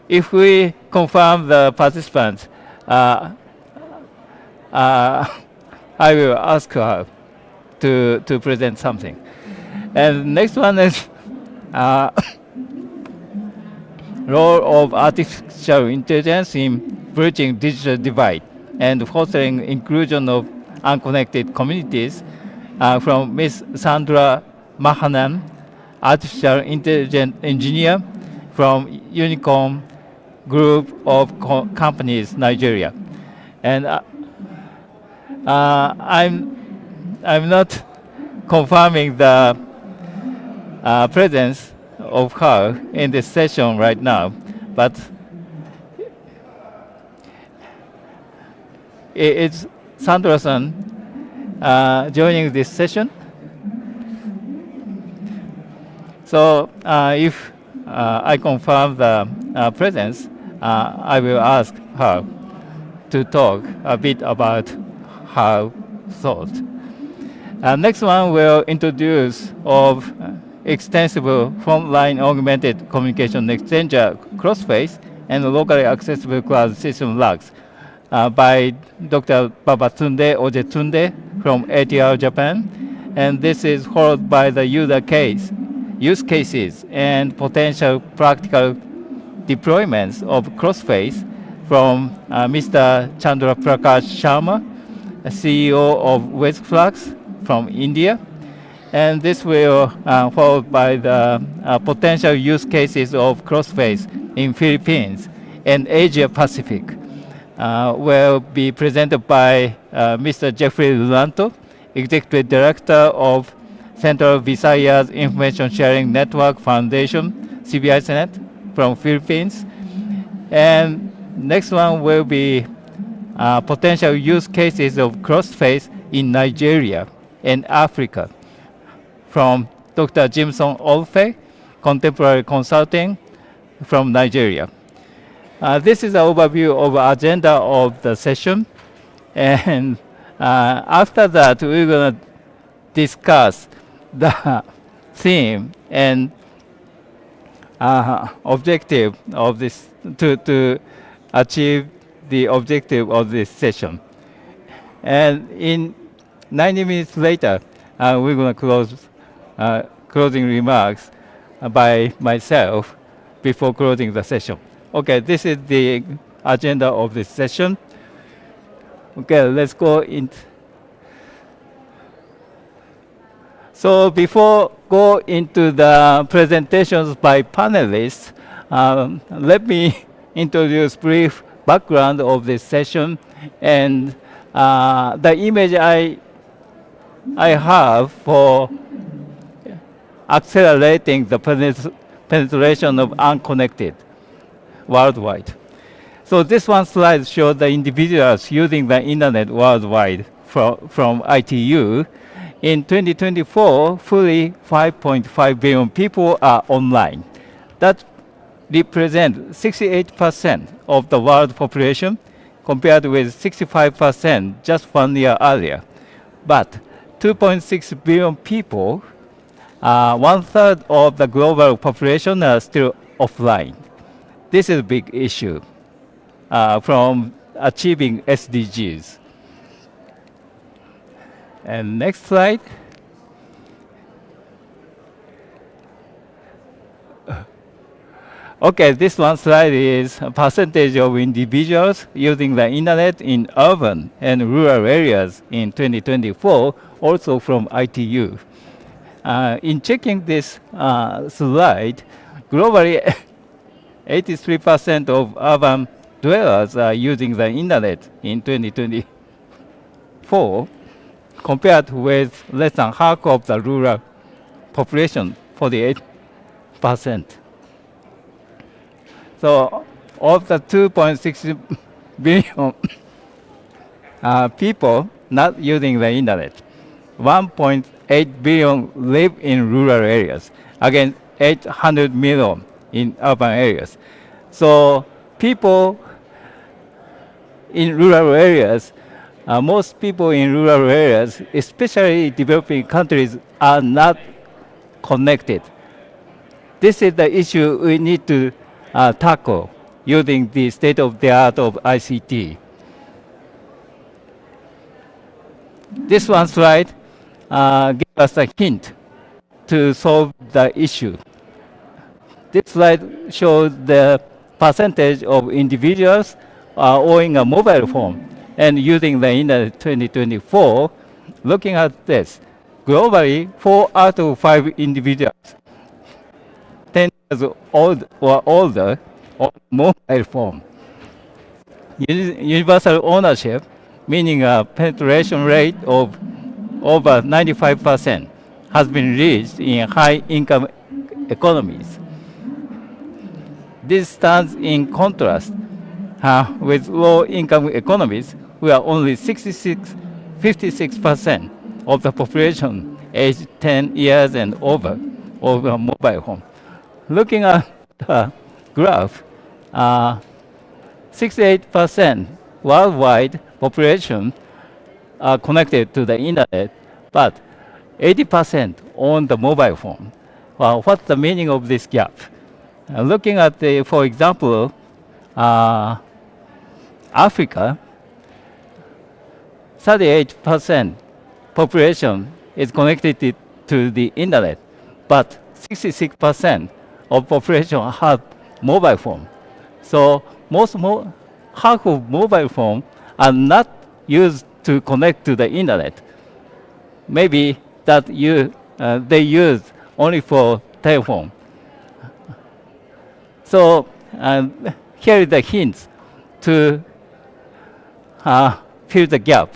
if we confirm the participants, uh, I will ask her to present something. And next one is uh, role of artificial intelligence in bridging digital divide and fostering inclusion of unconnected communities from Ms. Sandra Mahanan, artificial intelligence engineer from Unicom Group of Companies, Nigeria. And I'm not confirming the presence of her in this session right now, but it's Sandra-san joining this session. So if I confirm the presence, I will ask her to talk a bit about her thoughts. Next one will introduce of extensible frontline augmented communication exchanger crossface and locally accessible cloud system logs by Dr. Babatunde Ojetunde from ATR Japan. And this is followed by the use cases and potential practical deployments of crossface from Mr. Chandra Prakash Sharma, CEO of Westflux from India. And this will followed by the potential use cases of crossface in Philippines and Asia Pacific. Will be presented by Mr. Jeffrey Lulanto, Executive Director of Central Visayas Information Sharing Network Foundation, CBI Senate, from Philippines. And next one will be potential use cases of crossface in Nigeria and Africa from Dr. Jimson Olfe, Contemporary Consulting from Nigeria. This is an overview of the agenda of the session. And after that, we're going to discuss the theme and objective of this to achieve the objective of this session. And in 90 minutes later, we're going to close closing remarks by myself before closing the session. Okay, this is the agenda of this session. Okay, let's go in. So before go into the presentations by panelists, let me introduce brief background of this session and the image I have for accelerating the penetration of unconnected worldwide. So this one slide shows the individuals using the internet worldwide from ITU. In 2024, fully 5.5 billion people are online. That represents 68% of the world population, compared with 65% just 1 year earlier. But 2.6 billion people, 1/3 of the global population, are still offline. This is a big issue from achieving SDGs. And next slide. Okay, this one slide is a percentage of individuals using the internet in urban and rural areas in 2024, also from ITU. In checking this slide, globally, 83% of urban dwellers are using the internet in 2024, compared with less than half of the rural population, 48%. So of the 2.6 billion people not using the internet, 1.8 billion live in rural areas, again 800 million in urban areas. So people in rural areas, most people in rural areas, especially developing countries, are not connected. This is the issue we need to tackle using the state-of-the-art of ICT. This one slide gives us a hint to solve the issue. This slide shows the percentage of individuals owning a mobile phone and using the internet 2024. Looking at this, globally, 4 out of 5 individuals 10 years old or older on mobile phone. Universal ownership, meaning a penetration rate of over 95%, has been reached in high-income economies. This stands in contrast with low-income economies, where only 56% of the population aged 10 years and over a mobile phone. Looking at the graph, 68% worldwide population are connected to the internet, but 80% own the mobile phone. Well, what's the meaning of this gap? Looking at for example, Africa, 38% population is connected to the internet, but 66% of population have mobile phone. So half of mobile phone are not used to connect to the internet. Maybe that they use only for telephone. So here is the hints to fill the gap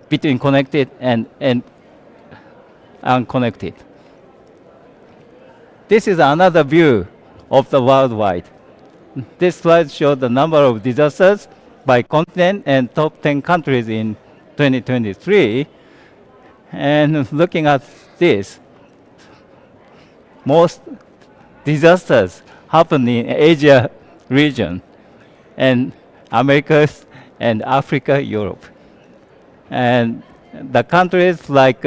between connected and unconnected. This is another view of the worldwide. This slide shows the number of disasters by continent and top 10 countries in 2023. And looking at this, most disasters happen in Asia region and Americas and Africa, Europe. And the countries like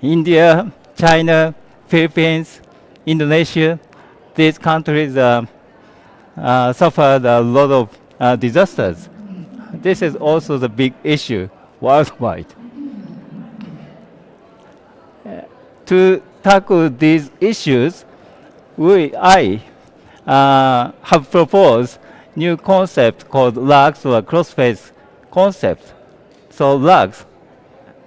India, China, Philippines, Indonesia, these countries suffered a lot of disasters. This is also the big issue worldwide. To tackle these issues, I have proposed new concept called LAGS, or cross-phase concept. So LAGS,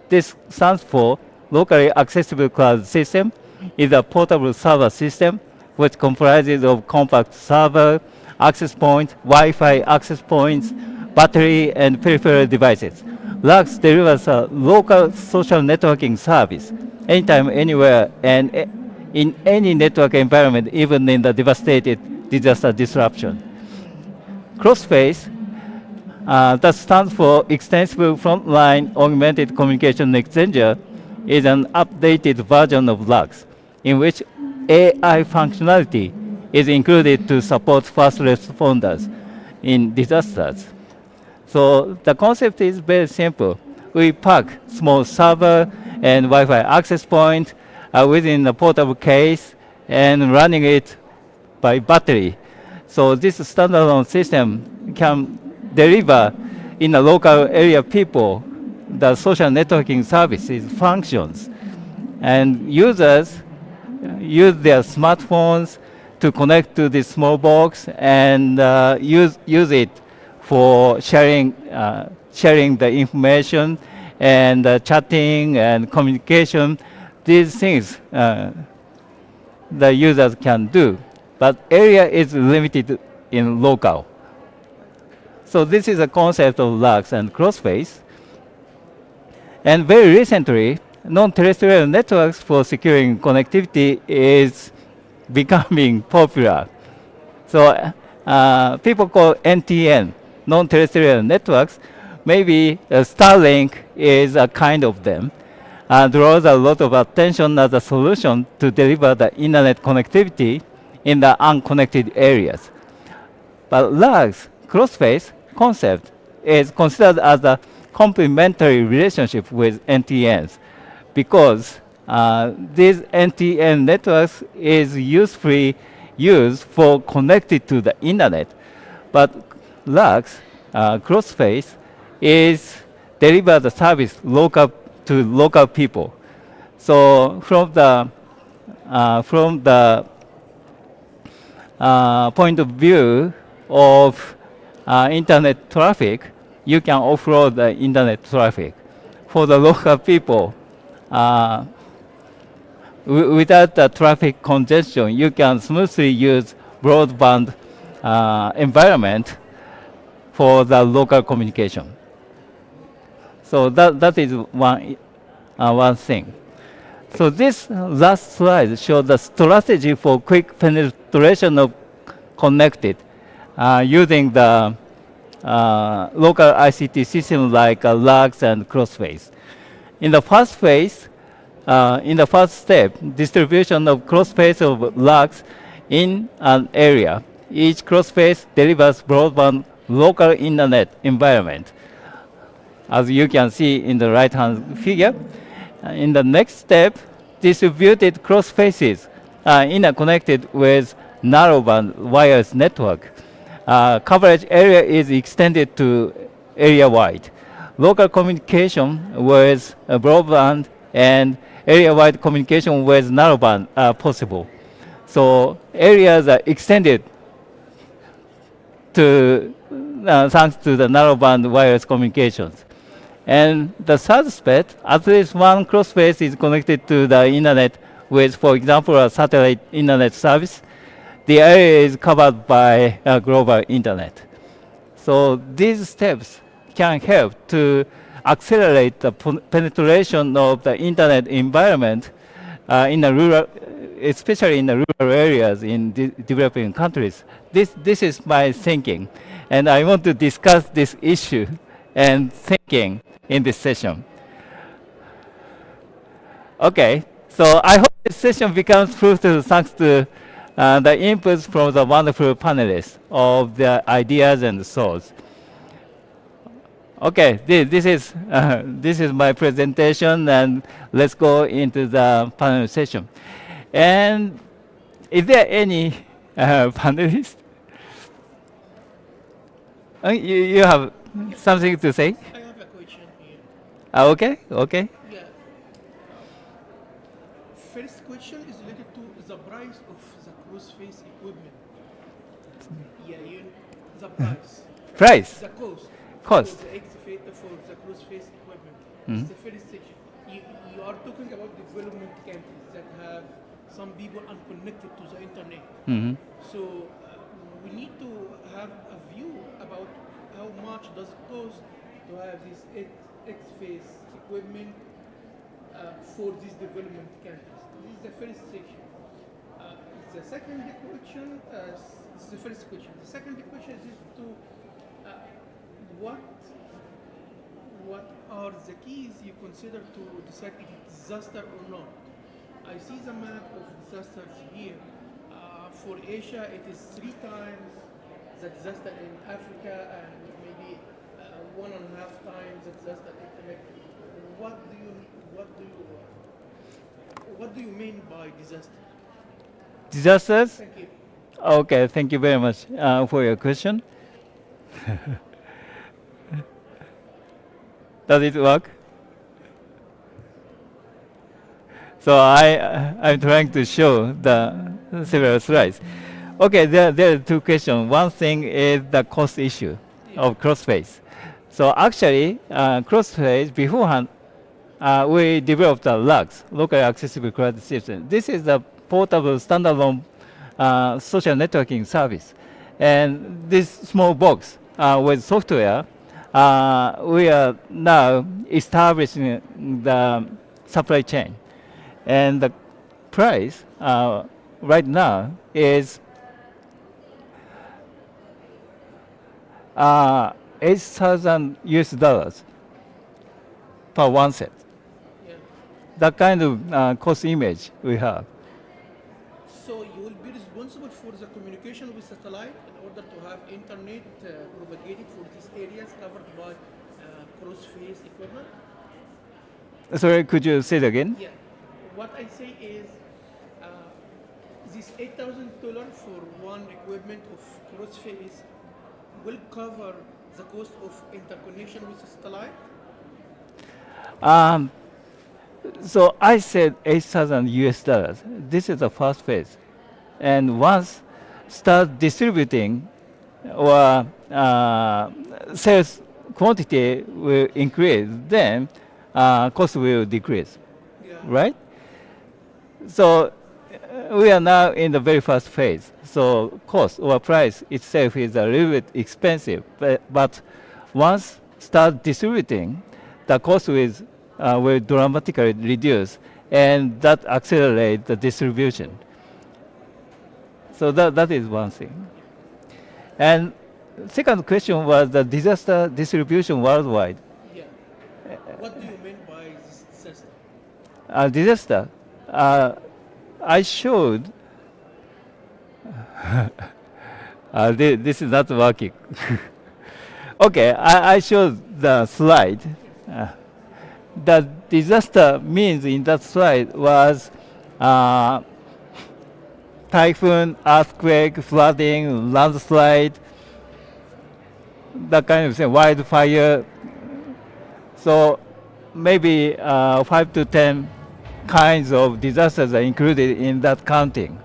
this stands for Locally Accessible Cloud System, is a portable server system which comprises of compact server, access points, Wi-Fi access points, battery, and peripheral devices. LAGS delivers a local social networking service anytime, anywhere, and in any network environment, even in the devastated disaster disruption. Crossface, that stands for Extensible Frontline Augmented Communication Exchanger, is an updated version of LAGS, in which AI functionality is included to support first responders in disasters. So the concept is very simple. We pack small server and Wi-Fi access point within a portable case and running it by battery. So this standalone system can deliver in the local area people the social networking services functions. And users use their smartphones to connect to this small box and use it for sharing the information and chatting and communication. These things the users can do, but area is limited in local. So this is a concept of LAGS and crossface. And very recently, non-terrestrial networks for securing connectivity is becoming popular. So people call NTN, non-terrestrial networks. Maybe Starlink is a kind of them. Draws a lot of attention as a solution to deliver the internet connectivity in the unconnected areas. But LAGS, crossface concept, is considered as a complementary relationship with NTNs, because these NTN networks is usefully used for connected to the internet, But Lux, Crossface, is deliver the service local to local people. So from the point of view of internet traffic, you can offload the internet traffic. For the local people, uh, without the traffic congestion, you can smoothly use broadband environment for the local communication. So that is one thing. So this last slide shows the strategy for quick penetration of connected using the local ICT system like LUGS and Crossface. In the first phase, in the first step, distribution of crossface of LUGS in an area. Each crossface delivers broadband local internet environment, as you can see in the right-hand figure. In the next step, distributed crossfaces are interconnected with narrowband wireless network. Coverage area is extended to area-wide. Local communication with broadband and area-wide communication with narrowband are possible. So areas are extended to thanks to the narrowband wireless communications. And the third step, at least one crossface is connected to the internet with, for example, a satellite internet service. The area is covered by a global internet. So these steps can help to accelerate the penetration of the internet environment in the rural, especially in the rural areas in developing countries. This is my thinking, and I want to discuss this issue and thinking in this session. Okay, so I hope this session becomes fruitful thanks to the inputs from the wonderful panelists of the ideas and thoughts. Okay, this is my presentation, and let's go into the panel session. And is there any panelist? You have something to say? I have a question here. Okay, okay. Yeah. First question is related to the price of the crossface equipment. Yeah, the price, Price, the cost cost. for the for the crossface equipment. Mhm. It's the first section. You are talking about development countries that have some people unconnected to the internet. Mhm. So we need to have a view about how much does it cost to have this X-face equipment for these development countries. This is the first section. The second question, this is the first question. The second question is to what what are the keys you consider to decide if it's disaster or not? I see the map of disasters here. For Asia, it is 3 times the disaster in Africa and maybe 1.5 times the disaster in America. What do you what do you what do you mean by disaster? Disasters? Thank you. Okay, thank you very much for your question. Does it work? So I'm trying to show the several slides. Okay, there are two questions. One thing is the cost issue Yeah. of crossface. So actually, crossface beforehand, we developed a LUGS, locally accessible cloud system. This is a portable standalone social networking service. And this small box with software, we are now establishing the supply chain. And the price right now is 8,000 US dollars per one set. Yeah. That kind of cost image we have. So you will be responsible for the communication with satellite in order to have internet propagated for these areas covered by crossface equipment. Sorry, could you say it again? Yeah. What I say is this $8,000 for one equipment of crossface will cover the cost of interconnection with the satellite? Um, so I said 8,000 US dollars. This is the first phase. And once start distributing or sales quantity will increase, then cost will decrease, Yeah. right? So we are now in the very first phase. So cost or price itself is a little bit expensive, but once start distributing, the cost will dramatically reduce, and that accelerate the distribution. So that is one thing. And second question was the disaster distribution worldwide. Yeah. What do you mean by this system? Disaster. Uh, I showed. This is not working. Okay, I showed the slide. Uh, the disaster means in that slide was uh, typhoon, earthquake, flooding, landslide, that kind of thing, wildfire. So maybe 5 to 10 kinds of disasters are included in that counting.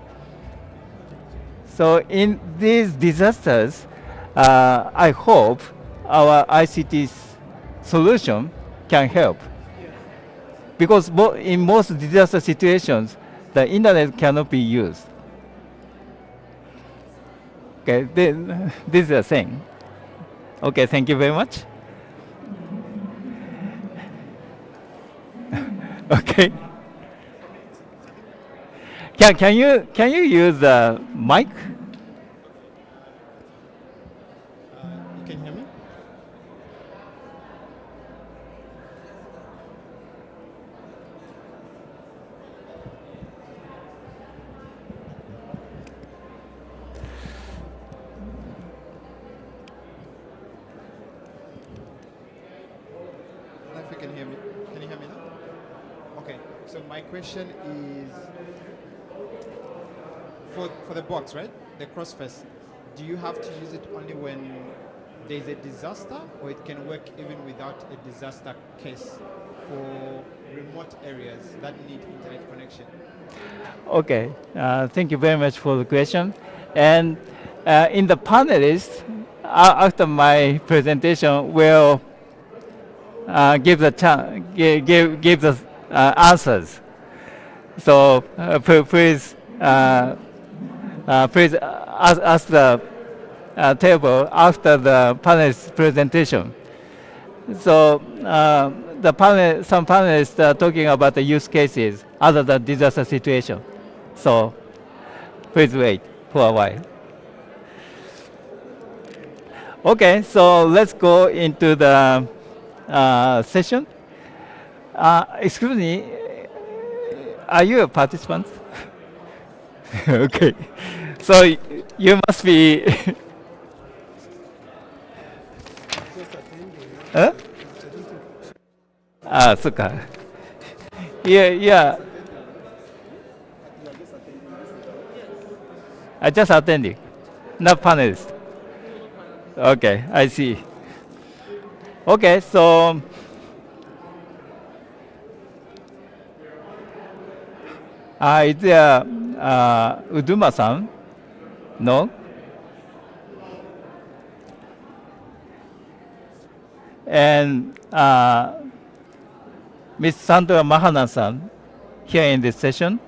So in these disasters, I hope our ICT solution can help Yeah. because in most disaster situations, the internet cannot be used. Okay, then this is the thing. Okay, thank you very much. Okay, can you use the mic? You can hear me? I don't know if you can hear me. Can you hear me now? Okay. So my question is for the box, right? The crossface. Do you have to use it only when there's a disaster, or it can work even without a disaster case for remote areas that need internet connection? Okay, thank you very much for the question. And in the panelists, after my presentation, will give the give the answers. So please ask the table after the panelist presentation. So some panelists are talking about the use cases other than disaster situation. So please wait for a while. Okay, so let's go into the session. Excuse me, are you a participant? Okay, so you must be. Huh? So ka. Yeah, yeah. I just attending, not panelist. Okay, I see. Okay, so is there Uduma-san? No? And Ms. Sandra Mahana-san here in this session?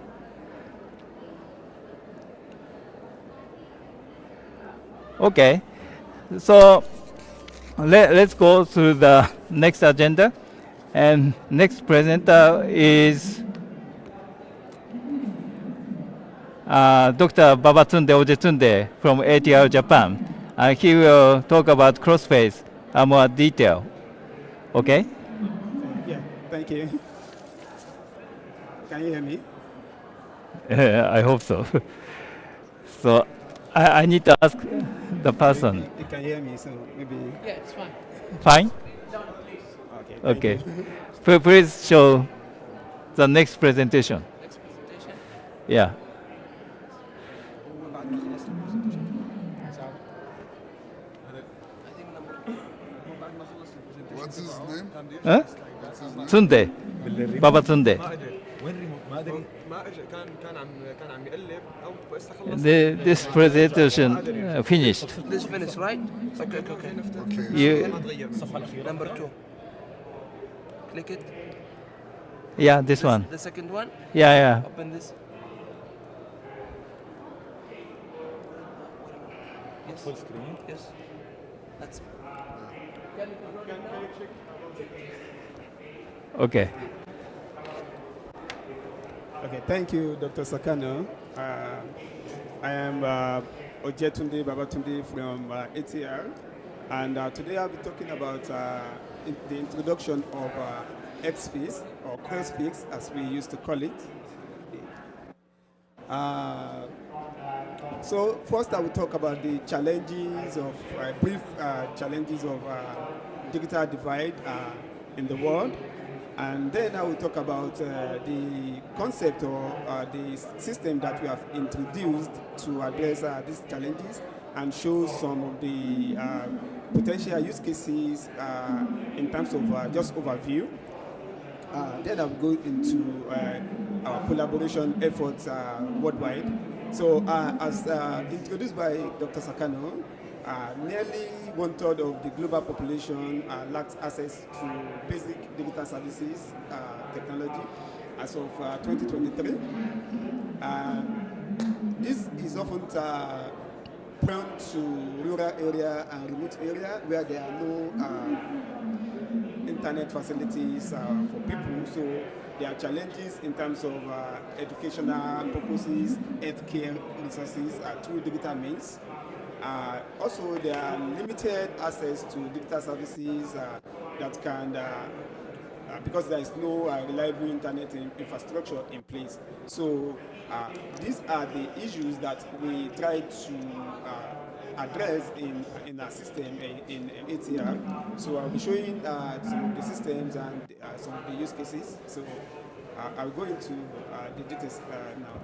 Okay, so let's go through the next agenda. And next presenter is Dr. Babatunde Ojetunde from ATR Japan. He will talk about crossface more detail. Okay? Yeah, thank you. Can you hear me? I hope so. So I need to ask the person. You can hear me, so maybe. Yeah, it's fine. Fine? Okay. Thank Okay. you. Please show the next presentation. Next presentation. Yeah. What's his name? Huh? What's his name? Tunde. Baba Tunde. ما قدر وين ريموت ما قدر ما اجى كان عم يقلب او بس خلص This presentation finished. This finish, right? Okay. Okay. You, ما تغير الصفحه الاخيره Number 2. Click it. yeah, this one. The second one. Yeah, yeah. Open this. Yes. فول سكرين Yes. That's. Okay. Okay, thank you, Dr. Sakano. I am Ojetunde Babatunde from ATR, and today I'll be talking about the introduction of XFIX, or CrossFix as we used to call it. So first I will talk about the challenges of, brief challenges of digital divide in the world. And then I will talk about the concept or the system that we have introduced to address these challenges and show some of the potential use cases in terms of just overview. Then I'll go into our collaboration efforts worldwide. So as introduced by Dr. Sakano, nearly 1/3 of the global population lacks access to basic digital services technology as of 2023. This is often prone to rural area and remote area where there are no internet facilities for people. So there are challenges in terms of educational purposes, healthcare resources through digital means. Also, there are limited access to digital services that can, because there is no reliable internet infrastructure in place. So these are the issues that we try to address in our system in ATR. So I'll be showing some of the systems and some of the use cases. So I'll go into the details now.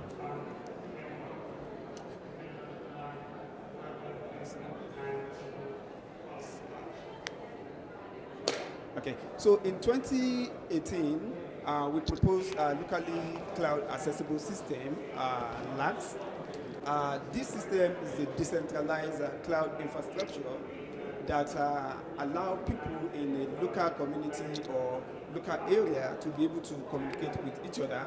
Okay, so in 2018, we proposed a locally cloud accessible system, LACS. This system is a decentralized cloud infrastructure that allow people in a local community or local area to be able to communicate with each other.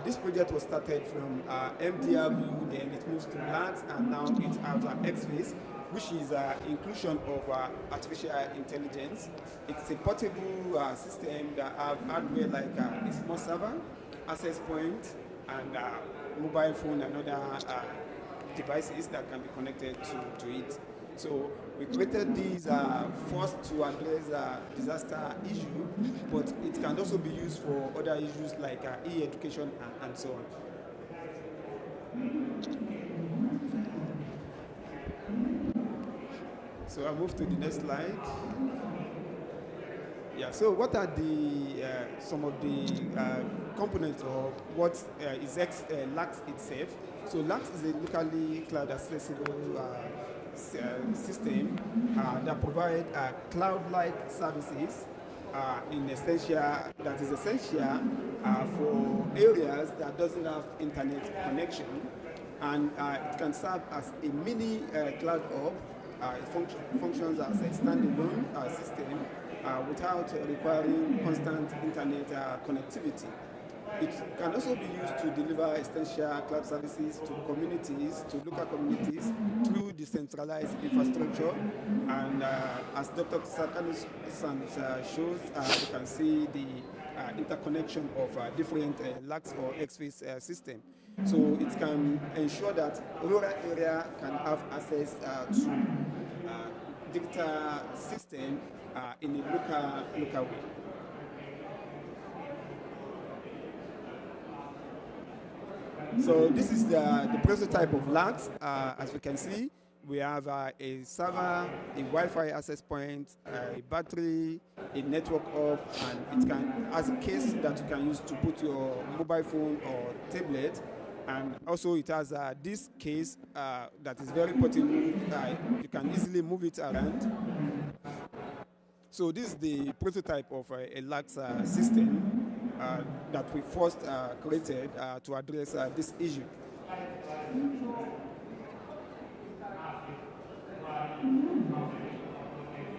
This project was started from MDRU, then it moves to LACS, and now it has XFIX, which is inclusion of artificial intelligence. It's a portable system that have hardware like a small server, access point, and mobile phone and other devices that can be connected to it. So we created these first to address disaster issue, but it can also be used for other issues like e-education and so on. So I'll move to the next slide. Yeah, so what are the some of the components of what is LACS itself? So LACS is a locally cloud accessible system that provides cloud-like services that is essential for areas that doesn't have internet connection, and it can serve as a mini cloud hub. It functions as a standalone system without requiring constant internet connectivity. It can also be used to deliver essential cloud services to communities, to local communities, through decentralized infrastructure. And as Dr. Sakano's shows, you can see the interconnection of different LACS or XFIX system. So it can ensure that rural area can have access to digital system in a local way. So this is the prototype of LACS. As we can see, we have a server, a Wi-Fi access point, a battery, a network hub, and it can has a case that you can use to put your mobile phone or tablet. And also it has this case that is very portable. You can easily move it around. So this is the prototype of a LAX system that we first created to address this issue.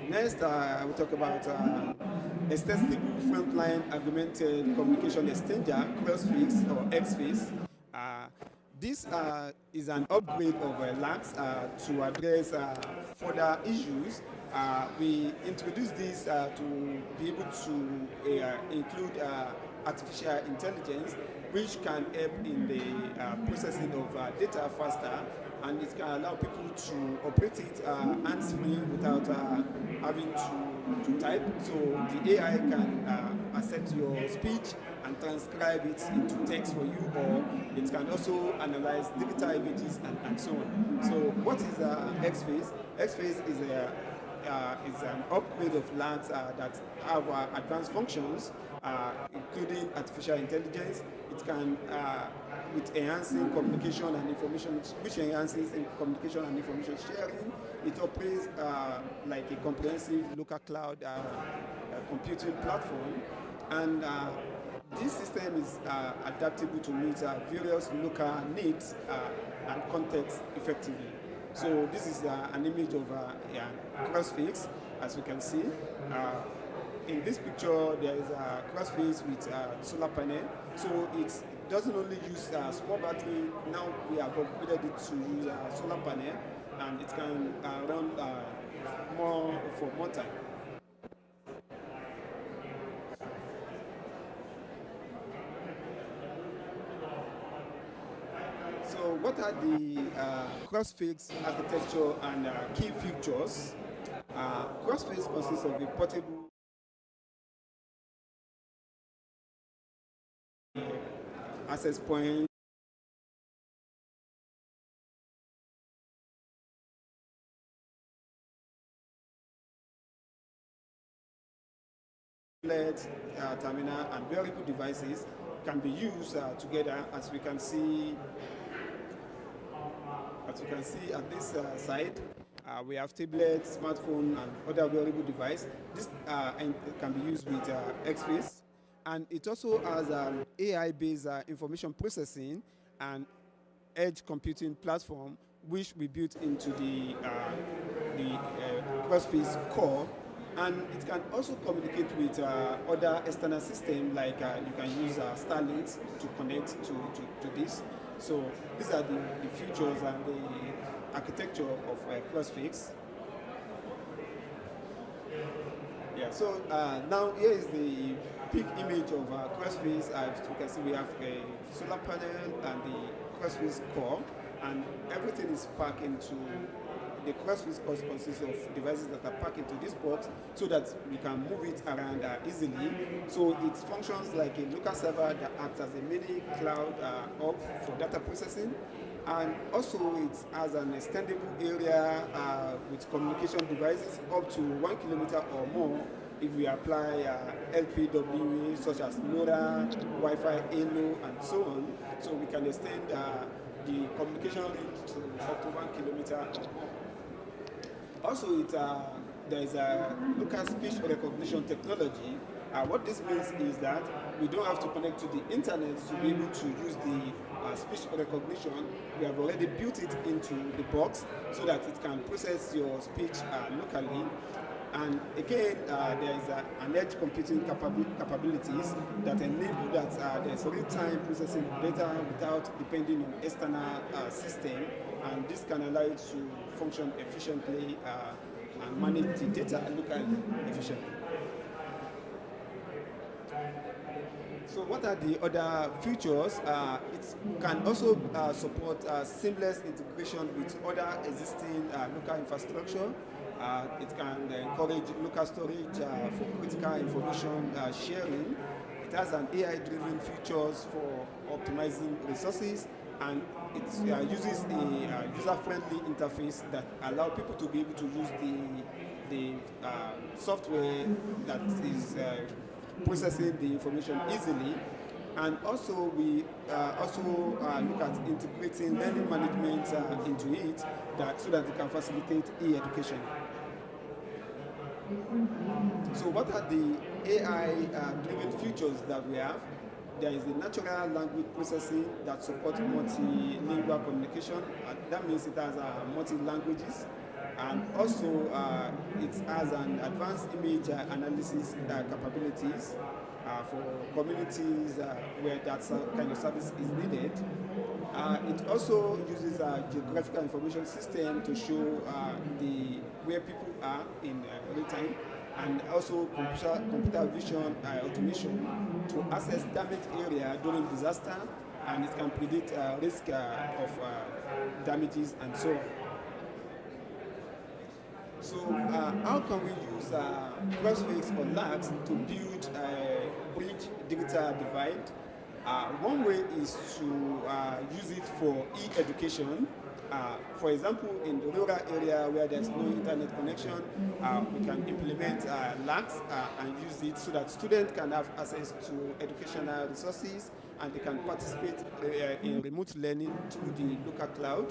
Next, we'll talk about extensible frontline augmented communication exchanger, CrossFix or XFix. This is an upgrade of LAX to address further issues. We introduced this to be able to include artificial intelligence, which can help in the processing of data faster, and it can allow people to operate it hands-free without having to type. So the AI can accept your speech and transcribe it into text for you, or it can also analyze digital images and so on. So what is XFace? XFace is an upgrade of LANs that have advanced functions, including artificial intelligence. It can, with enhancing communication and information, which enhances communication and information sharing. It operates like a comprehensive local cloud computing platform, and this system is adaptable to meet various local needs and context effectively. So this is an image of CrossFix, as we can see. In this picture, there is a CrossFix with solar panel. So it doesn't only use small battery. Now we have upgraded it to use solar panel, and it can run for more time. So what are the CrossFix architecture and key features? CrossFix consists of a portable access point, terminal, and wearable devices can be used together, as we can see. As you can see at this side, we have tablets, smartphone, and other wearable device. This can be used with XFace, and it also has AI-based information processing and edge computing platform, which we built into the CrossFace core, and it can also communicate with other external systems, like you can use Starlink to connect to this. So these are the features and the architecture of CrossFix. Yeah, so now here is the big image of CrossFix. As you can see, we have a solar panel and the CrossFix core, and everything is packed into the CrossFix core. Consists of devices that are packed into this box so that we can move it around easily. So it functions like a local server that acts as a mini cloud hub for data processing. And also it has an extendable area with communication devices up to 1 kilometer or more if we apply LPWA such as LoRa, Wi-Fi, HALO, and so on. So we can extend the communication range to up to 1 kilometer or more. Also, there is a local speech recognition technology. What this means is that we don't have to connect to the internet to be able to use the speech recognition. We have already built it into the box so that it can process your speech locally. And again, there is an edge computing capabilities that enable that there's real-time processing of data without depending on external system, and this can allow it to function efficiently and manage the data locally efficiently. So what are the other features? It can also support seamless integration with other existing local infrastructure. It can encourage local storage for critical information sharing. It has an AI-driven features for optimizing resources, and it uses a user-friendly interface that allow people to be able to use the software that is processing the information easily. And also we look at integrating learning management into it, so that it can facilitate e-education. So what are the AI-driven features that we have? There is the natural language processing that supports multilingual communication. That means it has multi-languages. And also it has an advanced image analysis capabilities for communities where that kind of service is needed. It also uses a geographical information system to show where people are in real time, and also computer vision automation to assess damaged area during disaster, and it can predict risk of damages and so on. So how can we use CrossFix or LAX to build bridge digital divide? One way is to use it for e-education. For example, in the rural area where there's no internet connection, we can implement LAX and use it so that students can have access to educational resources and they can participate in remote learning through the local cloud.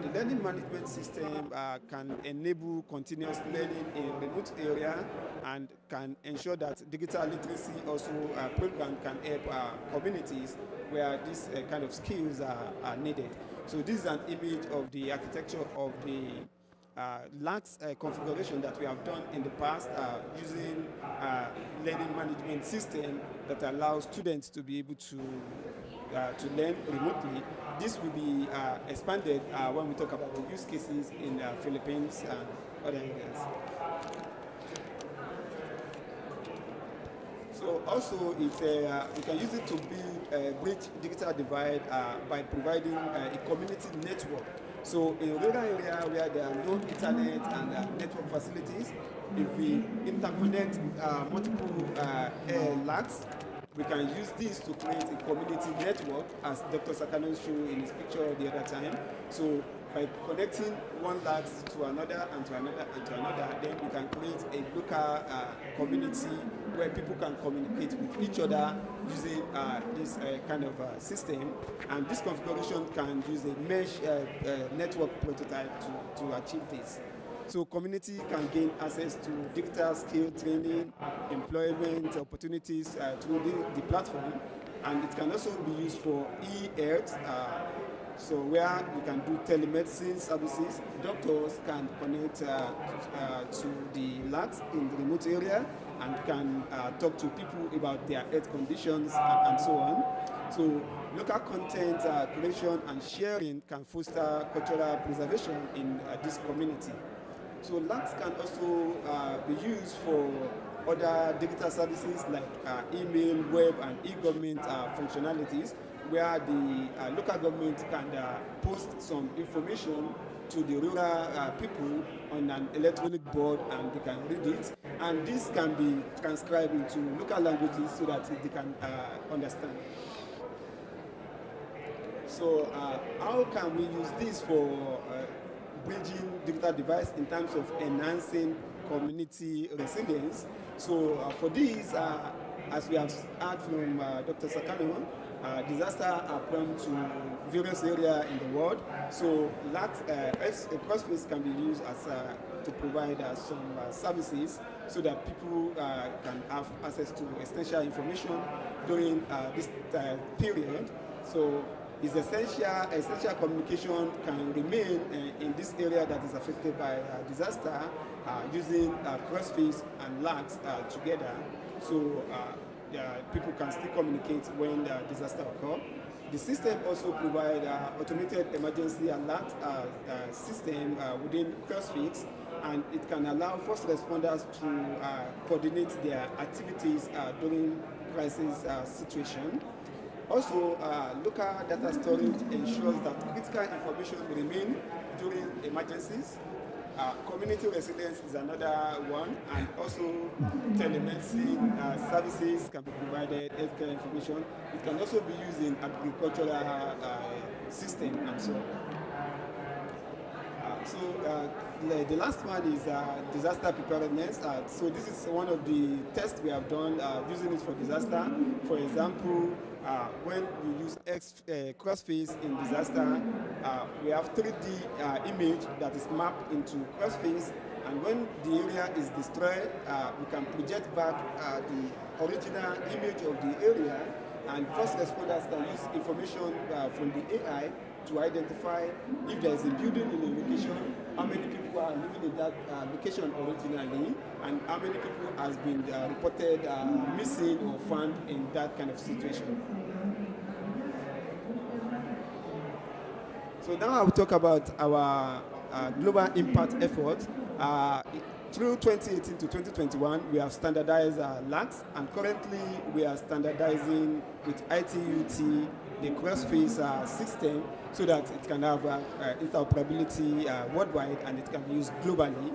The learning management system can enable continuous learning in remote area and can ensure that digital literacy also program can help communities where these kind of skills are needed. So this is an image of the architecture of the LAX configuration that we have done in the past using learning management system that allows students to be able to learn remotely. This will be expanded when we talk about the use cases in Philippines and other areas. So also, we can use it to build a bridge digital divide by providing a community network. So in rural area where there are no internet and network facilities, if we interconnect multiple LACs, we can use this to create a community network, as Dr. Sakano showed in his picture the other time. So by connecting one LAC to another and to another and to another, then we can create a local community where people can communicate with each other using this kind of system. And this configuration can use a mesh network prototype to achieve this. So community can gain access to digital skill training, employment opportunities through the platform, and it can also be used for e-health. So where you can do telemedicine services, doctors can connect to the labs in the remote area and can talk to people about their health conditions and so on. So local content creation and sharing can foster cultural preservation in this community. So LACs can also be used for other digital services like email, web, and e-government functionalities, where the local government can post some information to the rural people on an electronic board and they can read it. And this can be transcribed into local languages so that they can understand. So how can we use this for bridging digital device in terms of enhancing community resilience? So for this, as we have heard from Dr. Sakano, disasters are prone to various areas in the world. So CrossFit can be used as to provide some services so that people can have access to essential information during this period. So it's essential communication can remain in this area that is affected by disaster using CrossFit and LACs together. So people can still communicate when the disaster occurs. The system also provides automated emergency alert system within CrossFit, and it can allow first responders to coordinate their activities during crisis situation. Also, local data storage ensures that critical information remain during emergencies. Community resilience is another one, and also telemedicine services can be provided, healthcare information. It can also be used in agricultural system and so on. The last one is disaster preparedness. So this is one of the tests we have done using it for disaster. For example, when we use crossface in disaster, we have 3D image that is mapped into crossface, And when the area is destroyed, we can project back the original image of the area, and first responders can use information from the AI to identify if there is a building in a location, how many people are living in that location originally, and how many people has been reported missing or found in that kind of situation. So now I will talk about our global impact effort. Through 2018 to 2021, we have standardized LACs, and currently we are standardizing with ITUT the cross-face system so that it can have interoperability worldwide and it can be used globally.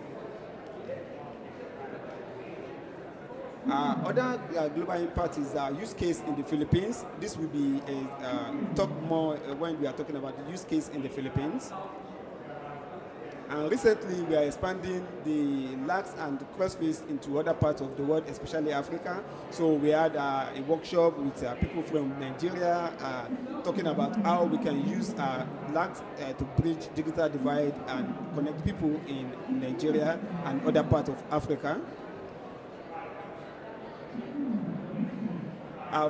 Other global impact is use case in the Philippines. This will be talk more when we are talking about the use case in the Philippines. And recently, we are expanding the LACs and crossface into other parts of the world, especially Africa. So we had a workshop with people from Nigeria talking about how we can use LACs to bridge digital divide and connect people in Nigeria and other parts of Africa.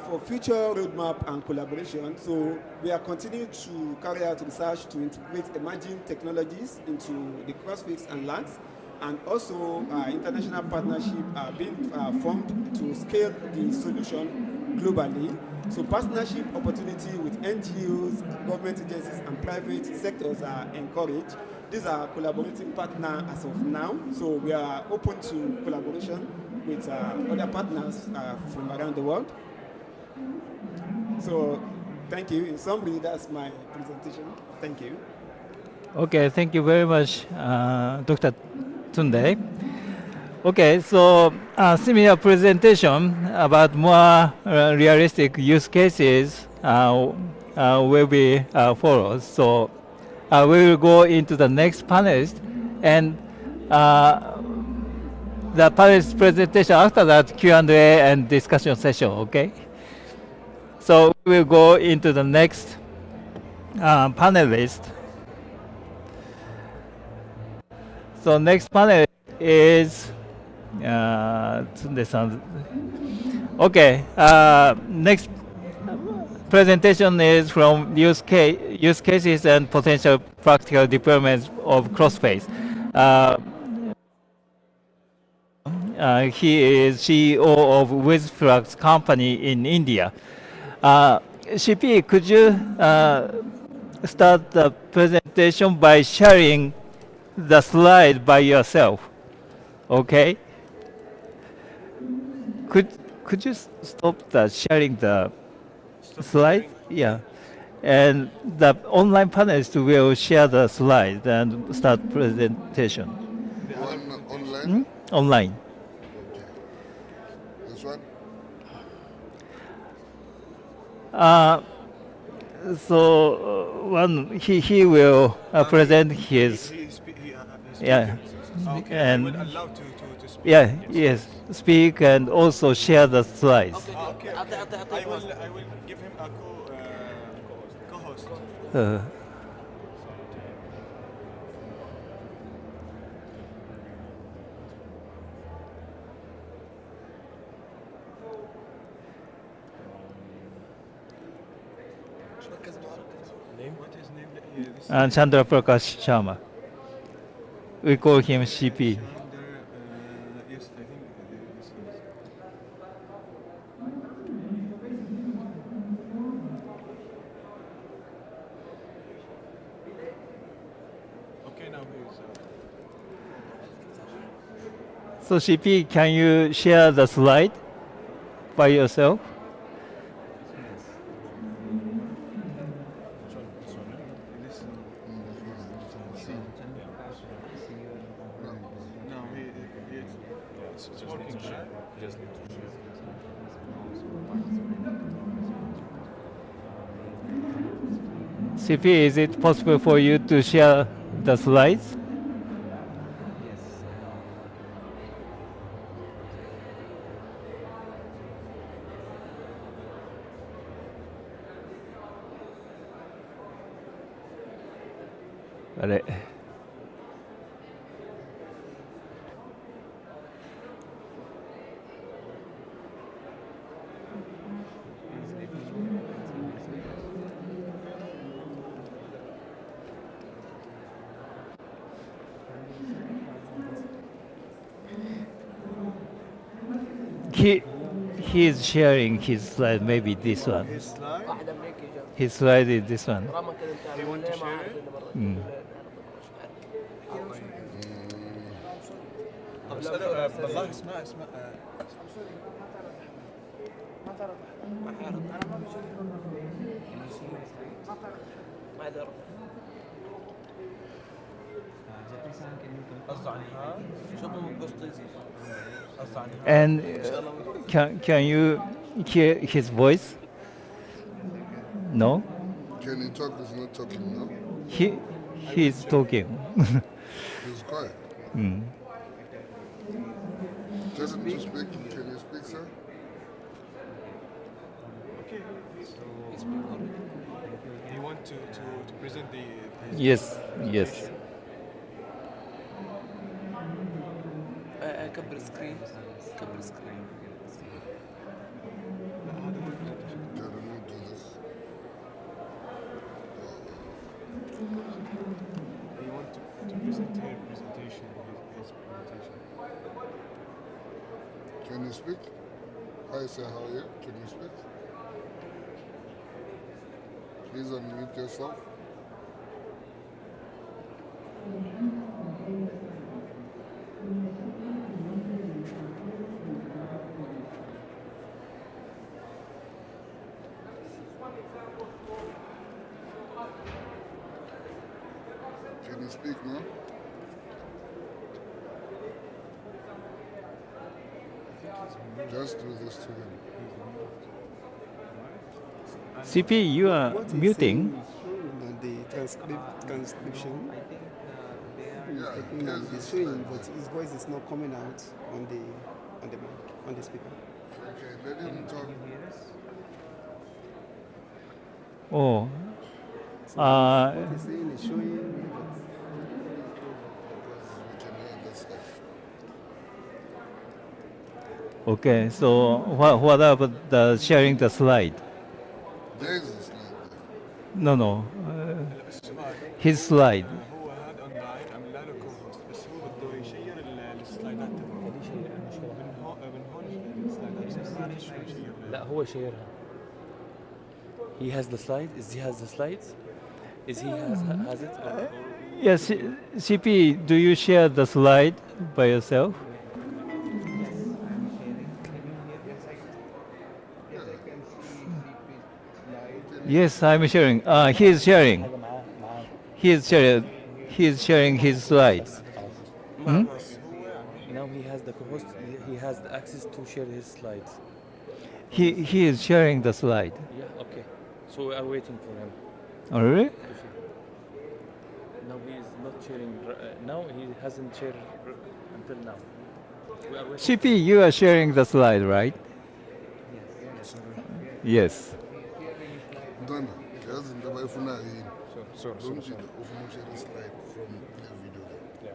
For future roadmap and collaboration, so we are continuing to carry out research to integrate emerging technologies into the crossfix and LACs, and also international partnership are being formed to scale the solution globally. So partnership opportunity with NGOs, government agencies, and private sectors are encouraged. These are collaborating partners as of now, so we are open to collaboration with other partners from around the world. So, thank you. In summary, that's my presentation. Thank you. Okay, thank you very much, Dr. Tunde. Okay, so similar presentation about more realistic use cases will be followed. So we will go into the next panelist, and the panelist presentation after that Q&A and discussion session. Okay. So we will go into the next panelist. So next panel is Tsunde-san. Okay. Next presentation is from use cases and potential practical deployments of crossface. He is CEO of WizFlux company in India. CP, could you start the presentation by sharing the slide by yourself? Okay. Could you stop the sharing the slide? Yeah. And the online panelists will share the slide and start presentation. Online? Online. Okay. This one? So he will present his yeah Okay, and I will allow to speak. yeah yes speak and also share the slides. Okay. I will give him a co-host. Uh, What is name? This and Chandra Prakash Sharma. We call him CP. yes, I think this is. Okay, now he is. So CP, can you share the slide by yourself? This, no, it's working. Just need to share. CP, is it possible for you to share the slides? he he is sharing his slide. Maybe this one. His slide. واحد امريكي جاب His slide is this one. رمى كده بتاع Do you want to ليه ما share عارف it? اللي برا Mm. طب اسأله بالله اسمع ما حيعرض ما يقدر قصده عن هذا شو مو قصدي قصده عن هذا And can you hear his voice? No. Can he talk? He's not talking now. He is talking. He's quiet. Mm. Tell him to speak. Can you speak, sir? Okay. You want to present the Yes. Yes. كبر سكرين كبر سكرين Tell him to do this. You want to present her presentation, his presentation. Can you speak? Hi, sir. How are you? Can you speak? Please unmute yourself. Can you speak now? Just do this to him. CP, you are What he's muting. saying is showing on the transcription. Yeah, He's yes, showing, but his voice is not coming out on the mic, on the speaker. okay, let him talk. Oh. What he's saying is showing, but We can hear this side. Okay. So what about the sharing the slide? There is a slide there. No. السؤال His slide. هو هذا اونلاين عمل له كوست بس هو بده يشير السلايدات تبعه من هون السلايدات ما عرفت شو يشير لا هو شيرها. He has the slide. Is he has the slides? Is he has it? Or Yes. CP, do you share the slide by yourself? Yes, I'm sharing. He is sharing. He is sharing. He is sharing his slides. Hmm? now he has the co-host. He has the access to share his slides. He is sharing the slide. Yeah. Okay. So we are waiting for him. Oh, really? Now he is not sharing. Now he hasn't shared until now. We are waiting. CP, you are sharing the slide, right? Yes. Mntwana, yazi into abayifunayo yini? Sorry. Don't you ufuna ushare a slide from the video there?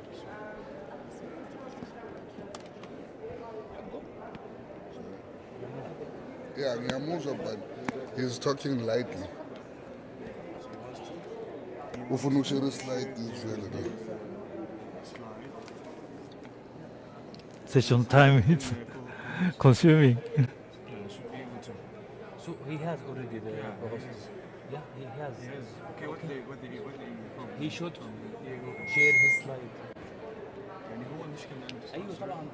Yeah, ngiyamuzwa but he's talking lightly. Ufuna ushare a slide vele no? Session time is consuming. So he has already the co-host. Yeah, he has. اوكي He should share his slide. يعني هو المشكله عنده ايوه طبعا.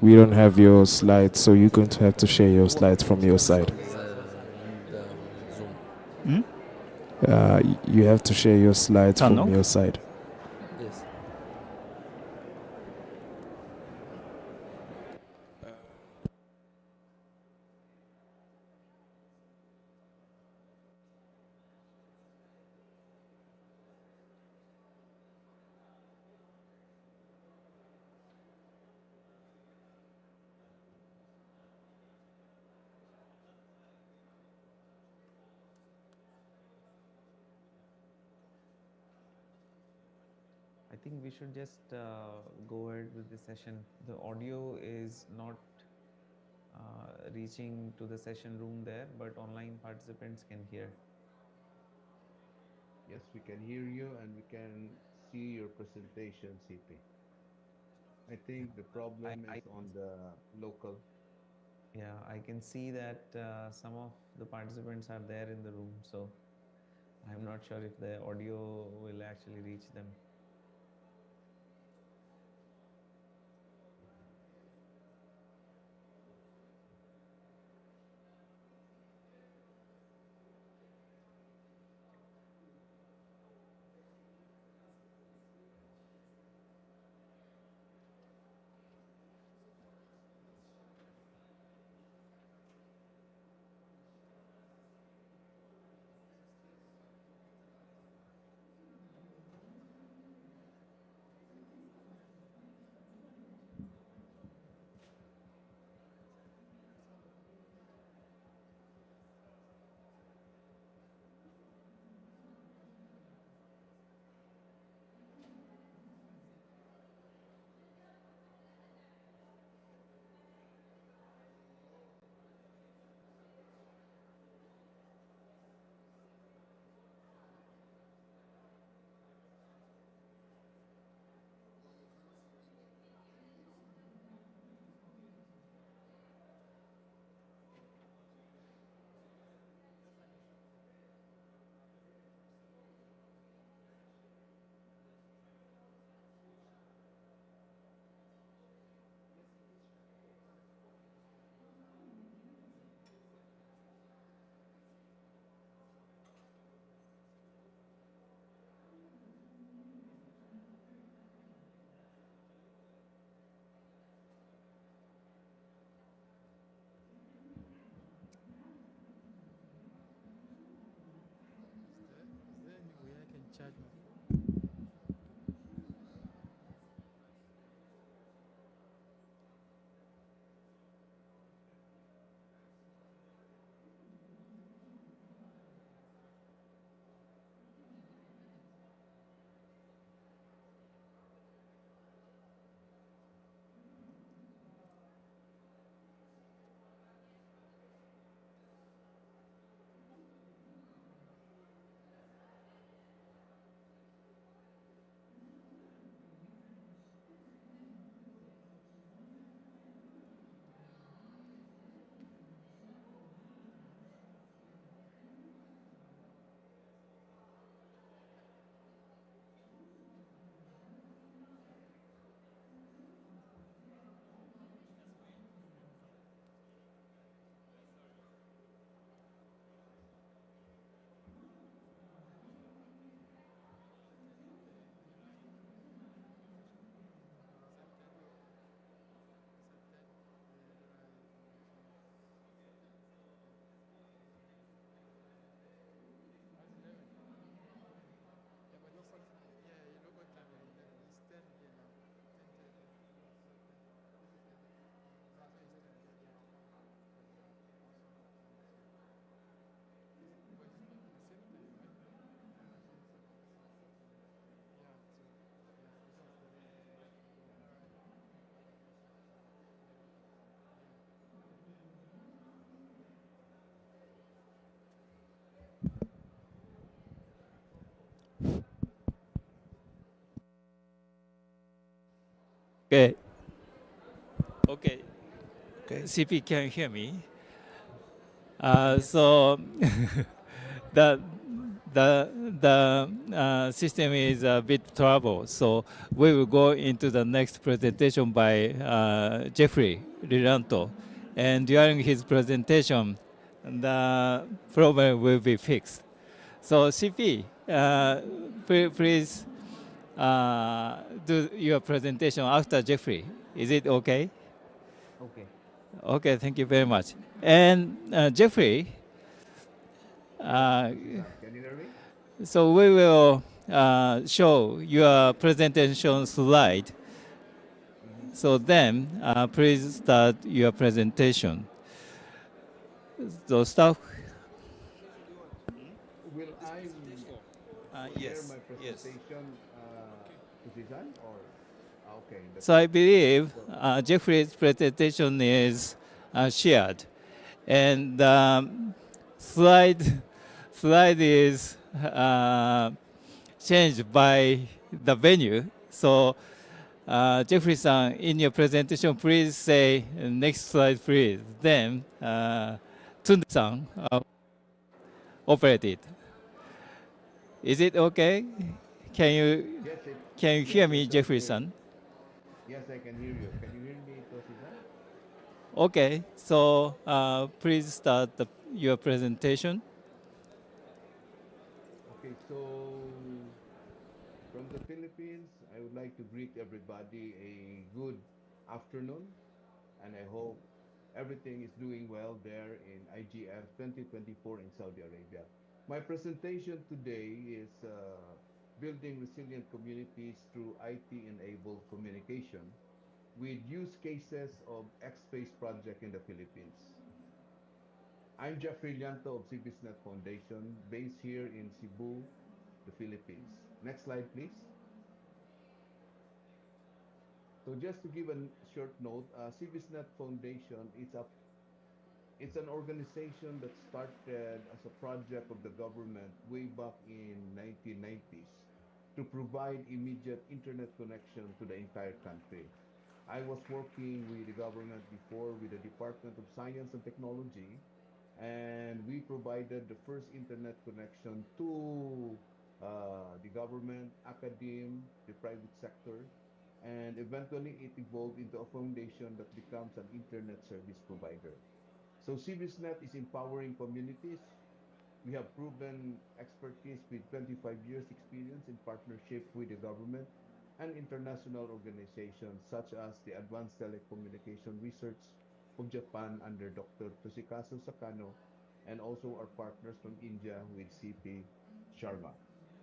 We don't have your slides, so you're going to have to share your slides from your side. Zoom. You have to share your slides Tunnel? from your side. Yes. I think we should just go ahead with the session. The audio is not reaching to the session room there, but online participants can hear. Yes, we can hear you and we can see your presentation, CP. I think the problem is on the local. Yeah, I can see that some of the participants are there in the room, so I'm not sure if the audio will actually reach them. Is there any way I can charge my phone? Okay. Okay. Okay. CP, can you hear me? So the system is a bit trouble. So we will go into the next presentation by Jeffrey Riranto, and during his presentation, the problem will be fixed. So CP, please do your presentation after Jeffrey. Is it okay? Okay. Okay, thank you very much. And Jeffrey, Can you hear me? so we will show your presentation slide. So then, please start your presentation. So start. Will I share Yes, my yes. presentation to Zizan or? Okay, that's So I good. believe So, Jeffrey's presentation is shared, and slide slide is changed by the venue. So Jeffrey-san, in your presentation, please say next slide, please. Then Tsunde-san operate it. Is it okay? Can you Yes, hear yes, me, I can hear. Jeffrey-san? Yes, I can hear you. Can you hear me, Toshi-san? Okay, so please start your presentation. Okay, so from the Philippines, I would like to greet everybody a good afternoon, and I hope everything is doing well there in IGF 2024 in Saudi Arabia. My presentation today is building resilient communities through IT-enabled communication with use cases of X-Space project in the Philippines. I'm Jeffrey Llanto of CBSNet Foundation, based here in Cebu, the Philippines. Next slide, please. So just to give a short note, CBSNet Foundation it's an organization that started as a project of the government way back in 1990s to provide immediate internet connection to the entire country. I was working with the government before with the Department of Science and Technology, and we provided the first internet connection to the government, academe, the private sector, and eventually it evolved into a foundation that becomes an internet service provider. So CBSNet is empowering communities. We have proven expertise with 25 years experience in partnership with the government and international organizations such as the Advanced Telecommunication Research of Japan under Dr. Toshikazu Sakano, and also our partners from India with CP Sharma.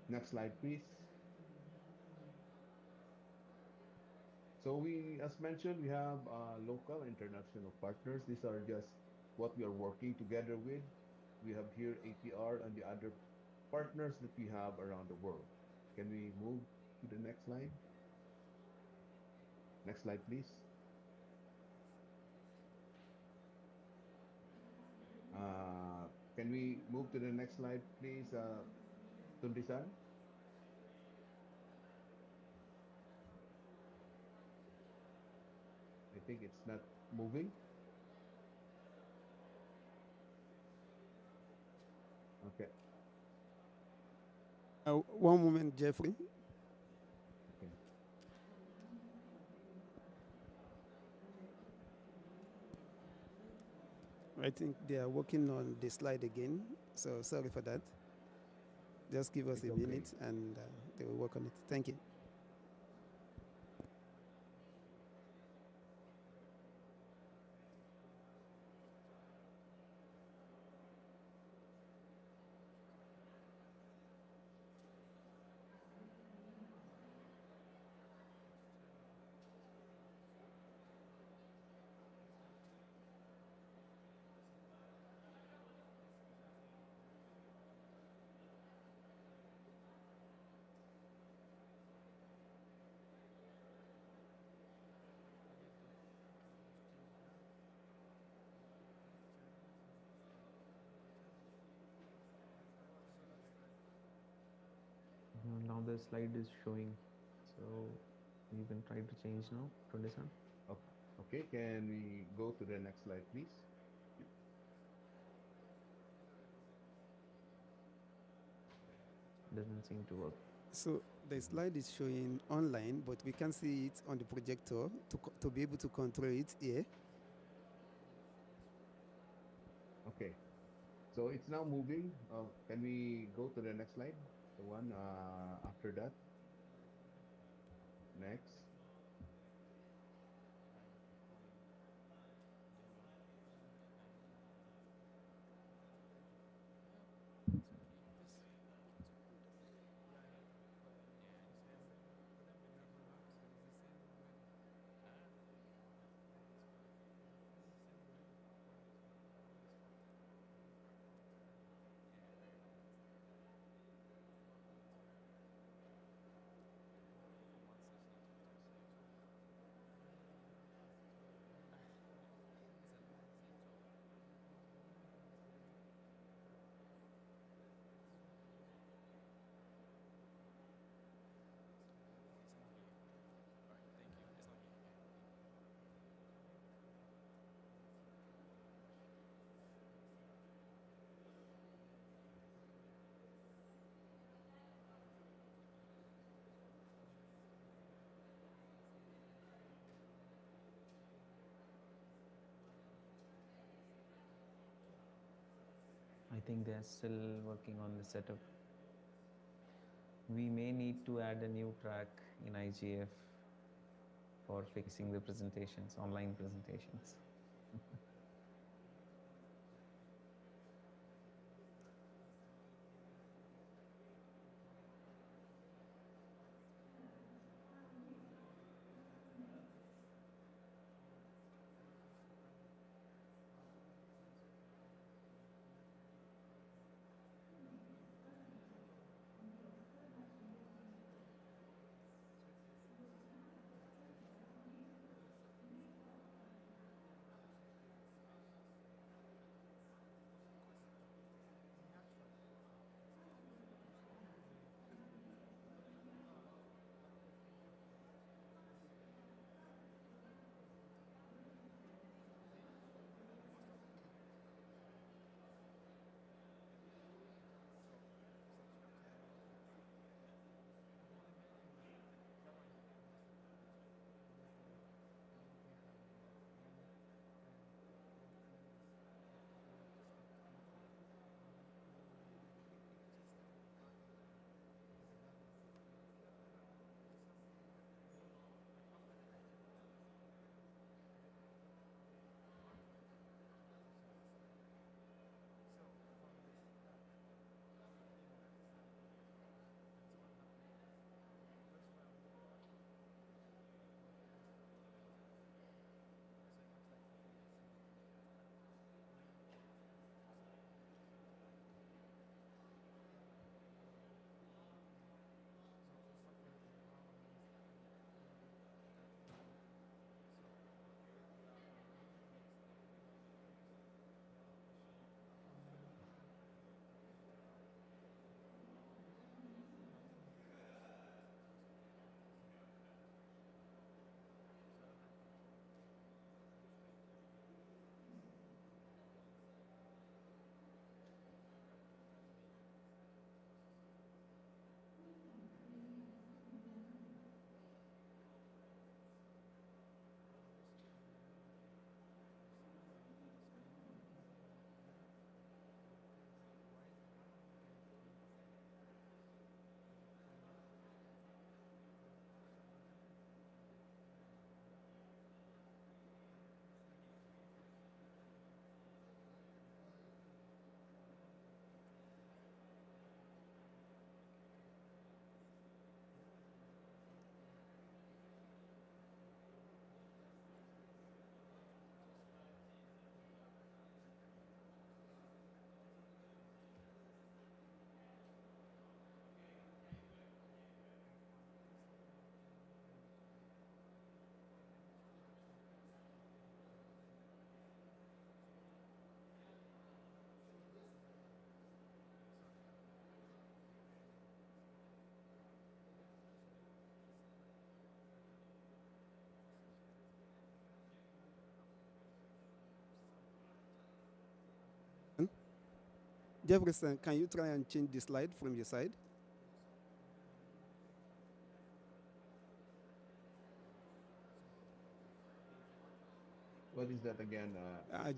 Next slide, please. So as mentioned, we have local international partners. These are just what we are working together with. We have here APR and the other partners that we have around the world. Can we move to the next slide? Next slide, please. Can we move to the next slide, please, Tundi-san? I think it's not moving. Okay. One moment, Jeffrey. Okay. I think they are working on the slide again, so sorry for that. Just give us It's a okay. minute and they will work on it. Thank you. Now the slide is showing, so you can try to change now, Tunde-san. Okay, can we go to the next slide, please? Doesn't seem to work. So the slide is showing online, but we can see it on the projector to be able to control it here. Okay. So it's now moving. Can we go to the next slide? The one after that. Next. think they are still working on the setup. We may need to add a new track in IGF for fixing the presentations, online presentations. Jefferson, can you try and change the slide from your side? What is that again?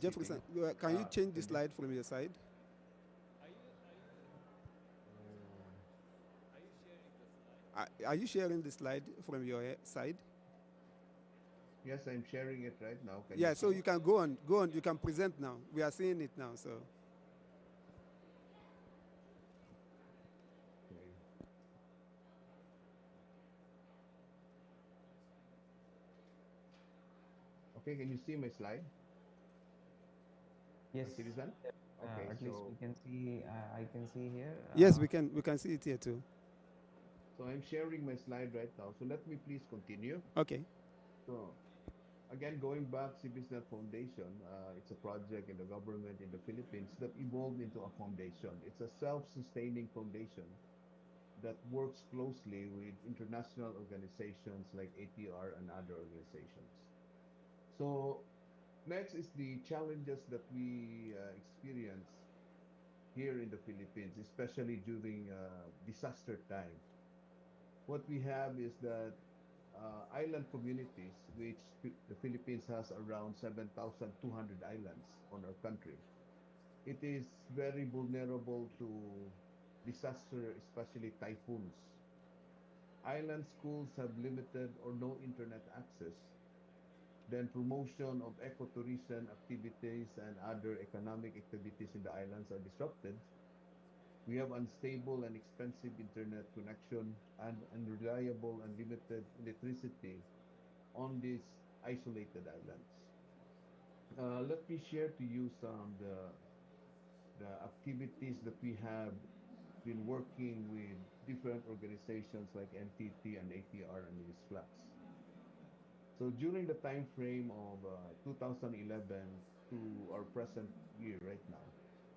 Jefferson, CP? can you change the Can you? slide from your side? Are you sharing the slide from your side? Yes, I'm sharing it right now. Can you Yeah, see so you it? can go on, go on. You can present now. We are seeing it now. So Okay. Okay, can you see my slide, Yes, citizen? Okay, at least we so can see, I can see here. yes, we can see it here too. I'm sharing my slide right now. So let me please continue. Okay. So again, going back, CBSNet Foundation, it's a project in the government in the Philippines that evolved into a foundation. It's a self-sustaining foundation that works closely with international organizations like ATR and other organizations. So next is the challenges that we experience here in the Philippines, especially during disaster time. What we have is that island communities, which the Philippines has around 7,200 islands on our country. it is very vulnerable to disaster, especially typhoons. Island schools have limited or no internet access. Then promotion of ecotourism activities and other economic activities in the islands are disrupted. We have unstable and expensive internet connection and unreliable and limited electricity on these isolated islands. Let me share to you some the activities that we have been working with different organizations like NTT and ATR and WISFLAX. So during the time frame of 2011 to our present year right now,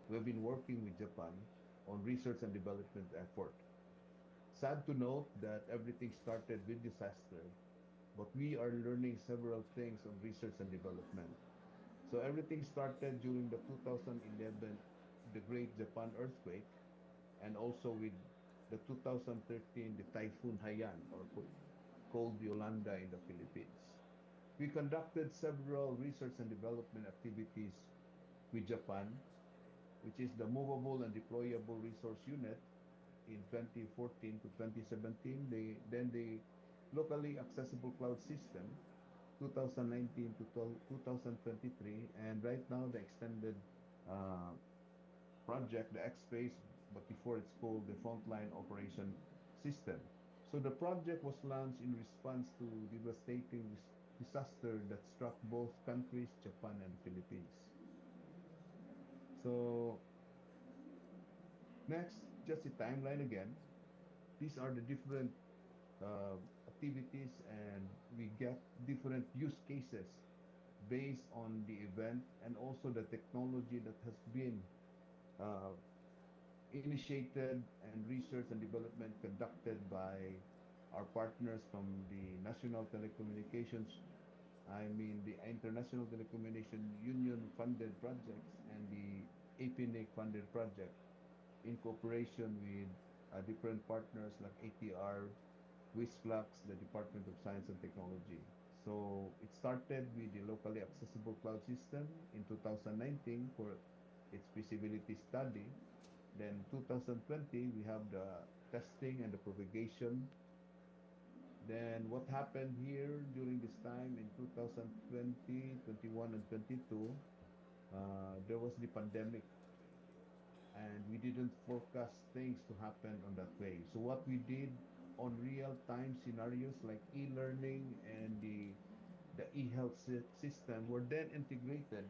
we have been working with Japan on research and development effort. Sad to note that everything started with disaster, but we are learning several things on research and development. So everything started during the 2011, the Great Japan earthquake, and also with the 2013, the Typhoon Haiyan, or called Yolanda in the Philippines. We conducted several research and development activities with Japan, which is the Movable and Deployable Resource Unit in 2014 to 2017. Then the Locally Accessible Cloud System 2019 to 2023, and right now the extended uh, project, the X-Space, but before it's called the Frontline Operation System. So the project was launched in response to devastating disaster that struck both countries, Japan and the Philippines. So next, just the timeline again. These are the different uh, activities, and we get different use cases based on the event and also the technology that has been uh, initiated and research and development conducted by our partners from the National Telecommunications, I mean the International Telecommunication Union funded projects and the APNIC funded project in cooperation with different partners like ATR, WISFLAX, the Department of Science and Technology. So it started with the locally accessible cloud system in 2019 for its feasibility study. Then 2020, we have the testing and the propagation. Then what happened here during this time in 2020, 21, and 22, there was the pandemic, and we didn't forecast things to happen on that way. So what we did on real-time scenarios like e-learning and the e-health system were then integrated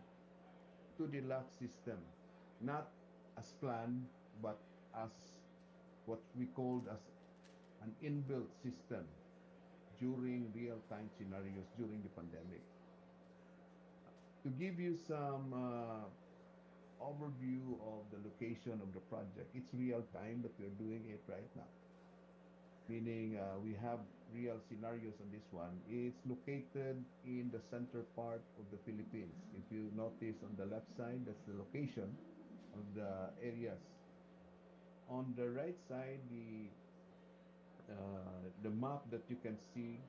to the LAC system, not as planned, but as what we called as an inbuilt system during real-time scenarios during the pandemic. To give you some overview of the location of the project, it's real time, but we're doing it right now. Meaning we have real scenarios on this one. It's located in the center part of the Philippines. If you notice on the left side, that's the location of the areas. On the right side, the map that you can see,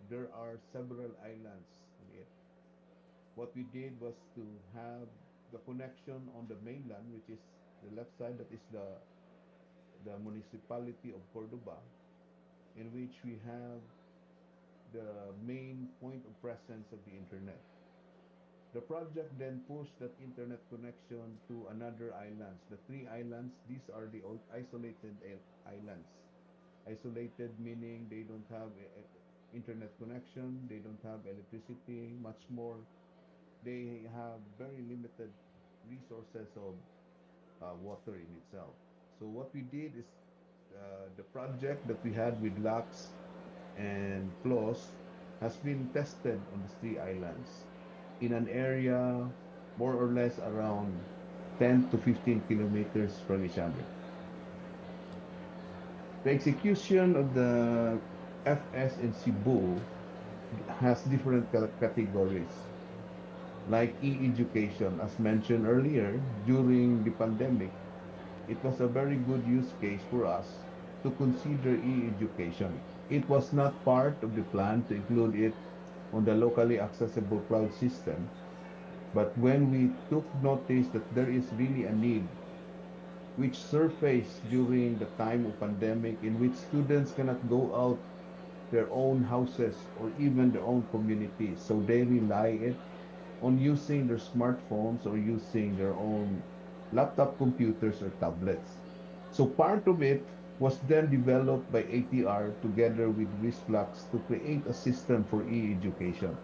there are several islands on it. What we did was to have the connection on the mainland, which is the left side, that is the municipality of Cordoba, in which we have the main point of presence of the internet. The project then pushed that internet connection to another islands. The three islands, these are the isolated islands. Isolated meaning they don't have internet connection, they don't have electricity, much more. They have very limited resources of water in itself. So what we did is the project that we had with Lux and Floss has been tested on these three islands in an area more or less around 10 to 15 kilometers from each other. The execution of the FS in Cebu has different categories, like e-education. As mentioned earlier, during the pandemic, it was a very good use case for us to consider e-education. It was not part of the plan to include it on the locally accessible cloud system, But when we took notice that there is really a need which surfaced during the time of pandemic in which students cannot go out their own houses or even their own communities. So they rely it on using their smartphones or using their own laptop computers or tablets. So part of it was then developed by ATR together with WISFLux to create a system for e-education.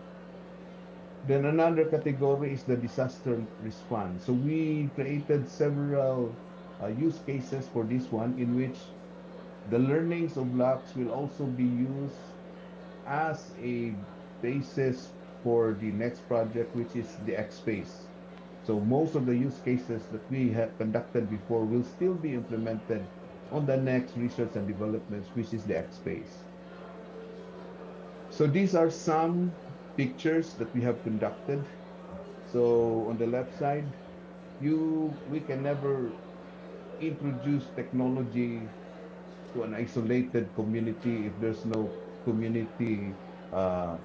Then another category is the disaster response. So we created several use cases for this one in which the learnings of Lux will also be used as a basis for the next project, which is the X Space. So most of the use cases that we have conducted before will still be implemented on the next research and developments, which is the X Space. So these are some pictures that we have conducted. So on the left side, we can never introduce technology to an isolated community if there's no community uh,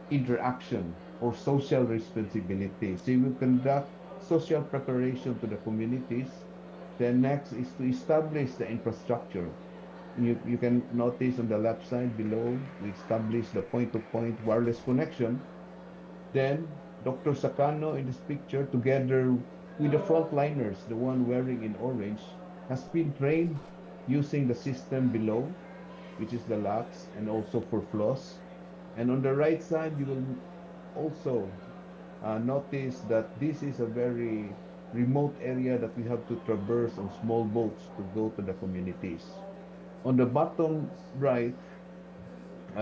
interaction or social responsibility. So we conduct social preparation to the communities. Then next is to establish the infrastructure. You can notice on the left side below, we establish the point-to-point wireless connection. Then Dr. Sakano in this picture, together with the frontliners, the one wearing in orange, has been trained using the system below, which is the LAX, and also for floss. And on the right side, you will also notice that this is a very remote area that we have to traverse on small boats to go to the communities. On the bottom right,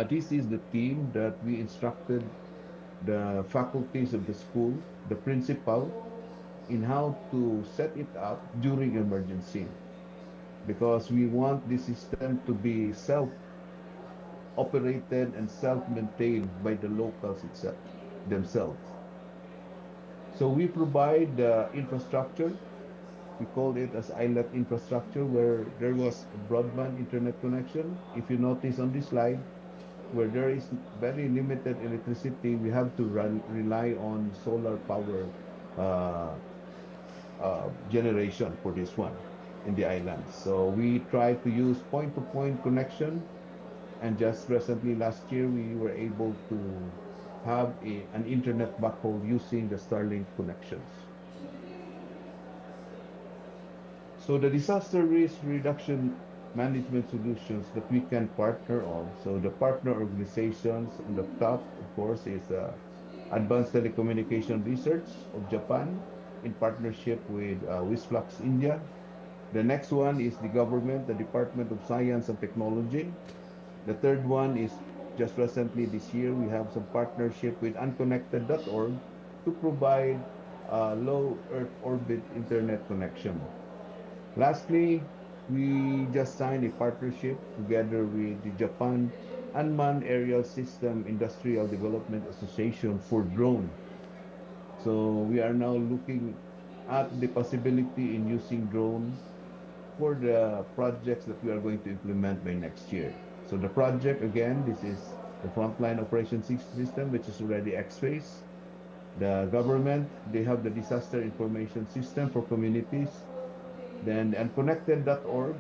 this is the team that we instructed the faculties of the school, the principal, in how to set it up during emergency because we want the system to be self-operated and self-maintained by the locals itself themselves. So we provide the infrastructure. We call it as islet infrastructure where there was a broadband internet connection. If you notice on this slide, where there is very limited electricity, we have to rely on solar power uh, generation for this one in the islands. So we try to use point-to-point connection, and just recently last year we were able to have an internet backhaul using the Starlink connections. So the disaster risk reduction management solutions that we can partner on. So the partner organizations on the top, of course, is Advanced Telecommunication Research of Japan in partnership with Wisflux India. The next one is the government, the Department of Science and Technology. The third one is just recently this year, we have some partnership with unconnected.org to provide low Earth orbit internet connection. Lastly, we just signed a partnership together with the Japan Unmanned Aerial System Industrial Development Association for drone. So we are now looking at the possibility in using drone for the projects that we are going to implement by next year. So the project, again, this is the frontline operation system, which is already X-Phase. The government, they have the disaster information system for communities. Then unconnected.org,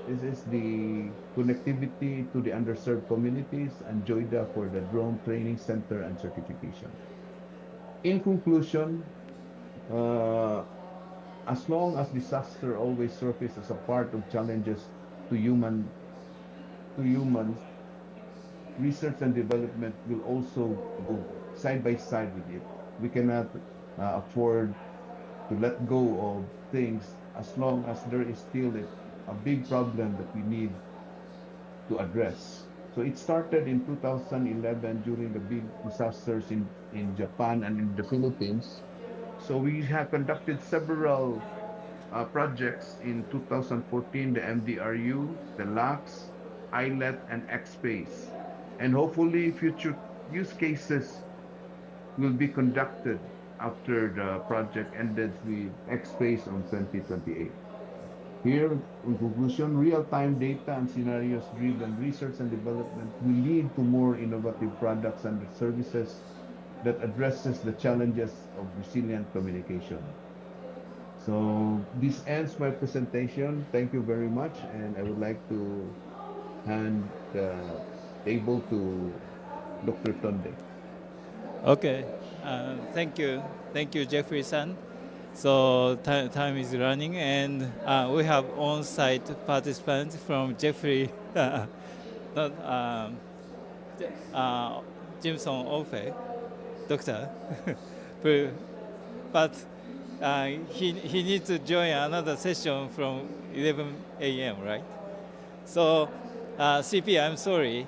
this is the connectivity to the underserved communities, and JOIDA for the drone training center and certification. In conclusion, uh, as long as disaster always surfaces as a part of challenges to humans, research and development will also go side by side with it. We cannot afford to let go of things as long as there is still a big problem that we need to address. So it started in 2011 during the big disasters in Japan and in the Philippines. So we have conducted several projects in 2014, the MDRU, the LAX, ILET, and XSpace. And hopefully future use cases will be conducted after the project ended with XSpace on 2028. Here, in conclusion, real-time data and scenarios-driven research and development will lead to more innovative products and services that addresses the challenges of resilient communication. So this ends my presentation. Thank you very much, and I would like to hand the table to Dr. Tonde. Okay. Thank you, Jeffrey-san. So time is running, and we have on-site participants from Jeffrey, not Jimson Ofe, doctor, but he needs to join another session from 11 a.m. Right? So CP, I'm sorry.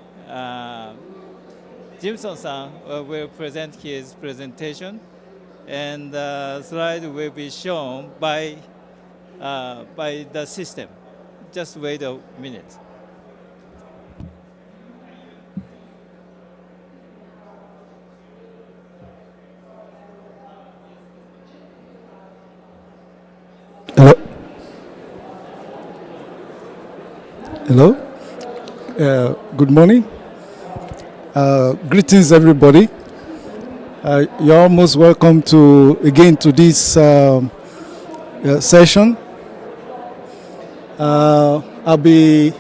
Jimson-san will present his presentation, and the slide will be shown by the system. Just wait a minute. Hello. Hello. Good morning. Greetings, everybody. You're most welcome to this session. I'll be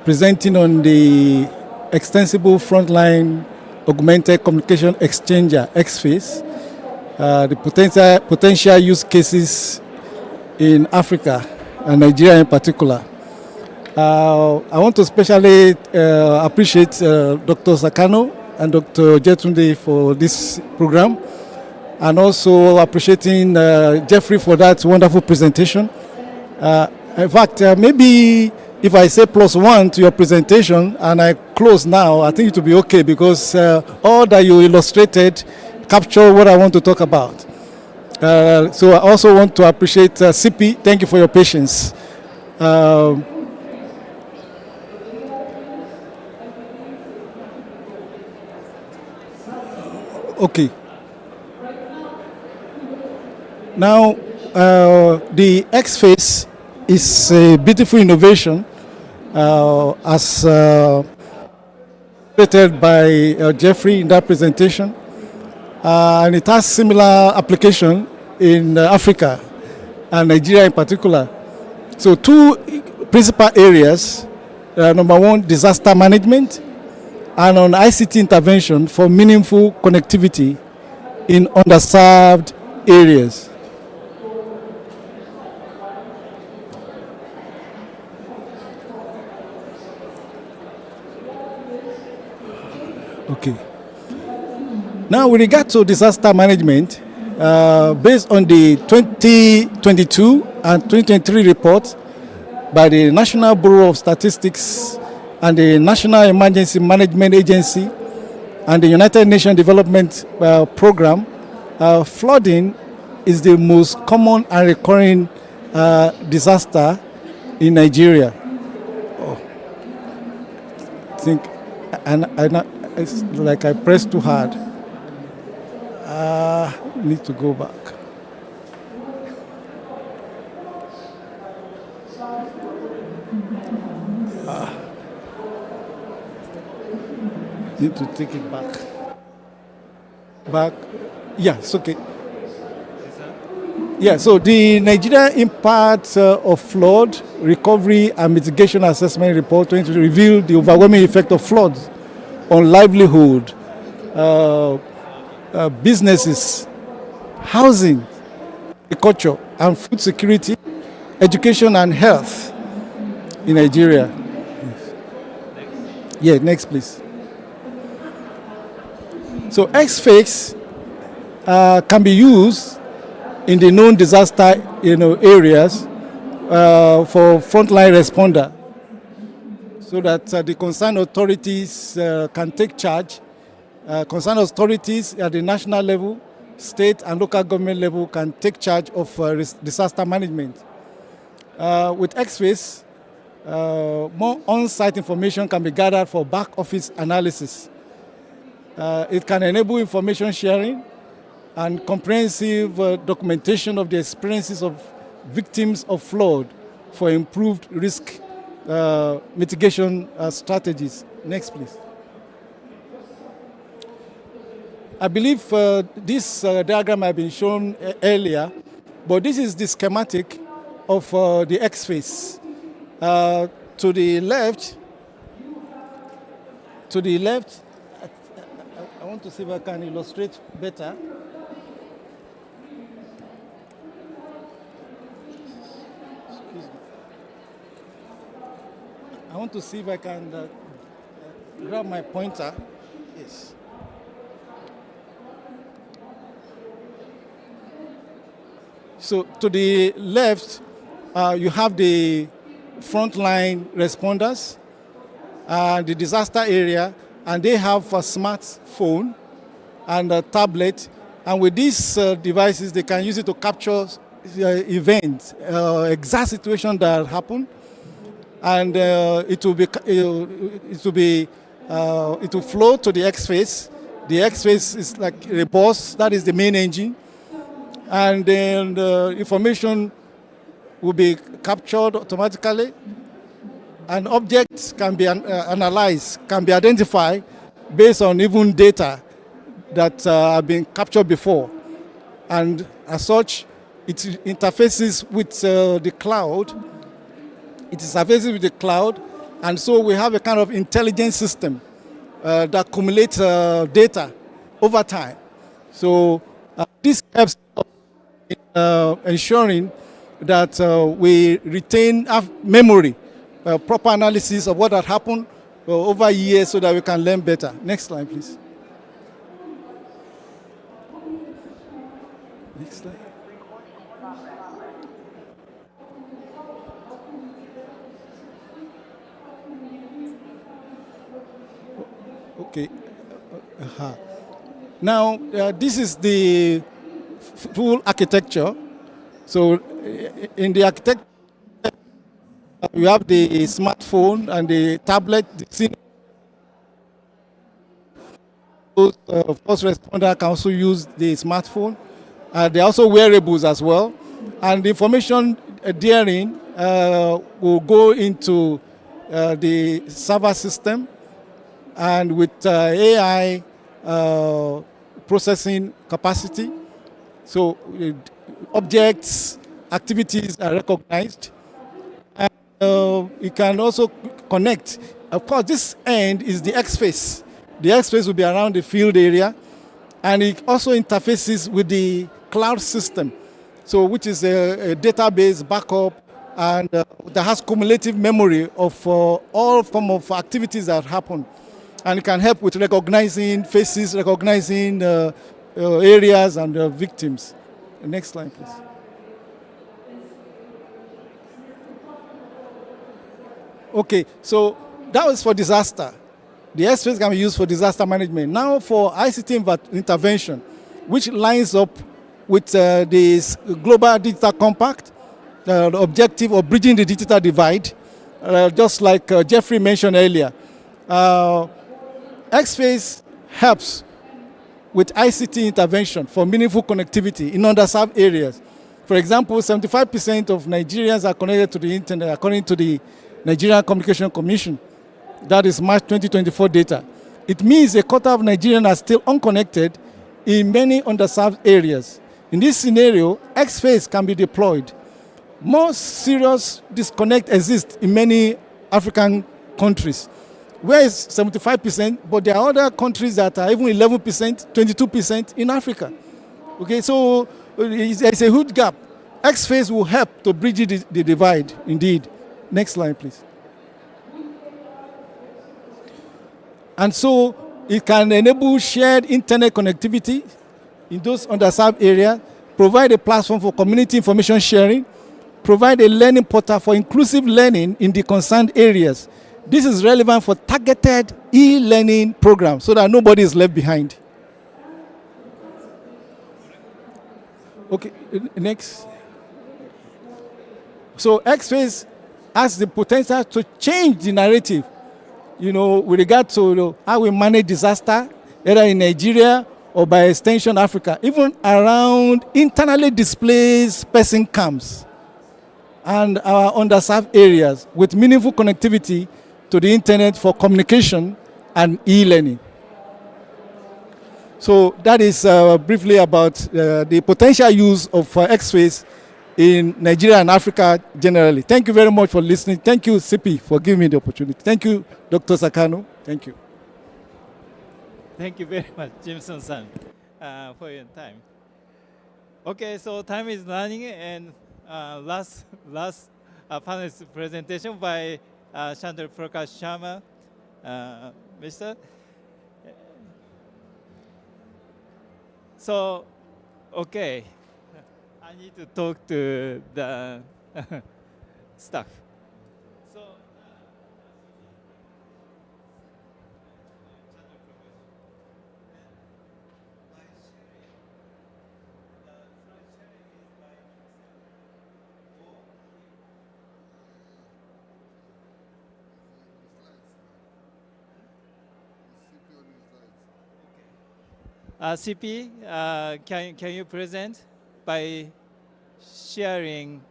presenting on the extensible frontline augmented communication exchanger XFACE, the potential use cases in Africa and Nigeria in particular. I want to especially appreciate Dr. Sakano and Dr. Jetunde for this program, and also appreciating Jeffrey for that wonderful presentation. In fact, maybe if I say +1 to your presentation and I close now, I think it will be okay, because all that you illustrated capture what I want to talk about. So I also want to appreciate CP. Thank you for your patience. Okay. Now, the XFACE is a beautiful innovation, as created by Jeffrey in that presentation, and it has similar application in Africa and Nigeria in particular. So, two principal areas: number one, disaster management, and on ICT intervention for meaningful connectivity in underserved areas. Okay. Now, with regard to disaster management, based on the 2022 and 2023 reports by the National Bureau of Statistics and the National Emergency Management Agency and the United Nations Development Program, flooding is the most common and recurring disaster in Nigeria. Oh. I think, it's like I pressed too hard. Need to go back. Need to take it back. Yeah, it's okay. Yeah, so the Nigeria impact of flood recovery and mitigation assessment report 2020 revealed the overwhelming effect of floods on livelihood, businesses, housing, agriculture, and food security, education, and health in Nigeria. Yeah, next, please. So XFACE can be used in the known disaster areas for frontline responder, so that the concerned authorities can take charge. Concerned authorities at the national level, state and local government level can take charge of disaster management. With XFACE, more on-site information can be gathered for back office analysis. It can enable information sharing and comprehensive documentation of the experiences of victims of flood for improved risk mitigation strategies. Next, please. I believe this diagram had been shown earlier, but this is the schematic of the X phase. To the left, I want to see if I can illustrate better. Excuse me. I want to see if I can grab my pointer. Yes. So to the left, you have the frontline responders, the disaster area, and they have a smartphone and a tablet. And with these devices, they can use it to capture events, exact situation that happen, and it will flow to the X phase. The X phase is like a bus, that is the main engine, and then the information will be captured automatically, and objects can be analyzed, can be identified based on even data that have been captured before. And as such, it interfaces with the cloud. It interfaces with the cloud, and so we have a kind of intelligence system that accumulates data over time. So this helps in ensuring that we retain memory, proper analysis of what had happened over years so that we can learn better. Next slide, please. Next slide. Okay. Now, this is the full architecture. So in the architecture, you have the smartphone and the tablet. First responder can also use the smartphone. There are also wearables as well. And the information therein will go into the server system, and with AI processing capacity. So objects, activities are recognized. And it can also connect. Of course, this end is the X phase. The X phase will be around the field area, and it also interfaces with the cloud system, so which is a database backup, and that has cumulative memory of all form of activities that happen, and it can help with recognizing faces, recognizing areas and victims. Next slide, please. Okay, so that was for disaster. The X phase can be used for disaster management. Now for ICT intervention, which lines up with this Global Digital Compact, the objective of bridging the digital divide, just like Jeffrey mentioned earlier. X phase helps with ICT intervention for meaningful connectivity in underserved areas. For example, 75% of Nigerians are connected to the internet, according to the Nigerian Communication Commission. That is March 2024 data. It means a quarter of Nigerians are still unconnected in many underserved areas. In this scenario, X phase can be deployed. More serious disconnect exists in many African countries, where it's 75%, but there are other countries that are even 11%, 22% in Africa. Okay, so there's a huge gap. X phase will help to bridge the divide, indeed. Next slide, please. And so it can enable shared internet connectivity in those underserved areas, provide a platform for community information sharing, provide a learning portal for inclusive learning in the concerned areas. This is relevant for targeted e-learning programs so that nobody is left behind. Okay, next. So X phase has the potential to change the narrative, with regard to how we manage disaster, either in Nigeria or by extension Africa, even around internally displaced person camps and our underserved areas with meaningful connectivity to the internet for communication and e-learning. So that is briefly about the potential use of X-rays in Nigeria and Africa generally. Thank you very much for listening. Thank you, CP, for giving me the opportunity. Thank you, Dr. Sakano. Thank you. Thank you very much, Jameson-san, for your time. Okay, so time is running, and last panelist presentation by Chandra Prakash Sharma, Mr. So, okay, I need to talk to the staff. So, CP, can you present by sharing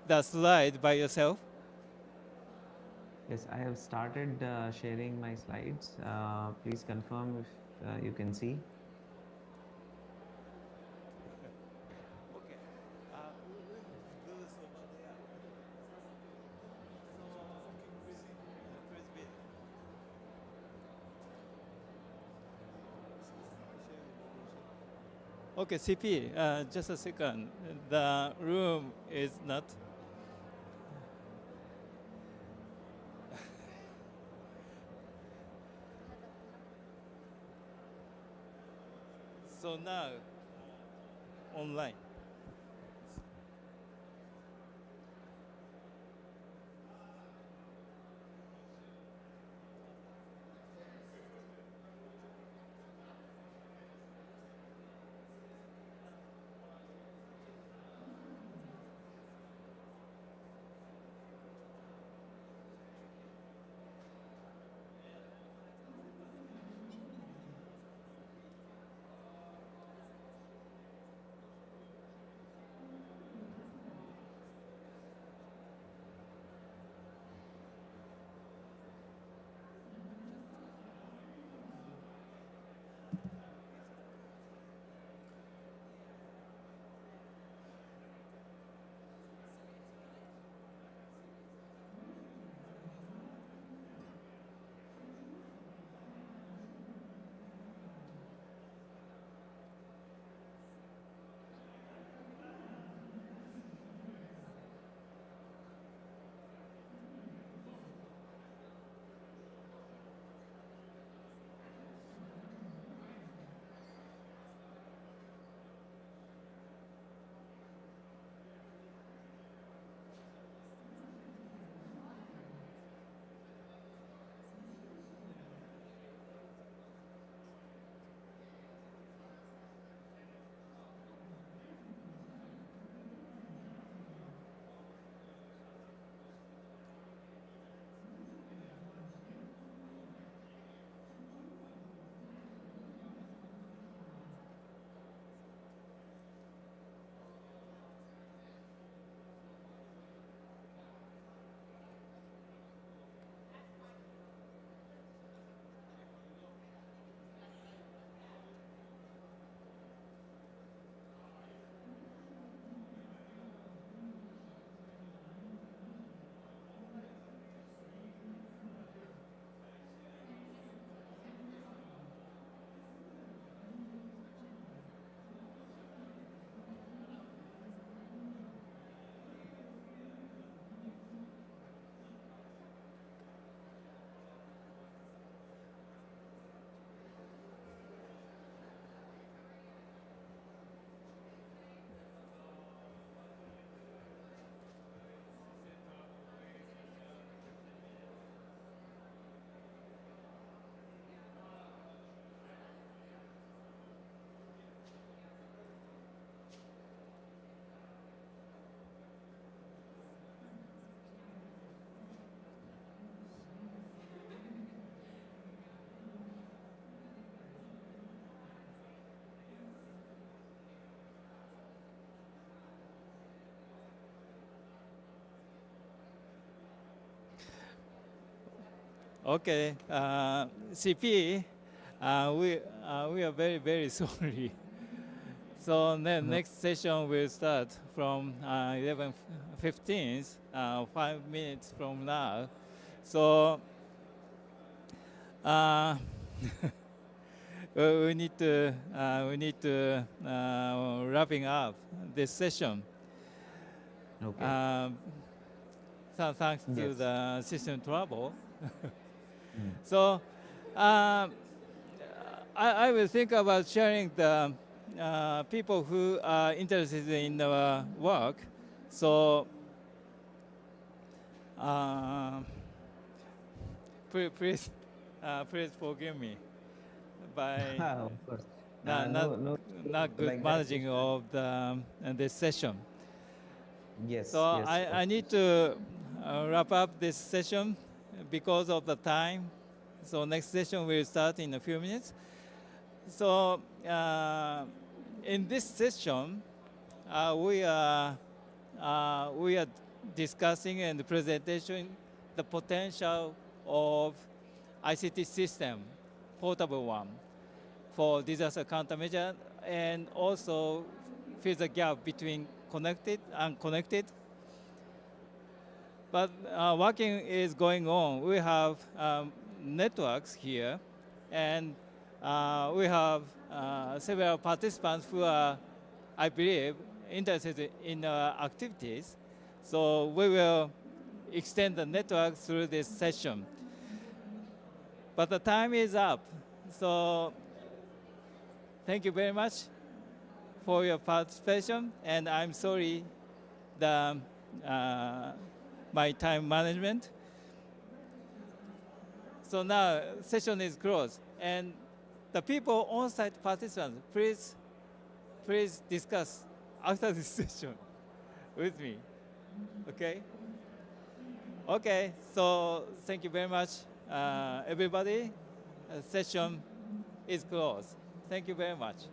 the slide by yourself? Yes, I have started sharing my slides. Please confirm if you can see. Okay, CP, just a second. The room is not. So now, online. Okay, CP, we are very, very sorry. So the next session will start from 11:15, 5 minutes from now. So we need to wrapping up this session. Okay. So thanks to Yes. the system trouble. Mm. So I will think about sharing the people who are interested in our work. So please forgive me by Of course. not not No, no, not good like that. managing of the this session. Yes, So yes, of I need to wrap up this session because of the time. So next session will start in a few minutes. So in this session, we are discussing and presentation the potential of ICT system, portable one, for disaster countermeasure, and also fill the gap between connected and unconnected. But working is going on. We have networks here, and we have several participants who are, I believe, interested in activities. So we will extend the network through this session. But the time is up. So thank you very much for your participation, and I'm sorry the my time management. So now session is closed, and the people on-site participants, please discuss after this session with me. Okay? Okay, so thank you very much, everybody. Session is closed. Thank you very much.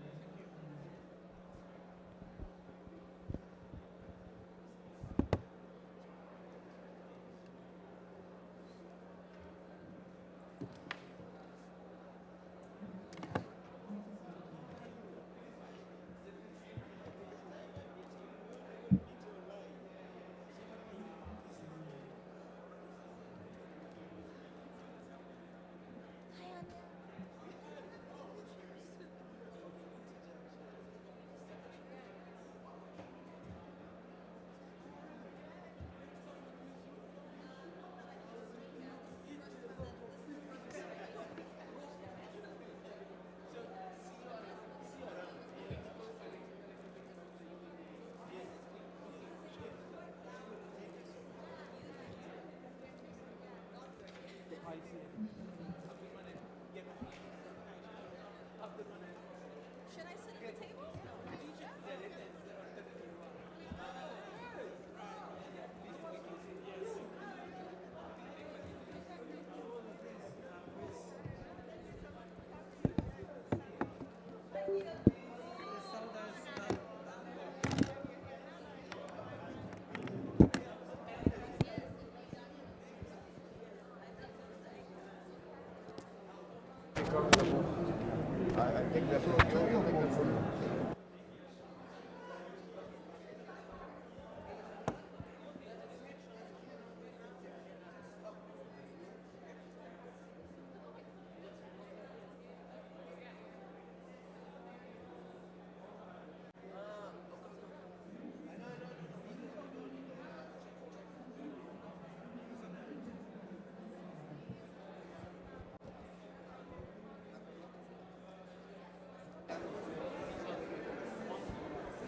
I think that's what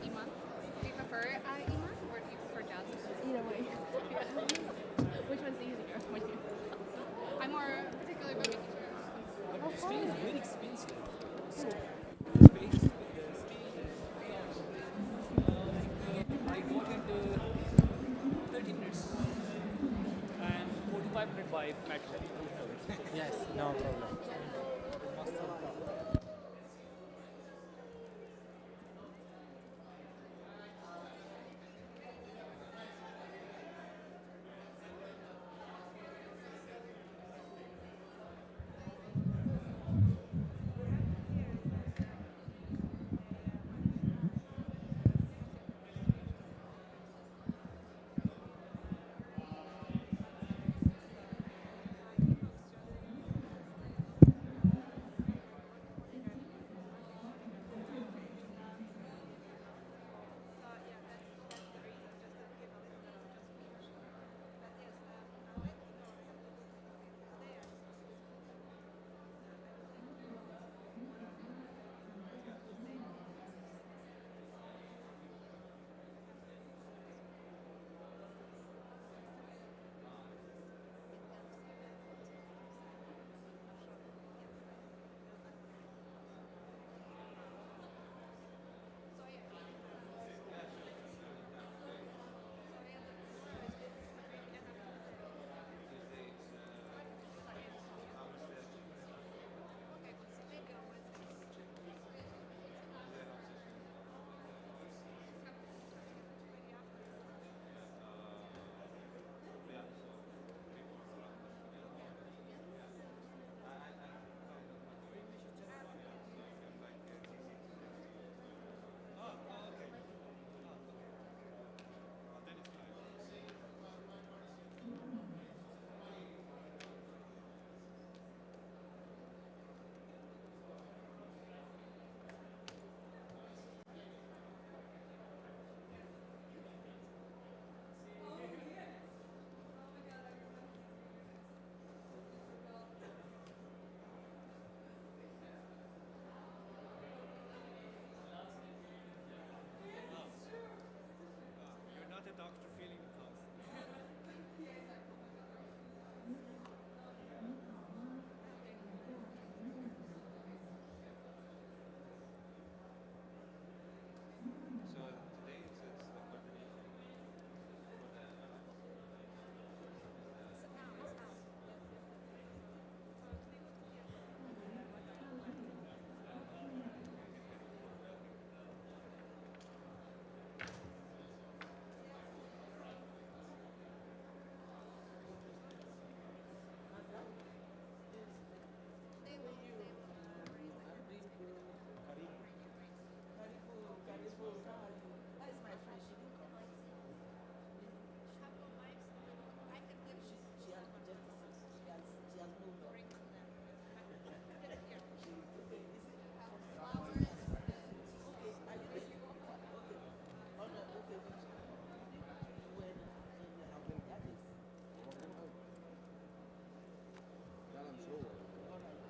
Iman? Do you prefer Iman or do you prefer Jasmine? Either way. Which one's easier? I'm more particular about making sure. But Spain is very expensive. I got into 30 minutes and 45-minute by metro. Yes, no problem.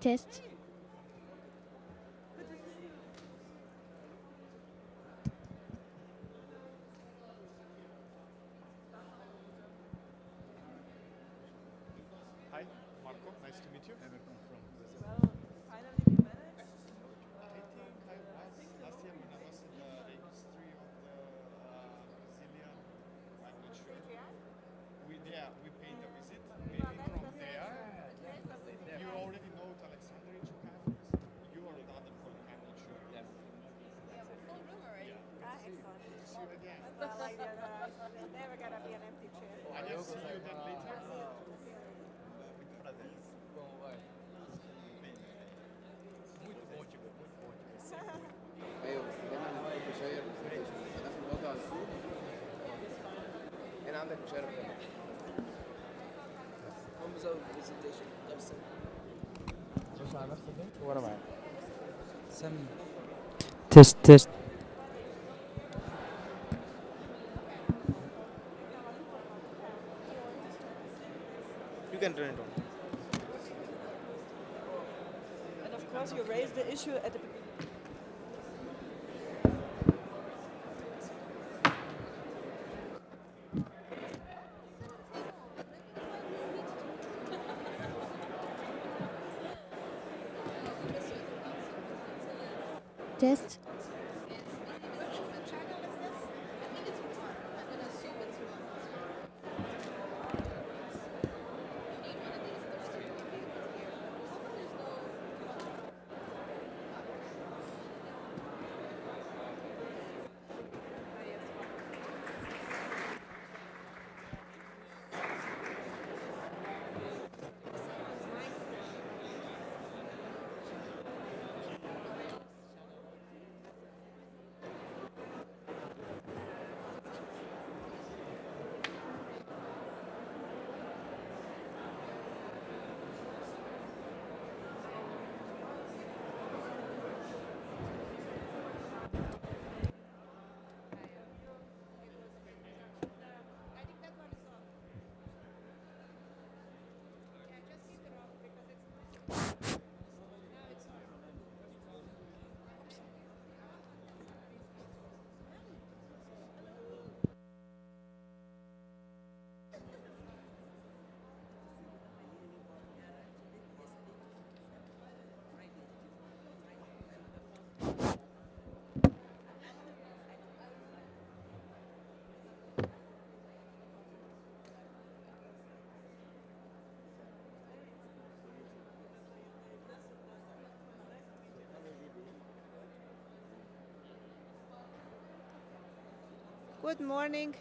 Test. Hi, Marco. Nice to meet you. Everton from Brazil. Finally we managed. I think I was last year when I was in the registry of the Brazilian. I'm not sure. We paid a visit. Maybe from there. You already know Alexandrovich Chukasovs. You are the other colleague. I'm not sure. Yeah, we're full room already. Excellent. See you again. Well, like there's never gonna be an empty chair. I will see you then later. Como vai? Muito bom te ver, muito bom te ver. Sempre muito bom. ايوه بس الجامعه اللي عندك مشاير انا في الوضع السوق هنا عندك مشاير هم بيزودوا برزنتيشن نفس بص على نفسك انت وانا معاك. سمي. تيست. You can turn it on. And of course you raised the issue at the beginning. Test. Good morning.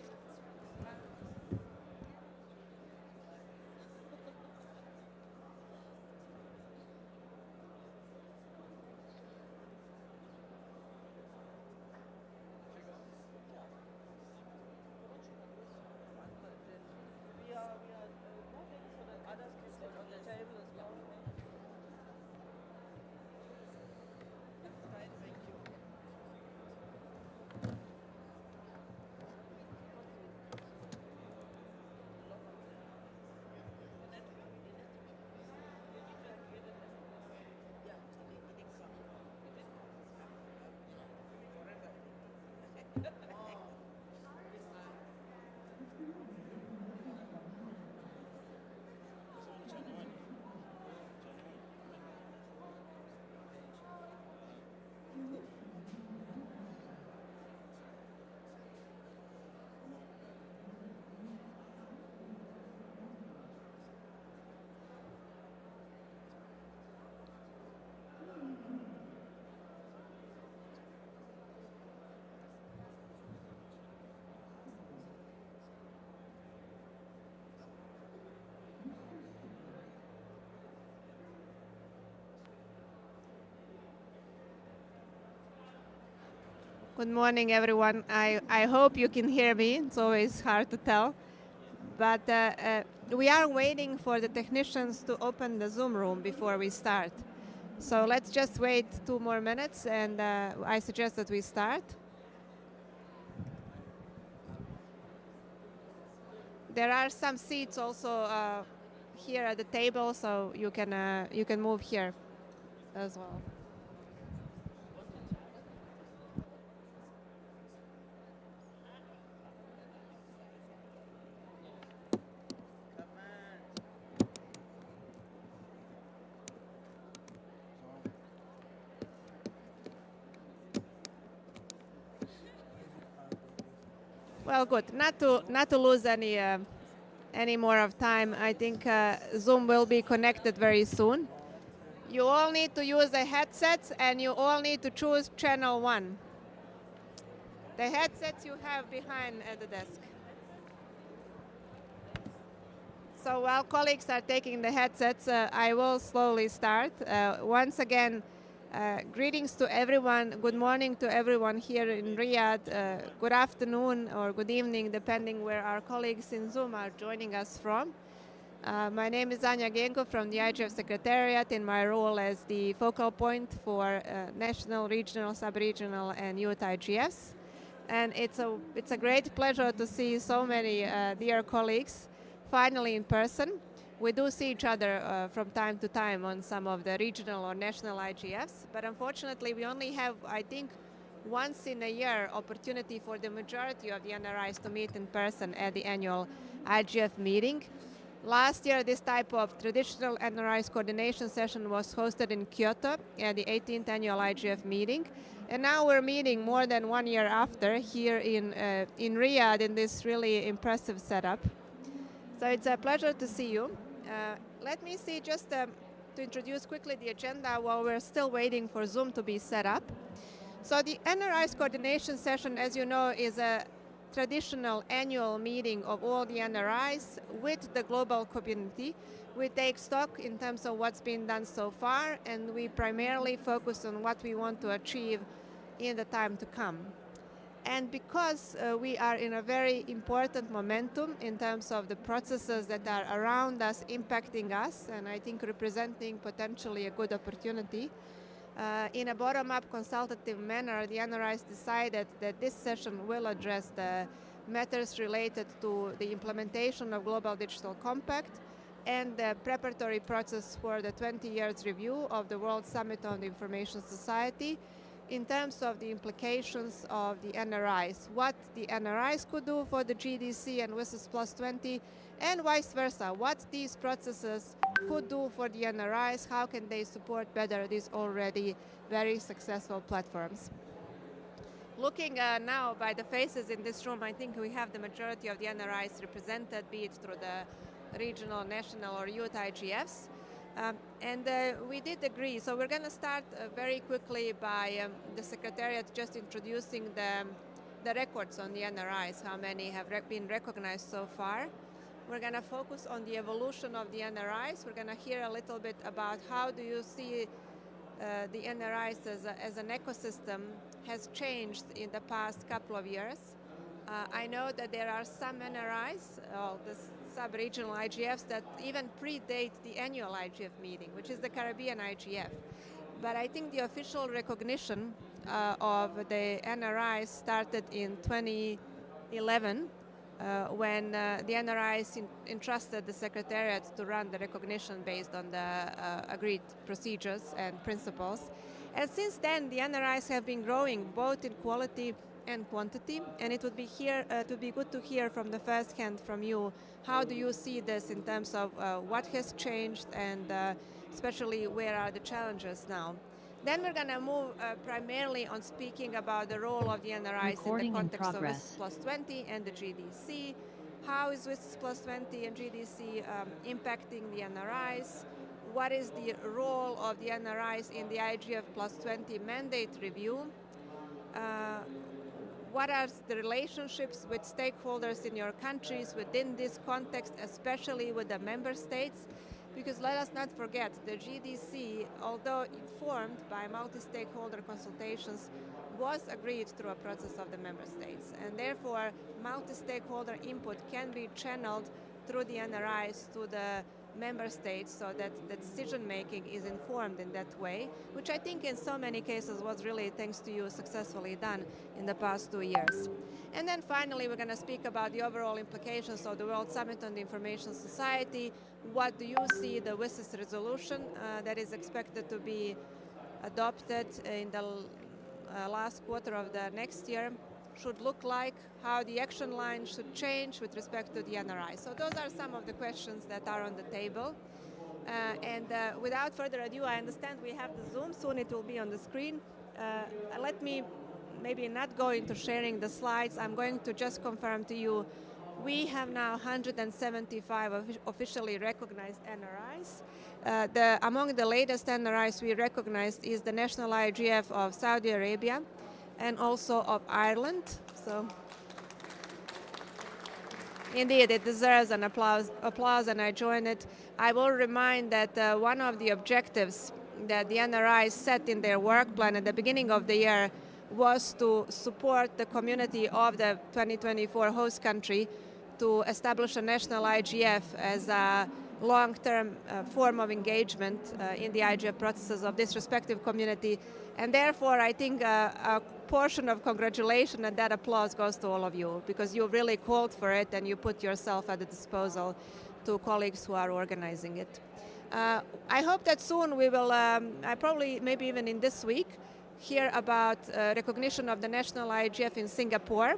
Good morning, everyone. I hope you can hear me. It's always hard to tell. But we are waiting for the technicians to open the Zoom room before we start. So let's just wait 2 more minutes, and I suggest that we start. There are some seats also here at the table, so you can move here. as well. Well, good. Not to lose any more of time. I think Zoom will be connected very soon. You all need to use the headsets, and you all need to choose channel 1. The headsets you have behind at the desk. So while colleagues are taking the headsets, I will slowly start. Once again, greetings to everyone. Good morning to everyone here in Riyadh. Good afternoon or good evening, depending where our colleagues in Zoom are joining us from. My name is Anja Genko from the IGF Secretariat in my role as the focal point for national, regional, sub-regional and youth IGFs. And it's a great pleasure to see so many dear colleagues finally in person. We do see each other from time to time on some of the regional or national IGFs, but unfortunately we only have, I think, once in a year opportunity for the majority of the NRIs to meet in person at the annual IGF meeting. Last year, this type of traditional NRIs coordination session was hosted in Kyoto at the 18th annual IGF meeting. And now we're meeting more than 1 year after here in Riyadh in this really impressive setup. So it's a pleasure to see you. Let me see just to introduce quickly the agenda while we're still waiting for Zoom to be set up. So the NRIs coordination session, as you know, is a traditional annual meeting of all the NRIs with the global community. We take stock in terms of what's been done so far, and we primarily focus on what we want to achieve in the time to come. And because we are in a very important momentum in terms of the processes that are around us, impacting us, and I think representing potentially a good opportunity, in a bottom-up consultative manner, the NRIs decided that this session will address the matters related to the implementation of Global Digital Compact and the preparatory process for the 20 years review of the World Summit on the Information Society in terms of the implications of the NRIs, what the NRIs could do for the GDC and WSIS Plus 20, and vice versa, what these processes could do for the NRIs, how can they support better these already very successful platforms. Looking now by the faces in this room, I think we have the majority of the NRIs represented, be it through the regional, national or youth IGFs. We did agree, so we're going to start very quickly by the Secretariat just introducing the records on the NRIs, how many have been recognized so far. We're going to focus on the evolution of the NRIs. We're going to hear a little bit about how do you see the NRIs as an ecosystem has changed in the past couple of years. I know that there are some NRIs, the sub-regional IGFs, that even predate the annual IGF meeting, which is the Caribbean IGF. But I think the official recognition of the NRIs started in 2011 when the NRIs entrusted the Secretariat to run the recognition based on the agreed procedures and principles. And since then, the NRIs have been growing both in quality and quantity, and it would be good to hear from the first hand from you. How do you see this in terms of what has changed and especially where are the challenges now? Then we're going to move primarily on speaking about the role of the NRIs in the context of WSIS Plus 20 and the GDC. How is WSIS Plus 20 and GDC impacting the NRIs? What is the role of the NRIs in the IGF Plus 20 mandate review? What are the relationships with stakeholders in your countries within this context, especially with the member states? Because let us not forget, the GDC, although informed by multi-stakeholder consultations, was agreed through a process of the member states. And therefore, multi-stakeholder input can be channeled through the NRIs to the member states so that the decision-making is informed in that way, which I think in so many cases was really, thanks to you, successfully done in the past 2 years. And then finally, we're going to speak about the overall implications of the World Summit on the Information Society. What do you see the WSIS resolution that is expected to be adopted in the last quarter of the next year should look like, how the action line should change with respect to the NRI. So those are some of the questions that are on the table. Without further ado, I understand we have the Zoom. Soon it will be on the screen. Let me maybe not go into sharing the slides. I'm going to just confirm to you, we have now 175 officially recognized NRIs. Among the latest NRIs we recognized is the National IGF of Saudi Arabia and also of Ireland. So indeed, it deserves an applause, and I join it. I will remind that one of the objectives that the NRIs set in their work plan at the beginning of the year was to support the community of the 2024 host country to establish a national IGF as a long-term form of engagement in the IGF processes of this respective community. And therefore, I think a portion of congratulation and that applause goes to all of you, because you really called for it and you put yourself at the disposal to colleagues who are organizing it. I hope that soon we will, probably maybe even in this week, hear about recognition of the national IGF in Singapore.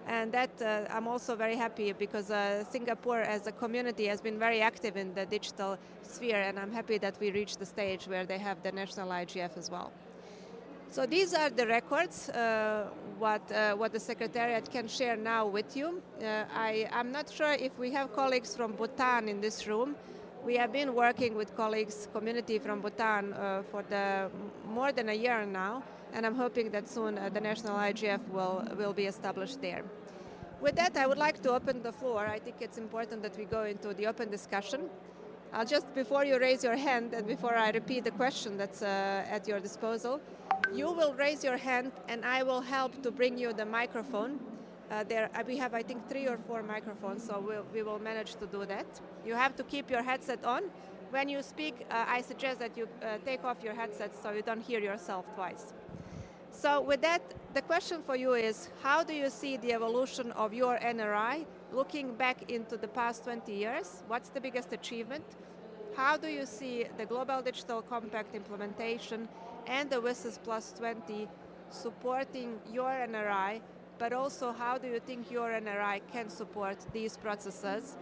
And that I'm also very happy, because Singapore as a community has been very active in the digital sphere, and I'm happy that we reached the stage where they have the national IGF as well. So these are the records, what the Secretariat can share now with you. I'm not sure if we have colleagues from Bhutan in this room. We have been working with colleagues, community from Bhutan for more than a year now, and I'm hoping that soon the national IGF will be established there. With that, I would like to open the floor. I think it's important that we go into the open discussion. I'll just, before you raise your hand and before I repeat the question that's at your disposal, you will raise your hand and I will help to bring you the microphone. We have, I think, 3 or 4 microphones, so we will manage to do that. You have to keep your headset on. When you speak, I suggest that you take off your headset so you don't hear yourself twice. So with that, the question for you is, how do you see the evolution of your NRI looking back into the past 20 years? What's the biggest achievement? How do you see the Global Digital Compact implementation and the WSIS Plus 20 supporting your NRI, but also how do you think your NRI can support these processes?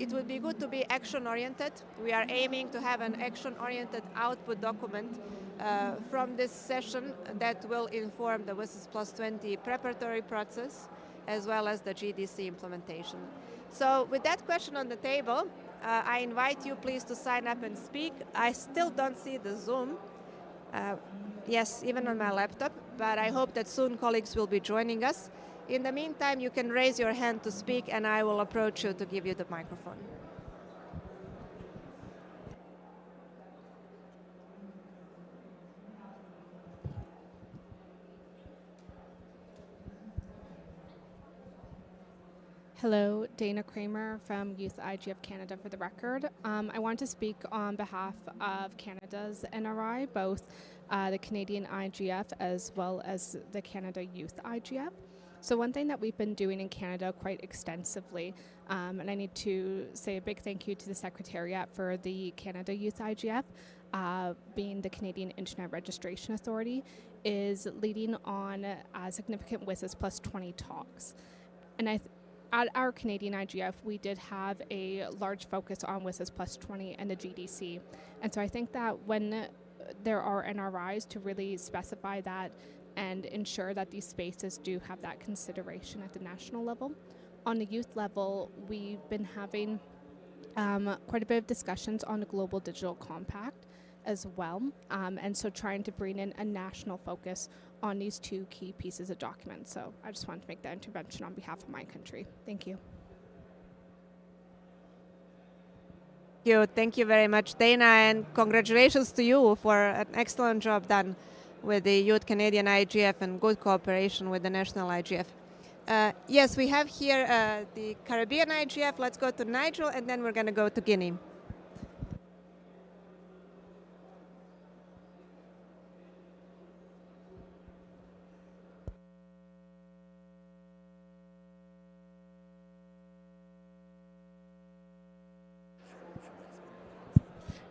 It would be good to be action-oriented. We are aiming to have an action-oriented output document from this session that will inform the WSIS Plus 20 preparatory process as well as the GDC implementation. So with that question on the table, I invite you please to sign up and speak. I still don't see the Zoom. Yes, even on my laptop, but I hope that soon colleagues will be joining us. In the meantime, you can raise your hand to speak and I will approach you to give you the microphone. Hello, Dana Kramer from Youth IGF Canada for the record. I want to speak on behalf of Canada's NRI, both the Canadian IGF as well as the Canada Youth IGF. So one thing that we've been doing in Canada quite extensively, and I need to say a big thank you to the Secretariat for the Canada Youth IGF, being the Canadian Internet Registration Authority, is leading on significant WSIS Plus 20 talks. And at our Canadian IGF, we did have a large focus on WSIS Plus 20 and the GDC. And so I think that when there are NRIs to really specify that and ensure that these spaces do have that consideration at the national level. On the youth level, we've been having quite a bit of discussions on the Global Digital Compact as well. And so trying to bring in a national focus on these 2 key pieces of documents. So I just wanted to make that intervention on behalf of my country. Thank you. Thank you very much, Dana, and congratulations to you for an excellent job done with the Youth Canadian IGF and good cooperation with the National IGF. Yes, we have here the Caribbean IGF. Let's go to Nigel, and then we're going to go to Guinea.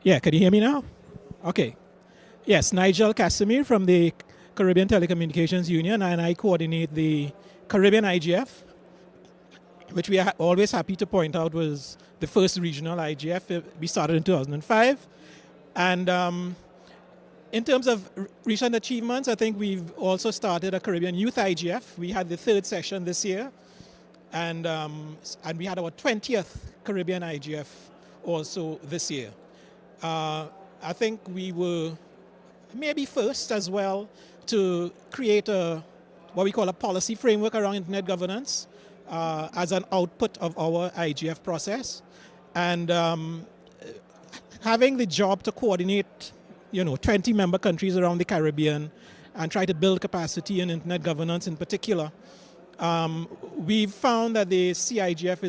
Yeah, can you hear me now? Okay. Yes, Nigel Casimir from the Caribbean Telecommunications Union, and I coordinate the Caribbean IGF, which we are always happy to point out was the first regional IGF. We started in 2005. And in terms of recent achievements, I think we've also started a Caribbean Youth IGF. We had the third session this year, and we had our 20th Caribbean IGF also this year. I think we were maybe first as well to create what we call a policy framework around internet governance as an output of our IGF process. And having the job to coordinate 20 member countries around the Caribbean and try to build capacity in internet governance in particular, we've found that the CIGF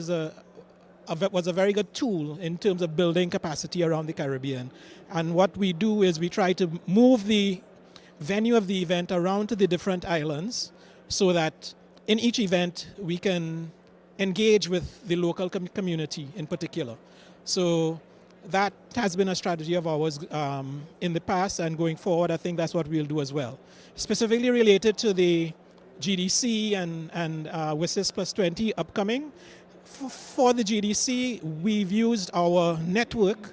was a very good tool in terms of building capacity around the Caribbean. And what we do is we try to move the venue of the event around to the different islands so that in each event we can engage with the local community in particular. So that has been a strategy of ours in the past, and going forward I think that's what we'll do as well. Specifically related to the GDC and WSIS Plus 20 upcoming, for the GDC we've used our network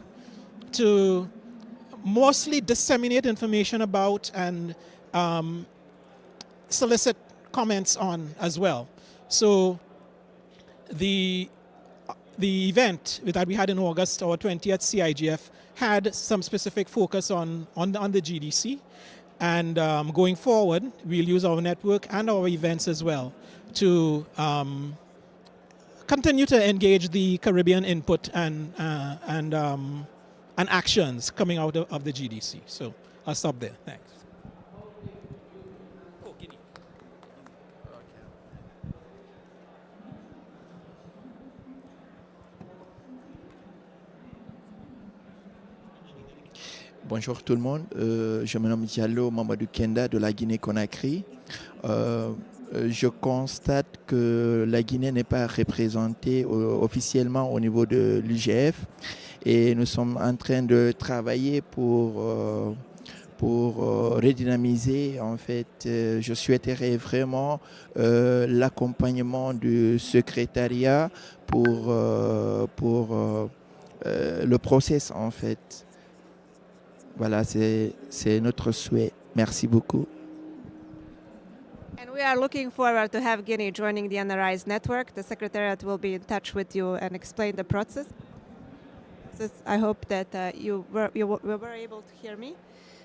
to mostly disseminate information about and solicit comments on as well. So the event that we had in August, our 20th CIGF, had some specific focus on the GDC, and going forward we'll use our network and our events as well to continue to engage the Caribbean input and actions coming out of the GDC. So I'll stop there. Thanks. Bonjour tout le monde, je me nomme Diallo Mamadou Kenda de la Guinée-Conakry. Je constate que la Guinée n'est pas représentée officiellement au niveau de l'IGF, et nous sommes en train de travailler pour redynamiser. En fait, je souhaiterais vraiment l'accompagnement du secrétariat pour le process en fait. Voilà, c'est notre souhait. Merci beaucoup. And we are looking forward to have Guinea joining the NRI's network. The Secretariat will be in touch with you and explain the process. So I hope that you were able to hear me.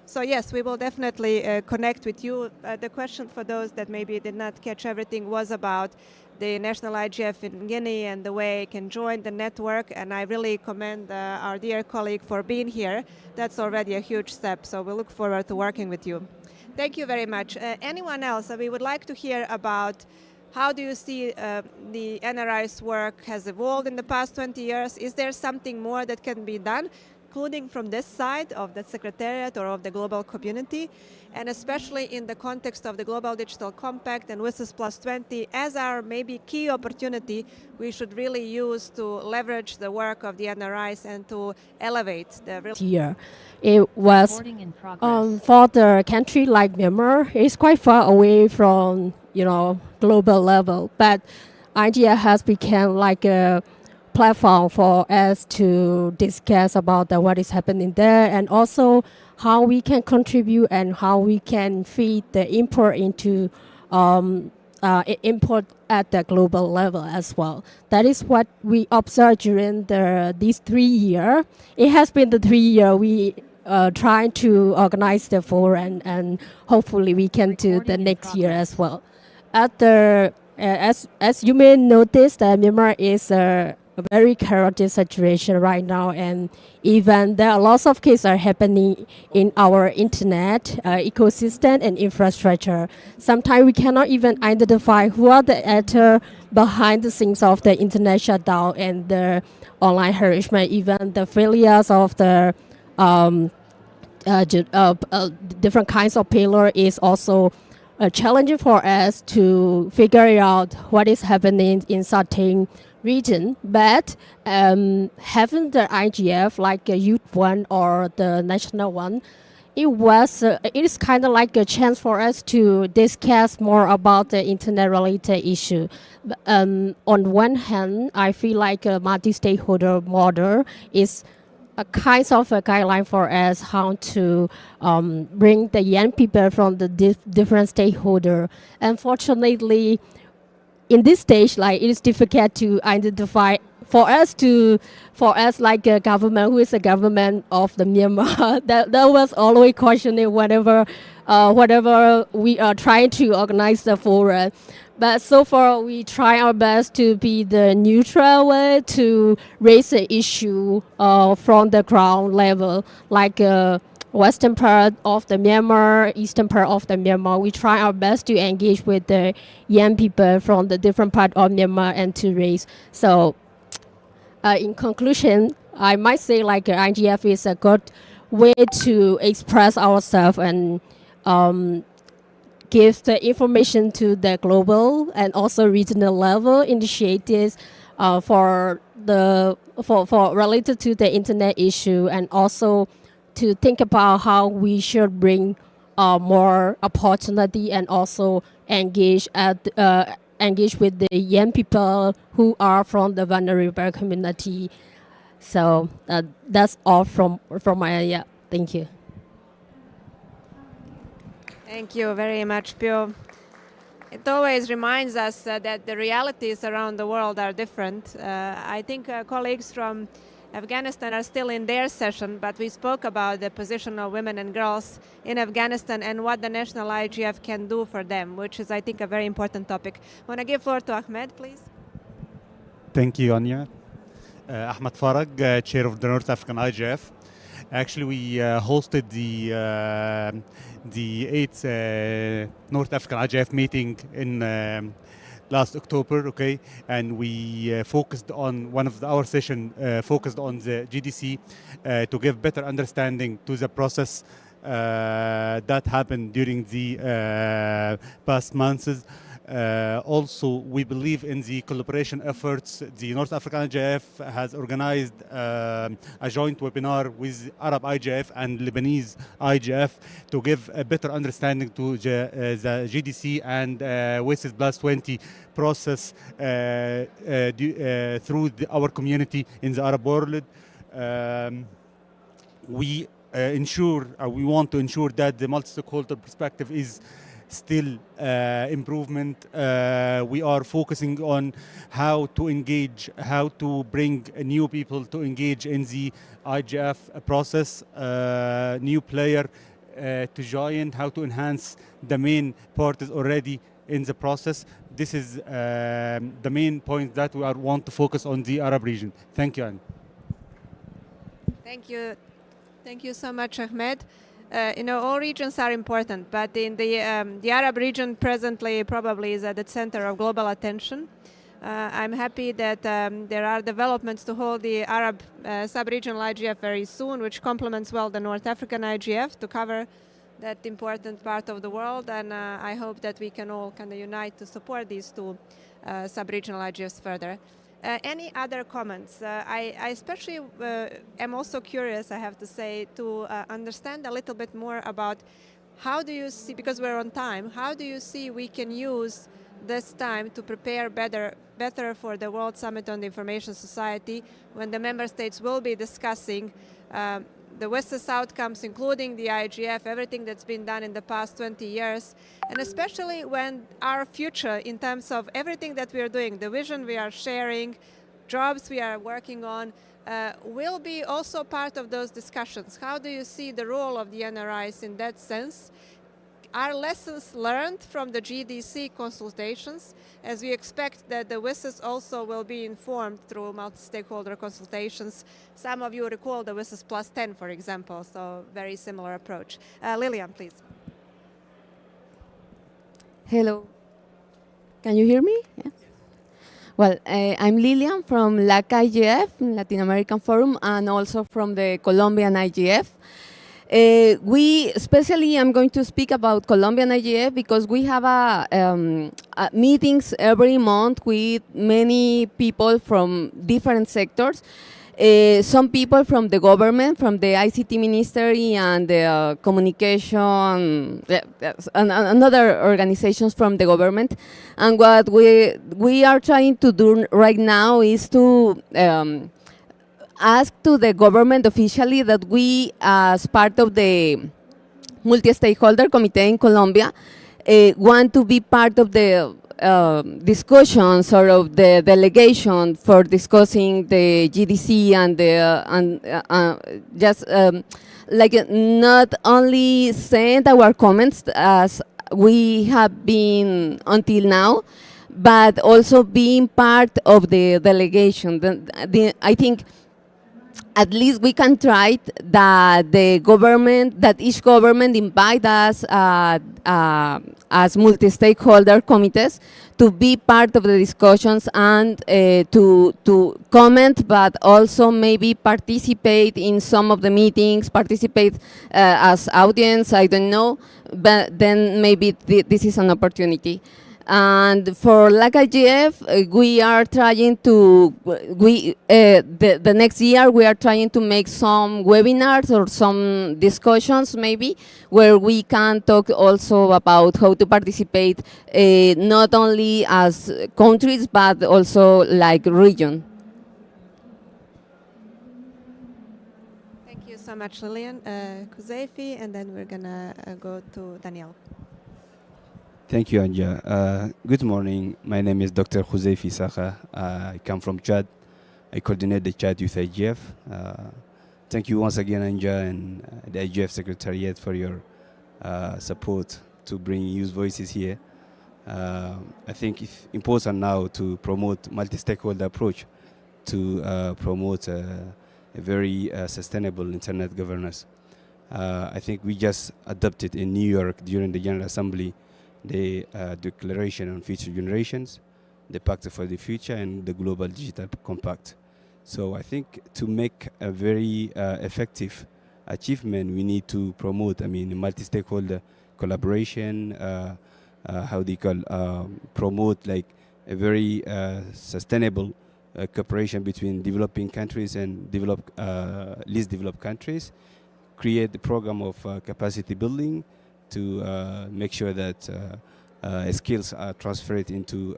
So yes, we will definitely connect with you. The question for those that maybe did not catch everything was about the national IGF in Guinea and the way it can join the network, and I really commend our dear colleague for being here. That's already a huge step, so we look forward to working with you. Thank you very much. Anyone else? We would like to hear about how do you see the NRI's work has evolved in the past 20 years? Is there something more that can be done, including from this side of the Secretariat or of the global community, and especially in the context of the Global Digital Compact and WSIS Plus 20 as our maybe key opportunity we should really use to leverage the work of the NRIs and to elevate the year. It was for the country like Myanmar, it's quite far away from global level, but IGF has become like a platform for us to discuss about what is happening there, and also how we can contribute and how we can feed the import into import at the global level as well. That is what we observed during these 3 years. It has been the 3 years we trying to organize the forum, and hopefully we can do the next year as well. As you may notice, that Myanmar is a very chaotic situation right now, and even there are lots of cases are happening in our internet ecosystem and infrastructure. Sometimes we cannot even identify who are the actors behind the scenes of the internet shutdown and the online harassment, even the failures of the different kinds of payload is also challenging for us to figure out what is happening in certain region. But having the IGF like a youth one or the national one it is kind of like a chance for us to discuss more about the internet related issue. On one hand, I feel like a multi-stakeholder model is a kind of a guideline for us how to bring the young people from the different stakeholder. Unfortunately, in this stage, like it is difficult to identify for us like a government who is a government of the Myanmar. that was always questioning whenever we are trying to organize the forum. But so far, we try our best to be the neutral way to raise the issue from the ground level, like western part of the Myanmar, eastern part of the Myanmar. We try our best to engage with the young people from the different part of Myanmar and to raise. So, in conclusion, I might say like IGF is a good way to express ourselves and give the information to the global and also regional level initiatives for related to the internet issue, and also to think about how we should bring more opportunity and also engage with the young people who are from the vulnerable community. So that's all from my area. Thank you. Thank you very much, Pio. It always reminds us that the realities around the world are different. I think colleagues from Afghanistan are still in their session, but we spoke about the position of women and girls in Afghanistan and what the national IGF can do for them, which is, I think, a very important topic. I want to give floor to Ahmed, please. Thank you, Anya. Ahmed Farag, chair of the North African IGF. Actually, we hosted the 8th North African IGF meeting in last October, okay, and we focused on our session focused on the GDC to give better understanding to the process that happened during the past months. Also, we believe in the collaboration efforts. The North African IGF has organized a joint webinar with Arab IGF and Lebanese IGF to give a better understanding to the GDC and WSIS Plus 20 process through our community in the Arab world. We want to ensure that the multi-stakeholder perspective is still improvement. We are focusing on how to engage, how to bring new people to engage in the IGF process, new player to join, how to enhance the main parties already in the process. This is the main point that we want to focus on the Arab region. Thank you, Anne. Thank you. Thank you so much, Ahmed. All regions are important, but in the Arab region presently probably is at the center of global attention. I'm happy that there are developments to hold the Arab sub-regional IGF very soon, which complements well the North African IGF to cover that important part of the world, and I hope that we can all kind of unite to support these two sub-regional IGFs further. Any other comments? I especially am also curious, I have to say, to understand a little bit more about how do you see, because we're on time, how do you see we can use this time to prepare better for the World Summit on the Information Society, when the member states will be discussing the WSIS outcomes, including the IGF, everything that's been done in the past 20 years, and especially when our future in terms of everything that we are doing, the vision we are sharing, jobs we are working on, will be also part of those discussions. How do you see the role of the NRIs in that sense? Are lessons learned from the GDC consultations, as we expect that the WSIS also will be informed through multi-stakeholder consultations? Some of you recall the WSIS Plus 10, for example, so very similar approach. Lilian, please. Hello. Can you hear me? Yeah. Well, I'm Lilian from LAC IGF, Latin American Forum, and also from the Colombian IGF. Especially I'm going to speak about Colombian IGF because we have meetings every month with many people from different sectors. some people from the government, from the ICT Ministry and the communication, and other organizations from the government. And what we are trying to do right now is to ask to the government officially that we, as part of the multi-stakeholder committee in Colombia, want to be part of the discussions or of the delegation for discussing the GDC and the just like not only send our comments as we have been until now, but also being part of the delegation. I think at least we can try that the government, that each government invite us as multi-stakeholder committees to be part of the discussions and to comment, but also maybe participate in some of the meetings, participate as audience, I don't know, but then maybe this is an opportunity. And for LAC-IGF, we are trying to, the next year we are trying to make some webinars or some discussions maybe, where we can talk also about how to participate, not only as countries, but also like region. Thank you so much, Lilian. Kuzeifi, and then we're gonna go to Daniel. Thank you, Anja. Good morning. My name is Dr. Kuzeifi Saka. I come from Chad. I coordinate the Chad Youth IGF. Thank you once again, Anja, and the IGF Secretariat for your support to bring youth voices here. I think it's important now to promote multi-stakeholder approach to promote a very sustainable internet governance. I think we just adopted in New York during the General Assembly the Declaration on Future Generations, the Pact for the Future, and the Global Digital Compact. So I think to make a very effective achievement, we need to promote, multi-stakeholder collaboration, how they call, promote like a very sustainable cooperation between developing countries and least developed countries, create the program of capacity building, to make sure that skills are transferred into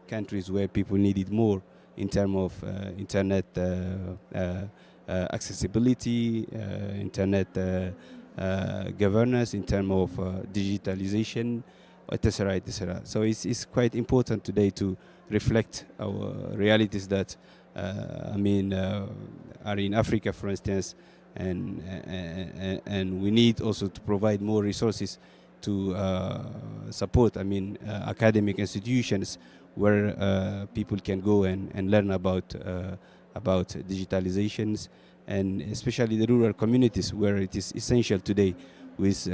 countries where people need it more in terms of internet accessibility, internet governance, in terms of digitalization, etc., etc. So it's quite important today to reflect our realities that are in Africa, for instance, and we need also to provide more resources to support academic institutions where people can go and learn about digitalizations, and especially the rural communities where it is essential today. With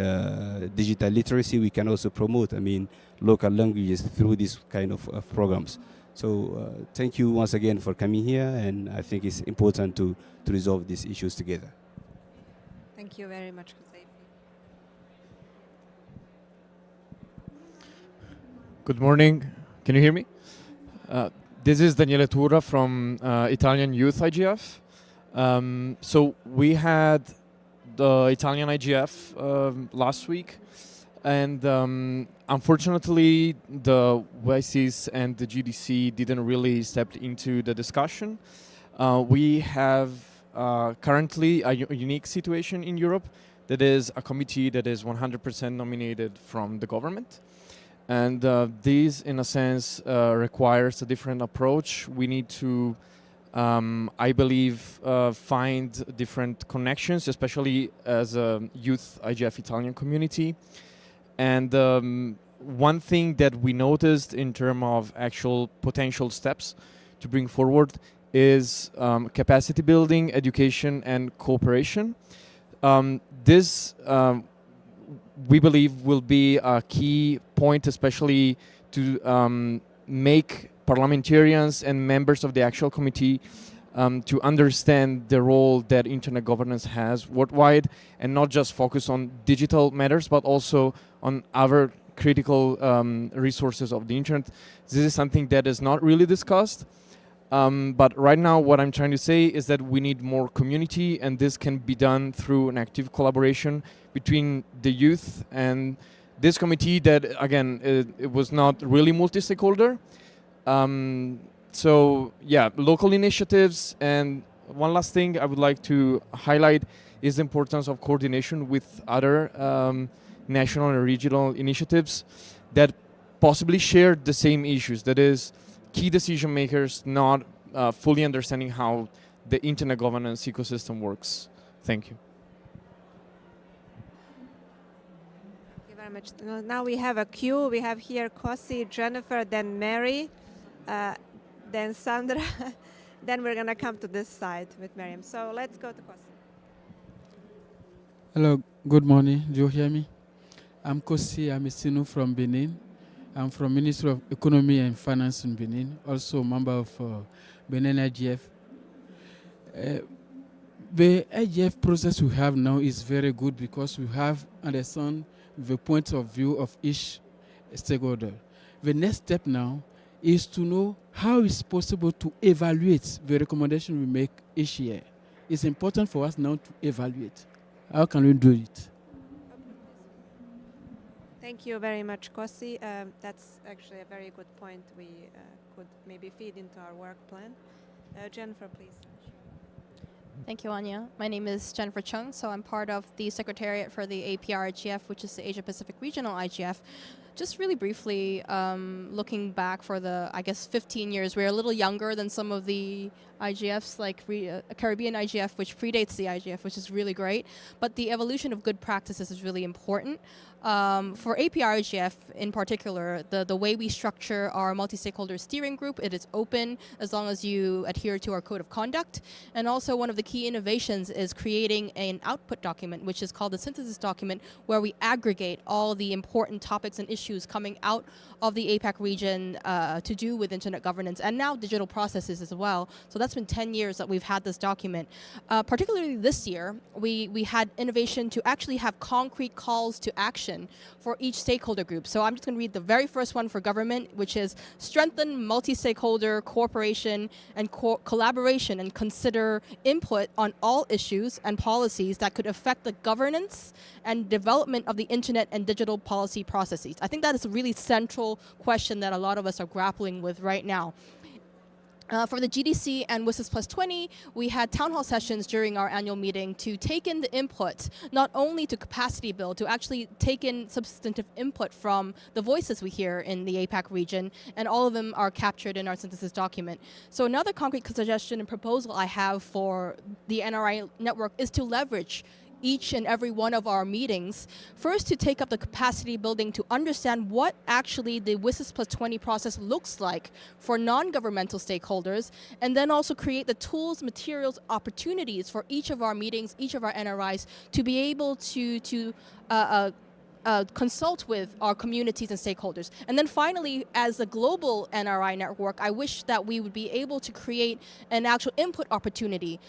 digital literacy, we can also promote local languages through these kind of programs. So thank you once again for coming here, and I think it's important to resolve these issues together. Thank you very much, Kuzeifi. Good morning. Can you hear me? This is Daniele Turra from Italian Youth IGF. So we had the Italian IGF last week, and unfortunately the YCs and the GDC didn't really step into the discussion. We have currently a unique situation in Europe, that is a committee that is 100% nominated from the government. And this, in a sense, requires a different approach. We need to, I believe, find different connections, especially as a youth IGF Italian community. And one thing that we noticed in terms of actual potential steps to bring forward is capacity building, education, and cooperation. This, we believe, will be a key point, especially to make parliamentarians and members of the actual committee to understand the role that internet governance has worldwide, and not just focus on digital matters, but also on other critical resources of the internet. This is something that is not really discussed. But right now, what I'm trying to say is that we need more community, and this can be done through an active collaboration between the youth and this committee that, again, it was not really multi-stakeholder. So, yeah, local initiatives. And one last thing I would like to highlight is the importance of coordination with other national and regional initiatives that possibly share the same issues. That is, key decision makers not fully understanding how the internet governance ecosystem works. Thank you. Thank you very much. Now we have a queue. We have here Kosi, Jennifer, then Mary, then Sandra. Then we're going to come to this side with Miriam. So let's go to Kosi. Hello, good morning. Do you hear me? I'm Kosi Amisinu from Benin. I'm from Ministry of Economy and Finance in Benin, also a member of Benin IGF. The IGF process we have now is very good because we have understand the point of view of each stakeholder. The next step now is to know how it's possible to evaluate the recommendation we make each year. It's important for us now to evaluate. How can we do it? Thank you very much, Kosi. That's actually a very good point we could maybe feed into our work plan. Jennifer, please. Thank you, Anya. My name is Jennifer Chung, so I'm part of the Secretariat for the APR IGF, which is the Asia Pacific Regional IGF. Just really briefly, looking back for the, I guess, 15 years, we're a little younger than some of the IGFs, like Caribbean IGF, which predates the IGF, which is really great. But the evolution of good practices is really important. For APR IGF in particular, the way we structure our multi-stakeholder steering group, it is open as long as you adhere to our code of conduct. And also one of the key innovations is creating an output document, which is called the synthesis document, where we aggregate all the important topics and issues coming out of the APAC region to do with internet governance and now digital processes as well. So that's been 10 years that we've had this document. Particularly this year, we had innovation to actually have concrete calls to action for each stakeholder group. So I'm just going to read the very first one for government, which is strengthen multi-stakeholder cooperation and collaboration and consider input on all issues and policies that could affect the governance and development of the internet and digital policy processes. I think that is a really central question that a lot of us are grappling with right now. For the GDC and WSIS Plus 20, we had town hall sessions during our annual meeting to take in the input, not only to capacity build, to actually take in substantive input from the voices we hear in the APAC region, and all of them are captured in our synthesis document. So another concrete suggestion and proposal I have for the NRI network is to leverage each and every one of our meetings, first to take up the capacity building to understand what actually the WSIS Plus 20 process looks like for non-governmental stakeholders, and then also create the tools, materials, opportunities for each of our meetings, each of our NRIs to be able to consult with our communities and stakeholders. And then finally, as a global NRI network, I wish that we would be able to create an actual input opportunity,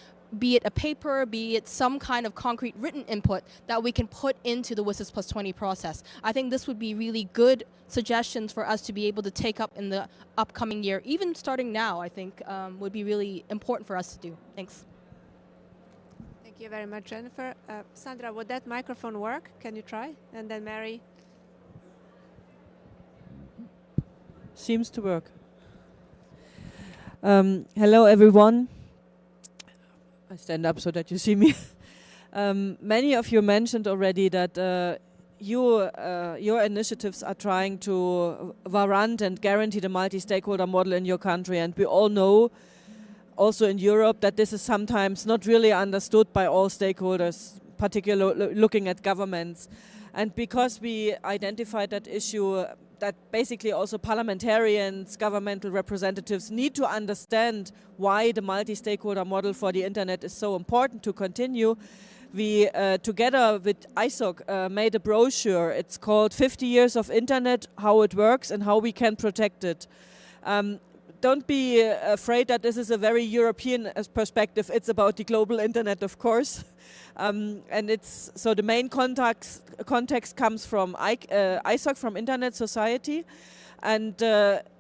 be it a paper, be it some kind of concrete written input that we can put into the WSIS Plus 20 process. I think this would be really good suggestions for us to be able to take up in the upcoming year, even starting now, I think would be really important for us to do. Thanks. Thank you very much, Jennifer. Sandra, would that microphone work? Can you try? And then Mary. Seems to work. Hello, everyone. I stand up so that you see me. Many of you mentioned already that your initiatives are trying to warrant and guarantee the multi-stakeholder model in your country, and we all know, also in Europe, that this is sometimes not really understood by all stakeholders, particularly looking at governments. And because we identified that issue, that basically also parliamentarians, governmental representatives need to understand why the multi-stakeholder model for the internet is so important to continue. We, together with ISOC, made a brochure. It's called 50 Years of Internet, How It Works and How We Can Protect It. Don't be afraid that this is a very European perspective. It's about the global internet, of course. And it's so the main context comes from ISOC, from Internet Society. And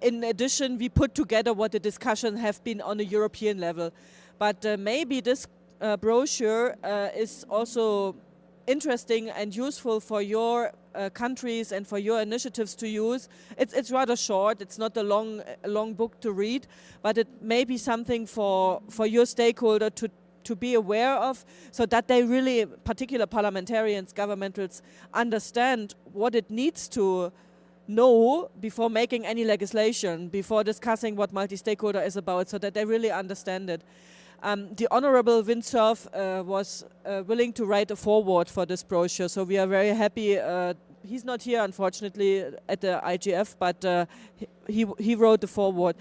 in addition, we put together what the discussions have been on a European level. But maybe this brochure is also interesting and useful for your countries and for your initiatives to use. It's rather short. It's not a long book to read, but it may be something for your stakeholder to be aware of, so that they really, particular parliamentarians, governmentals, understand what it needs to know before making any legislation, before discussing what multi-stakeholder is about, so that they really understand it. The Honorable Windsurf was willing to write a foreword for this brochure, so we are very happy. He's not here, unfortunately, at the IGF, but he wrote the foreword.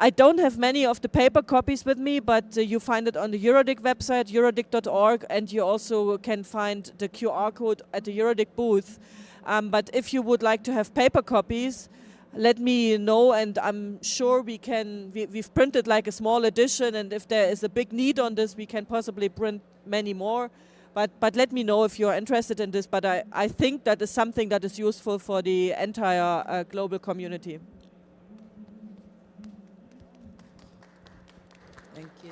I don't have many of the paper copies with me, but you find it on the Eurodic website, eurodic.org, and you also can find the QR code at the Eurodic booth. But if you would like to have paper copies, let me know, and I'm sure we've printed like a small edition, and if there is a big need on this, we can possibly print many more. But let me know if you're interested in this, but I think that is something that is useful for the entire global community. Thank you.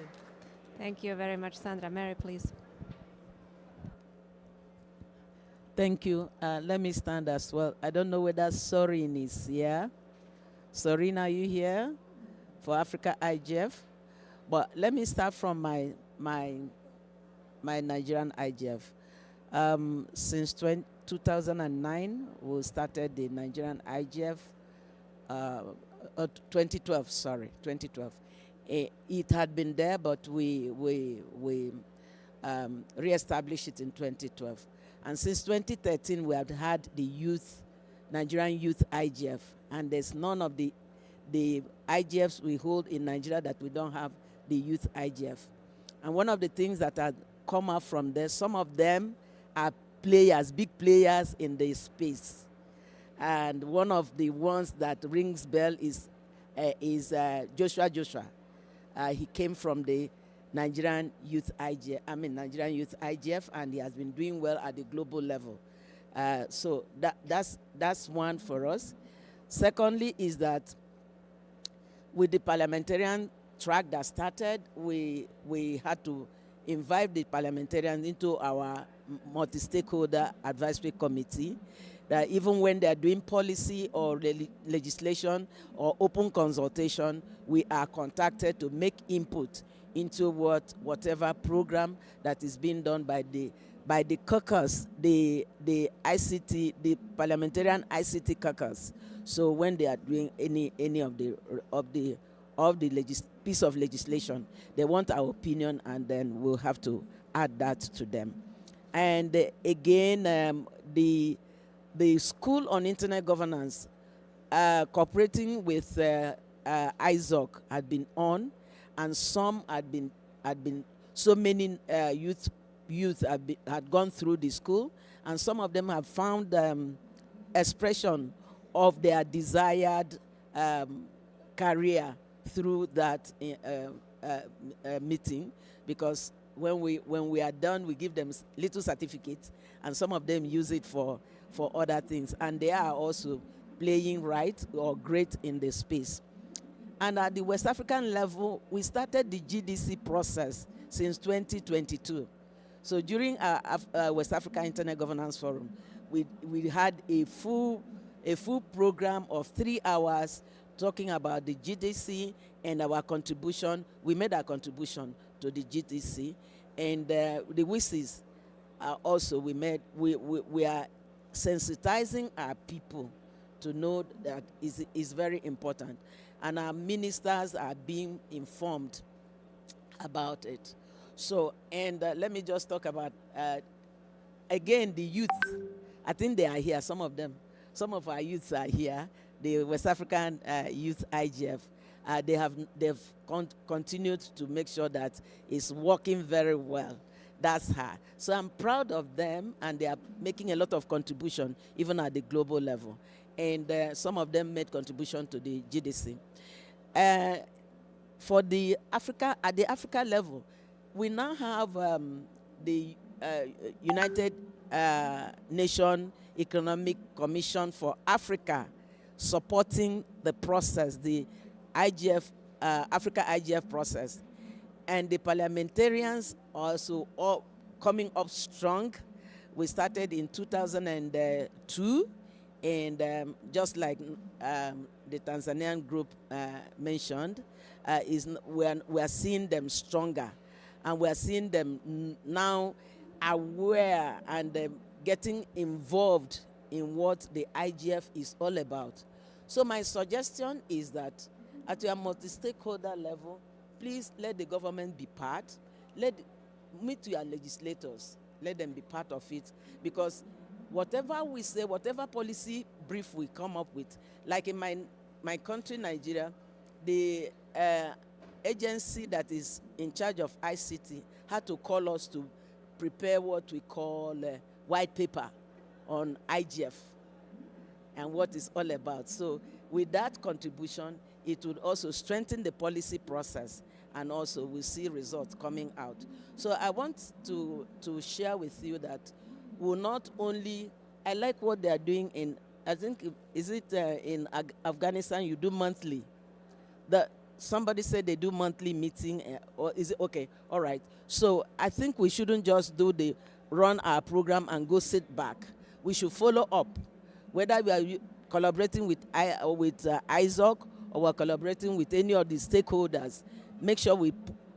Thank you very much, Sandra. Mary, please. Thank you. Let me stand as well. I don't know whether Sorin is here. Sorin, are you here for Africa IGF? But let me start from my Nigerian IGF. Since 2009, we started the Nigerian IGF. 2012, sorry, 2012. It had been there, but we re-established it in 2012. And since 2013, we have had the Nigerian Youth IGF, and there's none of the IGFs we hold in Nigeria that we don't have the Youth IGF. And one of the things that have come out from there, some of them are players, big players in the space. And one of the ones that rings bell is Joshua. He came from the Nigerian Youth IGF, and he has been doing well at the global level. So that's one for us. Secondly is that with the parliamentarian track that started, we had to invite the parliamentarians into our multi-stakeholder advisory committee, that even when they are doing policy or legislation or open consultation, we are contacted to make input into whatever program that is being done by the caucus, the ICT, the parliamentarian ICT caucus. So when they are doing any of the piece of legislation, they want our opinion, and then we'll have to add that to them. And again, the School on Internet Governance, cooperating with ISOC, had been on, and some had been so many youth had gone through the school, and some of them have found expression of their desired career through that meeting, because when we are done, we give them little certificates, and some of them use it for other things, and they are also playing right or great in the space. And at the West African level, we started the GDC process since 2022. So during our West Africa Internet Governance Forum, we had a full program of 3 hours talking about the GDC and our contribution. We made our contribution to the GDC, and the WISIs also we are sensitizing our people to know that is very important, and our ministers are being informed about it. So, and let me just talk about again the youth. I think they are here. Some of our youths are here. The West African Youth IGF. They've continued to make sure that it's working very well. That's her. So I'm proud of them, and they are making a lot of contribution even at the global level. And some of them made contribution to the GDC. For the at the Africa level, we now have the United Nations Economic Commission for Africa. supporting the process, the IGF, Africa IGF process. And the parliamentarians also all coming up strong. We started in 2002, and just like the Tanzanian group mentioned, we are seeing them stronger, and we are seeing them now aware and getting involved in what the IGF is all about. So my suggestion is that at your multi-stakeholder level, please let the government be part. Meet your legislators. Let them be part of it, because whatever we say, whatever policy brief we come up with, like in my country, Nigeria, the agency that is in charge of ICT had to call us to prepare what we call white paper on IGF and what it's all about. So with that contribution, it would also strengthen the policy process, and also we see results coming out. So I want to share with you that we'll not only, I like what they are doing in, I think, is it in Afghanistan, you do monthly. Somebody said they do monthly meeting, or is it, okay, all right. So I think we shouldn't just run our program and go sit back. We should follow up, whether we are collaborating with ISOC or we're collaborating with any of the stakeholders. Make sure we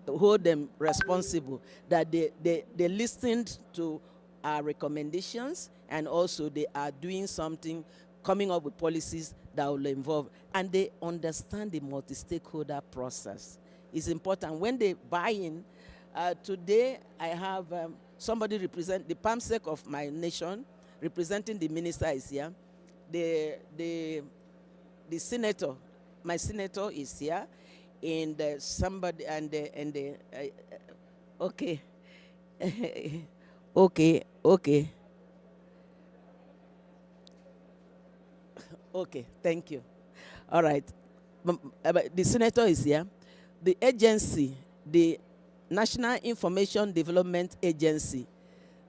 hold them responsible, that they listened to our recommendations, and also they are doing something, coming up with policies that will involve, and they understand the multi-stakeholder process. It's important. When they buy in, today I have somebody represent the PAMSEC of my nation, representing the minister is here. The senator, my senator is here, and somebody, okay. Okay, thank you. All right. The senator is here. The agency, the National Information Development Agency,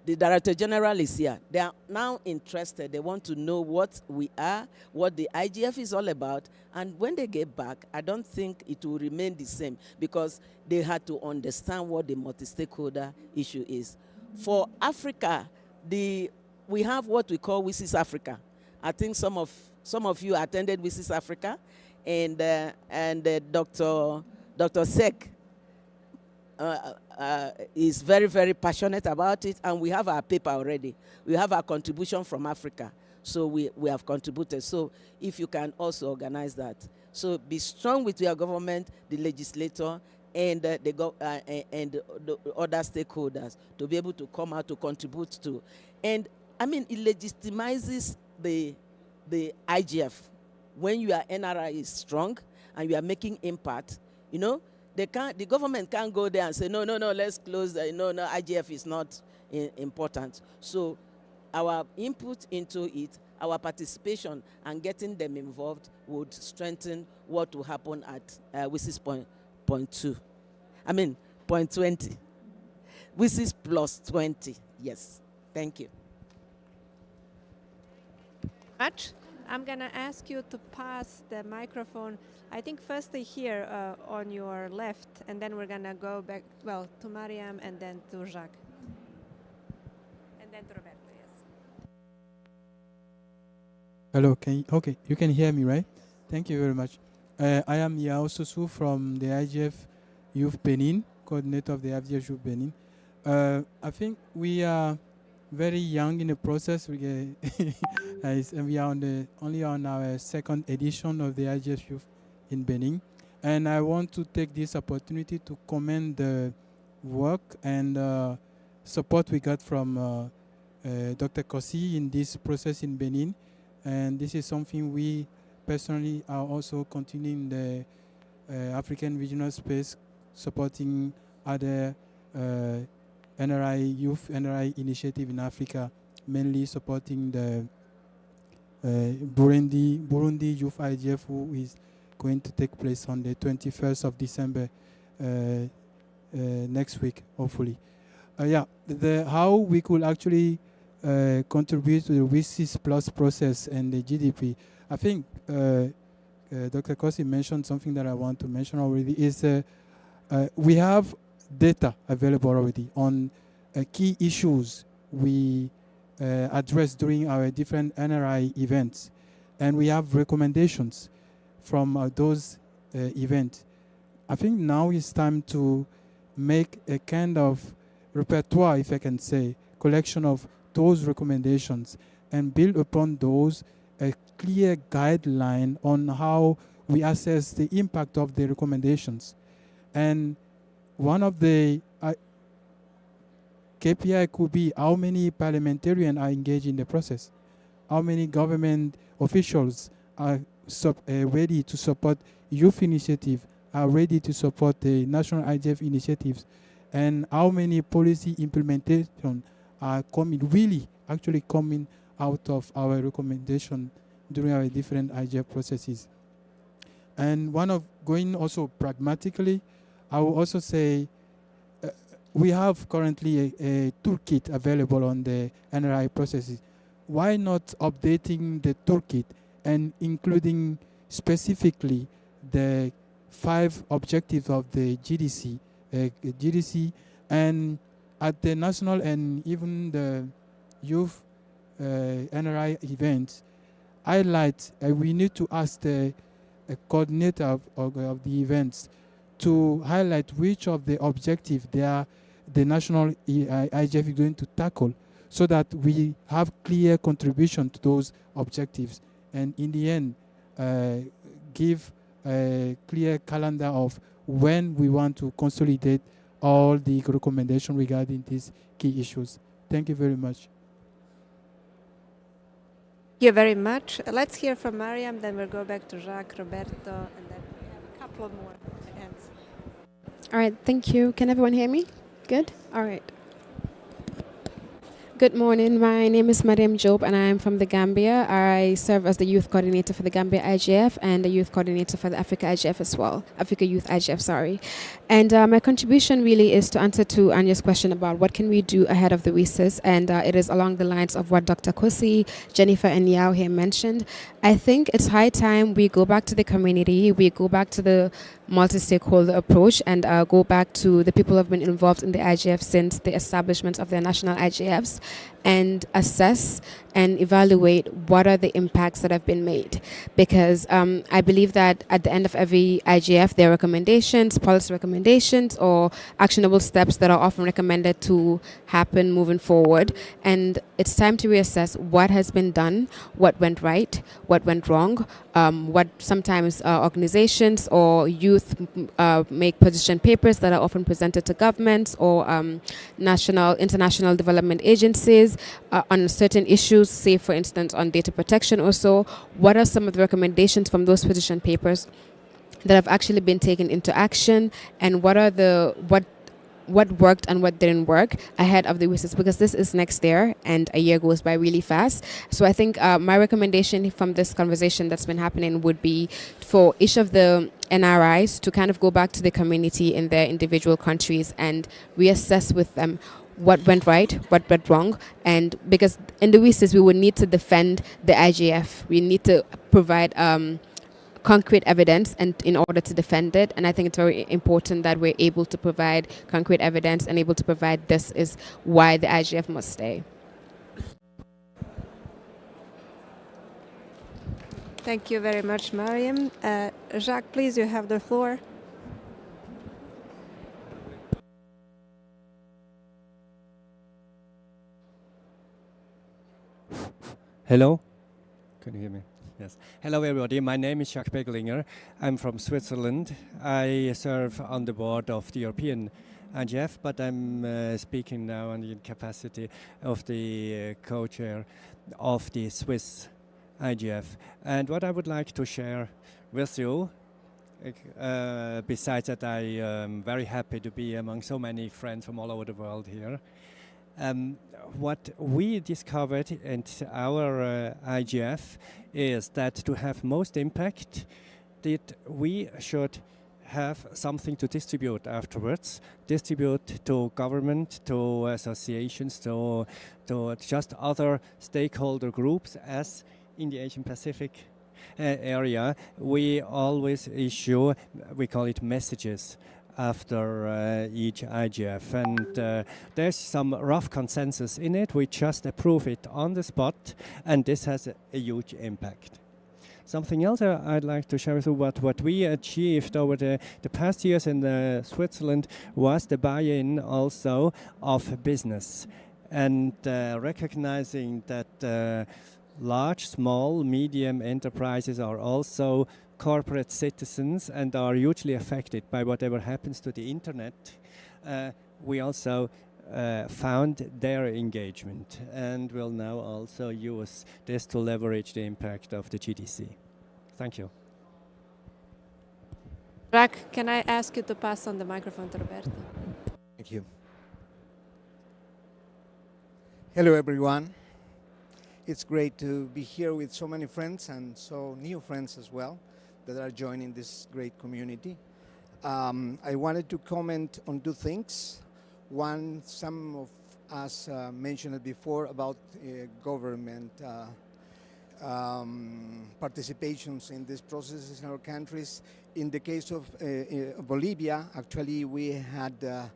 the Director General is here. They are now interested. They want to know what we are, what the IGF is all about. And when they get back, I don't think it will remain the same, because they had to understand what the multi-stakeholder issue is. For Africa, we have what we call WSIS Africa. I think some of you attended WSIS Africa, and Dr. Sek is very, very passionate about it, and we have our paper already. We have our contribution from Africa, so we have contributed. So if you can also organize that. So be strong with your government, the legislator, and the other stakeholders to be able to come out to contribute to. And I mean, it legitimizes the IGF. When your NRI is strong and you are making impact, you know, the government can't go there and say, no, let's close, no, IGF is not important. So our input into it, our participation and getting them involved would strengthen what will happen at WSIS point 2. I mean, point 20. WSIS plus 20, yes. Thank you. I'm going to ask you to pass the microphone, I think firstly here on your left, and then we're going to go back, well, to Mariam and then to Jacques. And then to Roberto, yes. Hello, okay, you can hear me, right? Thank you very much. I am Yao Susu from the IGF Youth Benin, coordinator of the IGF Youth Benin. I think we are very young in the process. We are only on our second edition of the IGF Youth in Benin. And I want to take this opportunity to commend the work and support we got from Dr. Kossi in this process in Benin. And this is something we personally are also continuing the African regional space, supporting other NRI initiative in Africa, mainly supporting the Burundi Youth IGF, who is going to take place on the 21st of December next week, hopefully. How we could actually contribute to the WSIS Plus process and the GDP. I think Dr. Kosi mentioned something that I want to mention already is we have data available already on key issues we addressed during our different NRI events. And we have recommendations from those events. I think now it's time to make a kind of repertoire, if I can say, collection of those recommendations and build upon those a clear guideline on how we assess the impact of the recommendations. And one of the KPI could be how many parliamentarians are engaged in the process, how many government officials are ready to support youth initiative, are ready to support the national IGF initiatives, and how many policy implementation are actually coming out of our recommendation during our different IGF processes. And one of going also pragmatically, I will also say we have currently a toolkit available on the NRI processes. Why not updating the toolkit and including specifically the 5 objectives of the GDC, and at the national and even the youth NRI events, highlight we need to ask the coordinator of the events to highlight which of the objectives the national IGF is going to tackle, so that we have clear contribution to those objectives, and in the end give a clear calendar of when we want to consolidate all the recommendations regarding these key issues. Thank you very much. Thank you very much. Let's hear from Mariam, then we'll go back to Jacques, Roberto, and then we have a couple more hands. All right, thank you. Can everyone hear me? Good? All right. Good morning. My name is Mariam Job and I'm from the Gambia. I serve as the youth coordinator for the Gambia IGF and the youth coordinator for the Africa IGF as well. Africa Youth IGF, sorry. And my contribution really is to answer to Anya's question about what can we do ahead of the WSIS, and it is along the lines of what Dr. Kosi, Jennifer and Yao here mentioned. I think it's high time we go back to the community, we go back to the multi-stakeholder approach and go back to the people who have been involved in the IGF since the establishment of their national IGFs, and assess and evaluate what are the impacts that have been made. Because I believe that at the end of every IGF, there are recommendations, policy recommendations, or actionable steps that are often recommended to happen moving forward. And it's time to reassess what has been done, what went right, what went wrong, what sometimes organizations or youth make position papers that are often presented to governments or international development agencies on certain issues, say for instance on data protection or so. What are some of the recommendations from those position papers that have actually been taken into action, and what are what worked and what didn't work ahead of the WSIS, because this is next year and a year goes by really fast. So I think my recommendation from this conversation that's been happening would be for each of the NRIs to kind of go back to the community in their individual countries and reassess with them what went right, what went wrong. And because in the WSIS we would need to defend the IGF, we need to provide concrete evidence and in order to defend it. And I think it's very important that we're able to provide concrete evidence and able to provide this is why the IGF must stay. Thank you very much, Mariam. Jacques, please, you have the floor. Hello? Can you hear me? Yes. Hello, everybody. My name is Jacques Begelinger. I'm from Switzerland. I serve on the board of the European IGF, but I'm speaking now in the capacity of the co-chair of the Swiss IGF. And what I would like to share with you, besides that I am very happy to be among so many friends from all over the world here, what we discovered in our IGF is that to have most impact, that we should have something to distribute afterwards, distribute to government, to associations, to just other stakeholder groups. As in the Asian Pacific area, we always issue, we call it messages, after each IGF, and there's some rough consensus in it. We just approve it on the spot, and this has a huge impact. Something else I'd like to share with you, what we achieved over the past years in Switzerland was the buy-in also of business, and recognizing that large, small, medium enterprises are also corporate citizens and are hugely affected by whatever happens to the internet. We also found their engagement and will now also use this to leverage the impact of the GDC. Thank you. Jack, can I ask you to pass on the microphone to Roberto? Thank you. Hello, everyone. It's great to be here with so many friends and so new friends as well that are joining this great community. I wanted to comment on two things. One, some of us mentioned it before about government participations in these processes in our countries. In the case of Bolivia, actually we had a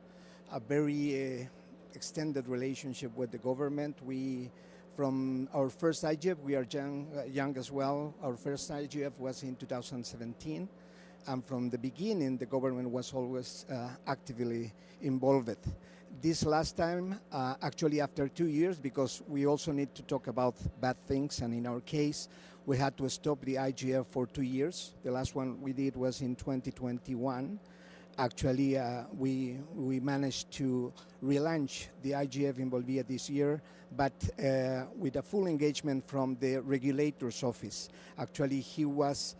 very extended relationship with the government. From our first IGF, we are young as well. Our first IGF was in 2017. And from the beginning, the government was always actively involved. This last time, actually after 2 years, because we also need to talk about bad things, and in our case, we had to stop the IGF for 2 years. The last one we did was in 2021. Actually, we managed to relaunch the IGF in Bolivia this year, but with a full engagement from the regulator's office. Actually, he was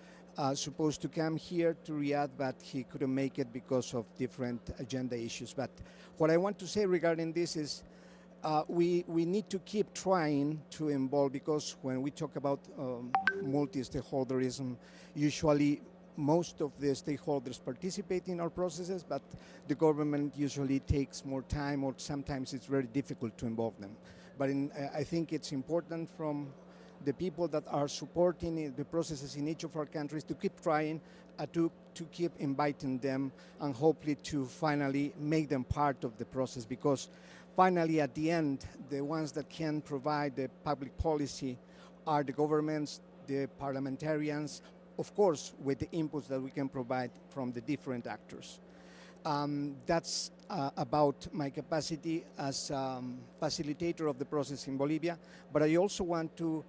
supposed to come here to Riyadh, but he couldn't make it because of different agenda issues. But what I want to say regarding this is we need to keep trying to involve, because when we talk about multi-stakeholderism, usually most of the stakeholders participate in our processes, but the government usually takes more time, or sometimes it's very difficult to involve them. But I think it's important from the people that are supporting the processes in each of our countries to keep trying, to keep inviting them, and hopefully to finally make them part of the process, because finally at the end, the ones that can provide the public policy are the governments, the parliamentarians, of course, with the inputs that we can provide from the different actors. That's about my capacity as facilitator of the process in Bolivia, but I also want to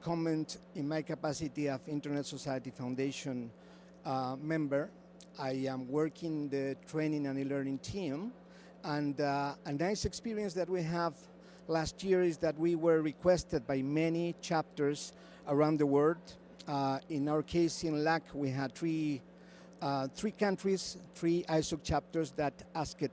comment in my capacity of Internet Society Foundation member. I am working the training and e-learning team, and a nice experience that we have last year is that we were requested by many chapters around the world. In our case in LAC, we had three countries, 3 ISOC chapters that asked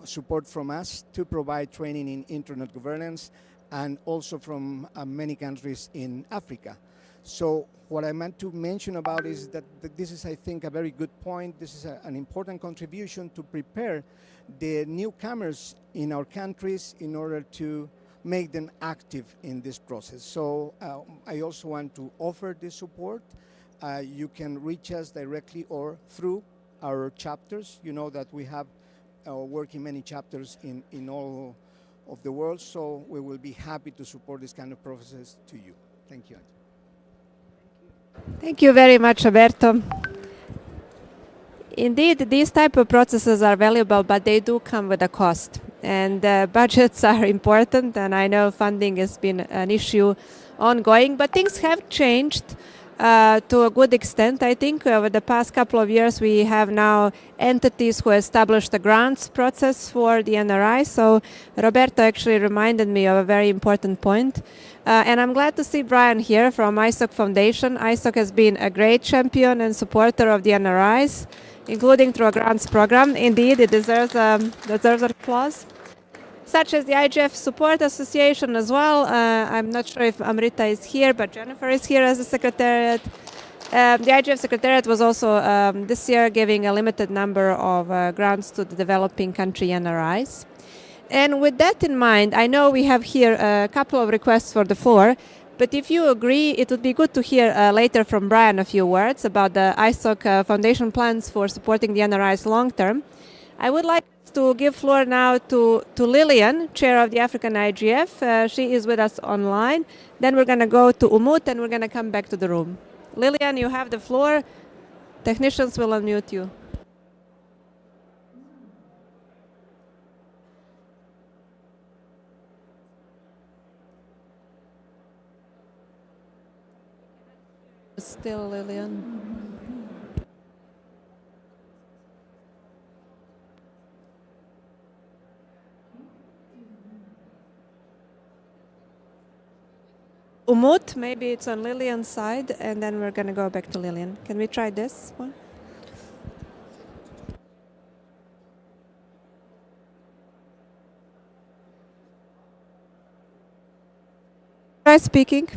support from us to provide training in internet governance, and also from many countries in Africa. So what I meant to mention about is that this is, I think, a very good point. This is an important contribution to prepare the newcomers in our countries in order to make them active in this process. So I also want to offer this support. You can reach us directly or through our chapters. You know that we have work in many chapters in all of the world, so we will be happy to support this kind of process to you. Thank you. Thank you very much, Roberto. Indeed, these type of processes are valuable, but they do come with a cost. And budgets are important, and I know funding has been an issue ongoing, but things have changed to a good extent. I think over the past couple of years, we have now entities who established a grants process for the NRI. So Roberto actually reminded me of a very important point. And I'm glad to see Brian here from ISOC Foundation. ISOC has been a great champion and supporter of the NRIs, including through a grants program. Indeed, it deserves applause. Such as the IGF Support Association as well. I'm not sure if Amrita is here, but Jennifer is here as a secretariat. The IGF Secretariat was also this year giving a limited number of grants to the developing country NRIs. And with that in mind, I know we have here a couple of requests for the floor, but if you agree, it would be good to hear later from Brian a few words about the ISOC Foundation plans for supporting the NRIs long term. I would like to give floor now to Lillian, chair of the African IGF. She is with us online. Then we're going to go to Umut and we're going to come back to the room. Lillian, you have the floor. Technicians will unmute you. Still Lillian. Umut, maybe it's on Lillian's side, and then we're going to go back to Lillian. Can we try this one? Try speaking.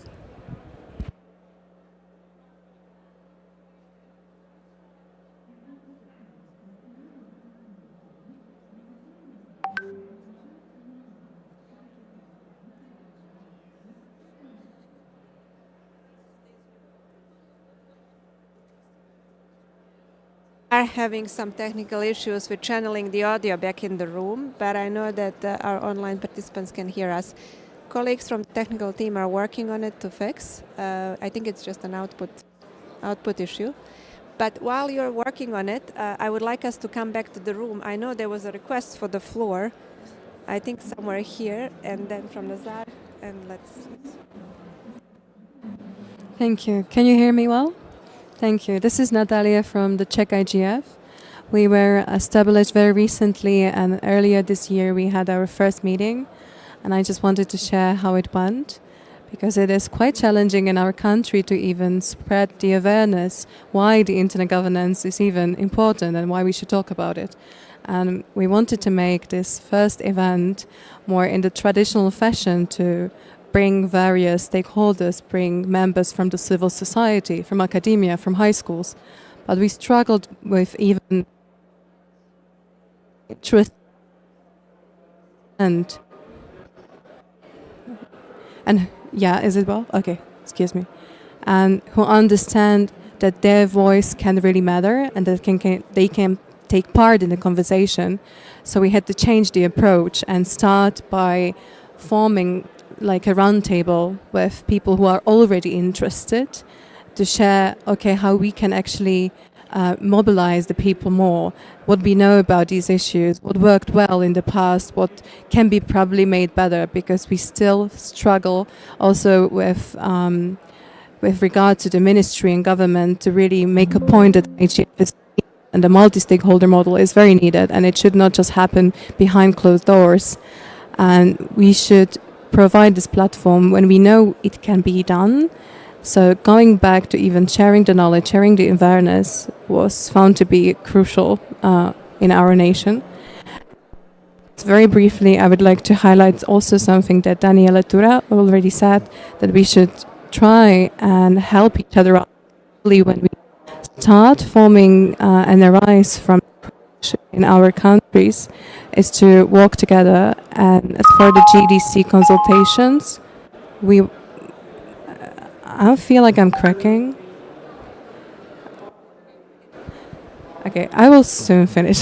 Are having some technical issues with channeling the audio back in the room, but I know that our online participants can hear us. Colleagues from the technical team are working on it to fix. I think it's just an output issue. But while you're working on it, I would like us to come back to the room. I know there was a request for the floor, I think somewhere here, and then from Nazar, and let's. Thank you. Can you hear me well? Thank you. This is Natalia from the Czech IGF. We were established very recently, and earlier this year we had our first meeting, and I just wanted to share how it went, because it is quite challenging in our country to even spread the awareness why the internet governance is even important and why we should talk about it. And we wanted to make this first event more in the traditional fashion, to bring various stakeholders, bring members from the civil society, from academia, from high schools. But we struggled with even interest and yeah, is it well? Okay, excuse me. And who understand that their voice can really matter and that they can take part in the conversation. So we had to change the approach and start by forming like a roundtable with people who are already interested to share, okay, how we can actually mobilize the people more, what we know about these issues, what worked well in the past, what can be probably made better, because we still struggle also with regard to the ministry and government to really make a point that IGF is, and the multi-stakeholder model is very needed, and it should not just happen behind closed doors. And we should provide this platform when we know it can be done. So going back to even sharing the knowledge, sharing the awareness was found to be crucial in our nation. Very briefly, I would like to highlight also something that Daniela Tura already said, that we should try and help each other out when we start forming NRIs from in our countries, is to work together. And as for the GDC consultations, I feel like I'm cracking. Okay, I will soon finish.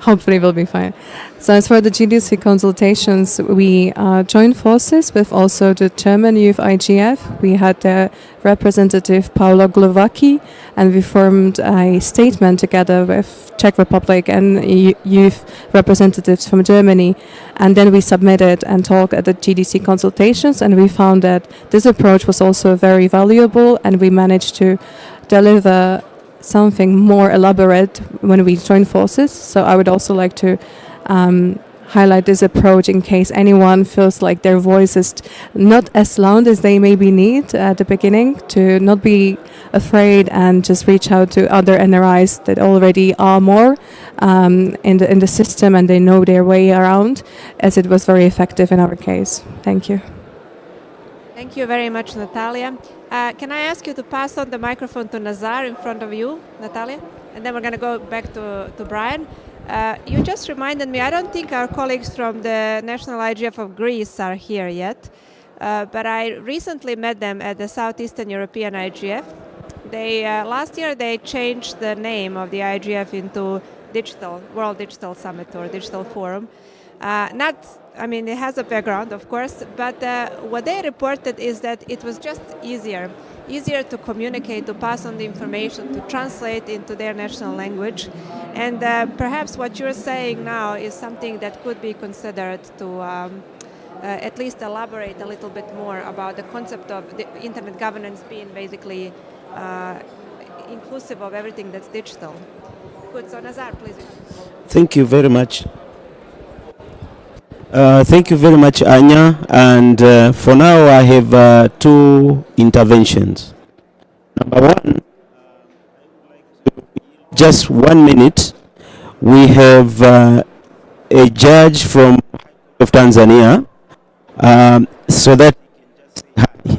Hopefully we'll be fine. So as for the GDC consultations, we joined forces with also the German Youth IGF. We had the representative Paolo Glovacki, and we formed a statement together with Czech Republic and youth representatives from Germany. And then we submitted and talked at the GDC consultations, and we found that this approach was also very valuable, and we managed to deliver something more elaborate when we join forces. So I would also like to highlight this approach in case anyone feels like their voice is not as loud as they maybe need at the beginning, to not be afraid and just reach out to other NRIs that already are more in the system and they know their way around, as it was very effective in our case. Thank you. Thank you very much, Natalia. Can I ask you to pass on the microphone to Nazar in front of you, Natalia? And then we're going to go back to Brian. You just reminded me, I don't think our colleagues from the National IGF of Greece are here yet, but I recently met them at the Southeastern European IGF. They last year they changed the name of the IGF into World Digital Summit or Digital Forum. It has a background, of course, but what they reported is that it was just easier to communicate, to pass on the information, to translate into their national language. And perhaps what you're saying now is something that could be considered to at least elaborate a little bit more about the concept of the internet governance being basically inclusive of everything that's digital. Good, so Nazar, please. Thank you very much. Thank you very much, Anya. And for now, I have two interventions. Number one, just 1 minute. We have a judge from of Tanzania, so that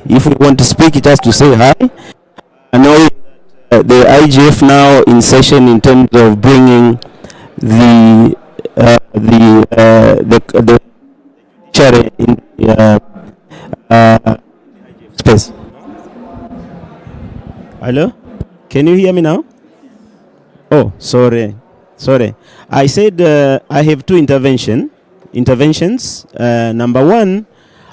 if we want to speak, it has to say hi. I know the IGF now in session in terms of bringing the judiciary in space. Hello, can you hear me now? Oh, sorry. I said I have two interventions. Number one,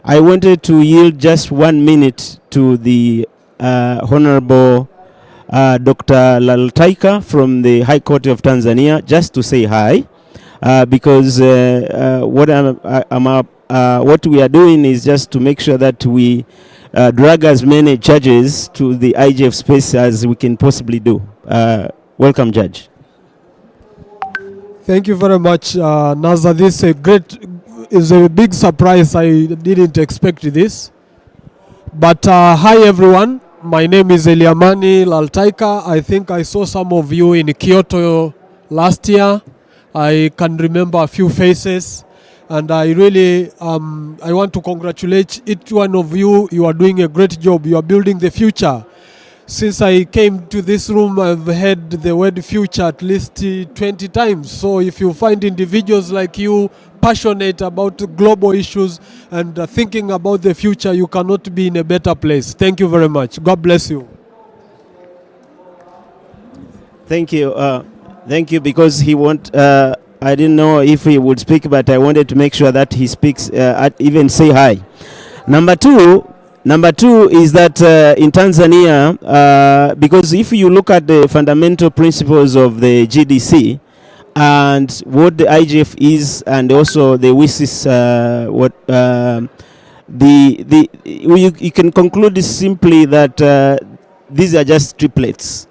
I wanted to yield just 1 minute to the Honorable Dr. Laltaika from the High Court of Tanzania, just to say hi, because what we are doing is just to make sure that we drag as many judges to the IGF space as we can possibly do. Welcome, Judge. Thank you very much, Naza. This is a big surprise. I didn't expect this. But hi, everyone. My name is Eliamani Laltaika. I think I saw some of you in Kyoto last year. I can remember a few faces. And I really, I want to congratulate each one of you. You are doing a great job. You are building the future. Since I came to this room, I've heard the word future at least 20 times. So if you find individuals like you passionate about global issues and thinking about the future, you cannot be in a better place. Thank you very much. God bless you. Thank you. Thank you, because I didn't know if he would speak, but I wanted to make sure that he speaks, even say hi. Number two is that in Tanzania, because if you look at the fundamental principles of the GDC and what the IGF is, and also the WISIS, you can conclude simply that these are just triplets.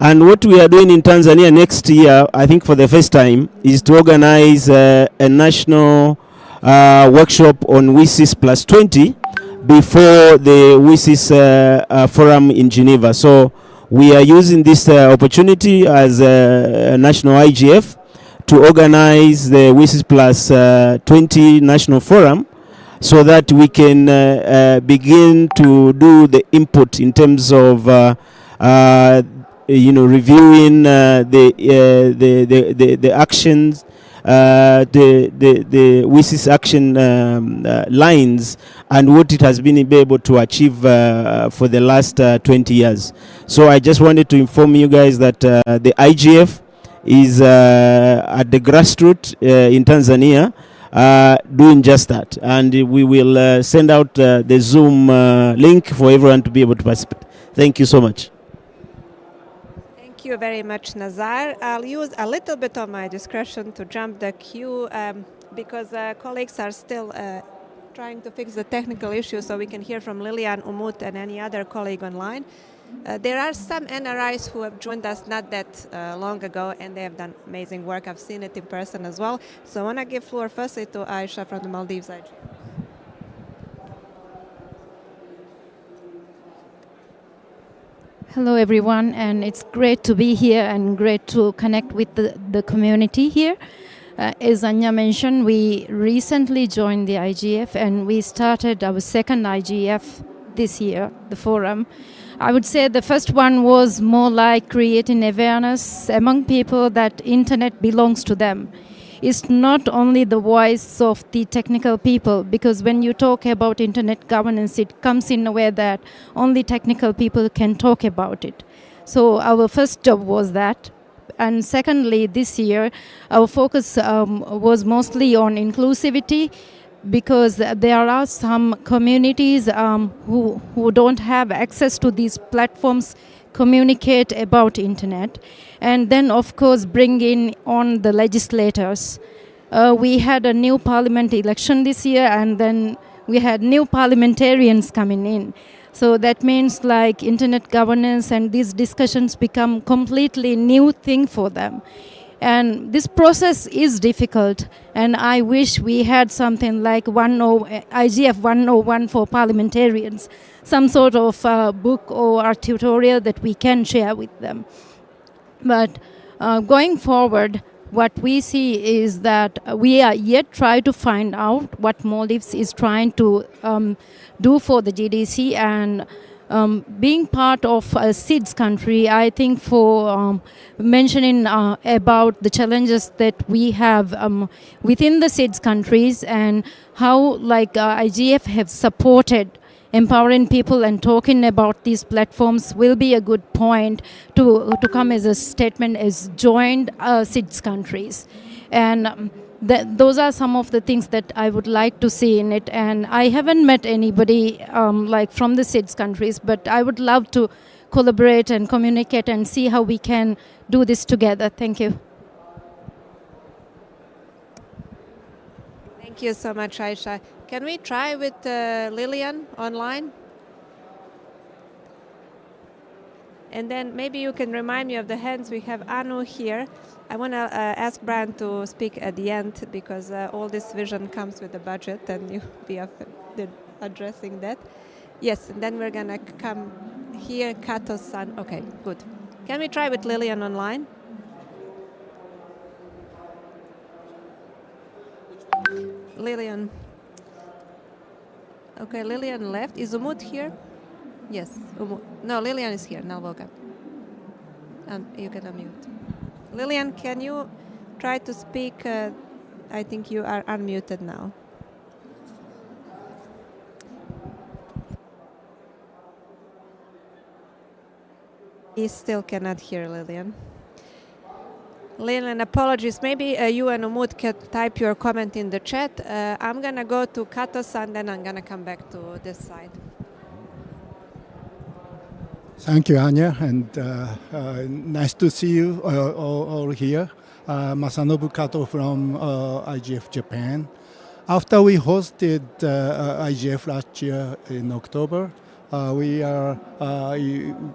And what we are doing in Tanzania next year, I think for the first time, is to organize a national workshop on WISIS plus 20 before the WISIS forum in Geneva. So we are using this opportunity as a national IGF to organize the WISIS plus 20 national forum, so that we can begin to do the input in terms of reviewing the actions, the WISIS action lines, and what it has been able to achieve for the last 20 years. So I just wanted to inform you guys that the IGF is at the grassroots in Tanzania, doing just that. And we will send out the Zoom link for everyone to be able to participate. Thank you so much. Thank you very much, Nazar. I'll use a little bit of my discretion to jump the queue because colleagues are still trying to fix the technical issue, so we can hear from Lilian, Umut, and any other colleague online. There are some NRIs who have joined us not that long ago, and they have done amazing work. I've seen it in person as well. So I want to give floor firstly to Aisha from the Maldives IGF. Hello everyone, and it's great to be here and great to connect with the community here. As Anya mentioned, we recently joined the IGF and we started our second IGF this year, the forum. I would say the first one was more like creating awareness among people that internet belongs to them. It's not only the voice of the technical people, because when you talk about internet governance, it comes in a way that only technical people can talk about it. So our first job was that. And secondly, this year, our focus was mostly on inclusivity, because there are some communities who don't have access to these platforms, communicate about internet. And then, of course, bring in on the legislators. We had a new parliament election this year, and then we had new parliamentarians coming in. So that means like internet governance and these discussions become completely new thing for them. And this process is difficult, and I wish we had something like IGF 101 for parliamentarians, some sort of book or tutorial that we can share with them. But going forward, what we see is that we are yet trying to find out what Maldives is trying to do for the GDC, and being part of a SIDS country, I think for mentioning about the challenges that we have within the SIDS countries, and how like IGF have supported empowering people and talking about these platforms will be a good point to come as a statement as joined SIDS countries. And those are some of the things that I would like to see in it. And I haven't met anybody like from the SIDS countries, but I would love to collaborate and communicate and see how we can do this together. Thank you. Thank you so much, Aisha. Can we try with Lillian online? And then maybe you can remind me of the hands. We have Anu here. I want to ask Brian to speak at the end, because all this vision comes with the budget, and you'll be addressing that. Yes, and then we're going to come here, Kato-san. Okay, good. Can we try with Lillian online? Lillian. Okay, Lillian left. Is Umut here? Yes, Umut. No, Lillian is here. Now welcome. And you can unmute. Lillian, can you try to speak? I think you are unmuted now. He still cannot hear Lillian. Lillian, apologies. Maybe you and Umut can type your comment in the chat. I'm going to go to Kato-san, then I'm going to come back to this side. Thank you, Anya, and nice to see you all here. Masanobu Kato from IGF Japan. After we hosted IGF last year in October, we are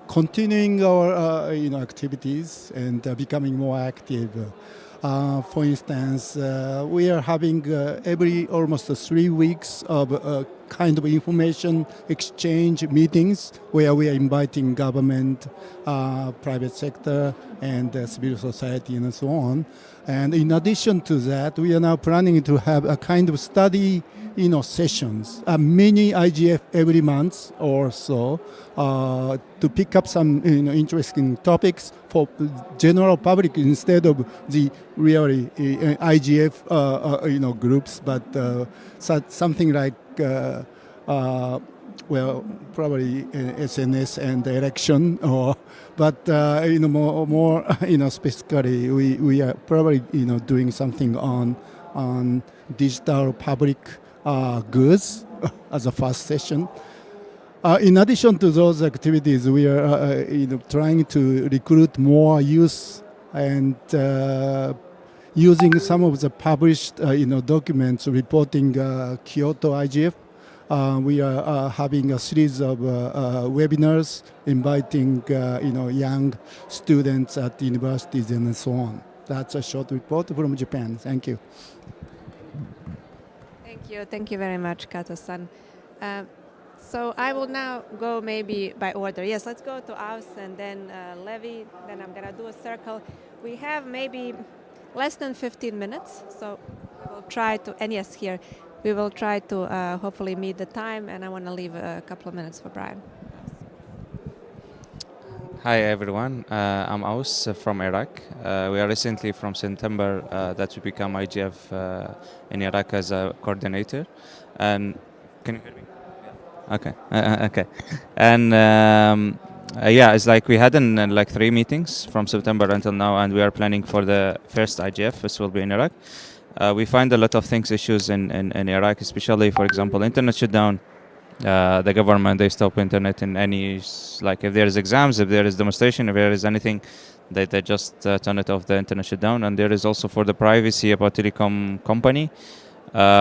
continuing our activities and becoming more active. For instance, we are having every almost 3 weeks of kind of information exchange meetings where we are inviting government, private sector, and civil society, and so on. And in addition to that, we are now planning to have a kind of study, sessions, a mini IGF every month or so, to pick up some interesting topics for general public instead of the really IGF groups, but something like probably SNS and election, but more specifically, we are probably doing something on digital public goods as a first session. In addition to those activities, we are trying to recruit more youth and using some of the published documents reporting Kyoto IGF. We are having a series of webinars inviting young students at universities and so on. That's a short report from Japan. Thank you. Thank you very much, Kato-san. So I will now go maybe by order. Yes, let's go to Aus and then Levi. Then I'm going to do a circle. We have maybe less than 15 minutes, so I will try to. And yes, here we will try to hopefully meet the time, and I want to leave a couple of minutes for Brian. Hi everyone, I'm Aus from Iraq. We are recently from September that we become IGF in Iraq as a coordinator. And can you hear me? Okay, okay. And yeah, it's like we had like 3 meetings from September until now, and we are planning for the first IGF, which will be in Iraq. We find a lot of things, issues in Iraq, especially, for example, internet shutdown. The government, they stop internet in any, like if there is exams, if there is demonstration, if there is anything, they just turn it off, the internet shutdown. And there is also for the privacy about telecom company.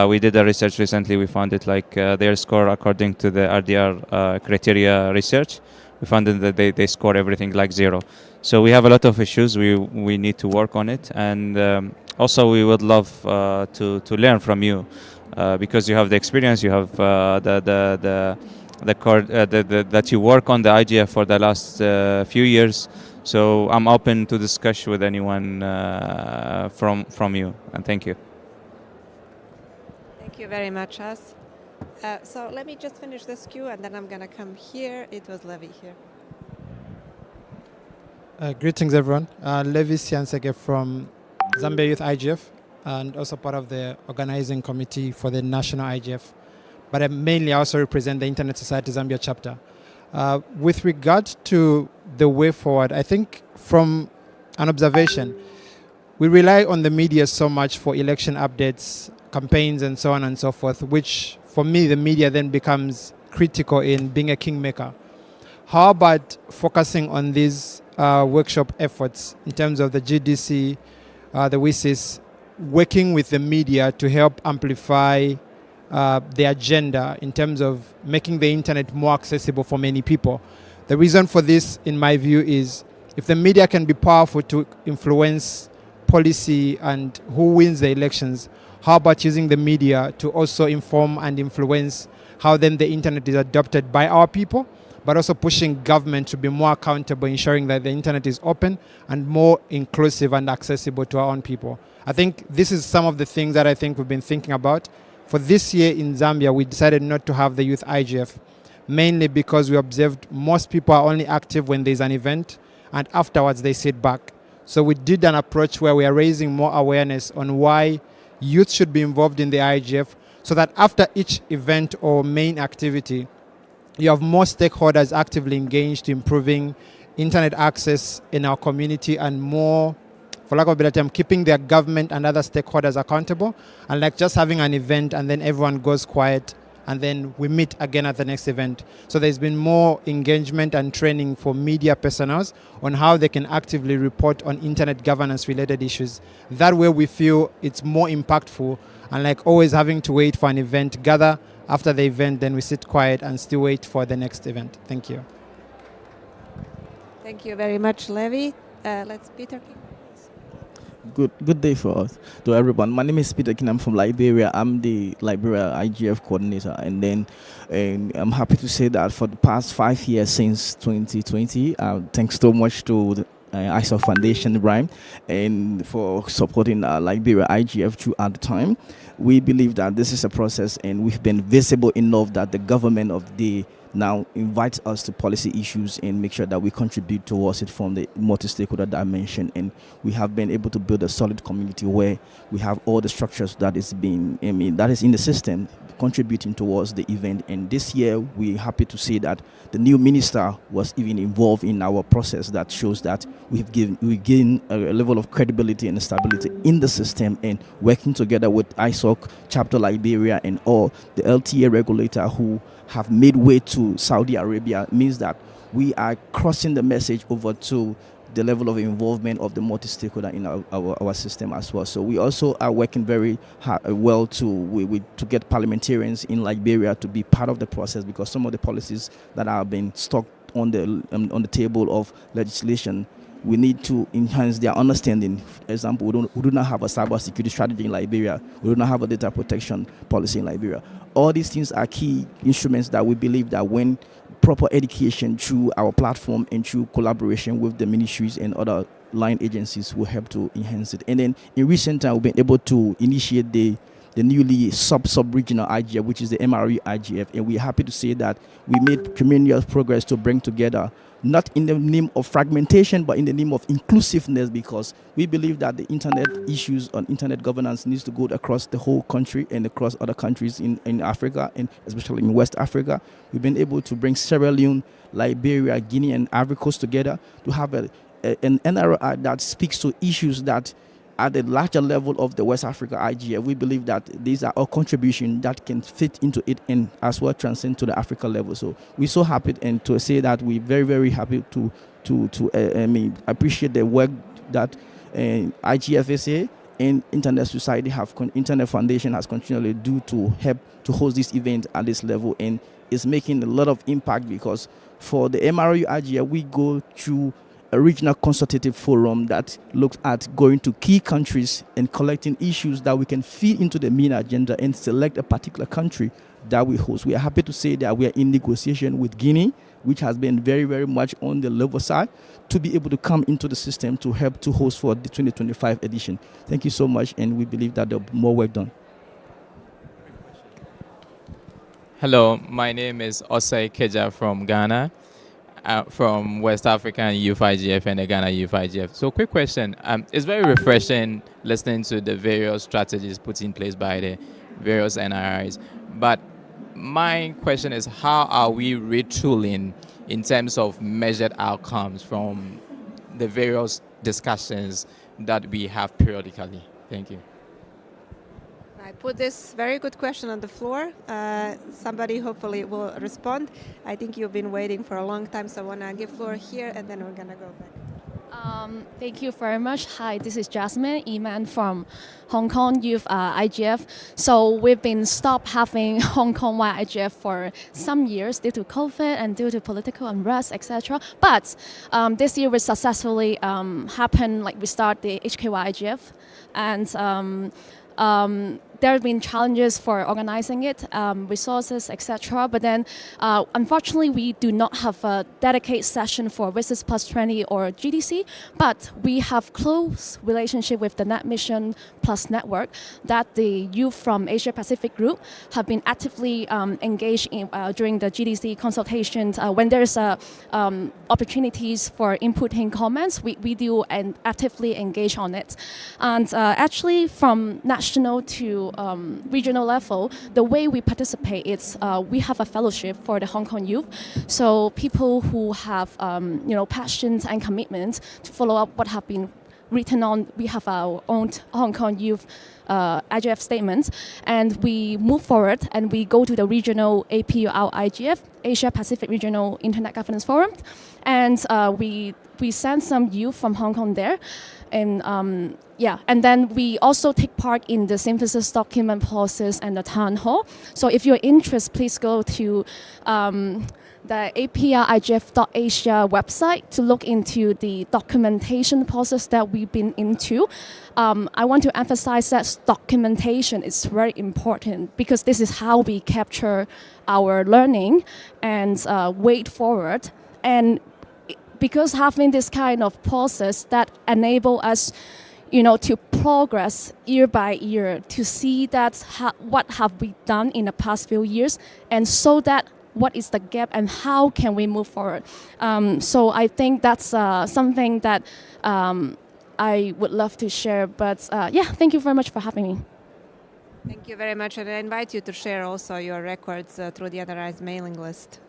We did a research recently, we found it like their score according to the RDR criteria research, we found that they score everything like 0. So we have a lot of issues, we need to work on it. And also we would love to learn from you. Because you have the experience, you have that you work on the IGF for the last few years. So I'm open to discuss with anyone from you, and thank you. Thank you very much, As. So let me just finish this queue, and then I'm going to come here. It was Levi here. Greetings, everyone. Levi Siansege from Zambia Youth IGF, and also part of the organizing committee for the national IGF. But I mainly also represent the Internet Society Zambia chapter. With regard to the way forward, I think from an observation, we rely on the media so much for election updates, campaigns, and so on and so forth, which for me, the media then becomes critical in being a kingmaker. How about focusing on these workshop efforts in terms of the GDC, the WISIS, working with the media to help amplify the agenda in terms of making the internet more accessible for many people. The reason for this, in my view, is if the media can be powerful to influence policy and who wins the elections, how about using the media to also inform and influence how then the internet is adopted by our people, but also pushing government to be more accountable, ensuring that the internet is open and more inclusive and accessible to our own people. I think this is some of the things that I think we've been thinking about. For this year in Zambia, we decided not to have the Youth IGF, mainly because we observed most people are only active when there's an event, and afterwards they sit back. So we did an approach where we are raising more awareness on why youth should be involved in the IGF, so that after each event or main activity, you have more stakeholders actively engaged to improving internet access in our community and more, for lack of a better term, keeping their government and other stakeholders accountable, and like just having an event and then everyone goes quiet and then we meet again at the next event. So there's been more engagement and training for media personnel on how they can actively report on internet governance related issues. That way we feel it's more impactful, and like always having to wait for an event, gather after the event, then we sit quiet and still wait for the next event. Thank you. Thank you very much, Levi. Let's Peter King. Good day for us, to everyone. My name is Peter King. I'm from Liberia. I'm the Liberia IGF coordinator, and I'm happy to say that for the past 5 years since 2020, thanks so much to the ISO Foundation, Brian, and for supporting Liberia IGF throughout the time. We believe that this is a process, and we've been visible enough that the government of the now invites us to policy issues and make sure that we contribute towards it from the multi-stakeholder dimension. And we have been able to build a solid community where we have all the structures that is that is in the system contributing towards the event. And this year, we're happy to see that the new minister was even involved in our process. That shows that we've gained a level of credibility and stability in the system, and working together with ISOC, Chapter Liberia, and all the LTA regulator who have made way to Saudi Arabia means that we are crossing the message over to the level of involvement of the multi-stakeholder in our system as well. So we also are working very hard, well to get parliamentarians in Liberia to be part of the process, because some of the policies that have been stuck on the table of legislation, we need to enhance their understanding. For example, we do not have a cyber security strategy in Liberia. We do not have a data protection policy in Liberia. All these things are key instruments that we believe that when proper education through our platform and through collaboration with the ministries and other line agencies will help to enhance it. And then in recent time, we've been able to initiate the the newly sub-regional IGF, which is the MRU IGF, and we're happy to say that we made tremendous progress to bring together, not in the name of fragmentation, but in the name of inclusiveness, because we believe that the internet issues on internet governance needs to go across the whole country and across other countries in Africa, and especially in West Africa. We've been able to bring Sierra Leone, Liberia, Guinea, and Ivory Coast together to have an NRI that speaks to issues that at the larger level of the West Africa IGF. We believe that these are all contributions that can fit into it and as well transcend to the Africa level. So we're so happy, and to say that we're very, very happy to appreciate the work that IGFSA and Internet Society Internet Foundation has continually do to help to host this event at this level, and it's making a lot of impact, because for the MRU IGF we go through a regional consultative forum that looks at going to key countries and collecting issues that we can feed into the main agenda and select a particular country that we host. We are happy to say that we are in negotiation with Guinea, which has been very, very much on the level side, to be able to come into the system to help to host for the 2025 edition. Thank you so much, and we believe that there'll be more work done. Hello, my name is Osei Keja from Ghana. From West African Youth IGF and the Ghana Youth IGF. So quick question. It's very refreshing listening to the various strategies put in place by the various NRIs. But my question is, how are we retooling in terms of measured outcomes from the various discussions that we have periodically? Thank you. I put this very good question on the floor. Somebody hopefully will respond. I think you've been waiting for a long time, so I want to give floor here, and then we're going to go back. Thank you very much. Hi, this is Jasmine Eman from Hong Kong Youth IGF. So we've been stopped having Hong Kong wide IGF for some years due to COVID and due to political unrest, etc. But this year we successfully happened, like we start the HKY IGF, and there have been challenges for organizing it, resources, etc. But then, unfortunately, we do not have a dedicated session for WSIS Plus 20 or GDC, but we have close relationship with the Net Mission Plus network that the youth from Asia Pacific group have been actively engaged in during the GDC consultations. When there's opportunities for inputting comments, we do and actively engage on it. And actually, from national to regional level, the way we participate is we have a fellowship for the Hong Kong youth. So people who have passions and commitment to follow up what have been written on, we have our own Hong Kong youth IGF statements, and we move forward and we go to the regional APU IGF, Asia Pacific Regional Internet Governance Forum, and we send some youth from Hong Kong there. And and then we also take part in the synthesis document process and the town hall. So if you're interested, please go to the APRIGF.Asia website to look into the documentation process that we've been into. I want to emphasize that documentation is very important, because this is how we capture our learning and way forward. And because having this kind of process that enable us, to progress year by year, to see that what have we done in the past few years, and so that what is the gap and how can we move forward. So I think that's something that I would love to share. But thank you very much for having me. Thank you very much, and I invite you to share also your records through the NRI's mailing list.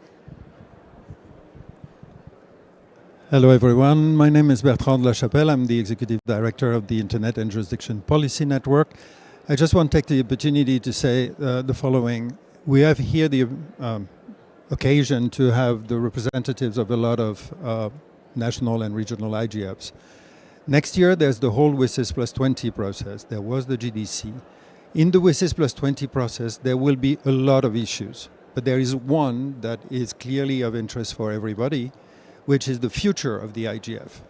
Hello everyone, my name is Bertrand Lachapelle. I'm the Executive Director of the Internet and Jurisdiction Policy Network. I just want to take the opportunity to say the following. We have here the occasion to have the representatives of a lot of national and regional IGFs. Next year there's the whole WSIS Plus 20 process. There was the GDC. In the WSIS Plus 20 process there will be a lot of issues, but there is one that is clearly of interest for everybody, which is the future of the IGF.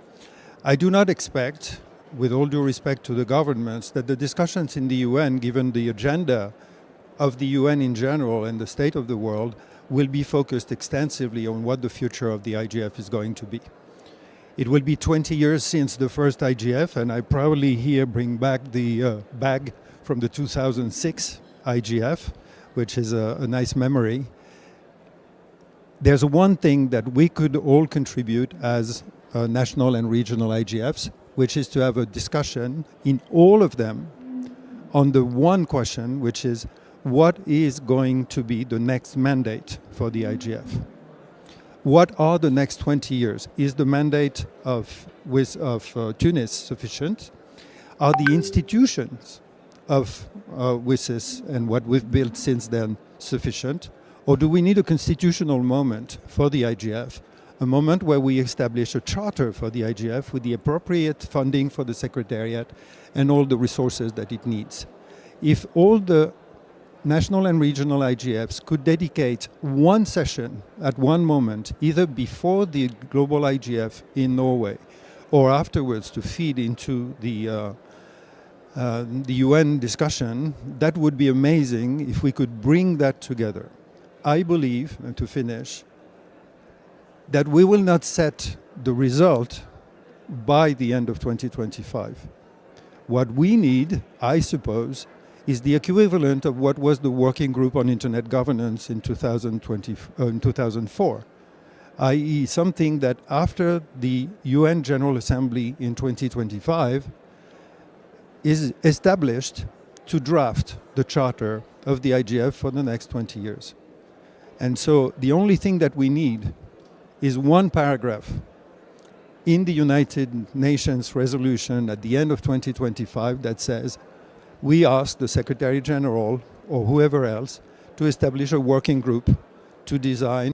I do not expect, with all due respect to the governments, that the discussions in the UN, given the agenda of the UN in general and the state of the world, will be focused extensively on what the future of the IGF is going to be. It will be 20 years since the first IGF, and I proudly here bring back the bag from the 2006 IGF, which is a nice memory. There's one thing that we could all contribute as national and regional IGFs, which is to have a discussion in all of them on the one question, which is what is going to be the next mandate for the IGF? What are the next 20 years? Is the mandate of Tunis sufficient? Are the institutions of WSIS and what we've built since then sufficient? Or do we need a constitutional moment for the IGF, a moment where we establish a charter for the IGF with the appropriate funding for the Secretariat and all the resources that it needs? If all the national and regional IGFs could dedicate one session at one moment, either before the global IGF in Norway or afterwards to feed into the UN discussion, that would be amazing if we could bring that together. I believe, and to finish, that we will not set the result by the end of 2025. What we need, I suppose, is the equivalent of what was the Working Group on Internet Governance in 2004, i.e. something that after the UN General Assembly in 2025 is established to draft the charter of the IGF for the next 20 years. And so the only thing that we need is one paragraph in the United Nations resolution at the end of 2025 that says, we ask the Secretary General or whoever else to establish a working group to design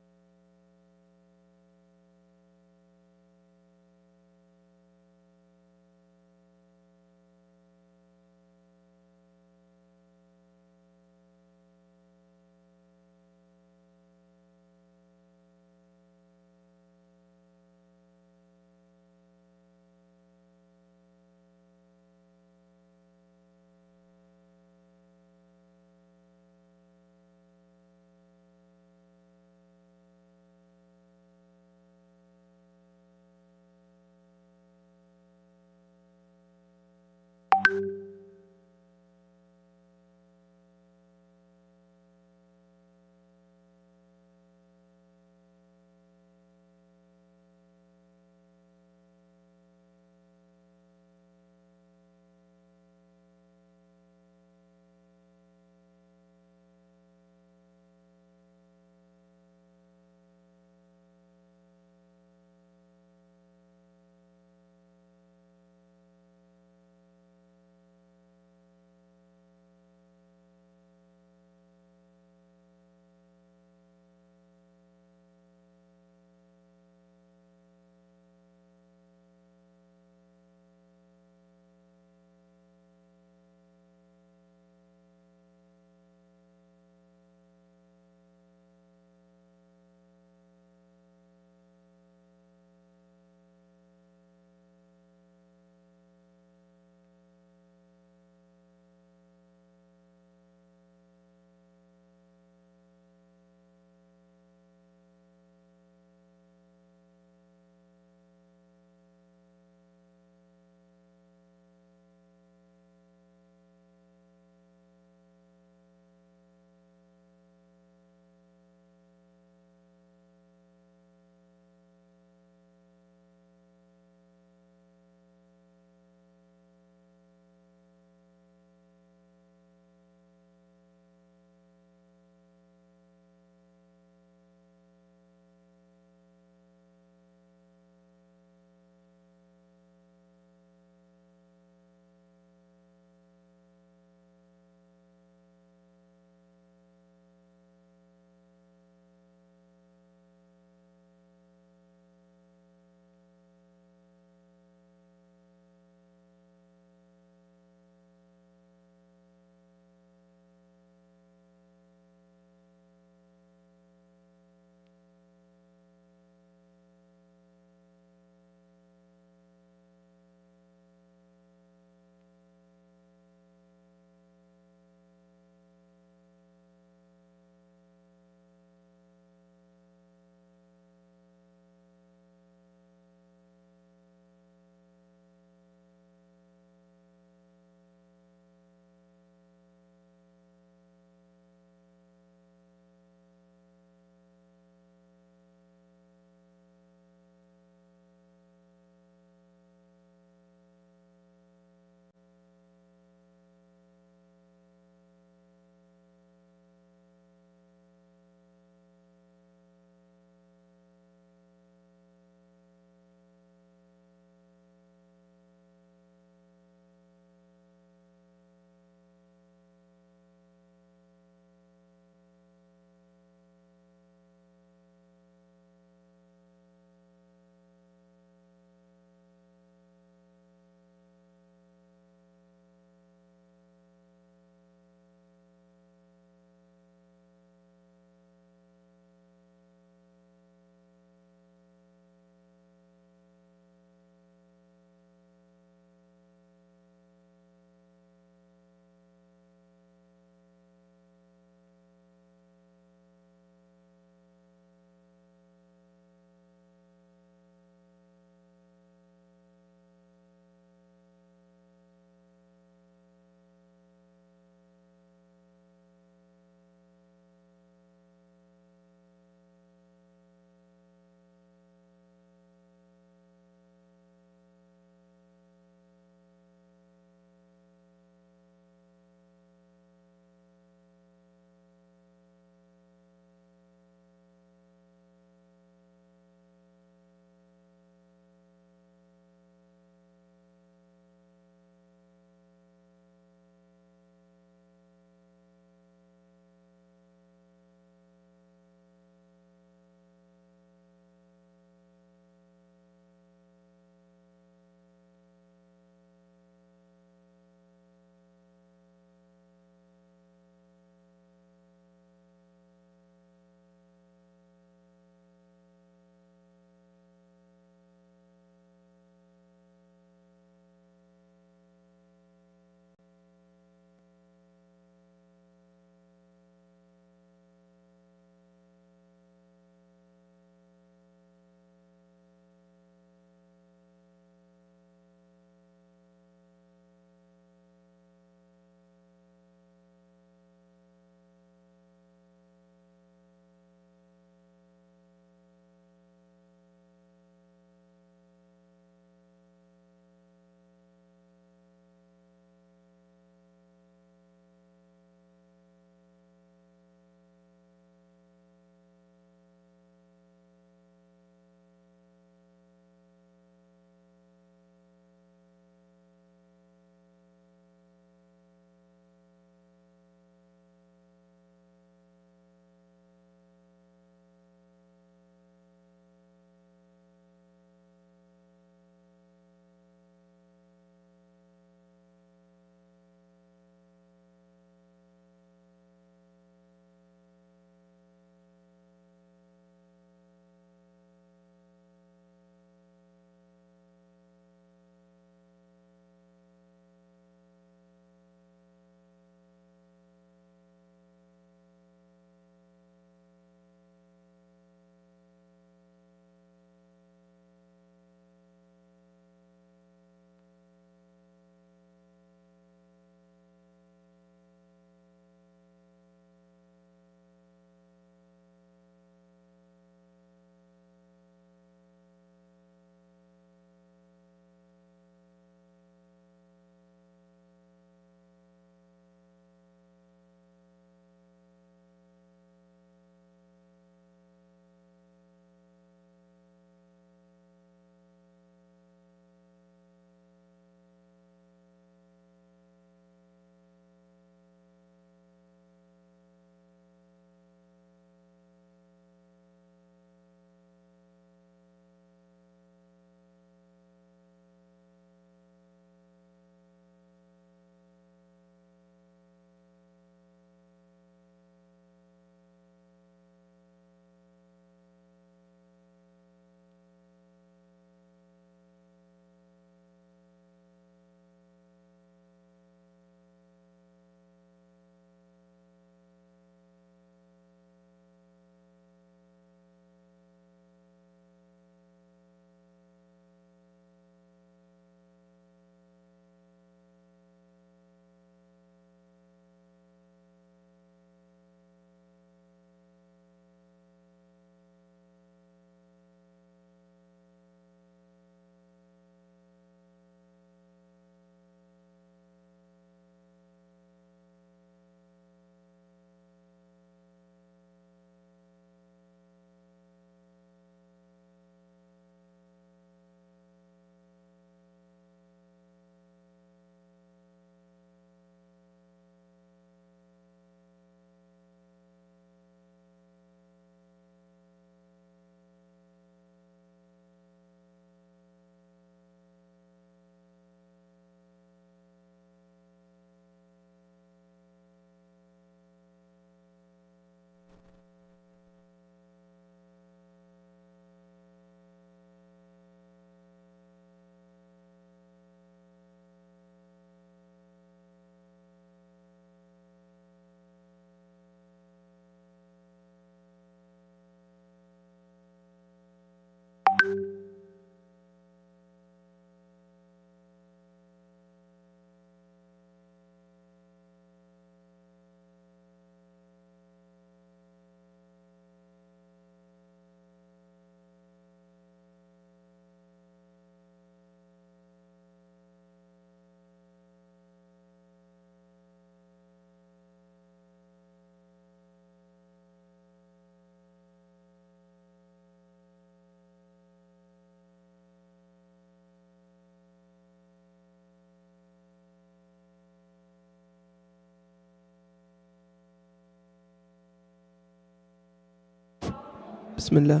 بسم الله.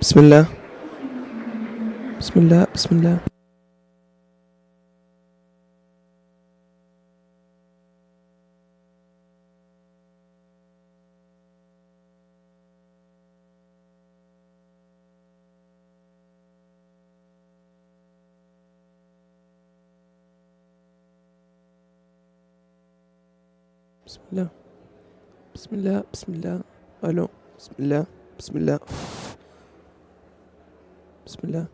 بسم الله. بسم الله. بسم الله. بسم الله. بسم الله. بسم الله. الو. بسم الله. بسم الله. بسم الله.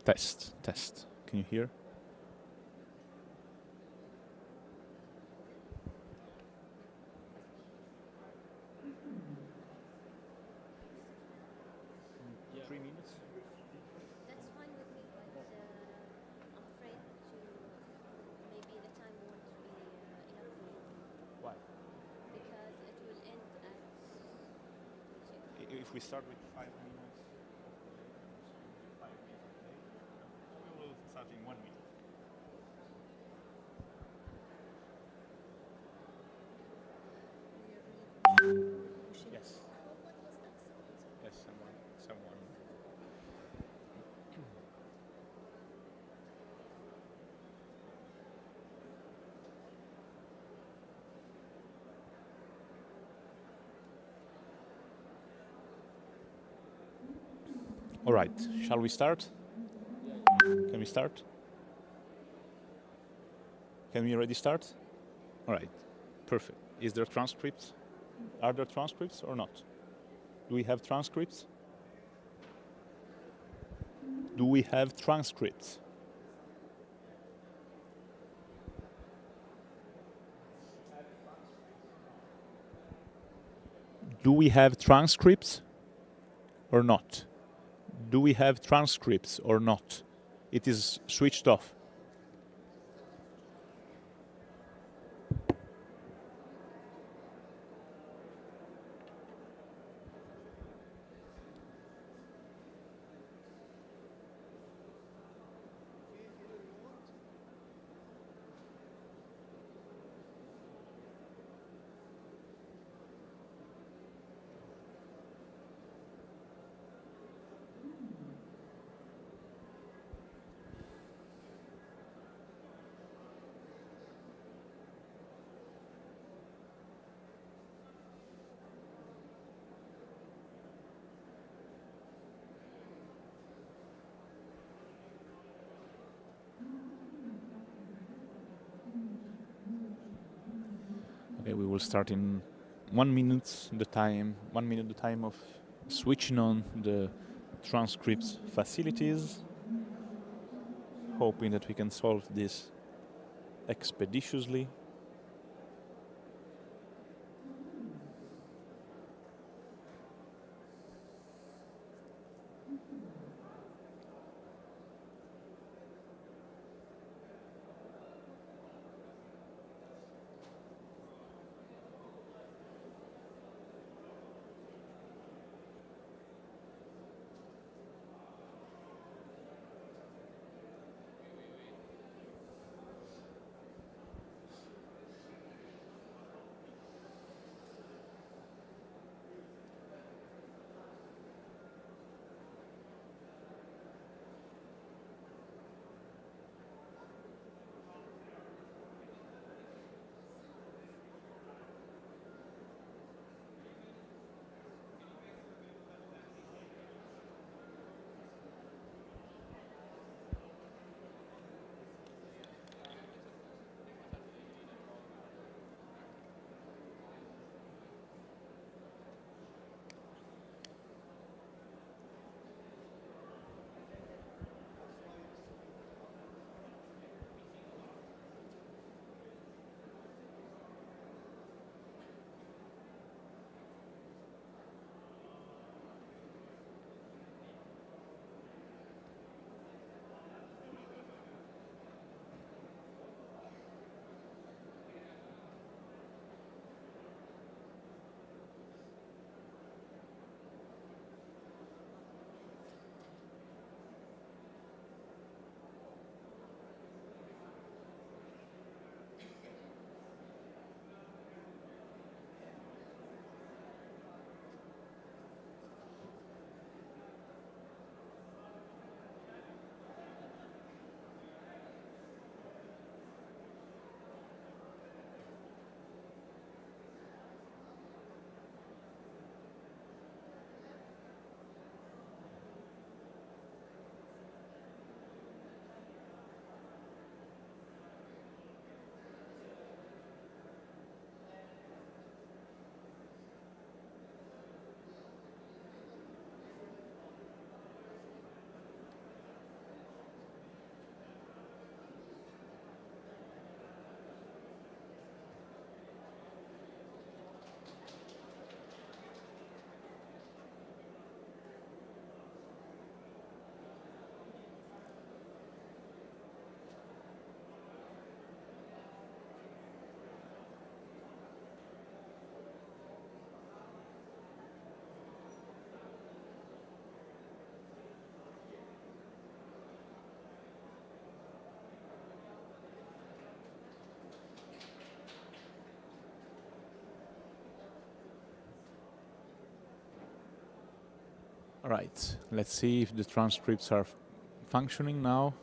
Test, test. Can you hear? Yeah. 3 minutes? That's fine with me, but I'm afraid to maybe the time won't be enough for you. Why? Because it will end at. If we start with 5 minutes, 5 minutes, okay? We will start in 1 minute. Yes. Yes, someone. All right, shall we start? Can we start? Can we already start? All right, perfect. Is there transcripts? Are there transcripts or not? Do we have transcripts? Do we have transcripts? Do we have transcripts or not? Do we have transcripts or not? It is switched off. Okay, we will start in 1 minute the time. 1 minute the time of switching on the transcripts facilities, hoping that we can solve this expeditiously. All right, let's see if the transcripts are functioning now.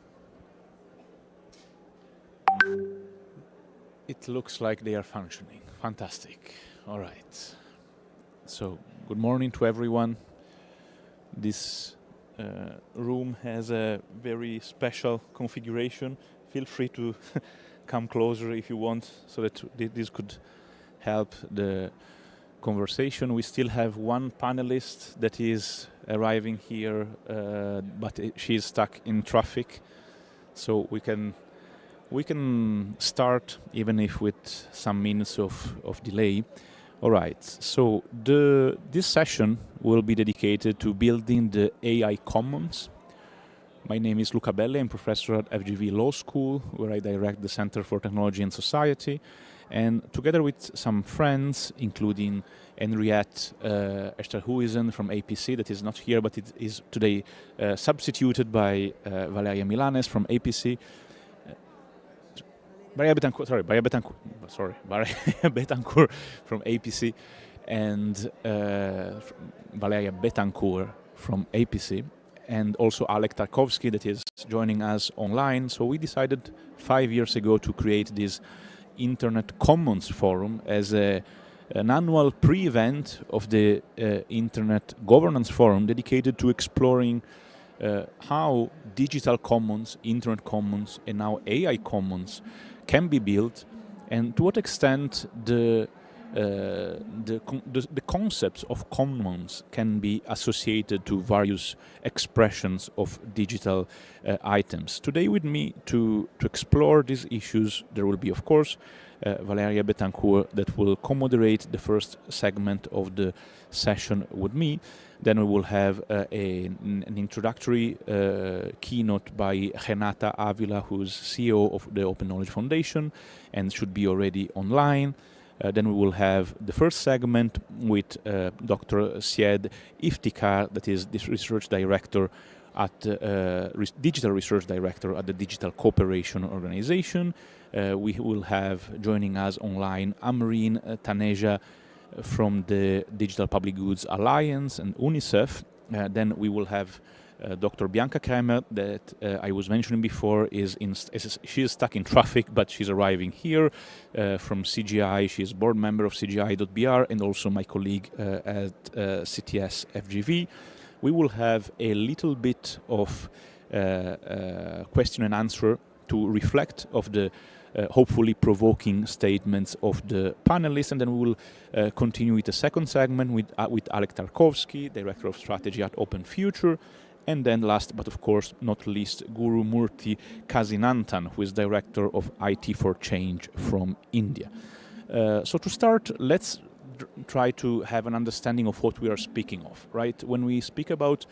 It looks like they are functioning. Fantastic. All right. So, good morning to everyone. This room has a very special configuration. Feel free to come closer if you want, so that this could help the conversation. We still have one panelist that is arriving here, but she is stuck in traffic, so we can start even if with some minutes of delay. All right, so this session will be dedicated to building the AI Commons. My name is Luca Belli. I'm professor at FGV Law School, where I direct the Center for Technology and Society. And together with some friends, including Henriette Esterhuizen from APC, that is not here, but it is today substituted by Valeria Milanes from APC. Valeria Betancourt from APC, and Valeria Betancourt from APC, and also Alek Tarkovsky that is joining us online. So we decided 5 years ago to create this Internet Commons Forum as an annual pre-event of the Internet Governance Forum dedicated to exploring how digital commons, Internet commons, and now AI commons can be built, and to what extent the concepts of commons can be associated to various expressions of digital items. Today with me to explore these issues, there will be, of course, Valeria Betancourt that will co-moderate the first segment of the session with me. Then we will have an introductory keynote by Renata Avila, who's CEO of the Open Knowledge Foundation and should be already online. Then we will have the first segment with Dr. Syed Iftikhar, that is the research director at digital research director at the Digital Cooperation Organization. We will have joining us online Amreen Taneja from the Digital Public Goods Alliance and UNICEF. Then we will have Dr. Bianca Kremer that I was mentioning before. She is stuck in traffic, but she's arriving here from CGI. She is board member of CGI.br and also my colleague at CTS FGV. We will have a little bit of question and answer to reflect of the hopefully provoking statements of the panelists, and then we will continue with the second segment with Alek Tarkovsky, Director of Strategy at Open Future, and then last but of course not least, Guru Murthy Kasinanthan, who is Director of IT for Change from India. So to start, let's try to have an understanding of what we are speaking of, right? When we speak about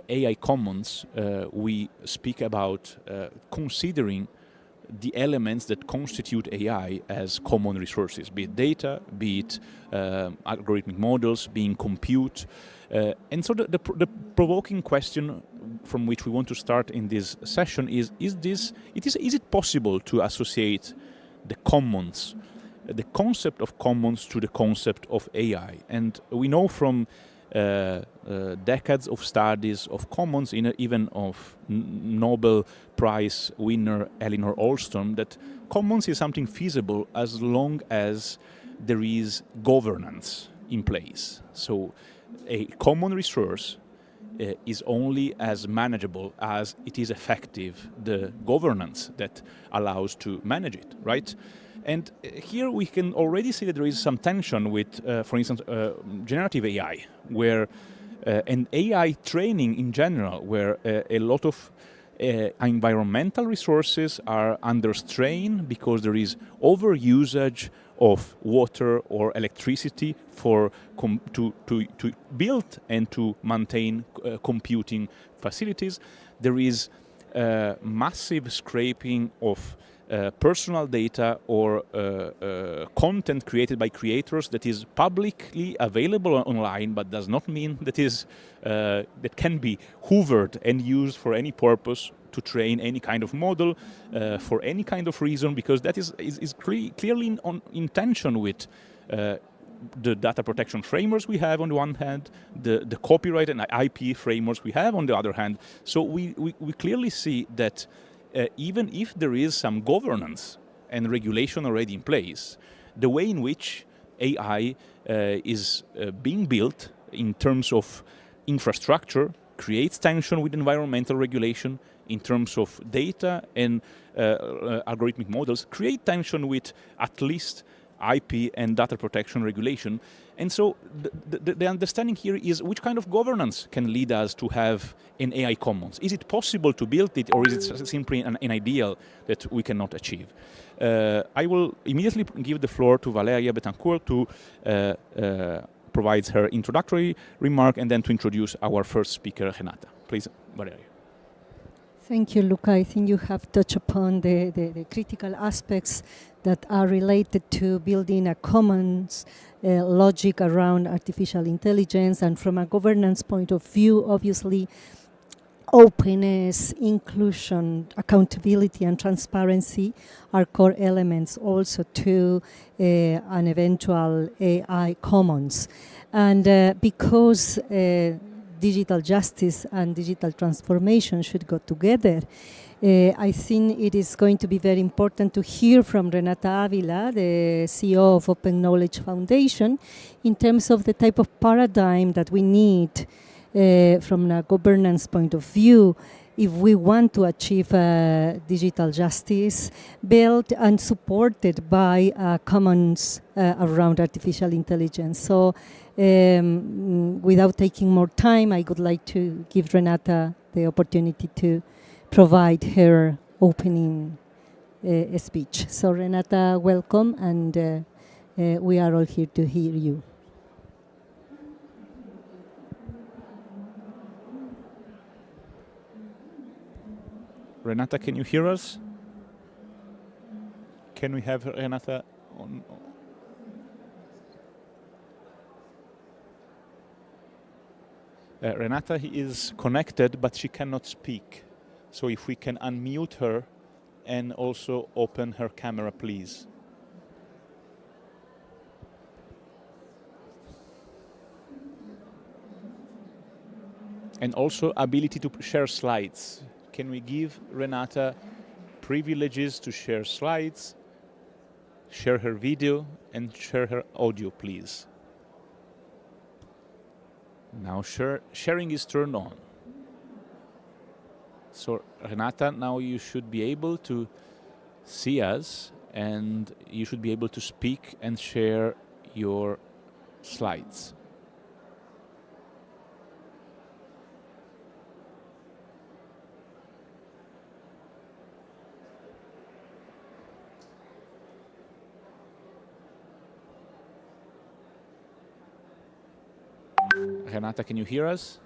AI Commons, we speak about considering the elements that constitute AI as common resources, be it data, be it algorithmic models, being compute. And so the provoking question from which we want to start in this session is it possible to associate the commons, the concept of commons to the concept of AI? And we know from decades of studies of commons, even of Nobel Prize winner Elinor Ostrom, that commons is something feasible as long as there is governance in place. So a common resource is only as manageable as it is effective, the governance that allows to manage it, right? And here we can already see that there is some tension with, for instance, generative AI, where and AI training in general, where a lot of environmental resources are under strain because there is overusage of water or electricity for to build and to maintain computing facilities. There is massive scraping of personal data or content created by creators that is publicly available online, but does not mean that that can be hoovered and used for any purpose to train any kind of model for any kind of reason, because that is clearly in tension with the data protection frameworks we have on the one hand, the copyright and IP frameworks we have on the other hand. So we clearly see that even if there is some governance and regulation already in place, the way in which AI is being built in terms of infrastructure creates tension with environmental regulation, in terms of data and algorithmic models, create tension with at least IP and data protection regulation. And so the understanding here is which kind of governance can lead us to have an AI commons. Is it possible to build it, or is it simply an ideal that we cannot achieve? I will immediately give the floor to Valeria Betancourt to provide her introductory remark and then to introduce our first speaker, Renata. Please, Valeria. Thank you, Luca. I think you have touched upon the critical aspects that are related to building a commons logic around artificial intelligence. And from a governance point of view, obviously, openness, inclusion, accountability, and transparency are core elements also to an eventual AI commons. And because digital justice and digital transformation should go together, I think it is going to be very important to hear from Renata Avila, the CEO of Open Knowledge Foundation, in terms of the type of paradigm that we need from a governance point of view if we want to achieve digital justice built and supported by commons around artificial intelligence. So without taking more time, I would like to give Renata the opportunity to provide her opening speech. So Renata, welcome, and we are all here to hear you. Renata, can you hear us? Can we have Renata on? Renata is connected, but she cannot speak. So if we can unmute her and also open her camera, please. And also ability to share slides. Can we give Renata privileges to share slides, share her video, and share her audio, please? Now sharing is turned on. So Renata, now you should be able to see us and you should be able to speak and share your slides. Renata, can you hear us?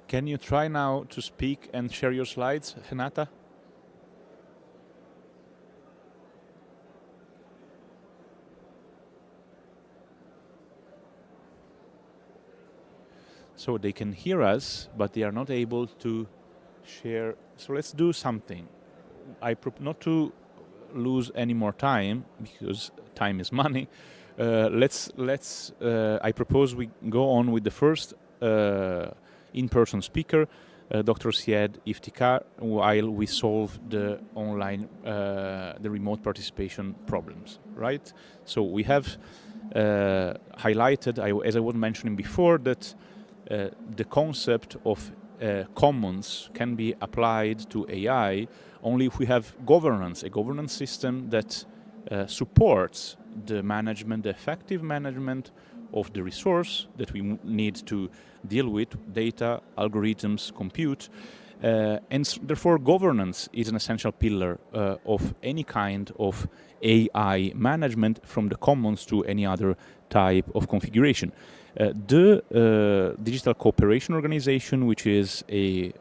Can you try now to speak and share your slides, Renata? So they can hear us, but they are not able to share. So let's do something. Not to lose any more time, because time is money. I propose we go on with the first in-person speaker, Dr. Syed Iftikhar, while we solve the online, the remote participation problems, right? So we have highlighted, as I was mentioning before, that the concept of commons can be applied to AI only if we have governance, a governance system that supports the management, the effective management of the resource that we need to deal with, data, algorithms, compute, Therefore, governance is an essential pillar of any kind of AI management, from the commons to any other type of configuration. The Digital Cooperation Organization, which is a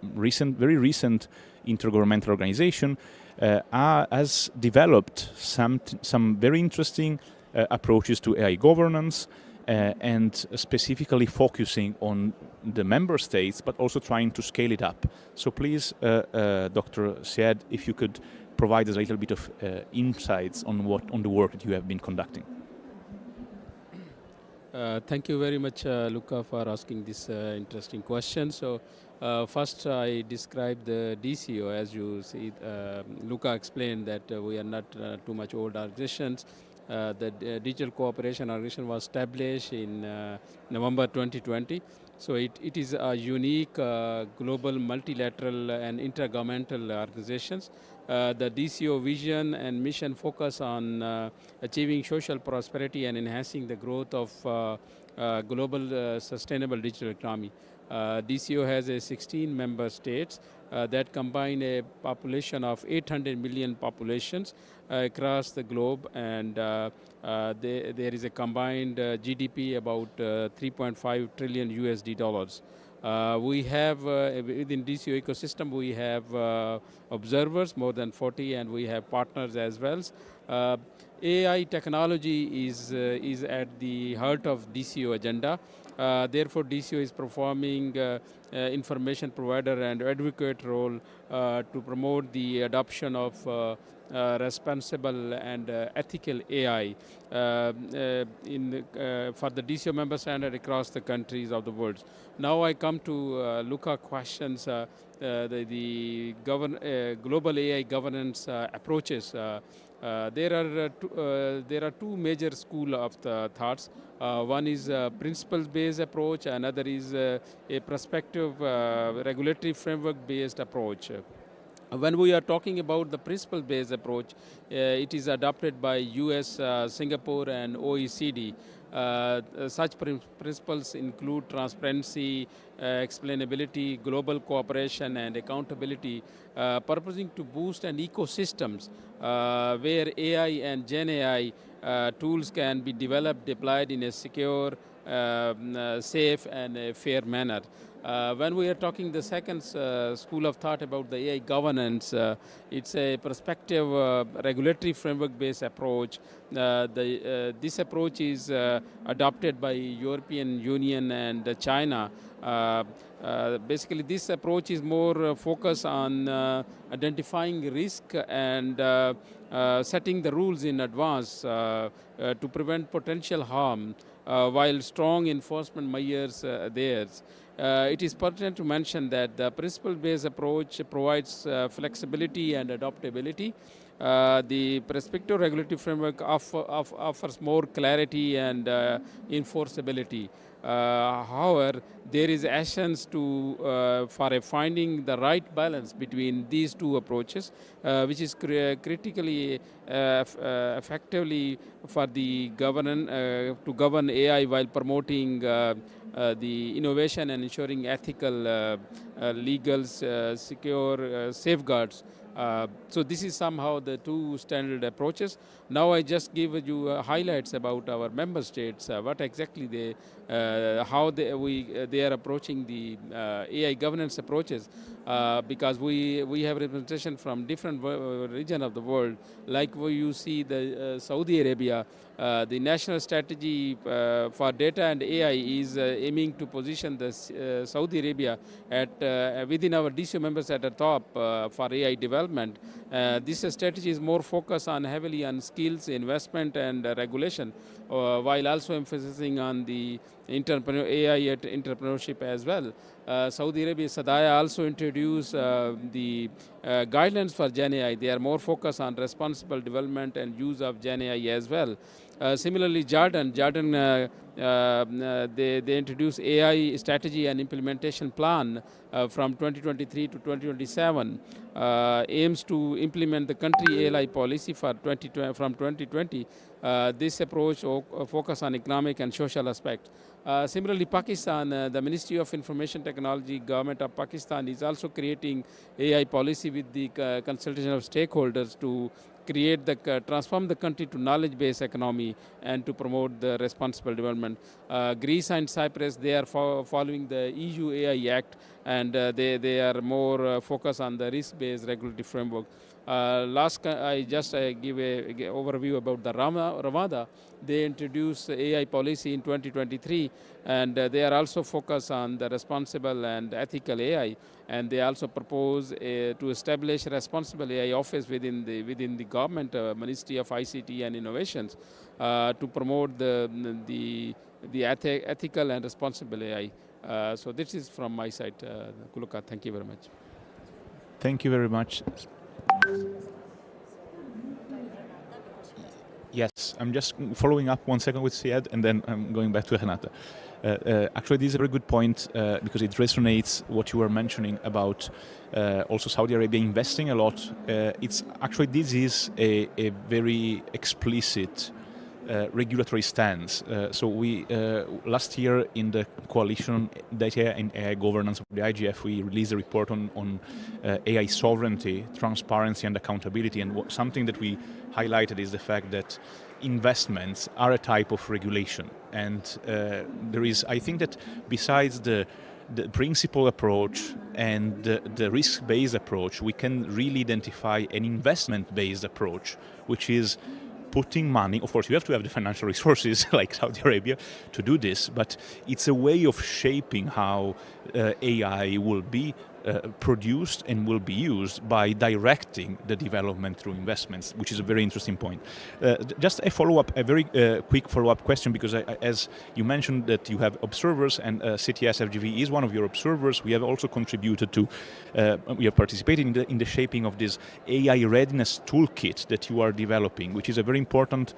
very recent intergovernmental organization, has developed some very interesting approaches to AI governance, and specifically focusing on the member states, but also trying to scale it up. So please, Dr. Syed, if you could provide us a little bit of insights on the work that you have been conducting. Thank you very much, Luca, for asking this interesting question. So first I describe the DCO. As you see, Luca explained that we are not too much old organizations. The Digital Cooperation Organization was established in November 2020. So it is a unique global multilateral and intergovernmental organizations. The DCO vision and mission focus on achieving social prosperity and enhancing the growth of global sustainable digital economy. DCO has 16 member states that combine a population of 800 million populations across the globe, and there is a combined GDP about 3.5 trillion USD dollars. We have within DCO ecosystem, we have observers, more than 40, and we have partners as well. AI technology is at the heart of DCO agenda. Therefore, DCO is performing information provider and advocate role to promote the adoption of responsible and ethical AI for the DCO member standard across the countries of the world. Now I come to Luca questions, the global AI governance approaches. There are two major schools of the thoughts. One is a principles-based approach, another is a prospective regulatory framework-based approach. When we are talking about the principle-based approach, it is adopted by US, Singapore, and OECD. Such principles include transparency, explainability, global cooperation, and accountability, purposing to boost an ecosystems where AI and Gen AI tools can be developed, deployed in a secure, safe, and fair manner. When we are talking the second school of thought about the AI governance, it's a prospective regulatory framework-based approach. This approach is adopted by European Union and China. Basically, this approach is more focused on identifying risk and setting the rules in advance to prevent potential harm, while strong enforcement measures theirs. It is pertinent to mention that the principle-based approach provides flexibility and adaptability. The prospective regulatory framework offers more clarity and enforceability. However, there is essence to for finding the right balance between these two approaches, which is critically effectively for the to govern AI while promoting the innovation and ensuring ethical, legal, secure safeguards. So this is somehow the two standard approaches. Now I just give you highlights about our member states, what exactly they, how they are approaching the AI governance approaches, because we have representation from different region of the world. Like where you see the Saudi Arabia, the national strategy for data and AI is aiming to position the Saudi Arabia at within our DCO members at the top for AI development. This strategy is more focused on heavily on skills, investment, and regulation, while also emphasizing on the AI entrepreneurship as well. Saudi Arabia, Sadaya also introduced the guidelines for Gen AI. They are more focused on responsible development and use of Gen AI as well. Similarly, Jordan they introduced AI strategy and implementation plan from 2023 to 2027, aims to implement the country AI policy for from 2020. This approach focus on economic and social aspects. Similarly, Pakistan, the Ministry of Information Technology, Government of Pakistan is also creating AI policy with the consultation of stakeholders to create transform the country to knowledge-based economy and to promote the responsible development. Greece and Cyprus, they are following the EU AI Act, and they are more focused on the risk-based regulatory framework. I just give a overview about the Rwanda. They introduced AI policy in 2023, and they are also focused on the responsible and ethical AI. And they also propose to establish a responsible AI office within the government Ministry of ICT and Innovations to promote the ethical and responsible AI. So this is from my side, Kuluka. Thank you very much. Thank you very much. Yes, I'm just following up 1 second with Syed, and then I'm going back to Renata. Actually, this is a very good point because it resonates what you were mentioning about also Saudi Arabia investing a lot. This is a very explicit regulatory stance. So we last year in the coalition data and AI governance of the IGF, we released a report on AI sovereignty, transparency, and accountability. And something that we highlighted is the fact that investments are a type of regulation. And there is, I think that besides the principal approach and the risk-based approach, we can really identify an investment-based approach, which is putting money. Of course, you have to have the financial resources like Saudi Arabia to do this, but it's a way of shaping how AI will be produced and will be used by directing the development through investments, which is a very interesting point. Just a follow-up, a very quick follow-up question, because as you mentioned that you have observers and CTS FGV is one of your observers. We have also contributed to, we have participated in the shaping of this AI readiness toolkit that you are developing, which is a very important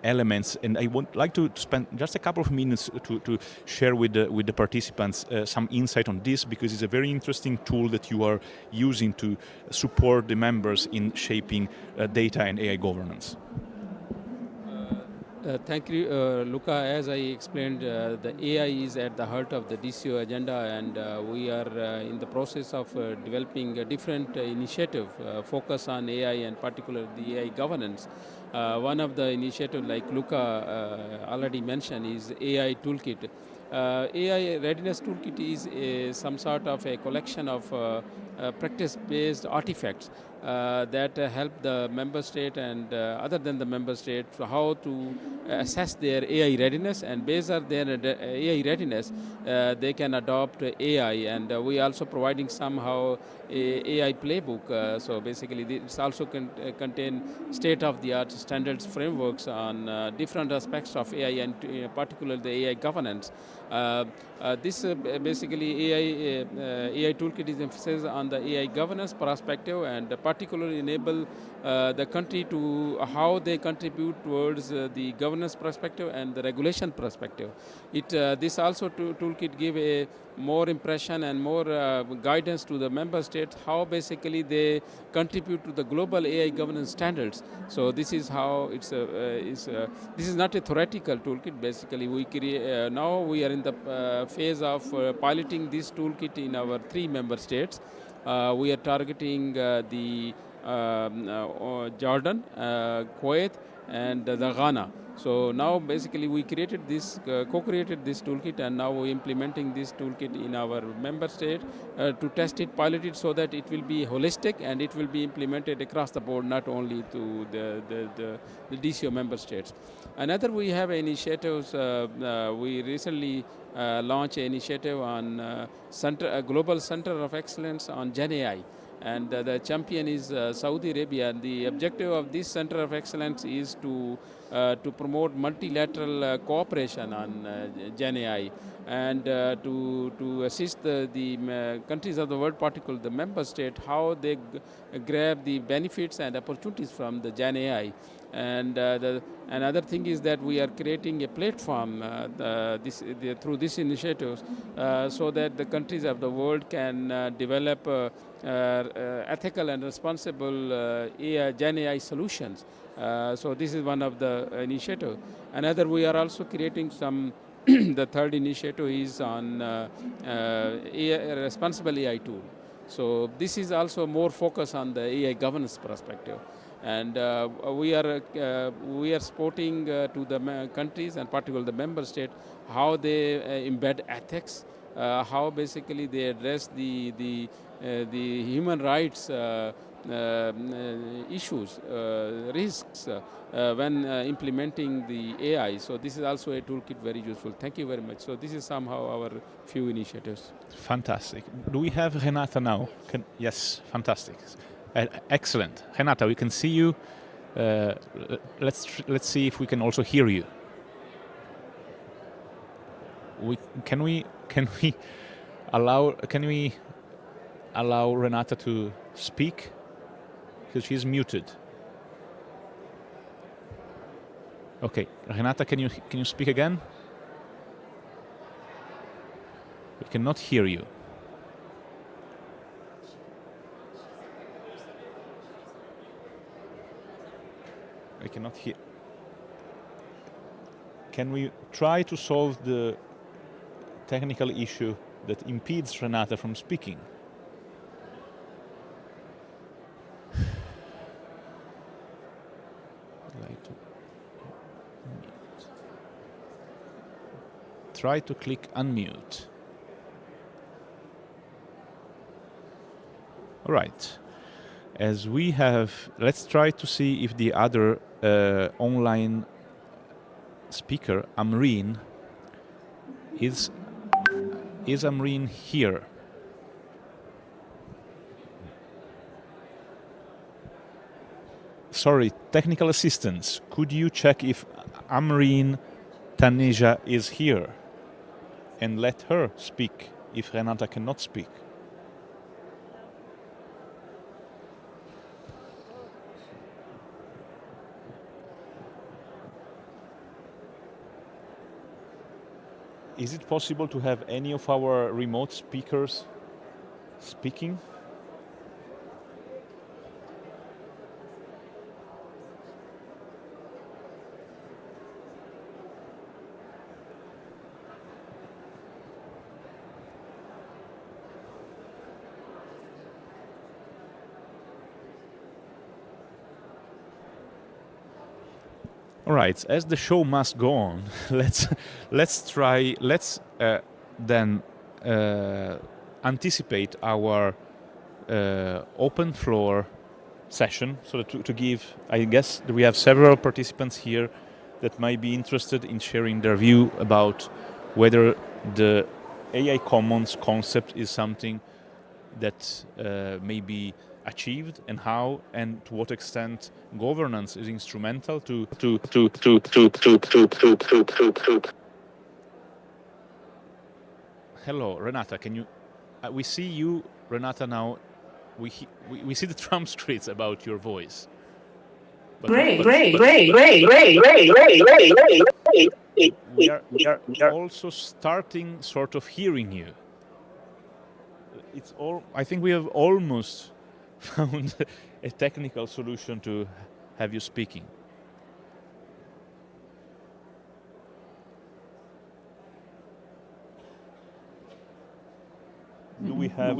element. And I would like to spend just a couple of minutes to share with the participants some insight on this, because it's a very interesting tool that you are using to support the members in shaping data and AI governance. Thank you, Luca. As I explained, the AI is at the heart of the DCO agenda, and we are in the process of developing a different initiative focus on AI and particularly the AI governance. One of the initiatives, like Luca already mentioned, is AI Toolkit. AI Readiness Toolkit is some sort of a collection of practice-based artifacts that help the member state and other than the member state how to assess their AI readiness, and based on their AI readiness, they can adopt AI. And we also providing somehow a AI playbook. So basically, it's also contain state-of-the-art standards frameworks on different aspects of AI, and in particular the AI governance. This basically AI toolkit is emphasized on the AI governance perspective, and particularly enable the country to how they contribute towards the governance perspective and the regulation perspective. This also toolkit give a more impression and more guidance to the member states how basically they contribute to the global AI governance standards. So this is how this is not a theoretical toolkit. Basically, we create now we are in the phase of piloting this toolkit in our 3 member states. We are targeting the Jordan, Kuwait, and the Ghana. So now basically we created this, co-created this toolkit, and now we're implementing this toolkit in our member state to test it, pilot it, so that it will be holistic and it will be implemented across the board, not only to the DCO member states. Another, we have initiatives. We recently launched an initiative on a global center of excellence on Gen AI. And the champion is Saudi Arabia. And the objective of this center of excellence is to promote multilateral cooperation on Gen AI, and to assist the countries of the world, particularly the member state, how they grab the benefits and opportunities from the Gen AI. And another thing is that we are creating a platform through this initiative so that the countries of the world can develop ethical and responsible Gen AI solutions. So this is one of the initiatives. Another, we are also creating some the third initiative is on AI, responsible AI tool. So this is also more focus on the AI governance perspective. And we are supporting to the countries, and particularly the member state, how they embed ethics, how basically they address the human rights issues, risks when implementing the AI. So this is also a toolkit very useful. Thank you very much. So this is somehow our few initiatives. Fantastic. Do we have Renata now? Yes, fantastic. Excellent. Renata, we can see you. Let's see if we can also hear you. Can we allow Renata to speak? Because she's muted. Okay, Renata, can you speak again? We cannot hear you. I cannot hear. Can we try to solve the technical issue that impedes Renata from speaking? Try to click unmute. All right. As we have, let's try to see if the other online speaker, Amreen, is Amreen here? Sorry, technical assistance. Could you check if Amreen Taneja is here? And let her speak if Renata cannot speak. Is it possible to have any of our remote speakers speaking? All right, as the show must go on, let's then anticipate our open floor session. So to give, I guess we have several participants here that might be interested in sharing their view about whether the AI Commons concept is something that may be achieved, and how and to what extent governance is instrumental to Hello, Renata, can you we see you, Renata, now. We see the transcripts about your voice. Great. We are also starting sort of hearing you. It's all, I think we have almost found a technical solution to have you speaking. Do we have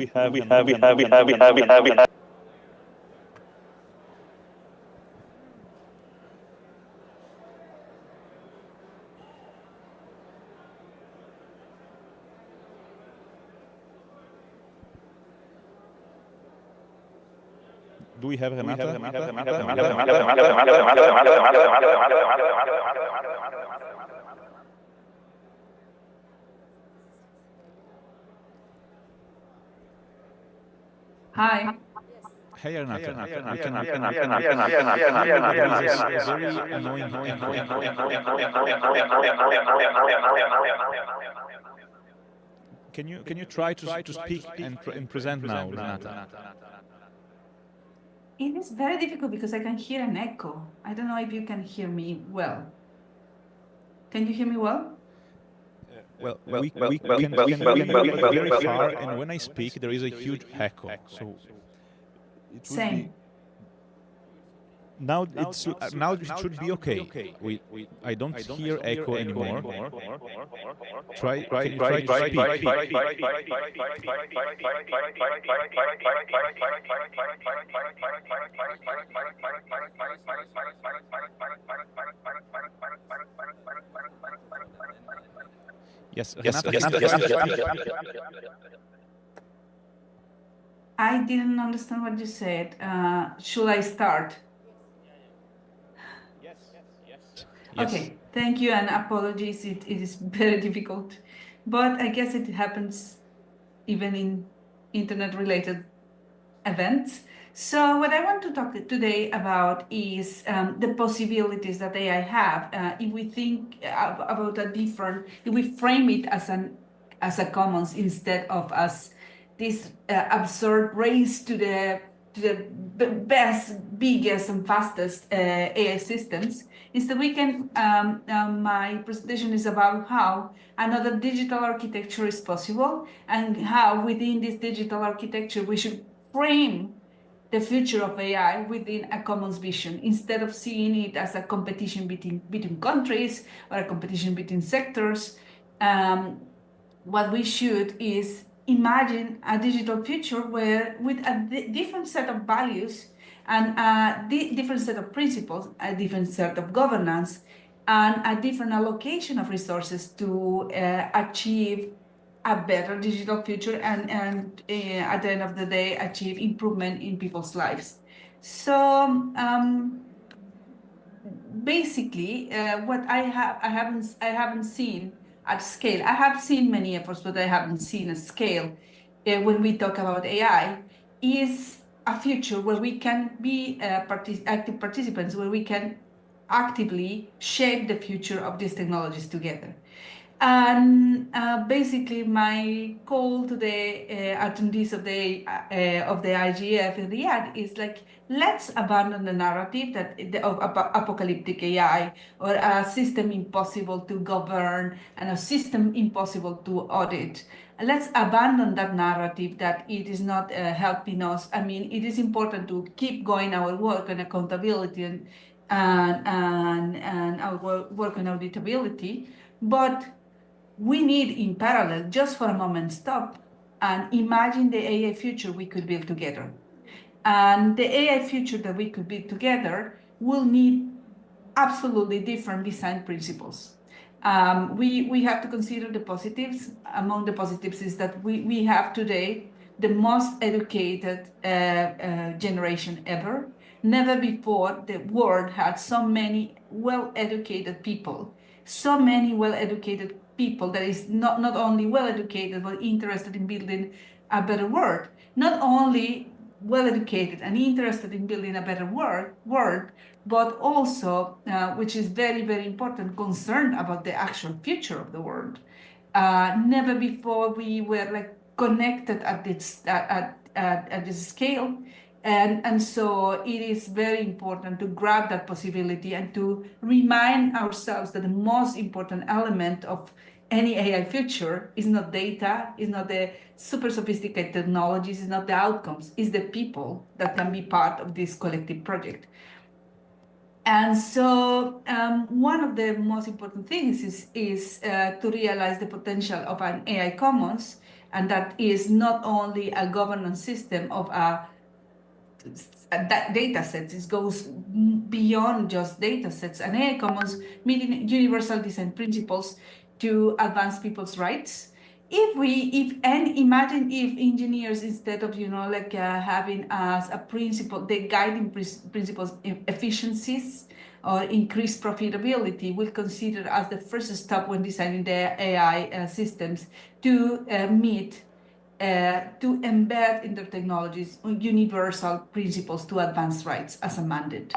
Do we have Renata? Hi. Hey, Renata. Can you try to speak and present now, Renata? It is very difficult because I can hear an echo. I don't know if you can hear me well. Can you hear me well? Well, we can hear you very far, and when I speak, there is a huge echo. So it would Same. Now it's now it should be okay. I don't hear echo anymore. Try. Can you try to speak? Yes, Renata, can you try to speak? I didn't understand what you said. Should I start? Yes. Okay, thank you and apologies. It is very difficult, but I guess it happens even in internet-related events. So what I want to talk today about is the possibilities that AI have. If we think about if we frame it as a commons instead of as this absurd race to the best, biggest, and fastest AI systems, is that we can. My presentation is about how another digital architecture is possible and how within this digital architecture we should frame the future of AI within a commons vision instead of seeing it as a competition between countries or a competition between sectors. What we should is imagine a digital future where with a different set of values and a different set of principles, a different set of governance, and a different allocation of resources to achieve a better digital future and at the end of the day achieve improvement in people's lives. So basically what I haven't seen at scale. I have seen many efforts, but I haven't seen a scale when we talk about AI is a future where we can be active participants, where we can actively shape the future of these technologies together. And basically, my call to the attendees of the IGF in Riyadh is like, let's abandon the narrative of apocalyptic AI or a system impossible to govern and a system impossible to audit. Let's abandon that narrative that it is not helping us. I mean, it is important to keep going our work on accountability and our work on auditability, but we need in parallel, just for a moment, stop and imagine the AI future we could build together. And the AI future that we could build together will need absolutely different design principles. We have to consider the positives. Among the positives is that we have today the most educated generation ever. Never before the world had so many well-educated people, so many well-educated people that is not only well-educated, but interested in building a better world. Not only well-educated and interested in building a better world, but also, which is very, very important, concerned about the actual future of the world. Never before we were like connected at this scale. And so it is very important to grab that possibility and to remind ourselves that the most important element of any AI future is not data, is not the super sophisticated technologies, is not the outcomes, is the people that can be part of this collective project. And so one of the most important things is to realize the potential of an AI commons, and that is not only a governance system of data sets. It goes beyond just data sets. And AI commons meeting universal design principles to advance people's rights. Imagine if engineers, instead of having as a principle the guiding principles efficiencies or increased profitability, will consider as the first step when designing the AI systems to to embed in their technologies universal principles to advance rights as a mandate.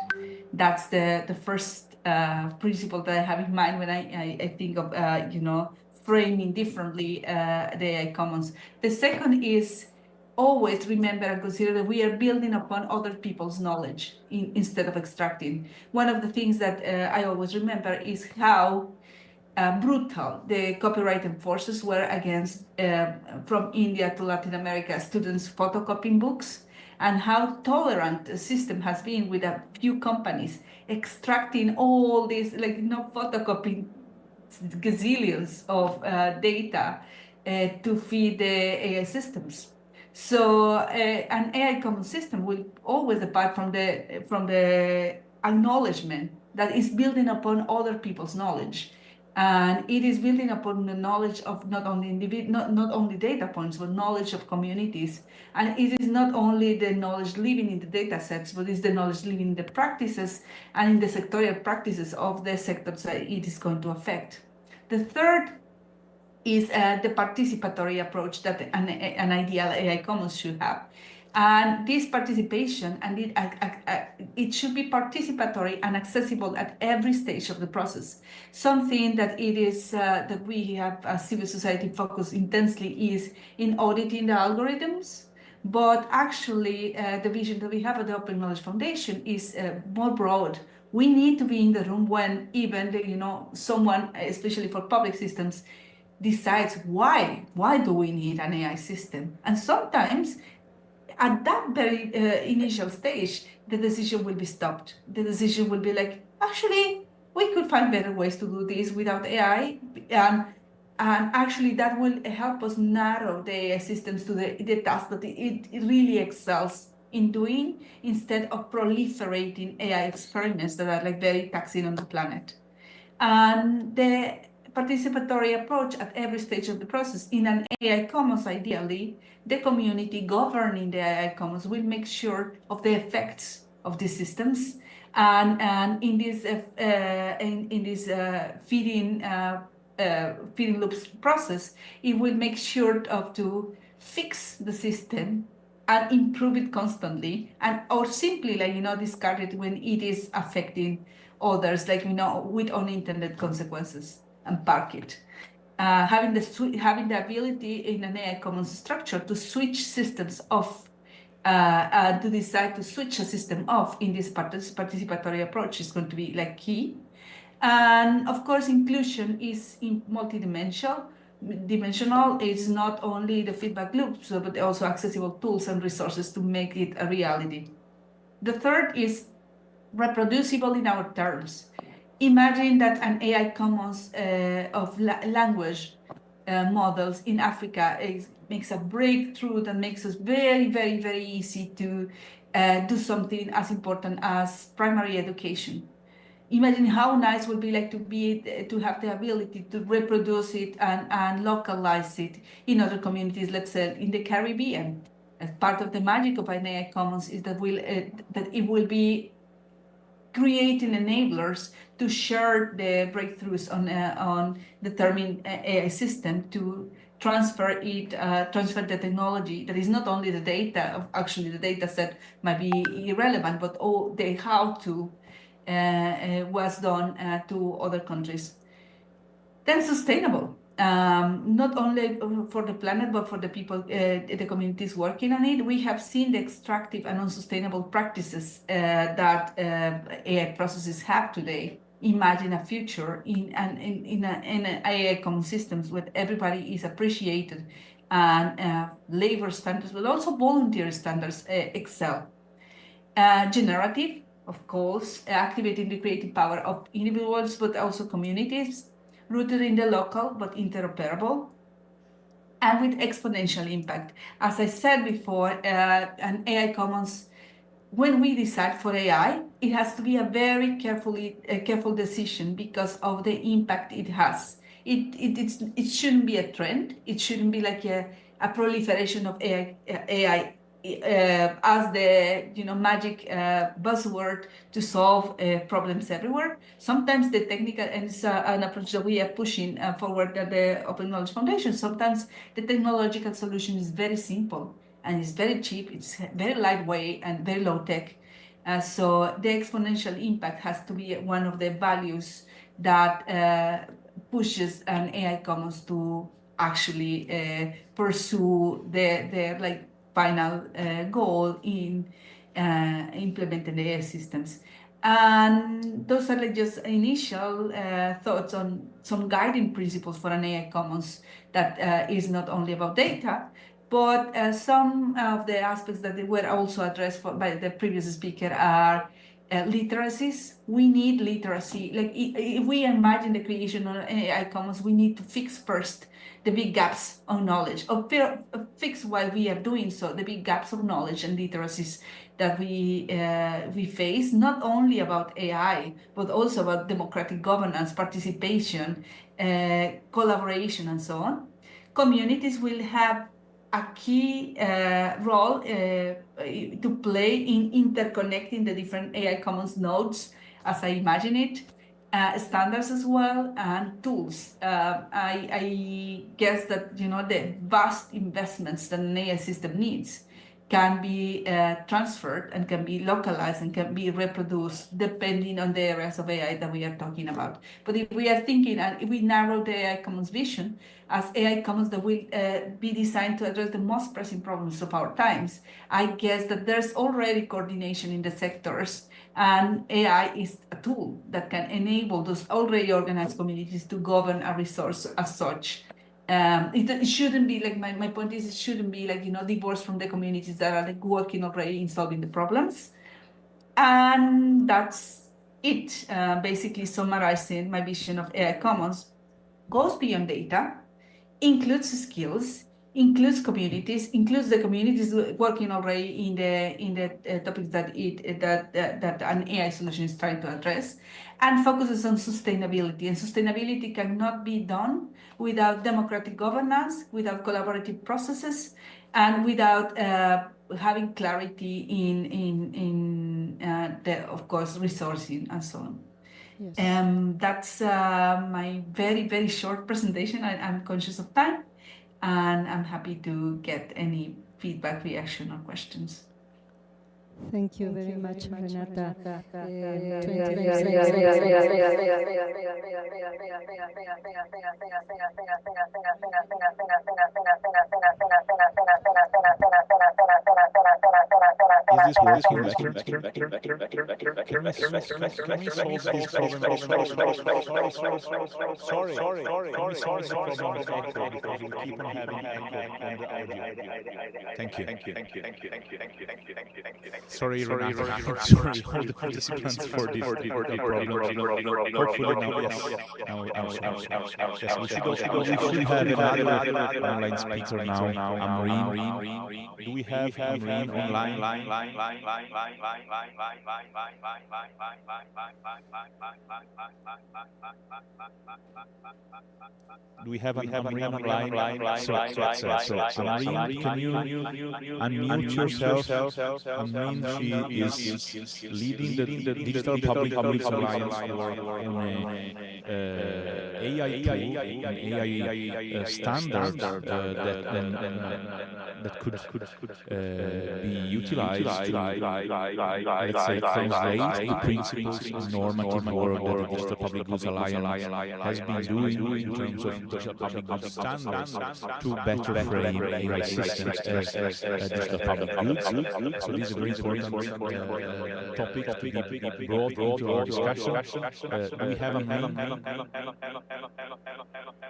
That's the first principle that I have in mind when I think of framing differently the AI commons. The second is always remember and consider that we are building upon other people's knowledge instead of extracting. One of the things that I always remember is how brutal the copyright enforcers were against, from India to Latin America, students photocopying books. and how tolerant the system has been with a few companies extracting all this, like photocopying gazillions of data to feed the AI systems. So an AI common system will always depart from the acknowledgement that is building upon other people's knowledge, and it is building upon the knowledge of not only data points, but knowledge of communities. And it is not only the knowledge living in the data sets, but it's the knowledge living in the practices and in the sectorial practices of the sectors that it is going to affect. The third is the participatory approach that an ideal AI Commons should have. And this participation, and it should be participatory and accessible at every stage of the process. Something that it is that we have as civil society focused intensely is in auditing the algorithms. But actually, the vision that we have at the Open Knowledge Foundation is more broad. We need to be in the room when even someone, especially for public systems, decides why do we need an AI system. And sometimes at that very initial stage, the decision will be stopped. The decision will be like, actually, we could find better ways to do this without AI. And actually, that will help us narrow the AI systems to the task that it really excels in doing, instead of proliferating AI experiments that are like very taxing on the planet. And the participatory approach at every stage of the process in an AI Commons, ideally, the community governing the AI Commons will make sure of the effects of these systems, and in this feeding loops process, it will make sure of to fix the system and improve it constantly, and or simply discard it when it is affecting others, with unintended consequences, and park it. Having the ability in an AI Commons structure to switch systems off, to decide to switch a system off in this participatory approach is going to be key. And of course, inclusion is multidimensional. It's not only the feedback loops, but also accessible tools and resources to make it a reality. The third is reproducible in our terms. Imagine that an AI Commons of language models in Africa makes a breakthrough that makes us very, very, very easy to do something as important as primary education. Imagine how nice it would be to have the ability to reproduce it and localize it in other communities, let's say in the Caribbean. As part of the magic of an AI Commons is that it will be creating enablers to share the breakthroughs on determined AI system, to transfer the technology that is not only the data. Actually, the data set might be irrelevant, but all the how to was done to other countries. Then sustainable, not only for the planet, but for the people, the communities working on it. We have seen the extractive and unsustainable practices that AI processes have today. Imagine a future in an AI common systems where everybody is appreciated and labor standards, but also voluntary standards excel. Generative, of course, activating the creative power of individuals, but also communities, rooted in the local, but interoperable, and with exponential impact. As I said before, an AI Commons, when we decide for AI, it has to be a very careful decision because of the impact it has. It shouldn't be a trend. It shouldn't be like a proliferation of AI as the magic buzzword to solve problems everywhere. Sometimes the technical, and it's an approach that we are pushing forward at the Open Knowledge Foundation. Sometimes the technological solution is very simple and it's very cheap. It's very lightweight and very low tech. So the exponential impact has to be one of the values that pushes an AI Commons to actually pursue their final goal in implementing the AI systems. And those are just initial thoughts on some guiding principles for an AI Commons that is not only about data, But some of the aspects that were also addressed by the previous speaker are literacies. We need literacy. Like if we imagine the creation of AI Commons, we need to fix first the big gaps of knowledge, or fix while we are doing so the big gaps of knowledge and literacies that we face, not only about AI, but also about democratic governance, participation, collaboration, and so on. Communities will have a key role to play in interconnecting the different AI Commons nodes, as I imagine it, standards as well, and tools. I guess that the vast investments that an AI system needs can be transferred and can be localized and can be reproduced depending on the areas of AI that we are talking about. But if we are thinking, and if we narrow the AI Commons vision as AI Commons that will be designed to address the most pressing problems of our times, I guess that there's already coordination in the sectors, and AI is a tool that can enable those already organized communities to govern a resource as such. It shouldn't be like, my point is, it shouldn't be like, divorced from the communities that are like working already in solving the problems. And that's it. Basically summarizing my vision of AI Commons goes beyond data, includes skills, includes communities, includes the communities working already in the topics that an AI solution is trying to address, and focuses on sustainability. And sustainability cannot be done without democratic governance, without collaborative processes, and without having clarity in of course, resourcing and so on. Yes. That's my very, very short presentation. I'm conscious of time, and I'm happy to get any feedback, reaction, or questions. Thank you very much, Renata. Is this working better? Can we solve this problem? Sorry. Can we solve the problem of echo, because we keep on having echo on the audio? Thank you. Sorry, Renata. I'm sorry, all the participants for this problem. Hopefully now, yes, we should have another online speaker now. Amreen. Do we have Amreen online? Do we have Amreen online? So Amreen, can you unmute yourself? Amreen, she is leading the Digital Public Goods Alliance on AI tool, an AI standard that could be utilized to, let's say, translate the principles and normative work that the Digital Public Goods Alliance has been doing in terms of digital public goods standards to better frame AI systems as digital public goods. So this is a very important topic to be brought into our discussion. Do we have a name?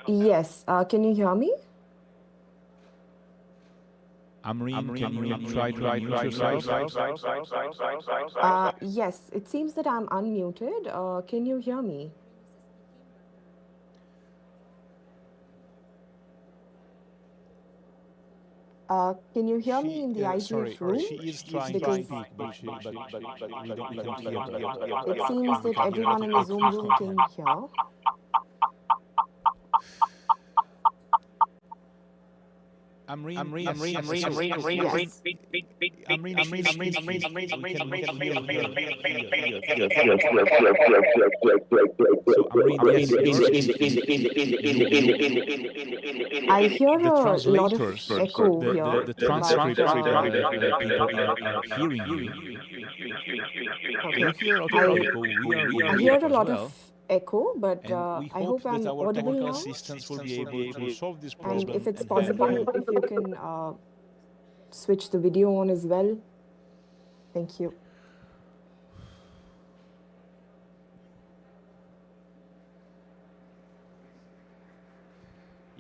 Yes, can you hear me? Amreen, can you try to unmute yourself? Yes, it seems that I'm unmuted. Can you hear me? Can you hear me in the IGF room? She is trying to speak, but we don't hear her. It seems that everyone in the Zoom room can hear. I hear a lot of echo here. The transcript people are hearing you. I hear a lot of echo, but I hope I'm our audible technical now. assistants will be able to solve this problem. And if it's possible, if you can switch the video on as well. Thank you.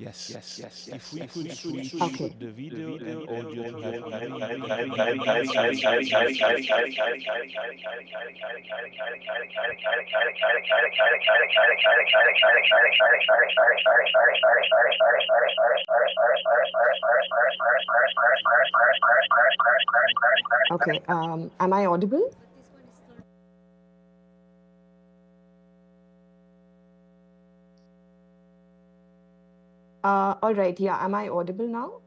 Yes. If we could switch Okay. the video and audio to have Okay. Am I audible? All right. Yeah. Am I audible now?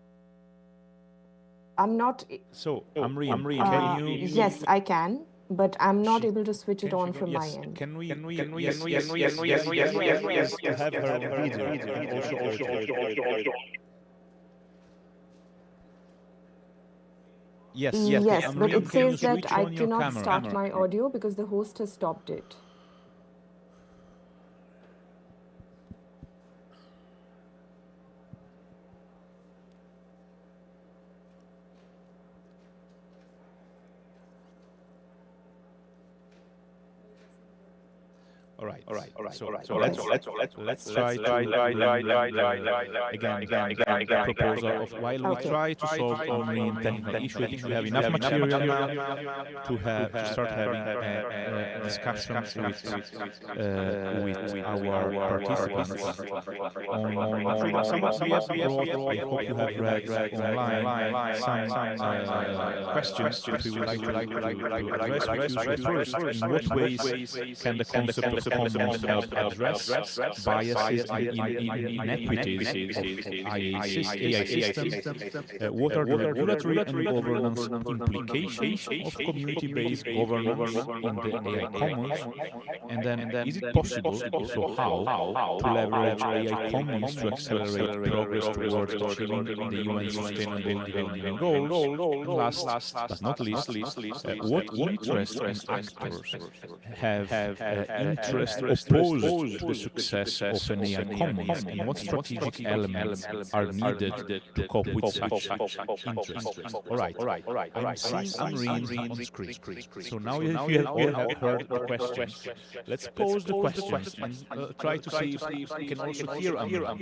I'm not. So, Amreen, can you? Yes, I can, but I'm not able to switch it on from my Yes. end. Can we? Yes. To have her on video and also audio. Yes. Yes, but Amreen, it can you says that switch I on your cannot camera? start my audio because the host has stopped it. All right. So let's try to again proposal of while we try to solve Amreen technical issue. I think we have enough material now to start having discussions with our participants on some of the brought. I hope you have read online some questions that we would like to address with you. So first, in what ways can the concept of commons help address biases and inequities of AI systems? What are the regulatory and governance implications of community-based governance in the AI commons? And then, is it possible, if so how, to leverage AI commons to accelerate progress towards achieving the UN Sustainable Development Goals? And last but not least, what interests and actors have interest opposed to the success of an AI commons, and what strategic elements are needed to cope with such interests? All right. I'm seeing Amreen on screen. So now if you all have heard the questions, let's pose the questions and try to see if we can also hear Amreen.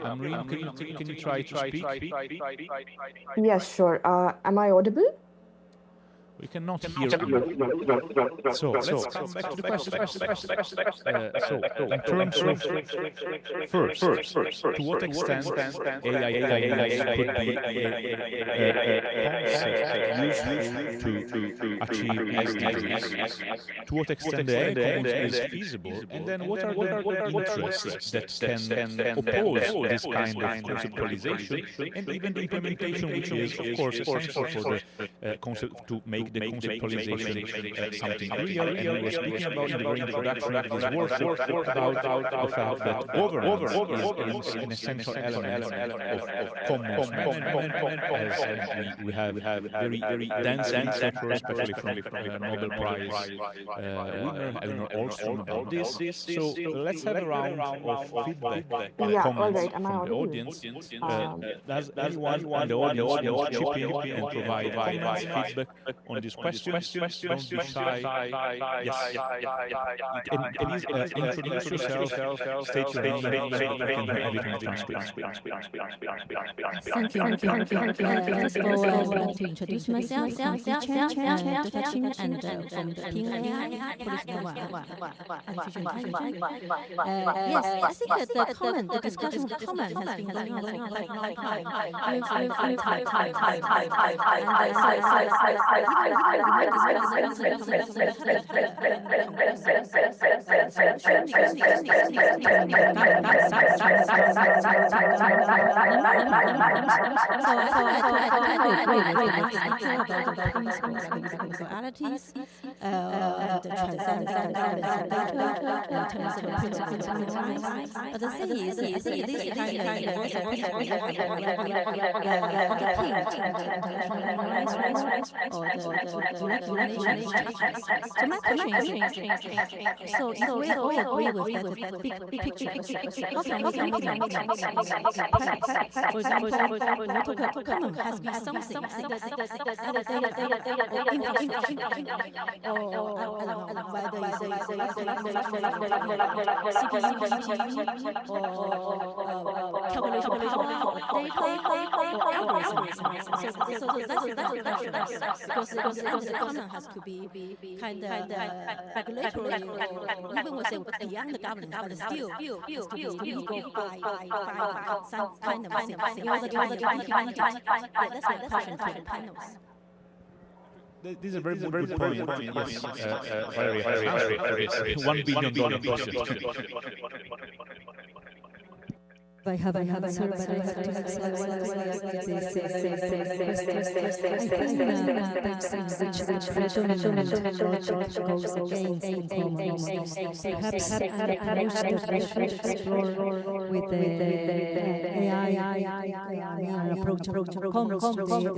Amreen, can you try to speak? Yes, sure. Am I audible? We cannot hear. So let's come back to the question. So in terms of first, to what extent AI commons could be useful to achieve SDGs? To what extent the AI commons is feasible? And then what are the interests that can oppose this kind of conceptualization and even the implementation, which is of course essential for the concept to make the conceptualization something real, and we were speaking about in the very introduction of this workshop about the fact that governance is an essential element of commons management, as we have very dense literature, especially from Nobel Prize winner Elinor Ostrom about this. So let's have a round of feedback, comments from the audience. Does anyone in the audience want to chip in and provide comments, feedback on this question? Don't be shy. Yes. Please introduce yourself, state your name, and you can have everything on screen. Thank you. First of all, I would like to introduce myself. I'm Dr. Chin and from the Ping AI, Police Nova, Artificial Intelligence. Yes, I think that the discussion of comment has been going on for quite a long time. So my question is, so if we all agree with that big picture, how can we implement it in practice? For example, common has been something at the infrastructure. I don't know whether it's a CPU or calculation power, data, or algorithms. So that's the question, because the content has to be kind of regulatory, or even we say beyond the governance, but still has to be legal by some kind of thing in order to implement it. That's my question to the panels. This is a very good point. Yes, very. $1 billion question. I have an answer, but I have to have slide one this logic goes against the commons. Perhaps an explore with the AI approach of commons.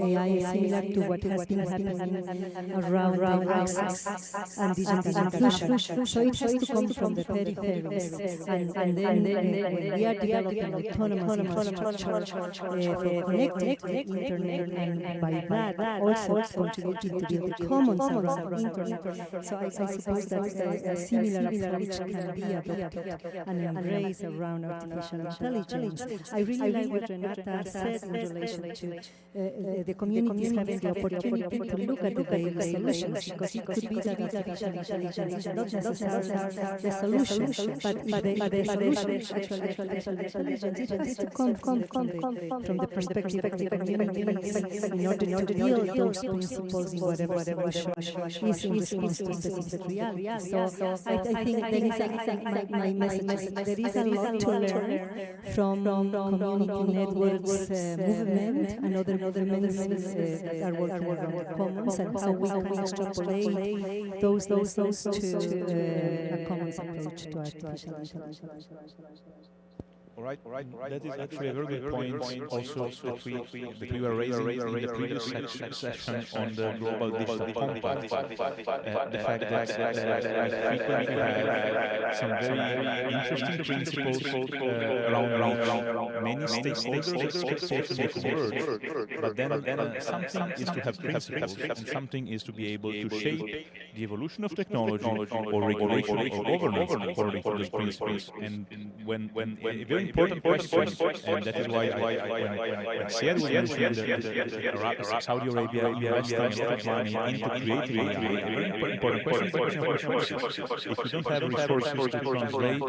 AI is similar to what has been happening around access and digital inclusion. So it has to come from the peripheries, and then when we are developing autonomous infrastructure for connecting to the internet, and by that also contributing to build the commons around the internet. So I suppose that a similar approach can be adopted and embraced around artificial intelligence. I really like what Renata said in relation to the communities having the opportunity to look at the various solutions, because it could be that artificial intelligence is not necessarily the solution, but if the solution actually artificial intelligence, it has to come from the perspective of the communities in order to build those principles in whatever solution is in response to specific reality. So I think there is my message is there is a lot to learn from community networks movement and other movements that are working around the commons, and how we can extrapolate those lessons to a commons approach to artificial intelligence. All right. That is actually a very good point. Also, that we were raising in the previous session on the global digital compact. The fact that we frequently have some very interesting principles around many stakeholders' expectations of words. But then something is to have principles, and something is to be able to shape the evolution of technology or regulation or governance according to those principles. And when a very important question, and that is why when Syed was mentioning that Saudi Arabia investing a lot of money into creating AI, a very important question is the question of resources. If you don't have resources to translate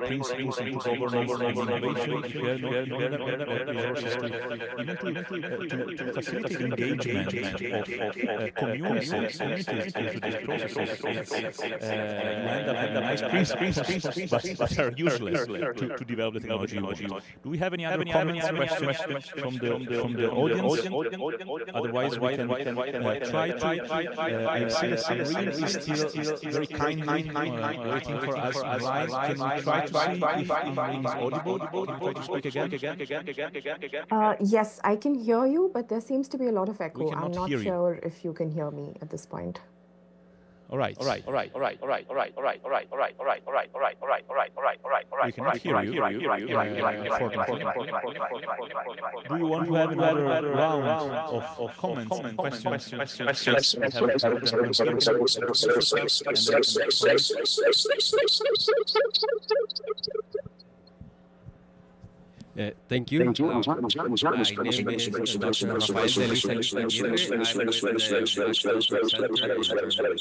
principles into governance and innovation, if you have not resources to facilitate engagement of communities into these processes, you end up having nice principles, but are useless to develop the technology. Do we have any other comments, questions from the audience? Otherwise, we can try to. I see that Irene is still very kindly waiting for us live. Can we try to see if Irene is audible? Can we try to speak again? Yes, I can hear you, but there seems to be a lot of echo. We cannot I'm not hear you. sure if you can hear me at this point. All right. We cannot hear you. Do you want to have another round of comments and questions? Thank you. My name is Dr. Rafael de Luis Aguirre. I'm with the Maxwell Center in Germany. And I'm a scientist. And I think I'm also interested in hearing more about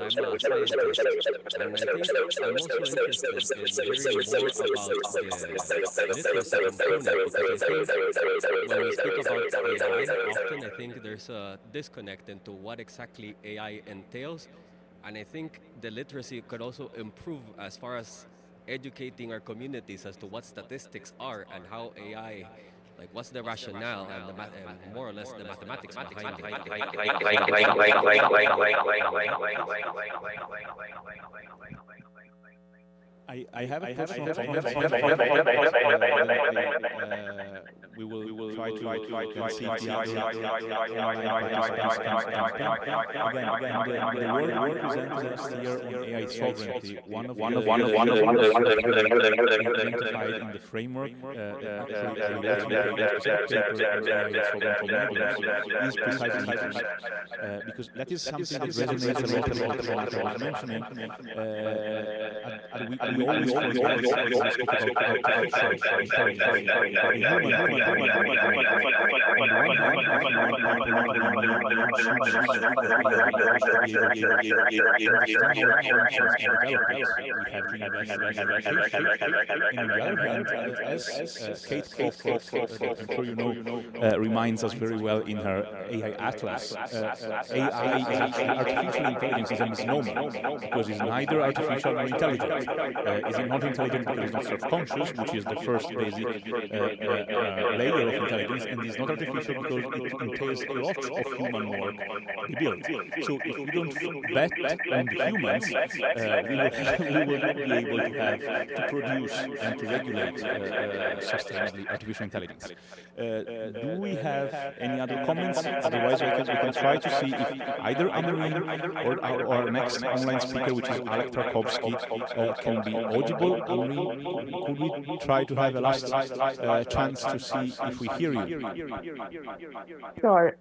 the literacy component, because I think when we speak about AI, often I think there's a disconnect into what exactly AI entails. And I think the literacy could also improve as far as educating our communities as to what statistics are and how AI, like what's the rationale and more or less the mathematics behind it. All right. That is actually a very good point. Also, that we, the way we are raising in the previous session on the global digital compact, the fact that we frequently have some very interesting principles around many stakeholders' expectations of words. But then something is to have principles, and something is to be able to shape the evolution of technology or regulation according to those principles. And when a very important question I have a personal comment. We will try to see if the other online participants can jump in. Again, the work presented last year on AI sovereignty, one of the identified in the framework, is precisely literacy, because that is something that resonates a lot with what I was mentioning. We always forget when we speak about artificial intelligence, the human component. On the one hand, if you want people to be consumers of AI, we have to be able to understand how it functions and develop it. We have to invest in education. And on the other hand, as Kate Crawford, I'm sure you know, reminds us very well in her AI Atlas, AI is actually artificial intelligence is a misnomer, because it's neither artificial nor intelligent. Is it not intelligent because it's not self-conscious, which is the first basic layer of intelligence, and it's not artificial because it entails a lot of human work to be built. So if we don't bet on the humans, we will not be able to produce and to regulate sustainably artificial intelligence. Do we have any other comments? Otherwise, we can try to see if either Amarin or our next online speaker, which is Alek Tarkovsky, can be audible. Amarin, could we try to have a last chance to see if we hear you? Sure.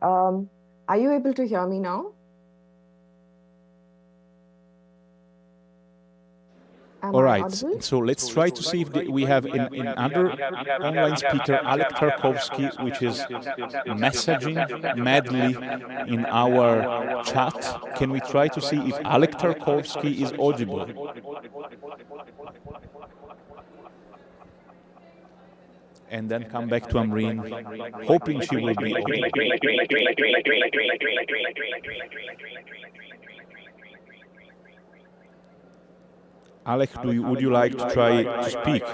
Are you able to hear me now? All right, so let's try to see if we have another online speaker, Alek Tarkovsky, which is messaging madly in our chat. Can we try to see if Alek Tarkovsky is audible? And then come back to Amreen, hoping she will be audible. Alek, would you like to try to speak?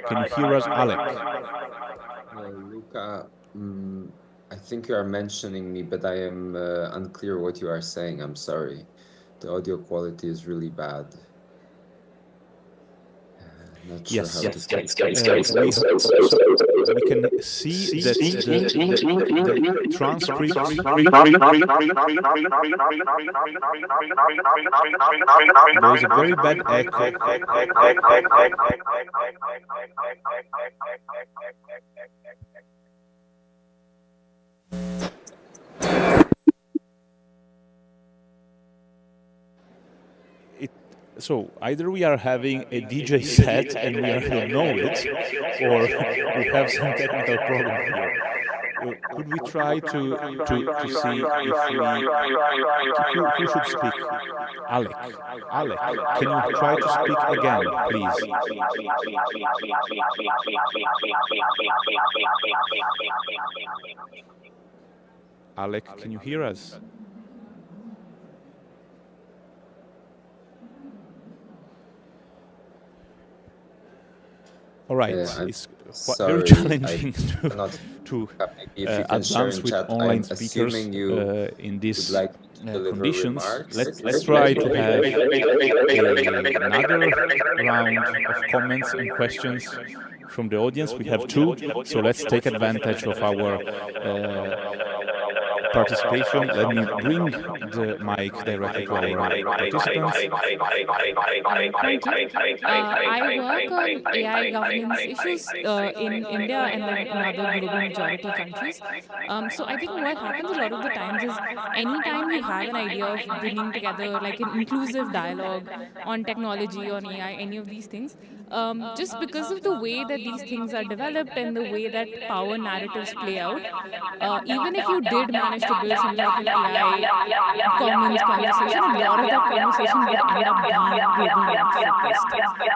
Can you hear us, Alek? Luca, I think you are mentioning me, but I am unclear what you are saying. I'm sorry. The audio quality is really bad. Not sure how to we can see that the transcript. There is a very bad echo. So either we are having a DJ set and we don't know it, or we have some technical problem here. Could we try to see if who should speak? Alek, can you try to speak again, please? Alek, can you hear us? All right, it's very challenging to advance with online speakers in these conditions. Let's try to have another round of comments and questions from the audience. We have two, so let's take advantage of our participation. Let me bring the mic directly to our participants. Thank you. I work on AI governance issues in India and then in other global majority countries. So I think what happens a lot of the times is anytime you have an idea of bringing together like an inclusive dialogue on technology, on AI, any of these things, just because of the way that these things are developed and the way that power narratives play out, even if you did manage to build some sort of an AI commons conversation, a lot of that conversation would end up being global north focused.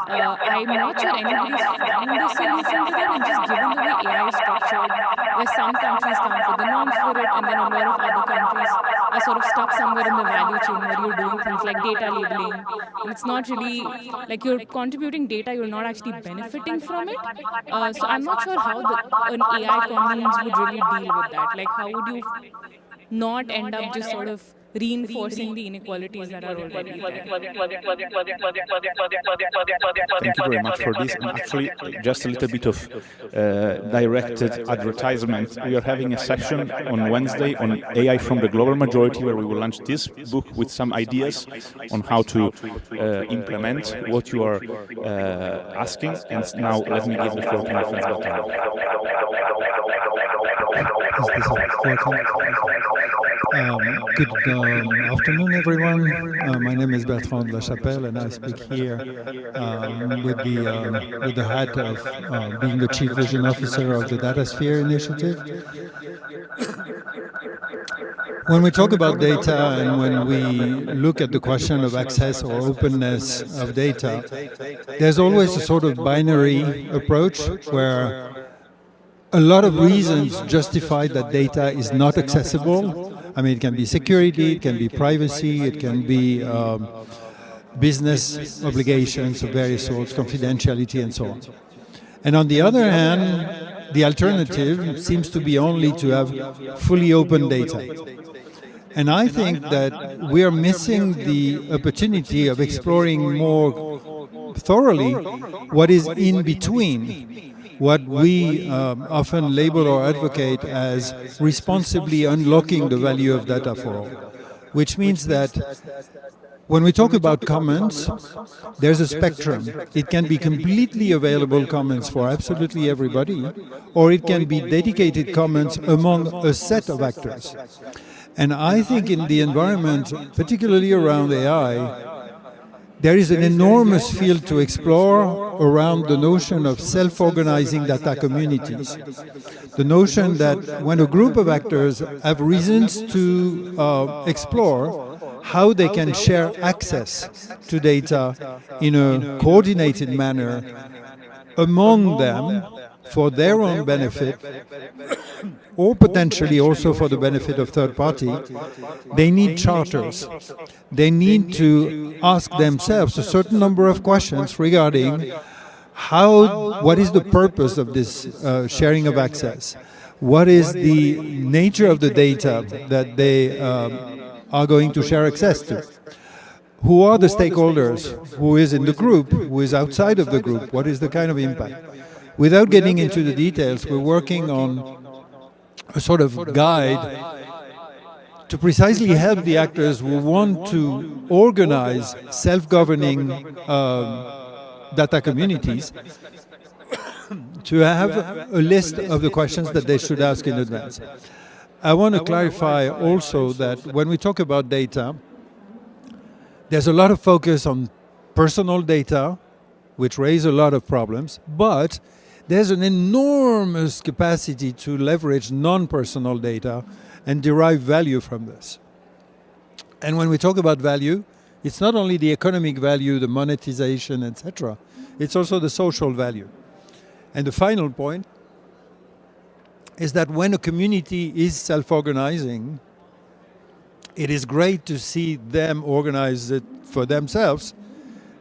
I'm not sure anybody's found a solution to that, and just given the way AI is structured, where some countries come up with the norms for it, and then a lot of other countries are sort of stuck somewhere in the value chain where you're doing things like data labeling. And it's not really like you're contributing data, you're not actually benefiting from it. So I'm not sure how an AI commons would really deal with that. Like, how would you not end up just sort of reinforcing the inequalities that are already there. Thank you very much for this. And actually, just a little bit of directed advertisement. We are having a session on Wednesday on AI from the global majority, where we will launch this book with some ideas on how to implement what you are asking. And now let me give the floor to my friends. Good afternoon, everyone. My name is Bertrand Lachapelle, and I speak here with the hat of being the Chief Vision Officer of the DataSphere initiative. When we talk about data and when we look at the question of access or openness of data, there's always a sort of binary approach where a lot of reasons justify that data is not accessible. I mean, it can be security, it can be privacy, it can be business obligations of various sorts, confidentiality, and so on. And on the other hand, the alternative seems to be only to have fully open data. And I think that we are missing the opportunity of exploring more thoroughly what is in between, what we often label or advocate as responsibly unlocking the value of data for all, which means that when we talk about commons, there's a spectrum. It can be completely available commons for absolutely everybody, or it can be dedicated commons among a set of actors. And I think in the environment, particularly around AI, there is an enormous field to explore around the notion of self-organizing data communities. The notion that when a group of actors have reasons to explore how they can share access to data in a coordinated manner among them for their own benefit, or potentially also for the benefit of third party, they need charters. They need to ask themselves a certain number of questions regarding what is the purpose of this sharing of access? What is the nature of the data that they are going to share access to? Who are the stakeholders? Who is in the group? Who is outside of the group? What is the kind of impact? Without getting into the details, we're working on a sort of guide to precisely help the actors who want to organize self-governing data communities to have a list of the questions that they should ask in advance. I want to clarify also that when we talk about data, there's a lot of focus on personal data, which raise a lot of problems, but there's an enormous capacity to leverage non-personal data and derive value from this. And when we talk about value, it's not only the economic value, the monetization, etc. It's also the social value. And the final point is that when a community is self-organizing, it is great to see them organize it for themselves,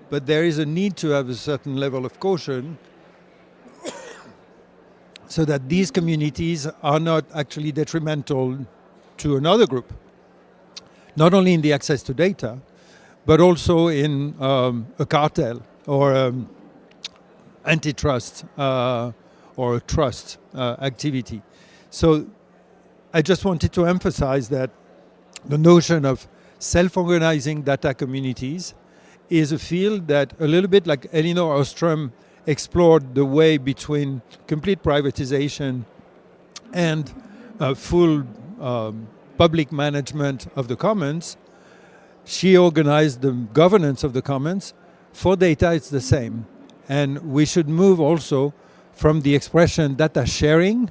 but there is a need to have a certain level of caution so that these communities are not actually detrimental to another group, not only in the access to data, but also in a cartel or antitrust or trust activity. So I just wanted to emphasize that the notion of self-organizing data communities is a field that, a little bit like Elinor Ostrom explored the way between complete privatization and full public management of the commons. She organized the governance of the commons. For data, it's the same. And we should move also from the expression data sharing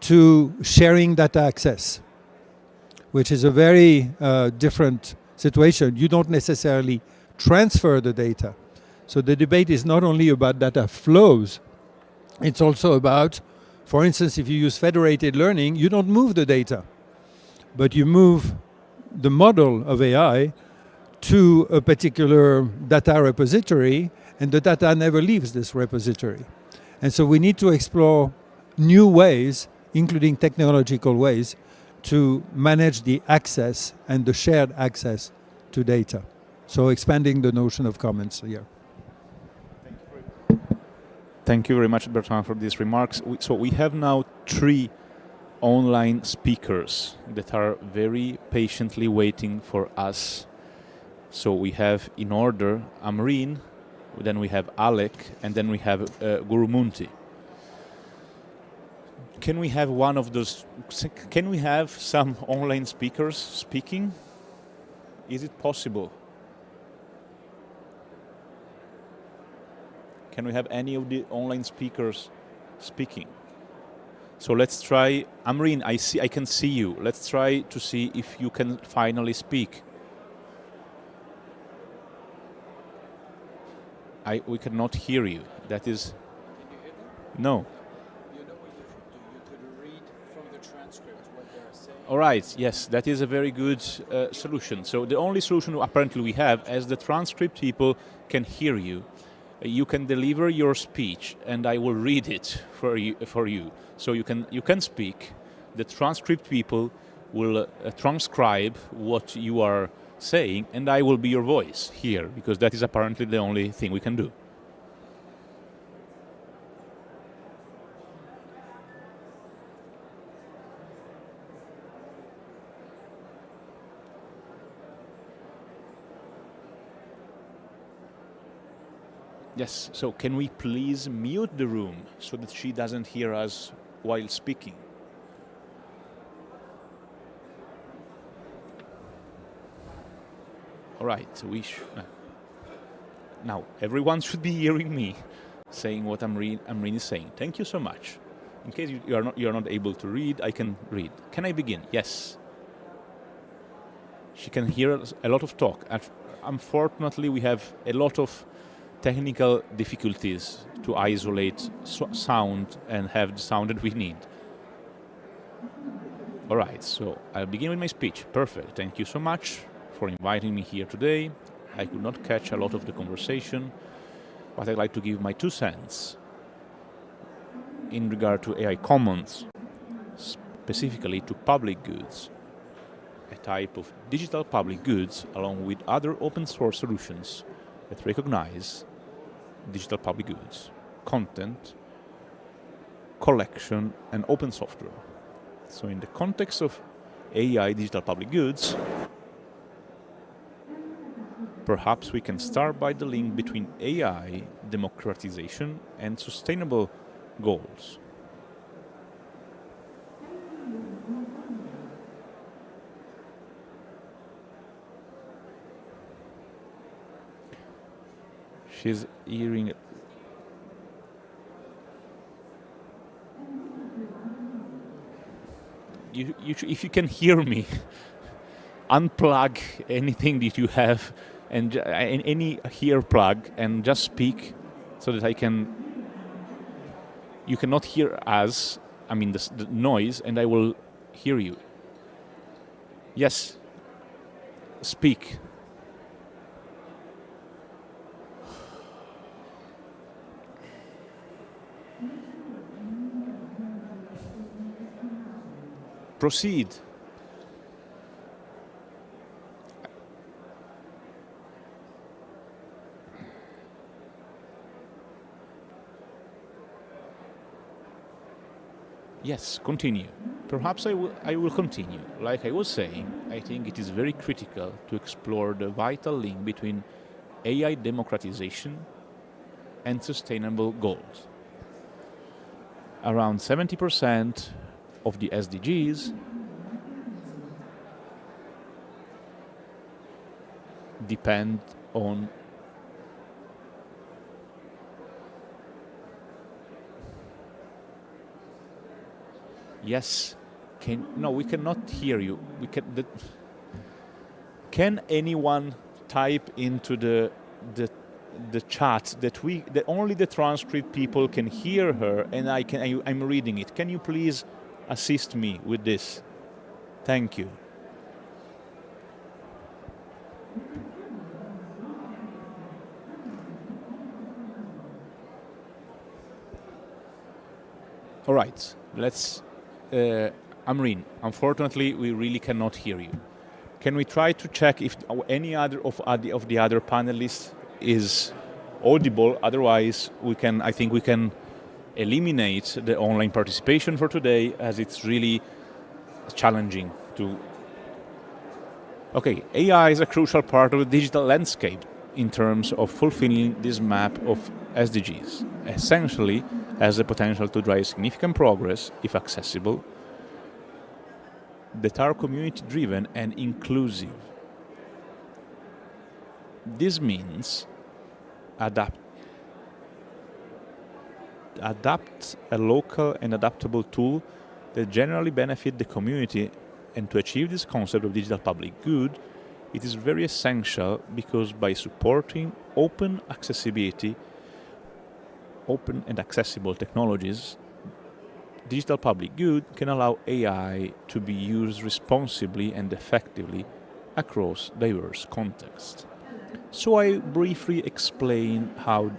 to sharing data access, which is a very different situation. You don't necessarily transfer the data. So the debate is not only about data flows, it's also about, for instance, if you use federated learning, you don't move the data, but you move the model of AI to a particular data repository, and the data never leaves this repository. And so we need to explore new ways, including technological ways, to manage the access and the shared access to data. So expanding the notion of commons here. Thank you very much, Bertrand, for these remarks. So we have now 3 online speakers that are very patiently waiting for us. So we have, in order, Amreen, then we have Alec, and then we have Gurumunti. Can we have one of those? Can we have some online speakers speaking? Is it possible? Can we have any of the online speakers speaking? So let's try. Amreen, I can see you. Let's try to see if you can finally speak. We cannot hear you. That is. No. All right, yes, that is a very good solution. So the only solution apparently we have, as the transcript people can hear you, you can deliver your speech and I will read it for you. So you can speak. The transcript people will transcribe what you are saying and I will be your voice here, because that is apparently the only thing we can do. Yes, so can we please mute the room so that she doesn't hear us while speaking? All right, now everyone should be hearing me saying what Amreen is saying. Thank you so much. In case you are not able to read, I can read. Can I begin? Yes. She can hear a lot of talk. Unfortunately, we have a lot of technical difficulties to isolate sound and have the sound that we need. All right, so I'll begin with my speech. Perfect. Thank you so much for inviting me here today. I could not catch a lot of the conversation, but I'd like to give my 2 cents in regard to AI Commons, specifically to public goods, a type of digital public goods along with other open source solutions that recognize digital public goods, content, collection, and open software. So in the context of AI digital public goods, perhaps we can start by the link between AI democratization and sustainable goals. She's hearing it. If you can hear me, unplug anything that you have and any ear plug and just speak so that you cannot hear us, I mean the noise, and I will hear you. Yes, speak. Proceed. Yes, continue. Perhaps I will continue. Like I was saying, I think it is very critical to explore the vital link between AI democratization and sustainable goals. Around 70% of the SDGs depend on yes. No, we cannot hear you. Can anyone type into the chat that only the transcript people can hear her, and I'm reading it. Can you please assist me with this? Thank you. All right, let's Amreen, unfortunately, we really cannot hear you. Can we try to check if any other of the other panelists is audible? Otherwise, I think we can eliminate the online participation for today, as it's really challenging to. Okay, AI is a crucial part of the digital landscape in terms of fulfilling this map of SDGs. Essentially, has the potential to drive significant progress if accessible, that are community-driven and inclusive. This means adapt a local and adaptable tool that generally benefit the community. And to achieve this concept of digital public good, it is very essential because by supporting open and accessible technologies, digital public good can allow AI to be used responsibly and effectively across diverse contexts. So I briefly explain how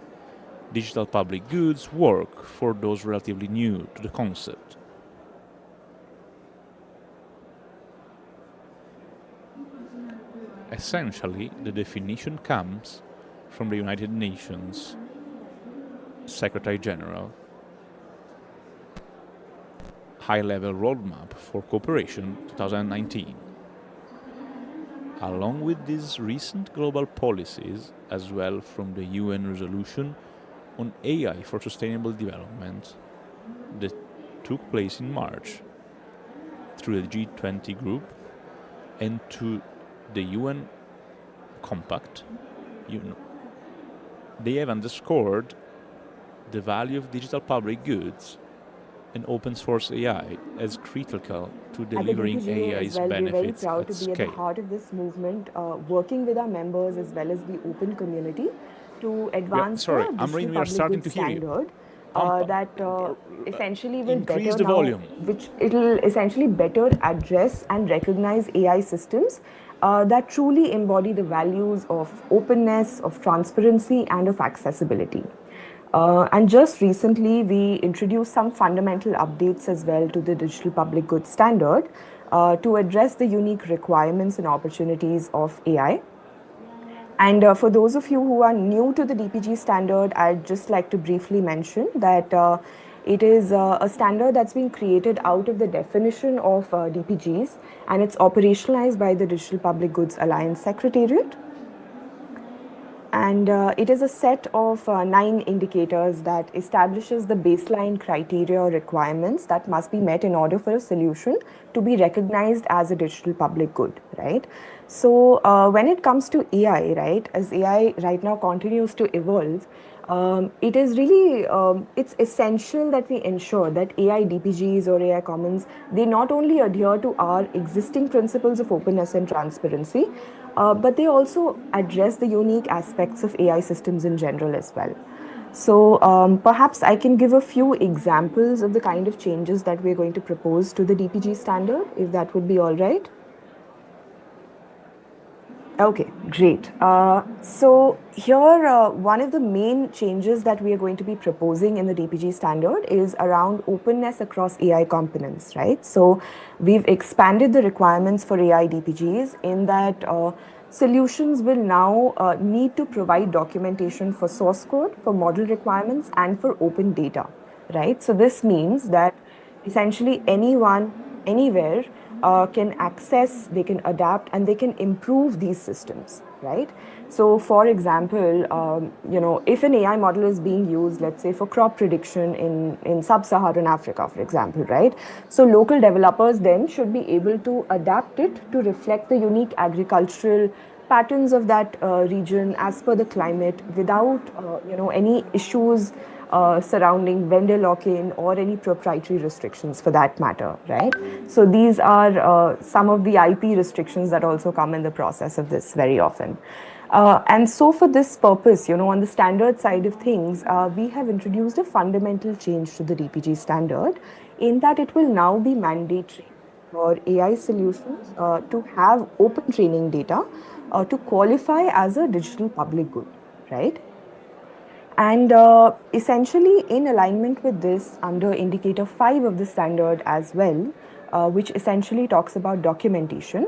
digital public goods work for those relatively new to the concept. Essentially, the definition comes from the United Nations Secretary General High-Level Roadmap for Cooperation 2019. Along with these recent global policies, as well from the UN resolution on AI for Sustainable Development that took place in March through the G20 group, and to the UN Compact, they have underscored the value of digital public goods and open source AI as critical to delivering AI's benefits We're very proud at to be at the scale. heart of this movement, working with our members as well as the open community to advance sorry, the Amreen, digital we are public starting goods to hear you. standard that essentially will Increase better the volume. which it'll essentially better address and recognize AI systems that truly embody the values of openness, of transparency, and of accessibility. And just recently, we introduced some fundamental updates as well to the digital public goods standard to address the unique requirements and opportunities of AI. And for those of you who are new to the DPG standard, I'd just like to briefly mention that it is a standard that's been created out of the definition of DPGs, and it's operationalized by the Digital Public Goods Alliance Secretariat. And it is a set of 9 indicators that establishes the baseline criteria or requirements that must be met in order for a solution to be recognized as a digital public good, right? So when it comes to AI, right, as AI right now continues to evolve, it is really, it's essential that we ensure that AI DPGs or AI Commons, they not only adhere to our existing principles of openness and transparency, but they also address the unique aspects of AI systems in general as well. So perhaps I can give a few examples of the kind of changes that we're going to propose to the DPG standard, if that would be all right. Okay, great. So here, one of the main changes that we are going to be proposing in the DPG standard is around openness across AI components, right? So we've expanded the requirements for AI DPGs in that solutions will now need to provide documentation for source code, for model requirements, and for open data, right? So this means that essentially anyone, anywhere, can access, they can adapt, and they can improve these systems, right? So for example, if an AI model is being used, let's say for crop prediction in sub-Saharan Africa, for example, right? So local developers then should be able to adapt it to reflect the unique agricultural patterns of that region as per the climate without, any issues surrounding vendor lock-in or any proprietary restrictions for that matter, right? So these are some of the IP restrictions that also come in the process of this very often. And so for this purpose, on the standard side of things, we have introduced a fundamental change to the DPG standard in that it will now be mandatory for AI solutions to have open training data to qualify as a digital public good, right? And essentially, in alignment with this, under indicator 5 of the standard as well, which essentially talks about documentation,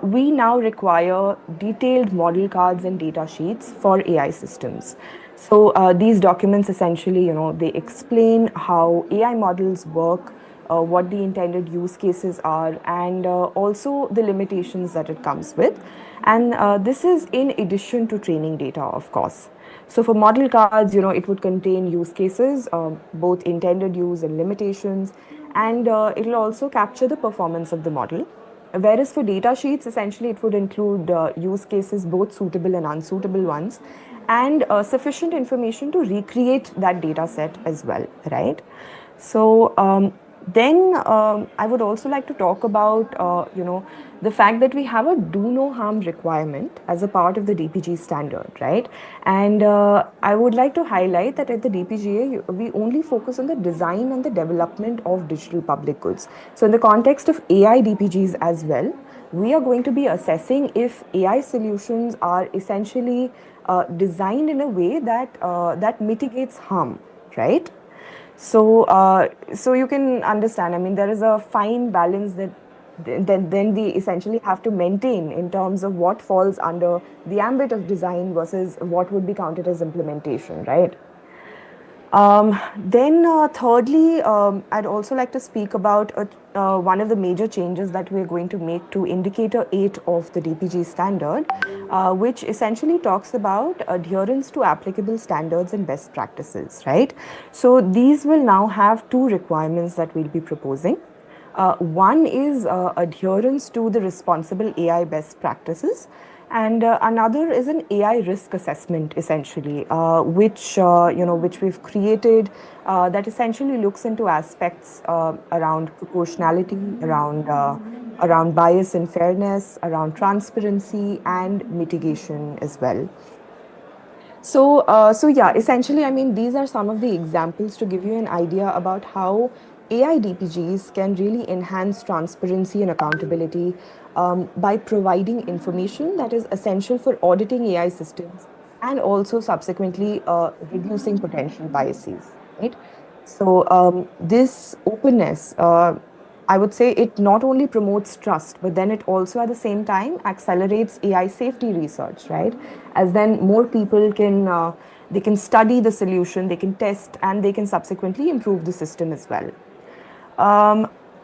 we now require detailed model cards and data sheets for AI systems. So these documents essentially, they explain how AI models work, what the intended use cases are, and also the limitations that it comes with. And this is in addition to training data, of course. So for model cards, it would contain use cases, both intended use and limitations, and it'll also capture the performance of the model. Whereas for data sheets, essentially it would include use cases, both suitable and unsuitable ones, and sufficient information to recreate that data set as well, right? So then I would also like to talk about, the fact that we have a do no harm requirement as a part of the DPG standard, right? And I would like to highlight that at the DPGA, we only focus on the design and the development of digital public goods. So in the context of AI DPGs as well, we are going to be assessing if AI solutions are essentially designed in a way that that mitigates harm, right? So you can understand. I mean, there is a fine balance that then we essentially have to maintain in terms of what falls under the ambit of design versus what would be counted as implementation, right? Then thirdly, I'd also like to speak about one of the major changes that we're going to make to Indicator 8 of the DPG standard, which essentially talks about adherence to applicable standards and best practices, right? So these will now have two requirements that we'll be proposing. One is adherence to the responsible AI best practices, and another is an AI risk assessment, essentially, which we've created that essentially looks into aspects around proportionality, around bias and fairness, around transparency and mitigation as well. So yeah, essentially, I mean, these are some of the examples to give you an idea about how AI DPGs can really enhance transparency and accountability by providing information that is essential for auditing AI systems and also subsequently reducing potential biases, right? So this openness, I would say it not only promotes trust, but then it also at the same time accelerates AI safety research, right? As then more people can, they can study the solution, they can test, and they can subsequently improve the system as well.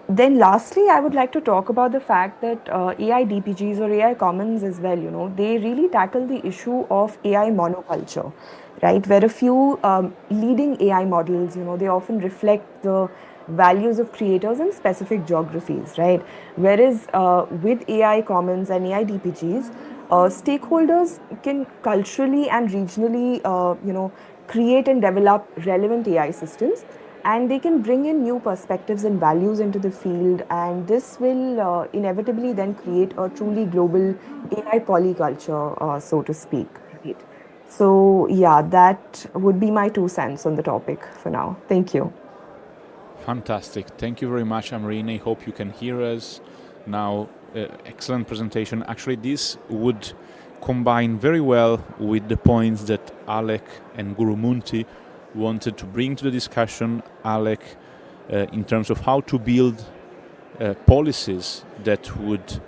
Then lastly, I would like to talk about the fact that AI DPGs or AI commons as well, they really tackle the issue of AI monoculture, right? Where a few leading AI models, they often reflect the values of creators in specific geographies, right? Whereas with AI commons and AI DPGs, stakeholders can culturally and regionally, create and develop relevant AI systems, and they can bring in new perspectives and values into the field, and this will inevitably then create a truly global AI polyculture, so to speak. Right? So yeah, that would be my 2 cents on the topic for now. Thank you. Fantastic. Thank you very much, Amreen. I hope you can hear us now. Excellent presentation. Actually, this would combine very well with the points that Alec and Gurumunti wanted to bring to the discussion. Alec, in terms of how to build policies that would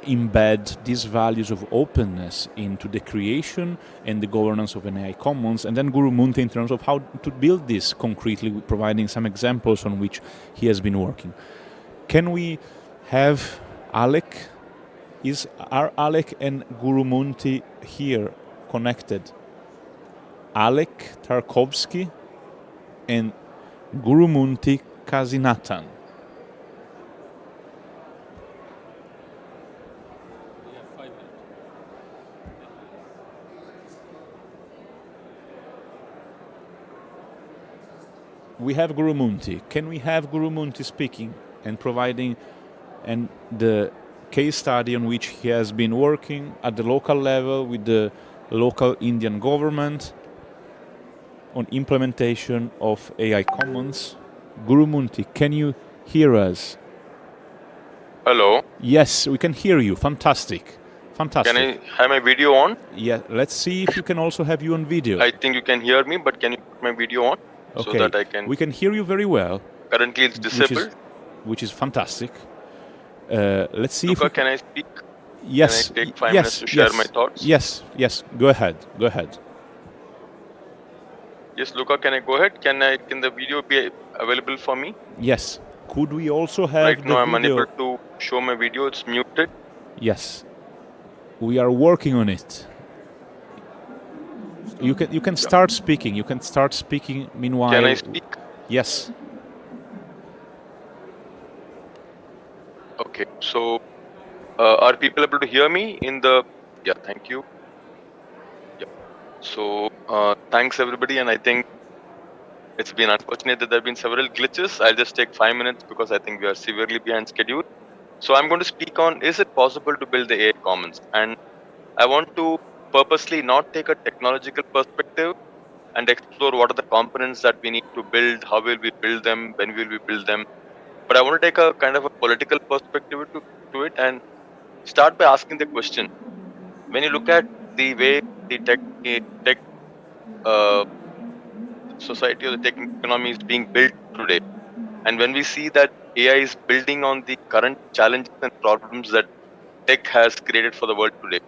embed these values of openness into the creation and the governance of an AI Commons, and then Gurumunti in terms of how to build this concretely, providing some examples on which he has been working. Can we have Alec? Are Alec and Gurumunti here connected? Alec Tarkovsky and Gurumunti Kasinathan. We have Gurumunti. Can we have Gurumunti speaking and providing the case study on which he has been working at the local level with the local Indian government on implementation of AI Commons? Gurumunti, can you hear us? Hello. Yes, we can hear you. Fantastic. Fantastic. Can I have my video on? Yeah, let's see if you can also have you on video. I think you can hear me, but can you put my video on? Okay. So that I can... We can hear you very well. Currently, it's disabled. Which is fantastic. Let's see Luca, if can I speak? Yes. Can I take 5 minutes to share my thoughts? Yes. Go ahead. Yes, Luca, can I go ahead? Can the video be available for me? Yes. Could we also have Right the now, I'm video? unable to show my video. It's muted. Yes. We are working on it. You can start speaking. You can start speaking meanwhile. Can I speak? Yes. Okay. So, are people able to hear me in the? Yeah. Thank you. Yeah. So, thanks everybody, and I think it's been unfortunate that there have been several glitches. I'll just take 5 minutes because I think we are severely behind schedule. So I'm going to speak on, is it possible to build the AI Commons? And I want to purposely not take a technological perspective and explore what are the components that we need to build, how will we build them, when will we build them. But I want to take a kind of a political perspective to it and start by asking the question. When you look at the way the tech society or the tech economy is being built today, and when we see that AI is building on the current challenges and problems that tech has created for the world today,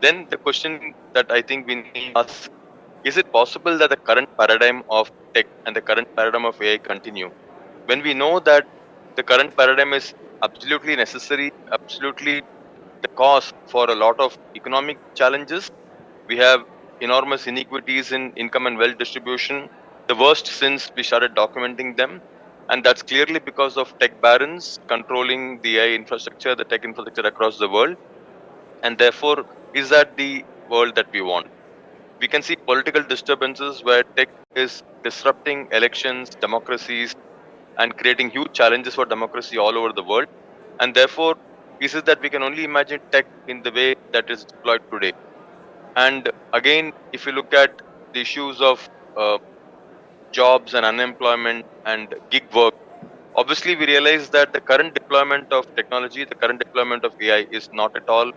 then the question that I think we need to ask, is it possible that the current paradigm of tech and the current paradigm of AI continue? When we know that the current paradigm is absolutely necessary, absolutely the cause for a lot of economic challenges, we have enormous inequities in income and wealth distribution, the worst since we started documenting them. And that's clearly because of tech barons controlling the AI infrastructure, the tech infrastructure across the world. And therefore, is that the world that we want? We can see political disturbances where tech is disrupting elections, democracies, and creating huge challenges for democracy all over the world. And therefore, is it that we can only imagine tech in the way that is deployed today? And again, if you look at the issues of jobs and unemployment and gig work, obviously we realize that the current deployment of technology, the current deployment of AI is not at all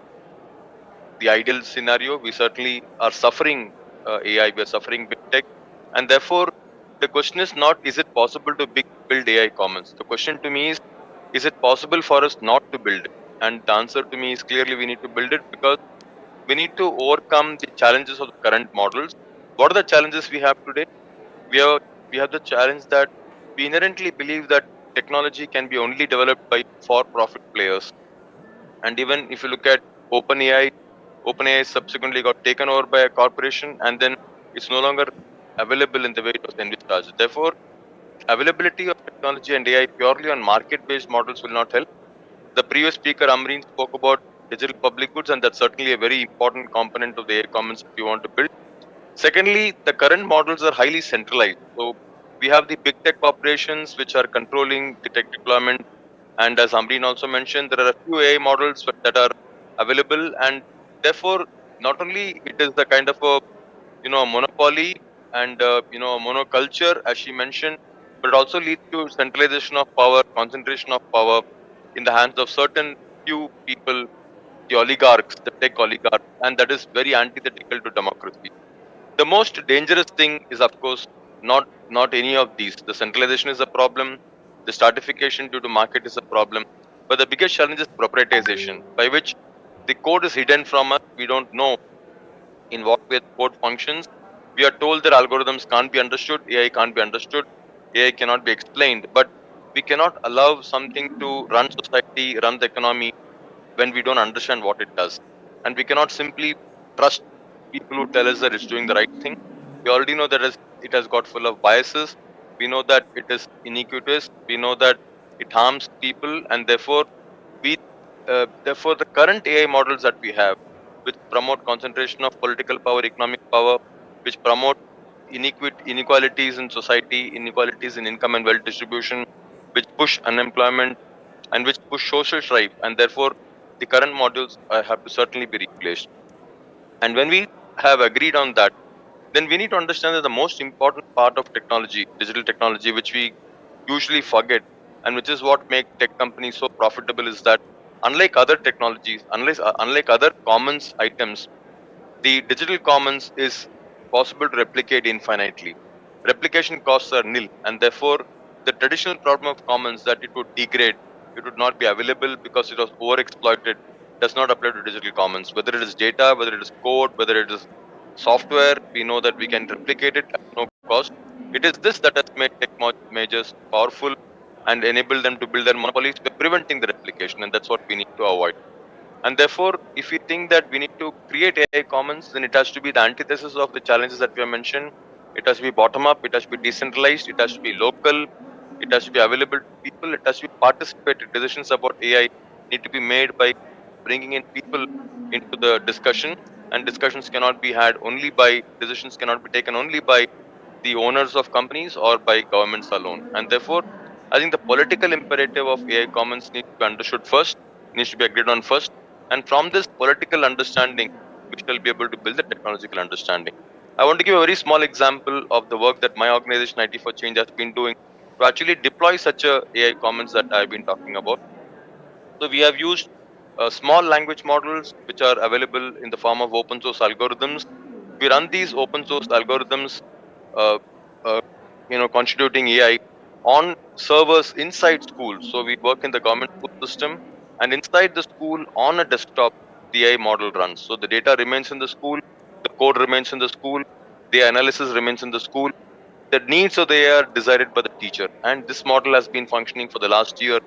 the ideal scenario. We certainly are suffering AI, we are suffering big tech. And therefore, the question is not, is it possible to build AI commons? The question to me is it possible for us not to build it? And the answer to me is clearly we need to build it because we need to overcome the challenges of the current models. What are the challenges we have today? We have the challenge that we inherently believe that technology can be only developed by for-profit players. And even if you look at OpenAI subsequently got taken over by a corporation, and then it's no longer available in the way it was envisaged. Therefore, availability of technology and AI purely on market-based models will not help. The previous speaker, Amreen, spoke about digital public goods, and that's certainly a very important component of the AI Commons if you want to build. Secondly, the current models are highly centralized. So we have the big tech corporations which are controlling the tech deployment. And as Amreen also mentioned, there are a few AI models that are available, and therefore not only it is the kind of a monopoly and a monoculture as she mentioned, but it also leads to centralization of power, concentration of power in the hands of certain few people, the oligarchs, the tech oligarchs, and that is very antithetical to democracy. The most dangerous thing is, of course, not any of these. The centralization is a problem. The stratification due to market is a problem. But the biggest challenge is proprietization, by which the code is hidden from us. We don't know in what way the code functions. We are told that algorithms can't be understood, AI can't be understood, AI cannot be explained. But we cannot allow something to run society, run the economy when we don't understand what it does. And we cannot simply trust people who tell us that it's doing the right thing. We already know that it has got full of biases. We know that it is iniquitous. We know that it harms people, and therefore, the current AI models that we have, which promote concentration of political power, economic power, which promote inequalities in society, inequalities in income and wealth distribution, which push unemployment and which push social strife, and therefore the current models have to certainly be replaced. And when we have agreed on that, then we need to understand that the most important part of technology, digital technology, which we usually forget, and which is what makes tech companies so profitable, is that unlike other technologies, unlike other commons items, the digital commons is possible to replicate infinitely. Replication costs are nil, and therefore the traditional problem of commons, that it would degrade, it would not be available because it was overexploited, does not apply to digital commons. Whether it is data, whether it is code, whether it is software, we know that we can replicate it at no cost. It is this that has made tech majors powerful and enable them to build their monopolies by preventing the replication, and that's what we need to avoid. And therefore, if we think that we need to create AI commons, then it has to be the antithesis of the challenges that we have mentioned. It has to be bottom up, it has to be decentralized, it has to be local, it has to be available to people, it has to be participated. Decisions about AI need to be made by bringing in people into the discussion, and decisions cannot be taken only by the owners of companies or by governments alone. And therefore, I think the political imperative of AI commons needs to be understood first, needs to be agreed on first. And from this political understanding, we shall be able to build the technological understanding. I want to give a very small example of the work that my organization IT for Change has been doing to actually deploy such a AI commons that I've been talking about. So we have used small language models which are available in the form of open source algorithms. We run these open source algorithms, uh, uh, constituting AI on servers inside schools. So we work in the government school system, and inside the school on a desktop, the AI model runs. So the data remains in the school, the code remains in the school, the analysis remains in the school. The needs of the AI are decided by the teacher, and this model has been functioning for the last year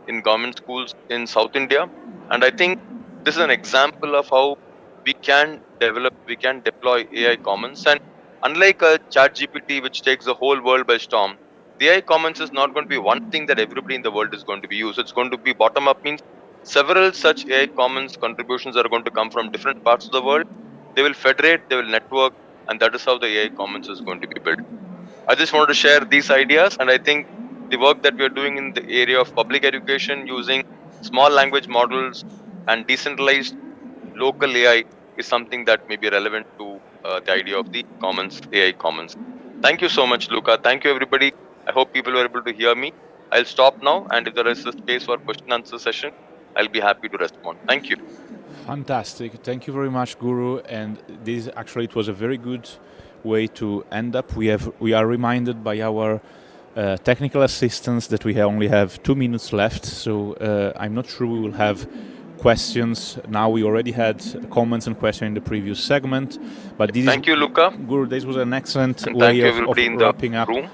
in government schools in South India. And I think this is an example of how we can deploy AI commons. And unlike a chat GPT which takes the whole world by storm, the AI commons is not going to be one thing that everybody in the world is going to be used. It's going to be bottom up, means several such AI commons contributions are going to come from different parts of the world. They will federate, they will network, and that is how the AI commons is going to be built. I just wanted to share these ideas, and I think the work that we are doing in the area of public education using small language models and decentralized local AI is something that may be relevant to the idea of the commons, AI commons. Thank you so much, Luca. Thank you, everybody. I hope people were able to hear me. I'll stop now, and if there is a space for question answer session, I'll be happy to respond. Thank you. Fantastic. Thank you very much, Guru. And this actually, it was a very good way to end up. We are reminded by our technical assistants that we only have 2 minutes left. So I'm not sure we will have questions now. We already had comments and questions in the previous segment, but this Thank you, Luca. Guru, this was an excellent And way thank you, of everybody in the wrapping up room.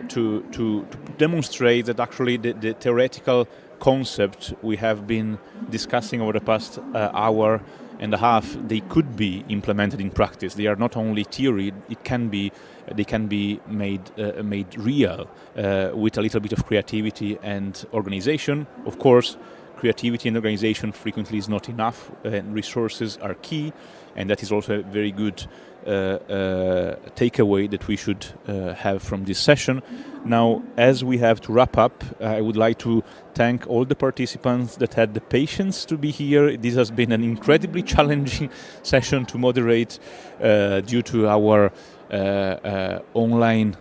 to demonstrate that actually the theoretical concept we have been discussing over the past hour and a half, they could be implemented in practice. They are not only theory; they can be made real with a little bit of creativity and organization. Of course, creativity and organization frequently is not enough, and resources are key, and that is also a very good takeaway that we should have from this session. Now, as we have to wrap up, I would like to thank all the participants that had the patience to be here. This has been an incredibly challenging session to moderate due to our online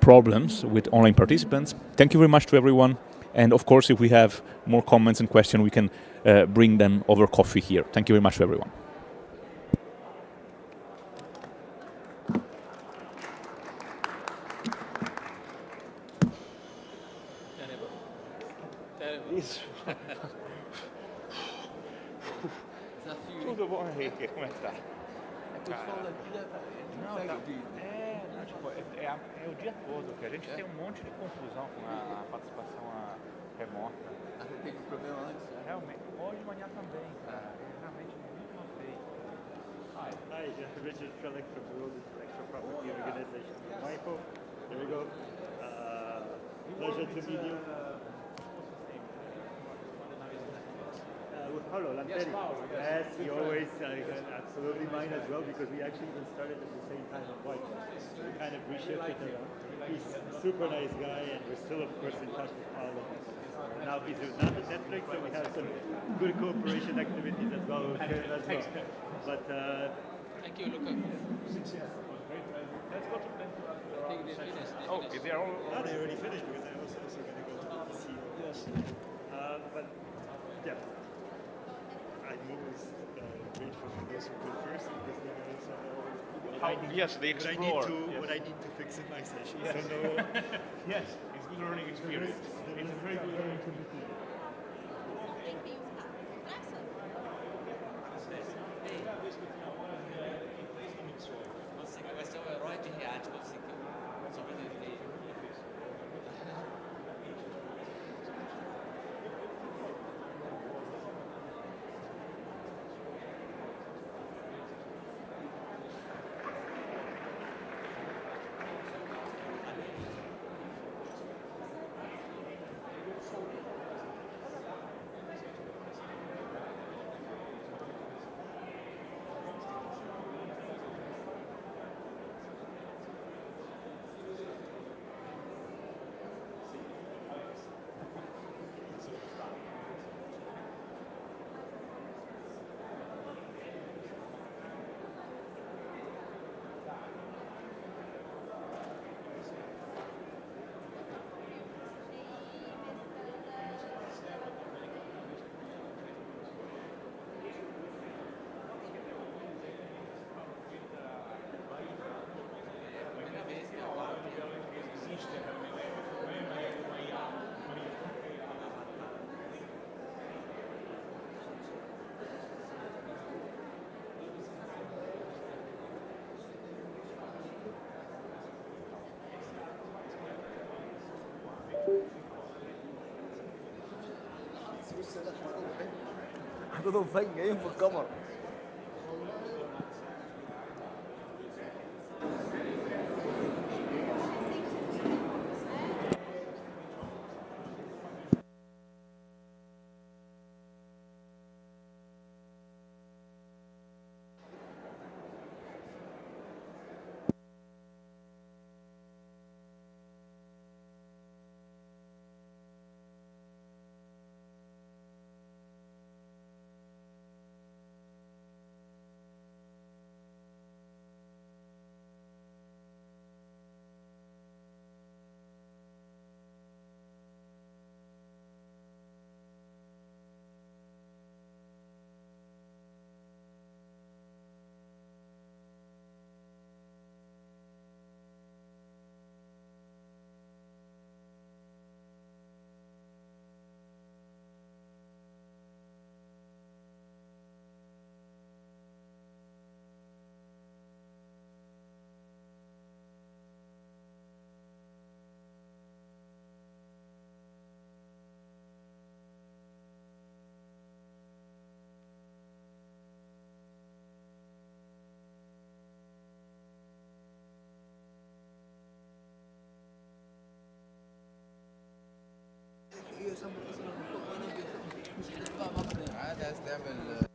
problems with online participants. Thank you very much to everyone. And of course, if we have more comments and questions, we can bring them over coffee here. Thank you very much to everyone. Tudo bom, Henrique? Como é que tá? É o dia todo, que a gente tem um monte de confusão com a participação remota. Teve problema antes? Realmente, hoje de manhã também, cara. Realmente muito mal feito. Hi, Richard Trellick from the World Intellectual Property Organization. Michael, there we go. Pleasure to meet you. With Paulo Lanteri. Yes, he always, absolutely mine as well, because we actually even started at the same time on White. We kind of reshifted around. He's a super nice guy, and we're still, of course, in touch with Paulo. Now he's not at Netflix, so we have some good cooperation activities as well with him as well. But thank you, Luca. Let's go to them. Oh, if they are all they already finished, because I was also going to go to the CEO. Yes. But yeah. I'm always grateful for those who go first, because they always Yes, they explore. What I need to fix in my session. Yes. So no, Yes, it's good learning experience. It's a very good learning experience. حطيتهم فين جايين في الكاميرا. عادي عايز تعمل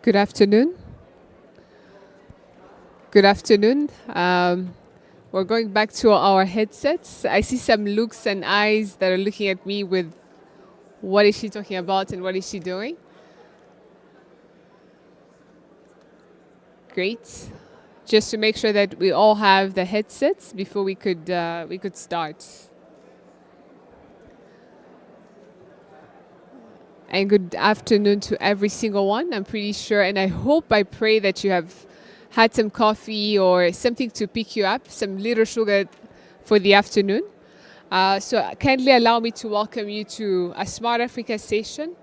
Good afternoon. Good afternoon. We're going back to our headsets. I see some looks and eyes that are looking at me with what is she talking about and what is she doing? Great. Just to make sure that we all have the headsets before we could start. And good afternoon to every single one. I'm pretty sure, and I hope, I pray that you have had some coffee or something to pick you up, some little sugar for the afternoon. So kindly allow me to welcome you to a Smart Africa session.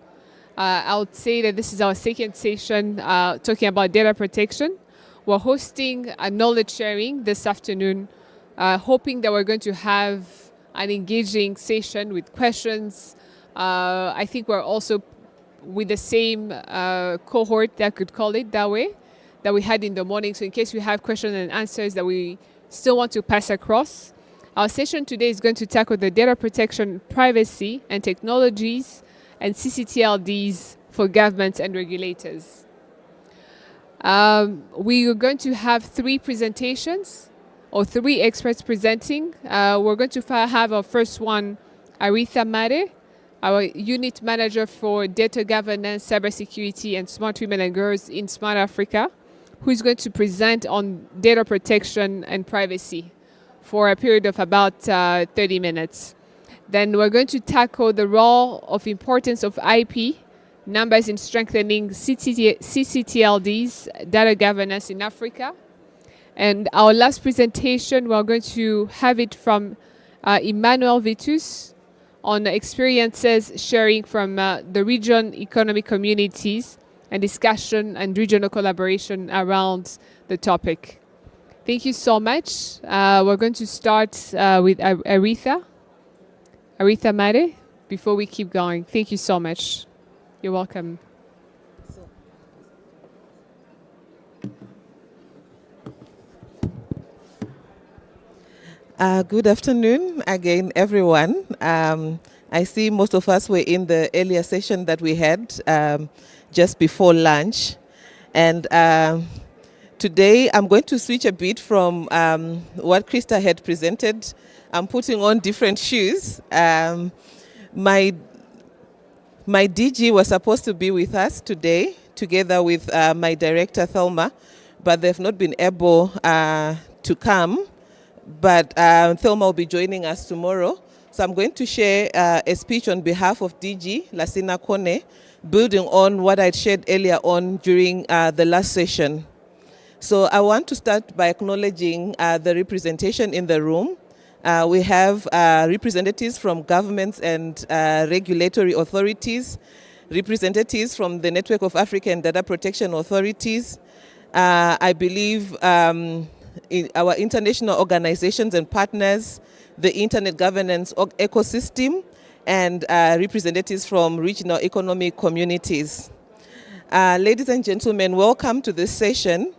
I would say that this is our second session talking about data protection. We're hosting a knowledge sharing this afternoon, hoping that we're going to have an engaging session with questions. I think we're also with the same cohort, that could call it that way, that we had in the morning. So in case we have questions and answers that we still want to pass across, our session today is going to tackle the data protection, privacy, and technologies and CCTLDs for governments and regulators. We are going to have three presentations, or three experts presenting. We're going to have our first one, Aretha Mare, our unit manager for data governance, cybersecurity, and smart women and girls in Smart Africa, who is going to present on data protection and privacy for a period of about 30 minutes. Then we're going to tackle the role of importance of IP, numbers in strengthening CCTLDs, data governance in Africa. And our last presentation, we're going to have it from Emmanuel Vitus, on experiences sharing from the region economic communities and discussion and regional collaboration around the topic. Thank you so much. We're going to start with Aretha Mare, before we keep going. Thank you so much. You're welcome. Good afternoon again, everyone. I see most of us were in the earlier session that we had just before lunch. And today I'm going to switch a bit from what Krista had presented. I'm putting on different shoes. My DG was supposed to be with us today, together with my director, Thelma, but they've not been able to come. But Thelma will be joining us tomorrow. So I'm going to share a speech on behalf of DG Lasina Kone, building on what I shared earlier on during the last session. So I want to start by acknowledging the representation in the room. We have representatives from governments and regulatory authorities, representatives from the Network of African Data Protection Authorities. I believe in our international organizations and partners, the internet governance ecosystem, and representatives from regional economic communities. Ladies and gentlemen, welcome to this session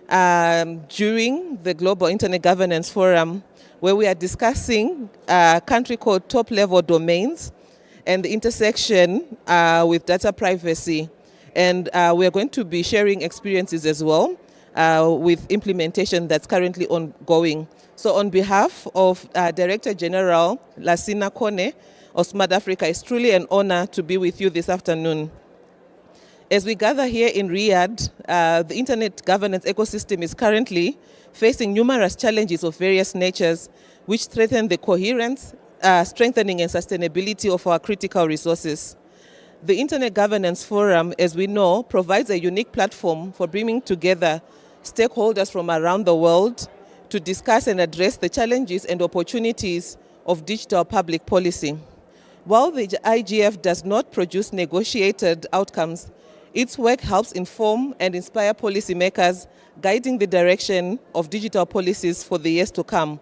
during the Global Internet Governance Forum, where we are discussing a country called top-level domains and the intersection with data privacy. And we are going to be sharing experiences as well with implementation that's currently ongoing. So on behalf of Director General Lasina Kone of Smart Africa, it's truly an honor to be with you this afternoon. As we gather here in Riyadh, the internet governance ecosystem is currently facing numerous challenges of various natures, which threaten the coherence, strengthening and sustainability of our critical resources. The Internet Governance Forum, as we know, provides a unique platform for bringing together stakeholders from around the world to discuss and address the challenges and opportunities of digital public policy. While the IGF does not produce negotiated outcomes, its work helps inform and inspire policymakers, guiding the direction of digital policies for the years to come.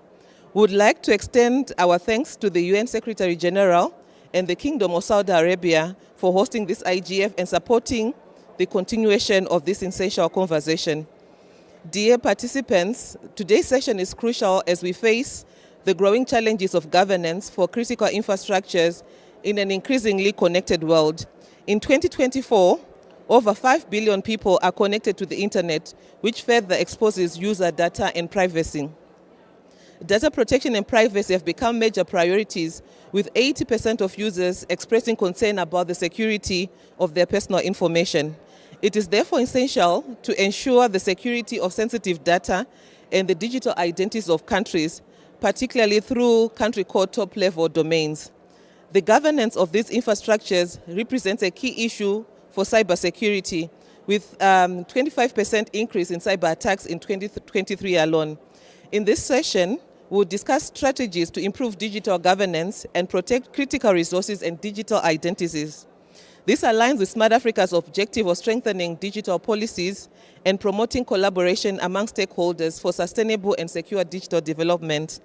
We would like to extend our thanks to the UN Secretary General and the Kingdom of Saudi Arabia for hosting this IGF and supporting the continuation of this essential conversation. Dear participants, today's session is crucial as we face the growing challenges of governance for critical infrastructures in an increasingly connected world. In 2024, Over 5 billion people are connected to the internet, which further exposes user data and privacy. Data protection and privacy have become major priorities, with 80% of users expressing concern about the security of their personal information. It is therefore essential to ensure the security of sensitive data and the digital identities of countries, particularly through country code top-level domains. The governance of these infrastructures represents a key issue for cybersecurity, with 25% increase in cyber attacks in 2023 alone. In this session, we'll discuss strategies to improve digital governance and protect critical resources and digital identities. This aligns with Smart Africa's objective of strengthening digital policies and promoting collaboration among stakeholders for sustainable and secure digital development.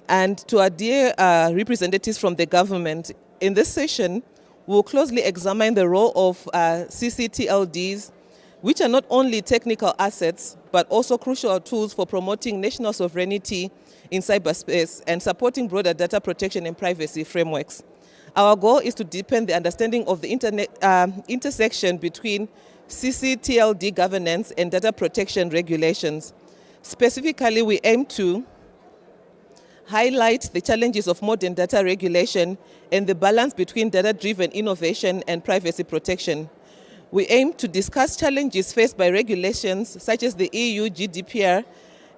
And to our dear representatives from the government, in this session, we'll closely examine the role of CCTLDs, which are not only technical assets, but also crucial tools for promoting national sovereignty in cyberspace and supporting broader data protection and privacy frameworks. Our goal is to deepen the understanding of the intersection between CCTLD governance and data protection regulations. Specifically, we aim to highlight the challenges of modern data regulation and the balance between data-driven innovation and privacy protection. We aim to discuss challenges faced by regulations such as the EU GDPR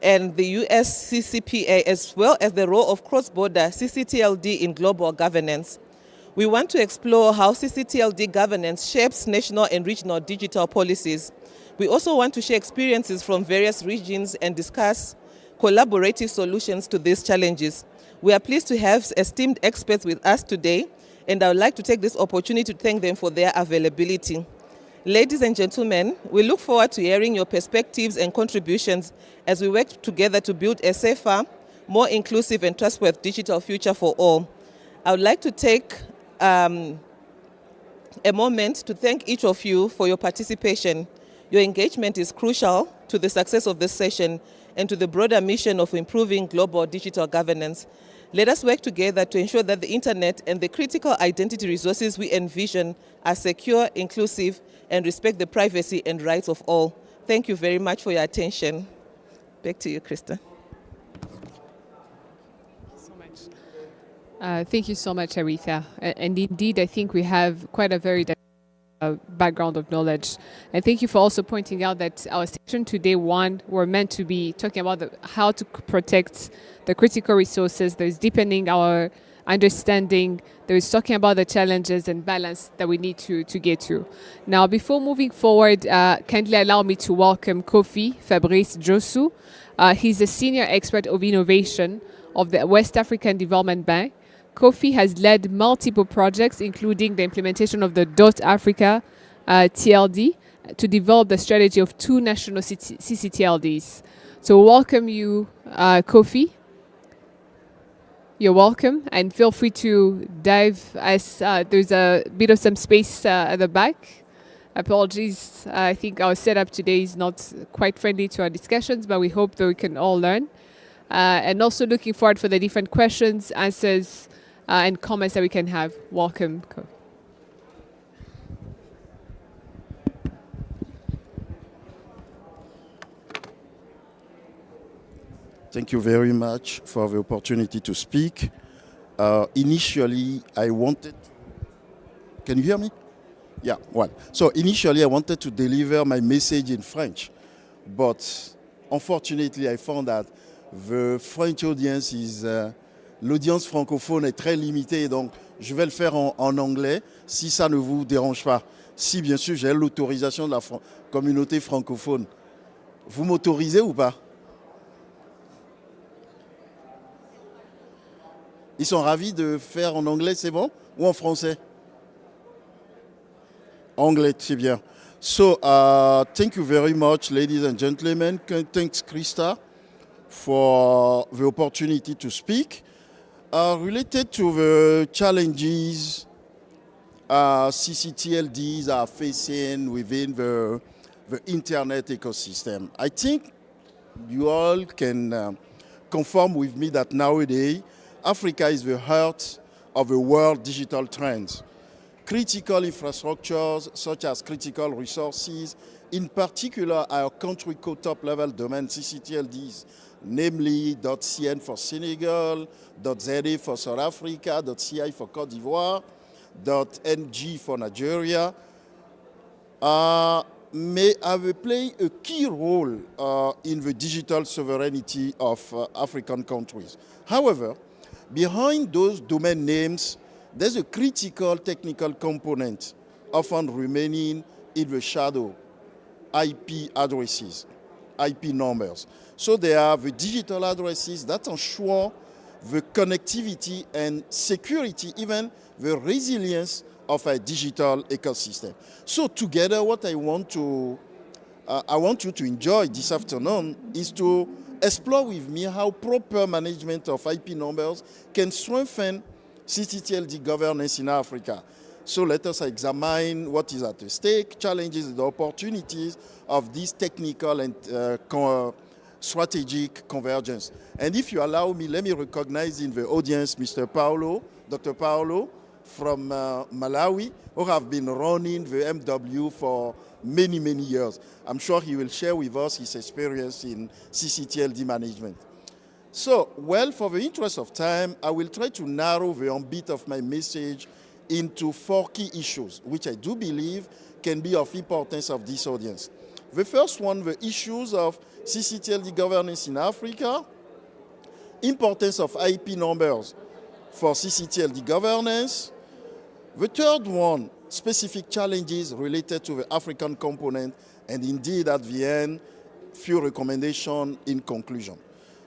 and the US CCPA, as well as the role of cross-border CCTLD in global governance. We want to explore how CCTLD governance shapes national and regional digital policies. We also want to share experiences from various regions and discuss collaborative solutions to these challenges. We are pleased to have esteemed experts with us today, and I would like to take this opportunity to thank them for their availability. Ladies and gentlemen, we look forward to hearing your perspectives and contributions as we work together to build a safer, more inclusive and trustworthy digital future for all. I would like to take a moment to thank each of you for your participation. Your engagement is crucial to the success of this session and to the broader mission of improving global digital governance. Let us work together to ensure that the internet and the critical identity resources we envision are secure, inclusive, and respect the privacy and rights of all. Thank you very much for your attention. Back to you, Krista. Thank you so much, Aretha. And indeed, I think we have quite a very background of knowledge. And thank you for also pointing out that our session today, we're meant to be talking about how to protect the critical resources. There's deepening our understanding. There is talking about the challenges and balance that we need to get to. Now, before moving forward, kindly allow me to welcome Kofi Fabrice Josu. He's a senior expert of innovation of the West African Development Bank. Kofi has led multiple projects, including the implementation of the .Africa TLD to develop the strategy of 2 national CCTLDs. So welcome you, Kofi. You're welcome, and feel free to dive as there's a bit of some space at the back. Apologies, I think our setup today is not quite friendly to our discussions, but we hope that we can all learn. And also looking forward for the different questions, answers, and comments that we can have. Welcome, Kofi. Thank you very much for the opportunity to speak. Initially, I wanted... Can you hear me? Yeah, well. So initially, I wanted to deliver my message in French, but unfortunately, I found that the French audience is... l'audience francophone est très limitée, donc je vais le faire en anglais, si ça ne vous dérange pas. Si, bien sûr, j'ai l'autorisation de la communauté francophone. Vous m'autorisez ou pas? Ils sont ravis de faire en anglais, c'est bon? Ou en français? Anglais, c'est bien. So, thank you very much, ladies and gentlemen. Thanks, Krista, for the opportunity to speak. Related to the challenges CCTLDs are facing within the internet ecosystem, I think you all can confirm with me that nowadays Africa is the heart of the world digital trends. critical infrastructures such as critical resources, in particular our country code top-level domain CCTLDs, namely .cn for Senegal, .za for South Africa, .ci for Cote d'Ivoire, .ng for Nigeria, may have played a key role in the digital sovereignty of African countries. However, behind those domain names, there's a critical technical component often remaining in the shadow: IP addresses, IP numbers. So there are the digital addresses that ensure the connectivity and security, even the resilience of a digital ecosystem. So together, what I want you to enjoy this afternoon is to explore with me how proper management of IP numbers can strengthen CCTLD governance in Africa. So let us examine what is at stake, challenges and opportunities of this technical and strategic convergence. And if you allow me, let me recognize in the audience Mr. Paulo, Dr. Paulo from Malawi, who have been running the MW for many, many years. I'm sure he will share with us his experience in CCTLD management. So, well, for the interest of time, I will try to narrow the ambit of my message into 4 key issues, which I do believe can be of importance of this audience. The first one, the issues of CCTLD governance in Africa, importance of IP numbers for CCTLD governance. The third one, specific challenges related to the African component, and indeed at the end, few recommendations in conclusion.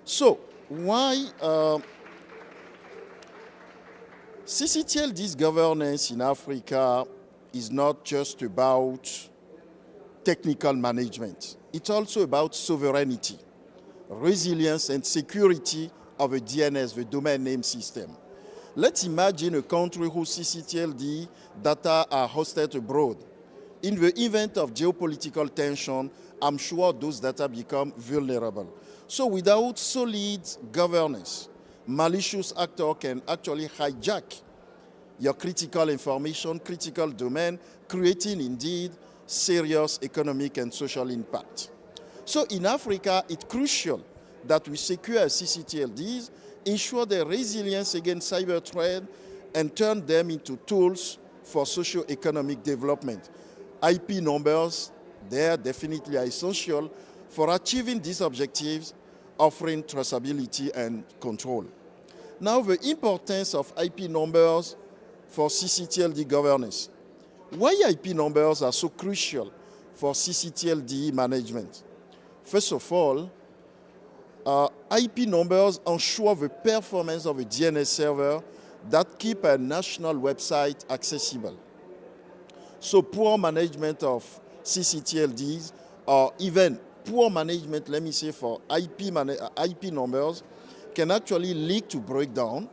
So, why CCTLD's governance in Africa is not just about technical management. It's also about sovereignty, resilience, and security of a DNS, the domain name system. Let's imagine a country whose CCTLD data are hosted abroad. In the event of geopolitical tension, I'm sure those data become vulnerable. So without solid governance, malicious actor can actually hijack your critical information, critical domain, creating indeed serious economic and social impact. So in Africa, it's crucial that we secure CCTLDs, ensure their resilience against cyber threat, and turn them into tools for socio-economic development. IP numbers, they are definitely essential for achieving these objectives, offering traceability and control. Now, the importance of IP numbers for CCTLD governance. Why IP numbers are so crucial for CCTLD management? First of all, IP numbers ensure the performance of a DNS server that keep a national website accessible. So poor management of CCTLDs, or even poor management, let me say, for IP numbers, can actually lead to breakdown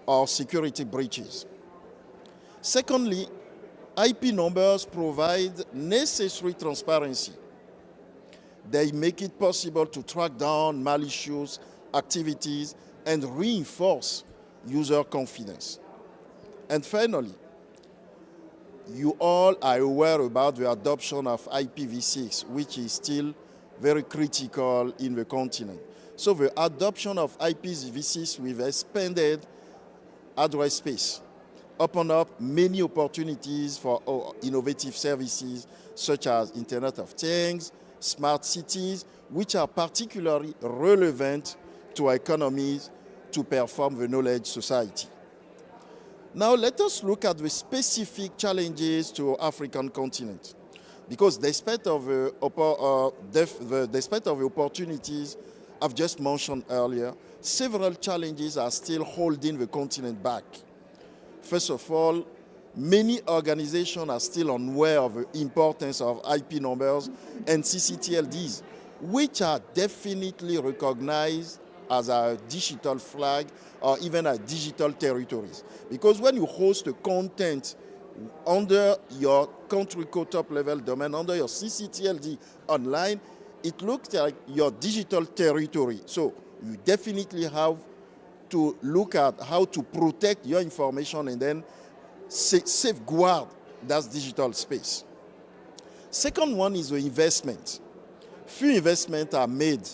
or security breaches. Secondly, IP numbers provide necessary transparency. They make it possible to track down malicious activities and reinforce user confidence. And finally, you all are aware about the adoption of IPv6, which is still very critical in the continent. So the adoption of IPv6 with expanded address space open up many opportunities for innovative services such as Internet of Things, smart cities, which are particularly relevant to economies to perform the knowledge society. Now let us look at the specific challenges to African continent, because despite of the opportunities I've just mentioned earlier, several challenges are still holding the continent back. First of all, many organizations are still unaware of the importance of IP numbers and CCTLDs, which are definitely recognized as a digital flag or even as digital territories. Because when you host the content under your country code top-level domain, under your CCTLD online, it looks like your digital territory. So you definitely have to look at how to protect your information and then safeguard that digital space. Second one is the investment. Few investments are made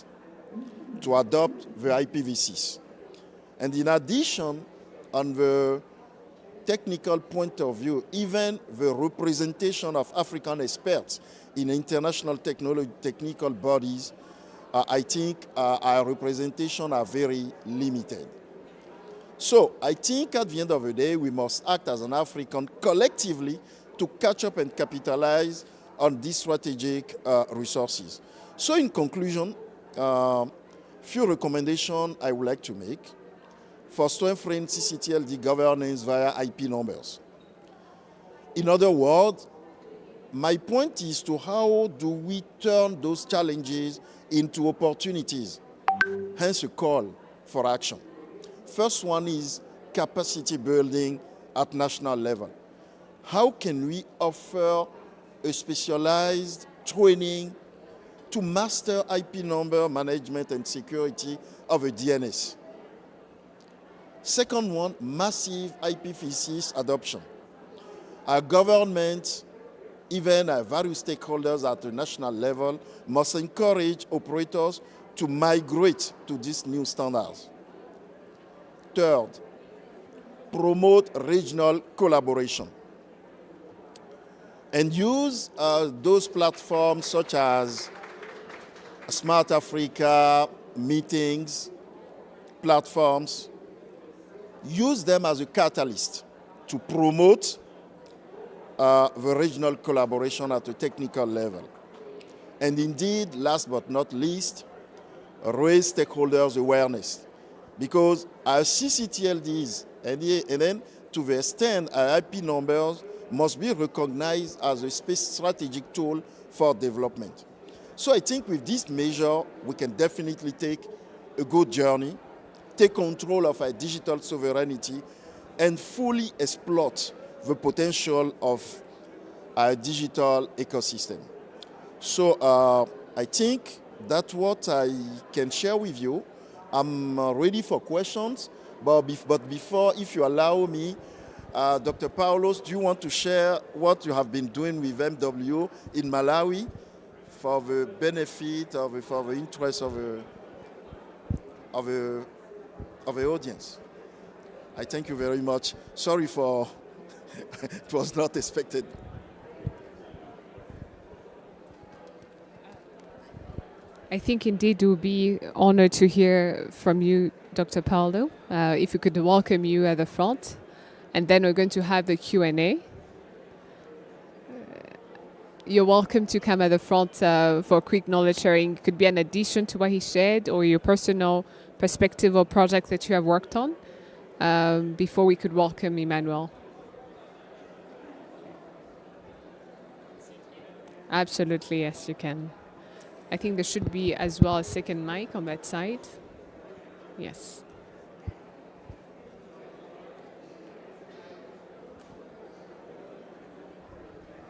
to adopt the IPv6. And in addition, on the technical point of view, even the representation of African experts in international technical bodies, I think our representation are very limited. So I think at the end of the day, we must act as an African collectively to catch up and capitalize on these strategic resources. So in conclusion, few recommendations I would like to make for strengthening CCTLD governance via IP numbers. In other words, my point is to how do we turn those challenges into opportunities, hence a call for action. First one is capacity building at national level. How can we offer a specialized training to master IP number management and security of a DNS? Second one, massive IPv6 adoption. Our government, even our various stakeholders at the national level, must encourage operators to migrate to these new standards. Third, promote regional collaboration and use those platforms such as Smart Africa, meetings, platforms. Use them as a catalyst to promote the regional collaboration at a technical level. And indeed, last but not least, raise stakeholders' awareness. Because our CCTLDs, and then to the extent our IP numbers must be recognized as a strategic tool for development. So I think with this measure, we can definitely take a good journey, take control of our digital sovereignty, and fully exploit the potential of our digital ecosystem. So I think that's what I can share with you. I'm ready for questions, but before, if you allow me, Dr. Paulos, do you want to share what you have been doing with MW in Malawi for the benefit of, for the interest of the audience? I thank you very much. Sorry for it was not expected. I think indeed it would be honored to hear from you, Dr. Paulo. If we could welcome you at the front, and then we're going to have the Q&A. You're welcome to come at the front for quick knowledge sharing. It could be an addition to what he shared or your personal perspective or project that you have worked on before we could welcome Emmanuel. Absolutely, yes, you can. I think there should be as well a second mic on that side. Yes.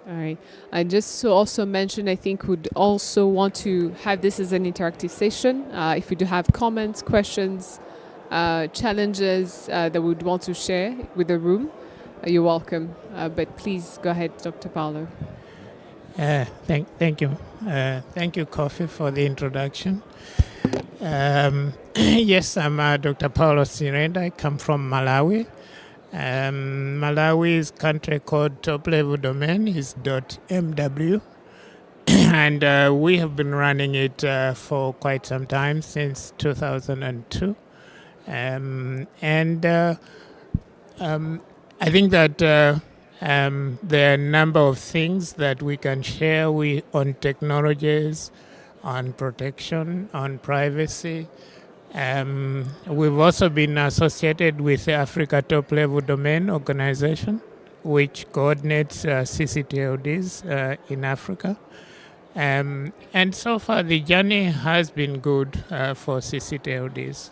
All right. I just to also mention, I think would also want to have this as an interactive session. If you do have comments, questions, challenges that we would want to share with the room, you're welcome. But please go ahead, Dr. Paulo. Thank you. Thank you, Kofi, for the introduction. Yes, I'm Dr. Paulo Sirenda. I come from Malawi. Malawi's country code top-level domain is .mw. And we have been running it for quite some time, since 2002. I think that there are a number of things that we can share on technologies, on protection, on privacy. We've also been associated with the Africa Top-Level Domain Organization, which coordinates CCTLDs in Africa. And so far, the journey has been good for CCTLDs.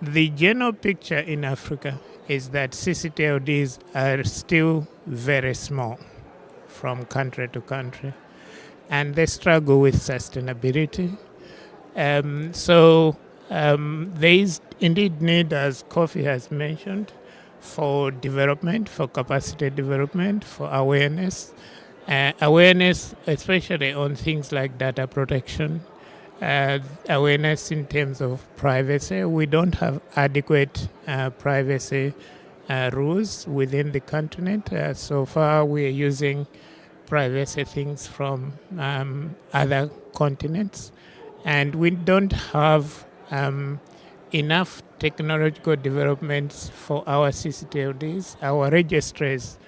The general picture in Africa is that CCTLDs are still very small from country to country, and they struggle with sustainability. So there is indeed need, as Kofi has mentioned, for development, for capacity development, for awareness. Awareness, especially on things like data protection, awareness in terms of privacy. We don't have adequate privacy rules within the continent. So far, we are using privacy things from other continents, and we don't have enough technological developments for our CCTLDs. Our registries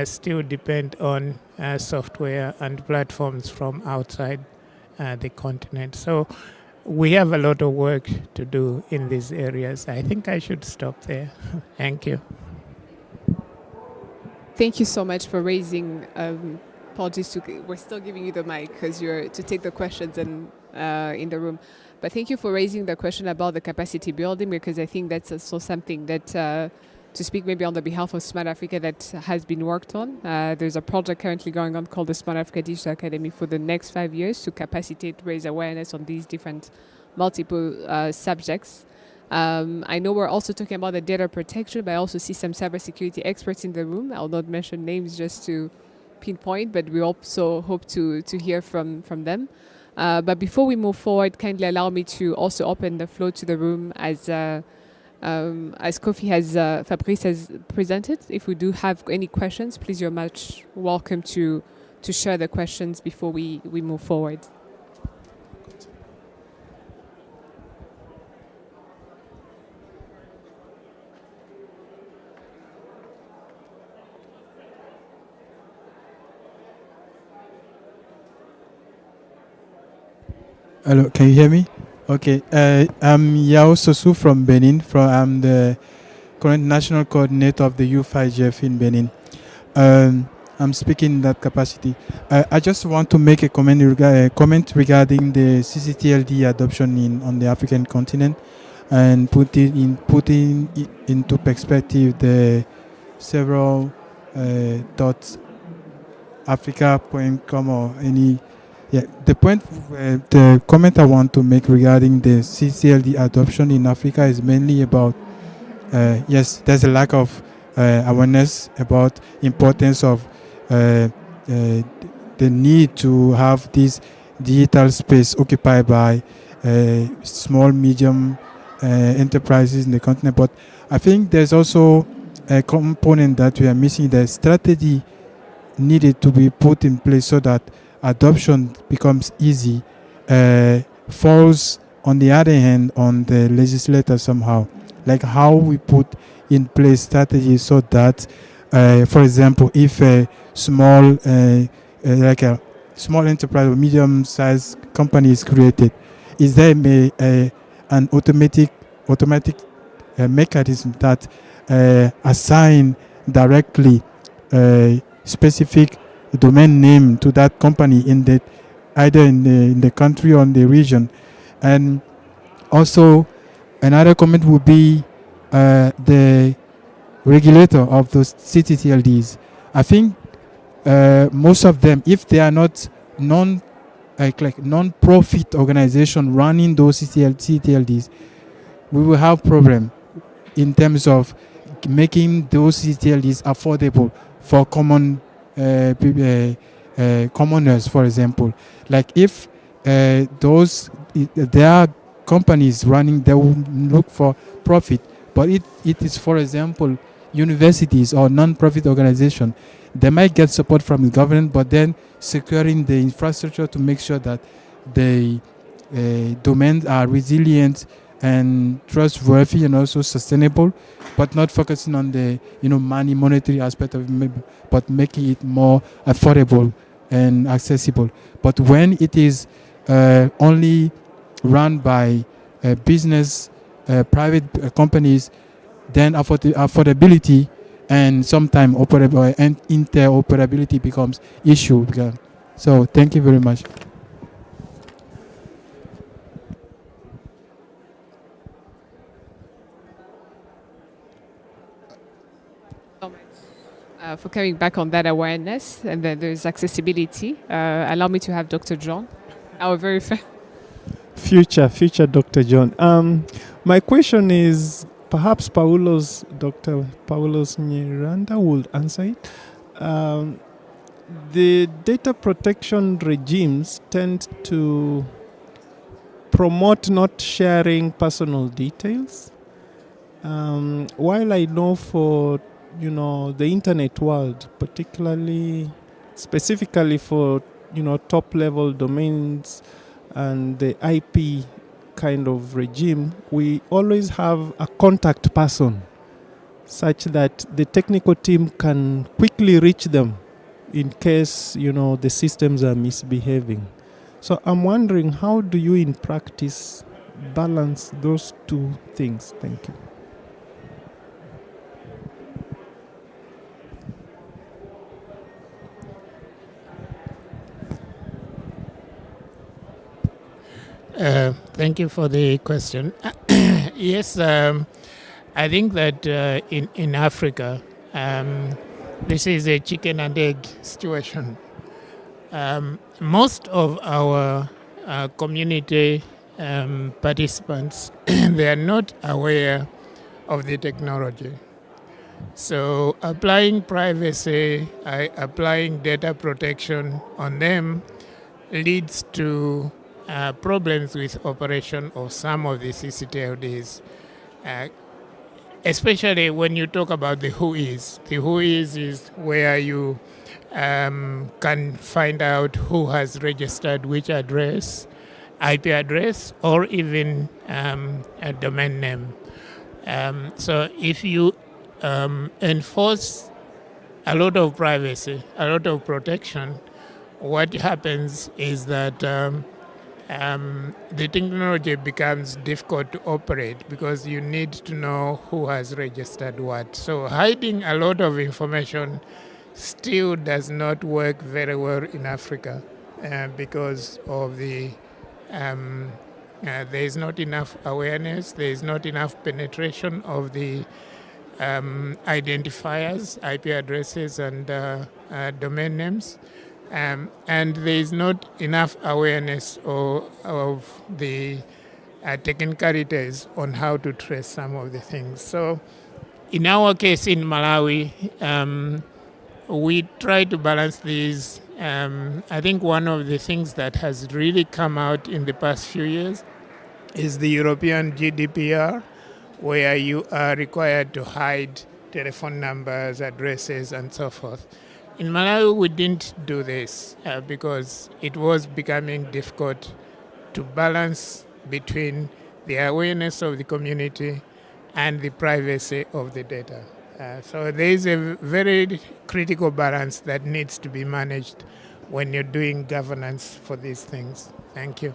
still depend on software and platforms from outside the continent. So we have a lot of work to do in these areas. I think I should stop there. Thank you. Thank you so much for raising. Apologies, we're still giving you the mic because you're to take the questions in the room. But thank you for raising the question about the capacity building, because I think that's also something that, to speak maybe on the behalf of Smart Africa, that has been worked on. There's a project currently going on called the Smart Africa Digital Academy for the next 5 years to capacitate, raise awareness on these different multiple subjects. I know we're also talking about the data protection, but I also see some cybersecurity experts in the room. I'll not mention names just to pinpoint, but we also hope to hear from them. But before we move forward, kindly allow me to also open the floor to the room as Kofi has, Fabrice has presented. If we do have any questions, please, you're much welcome to share the questions before we move forward. Hello, can you hear me? Okay, I'm Yao Sosu from Benin. I'm the current national coordinator of the Youth IGF in Benin. I'm speaking in that capacity. I just want to make a comment regarding the CCTLD adoption on the African continent, and putting into perspective the several thoughts Africa.com or any. Yeah, the comment I want to make regarding the CCLD adoption in Africa is mainly about, yes, there's a lack of awareness about importance of the need to have this digital space occupied by small, medium enterprises in the continent. But I think there's also a component that we are missing, the strategy needed to be put in place so that adoption becomes easy, falls on the other hand on the legislator somehow, like how we put in place strategies so that, for example, if a small, like a small enterprise or medium-sized company is created, is there an automatic mechanism that assign directly specific domain name to that company either in the country or in the region? And also another comment would be the regulator of those CCTLDs. I think most of them, if they are not non-profit organization running those CCTLDs, we will have problem in terms of making those CCTLDs affordable for commoners, for example. Like if there are companies running, they will look for profit, but it is, for example, universities or non-profit organization, they might get support from the government, but then securing the infrastructure to make sure that the domains are resilient and trustworthy and also sustainable, but not focusing on the monetary aspect of it, but making it more affordable and accessible. But when it is only run by business, private companies, then affordability and sometimes interoperability becomes issue. So thank you very much. For coming back on that awareness, and then there's accessibility. Allow me to have Dr. John, our future Dr. John. My question is perhaps Dr. Paulos Nyiranda would answer it. The data protection regimes tend to promote not sharing personal details. While I know for the internet world, specifically for top level domains and the IP kind of regime, we always have a contact person such that the technical team can quickly reach them in case the systems are misbehaving. So I'm wondering, how do you in practice balance those two things? Thank you. Thank you for the question. Yes, I think that in Africa, this is a chicken and egg situation. Most of our community participants, they are not aware of the technology. So applying privacy, applying data protection on them leads to problems with operation of some of the CCTLDs, especially when you talk about the whois. The whois is where you can find out who has registered which address, IP address, or even a domain name. So if you enforce a lot of privacy, a lot of protection, what happens is that the technology becomes difficult to operate because you need to know who has registered what. So hiding a lot of information still does not work very well in Africa because of there is not enough awareness, there is not enough penetration of the identifiers, IP addresses, and domain names. And there is not enough awareness of the technicalities on how to trace some of the things. So in our case in Malawi, we try to balance these. I think one of the things that has really come out in the past few years is the European GDPR, where you are required to hide telephone numbers, addresses, and so forth. In Malawi, we didn't do this because it was becoming difficult to balance between the awareness of the community and the privacy of the data. So there is a very critical balance that needs to be managed when you're doing governance for these things. Thank you.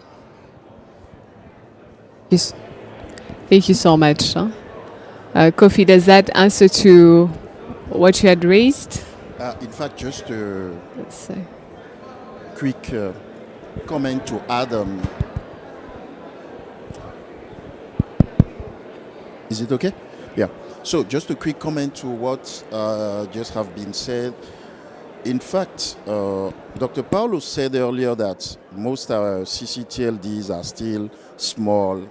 Yes. Thank you so much. Kofi, does that answer to what you had raised? In fact, just a quick comment to add on. Is it okay? Yeah. So just a quick comment to what just have been said. In fact, Dr. Paulo said earlier that most CCTLDs are still small,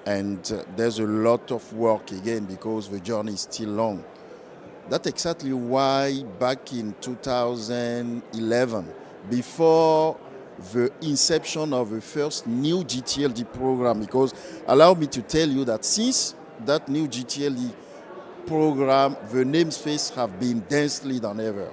and there's a lot of work again because the journey is still long. That's exactly why back in 2011, before the inception of the first new GTLD program, because allow me to tell you that since that new GTLD program, the namespace have been densely than ever.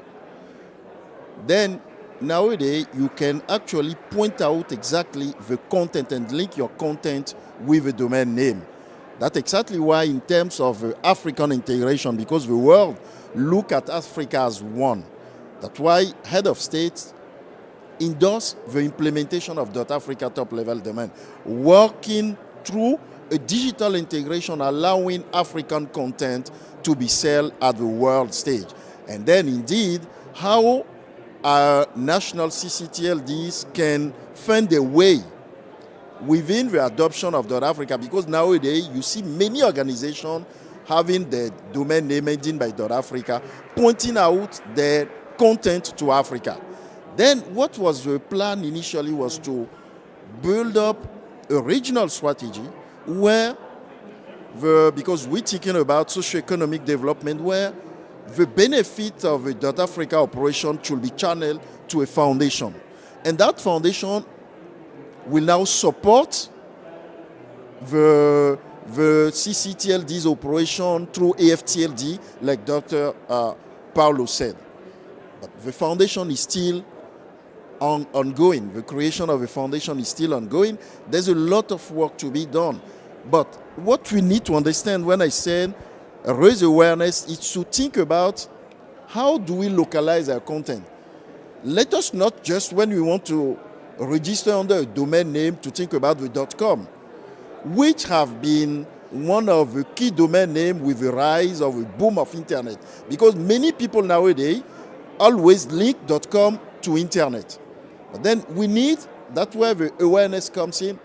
Then nowadays, you can actually point out exactly the content and link your content with a domain name. That's exactly why in terms of African integration, because the world look at Africa as one. That's why head of state endorsed the implementation of .Africa top-level domain, working through a digital integration allowing African content to be sold at the world stage. And then indeed, how our national CCTLDs can find a way within the adoption of .Africa, because nowadays you see many organizations having the domain name ending by .Africa, pointing out their content to Africa. Then what was the plan initially was to build up a regional strategy where because we're thinking about socio-economic development where the benefit of a Data Africa operation should be channeled to a foundation. And that foundation will now support the CCTLD's operation through AFTLD, like Dr. Paulo said. But the foundation is still ongoing. The creation of a foundation is still ongoing. There's a lot of work to be done. But what we need to understand when I said raise awareness is to think about how do we localize our content. Let us not just, when we want to register under a domain name, to think about the .com, which have been one of the key domain names with the rise of a boom of internet. Because many people nowadays always link .com to internet. But then we need, that's where the awareness comes in,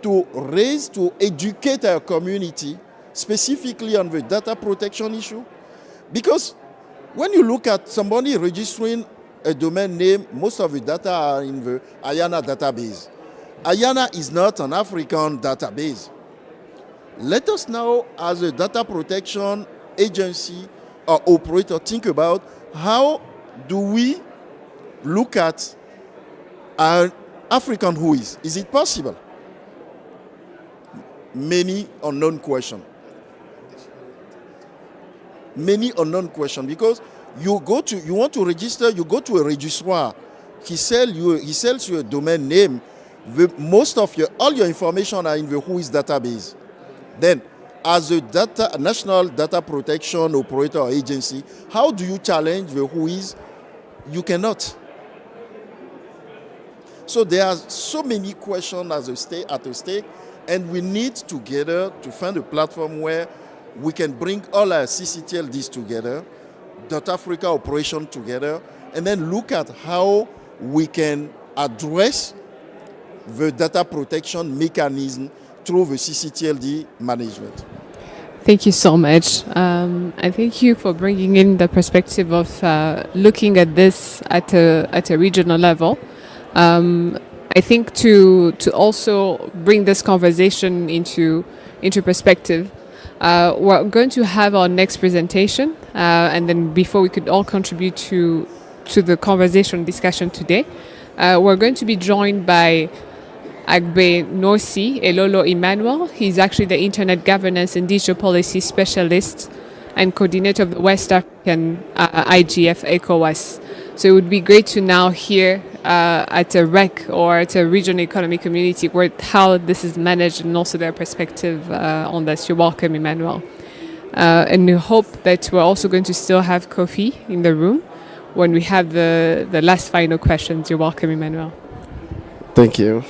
to educate our community, specifically on the data protection issue. Because when you look at somebody registering a domain name, most of the data are in the IANA database. IANA is not an African database. Let us now, as a data protection agency or operator, think about how do we look at an African who is. Is it possible? Many unknown questions. Many unknown questions, because you want to register, you go to a registrar, he sells you a domain name. All your information are in the WHOIS database. Then, as a national data protection operator or agency, how do you challenge the WHOIS? You cannot. So there are so many questions at stake, and we need together to find a platform where we can bring all our CCTLDs together, Data Africa operation together, and then look at how we can address the data protection mechanism through the CCTLD management. Thank you so much. And thank you for bringing in the perspective of looking at this at a regional level. I think to also bring this conversation into perspective, we're going to have our next presentation, and then before we could all contribute to the conversation discussion today, we're going to be joined by Agbe Norsi Elolo Emmanuel. He's actually the Internet Governance and Digital Policy Specialist and Coordinator of the West African IGF ECOWAS. So it would be great to now hear at a REC or at a regional economic community how this is managed and also their perspective on this. You're welcome, Emmanuel. And we hope that we're also going to still have Kofi in the room when we have the last final questions. You're welcome, Emmanuel. Thank you.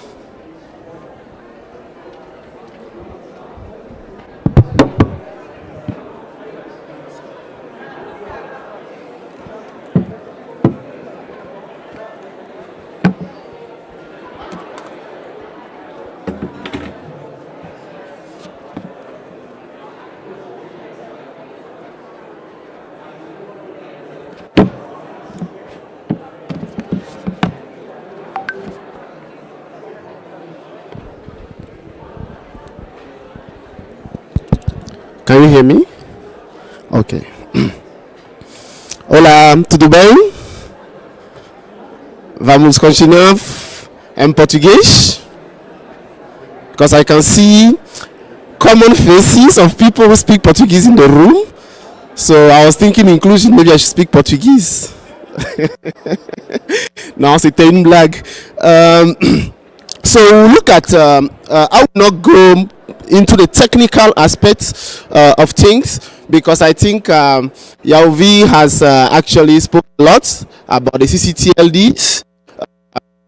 Can you hear me? Ok. Olá, tudo bem? Vamos continuar em português? Because I can see common faces of people who speak Portuguese in the room. So I was thinking inclusion, maybe I should speak Portuguese. Non, c'était une blague. So we'll look at, I will not go into the technical aspects of things, because I think Yauvi has actually spoken a lot about the CCTLD,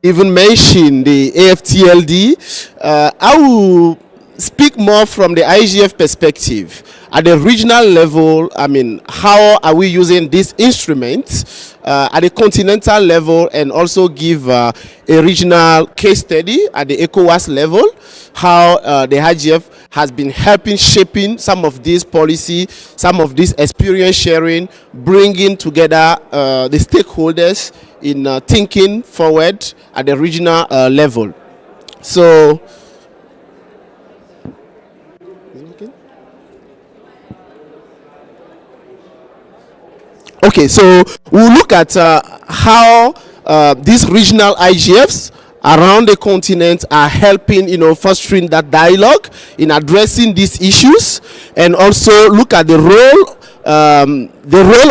even mentioned the AFTLD. I will speak more from the IGF perspective. At the regional level, I mean, how are we using this instrument at the continental level, and also give a regional case study at the ECOWAS level, how the IGF has been helping shaping some of these policy, some of this experience sharing, bringing together the stakeholders in thinking forward at the regional level. So, Okay, so we'll look at how these regional IGFs around the continent are helping, fostering that dialogue in addressing these issues, and also look at the role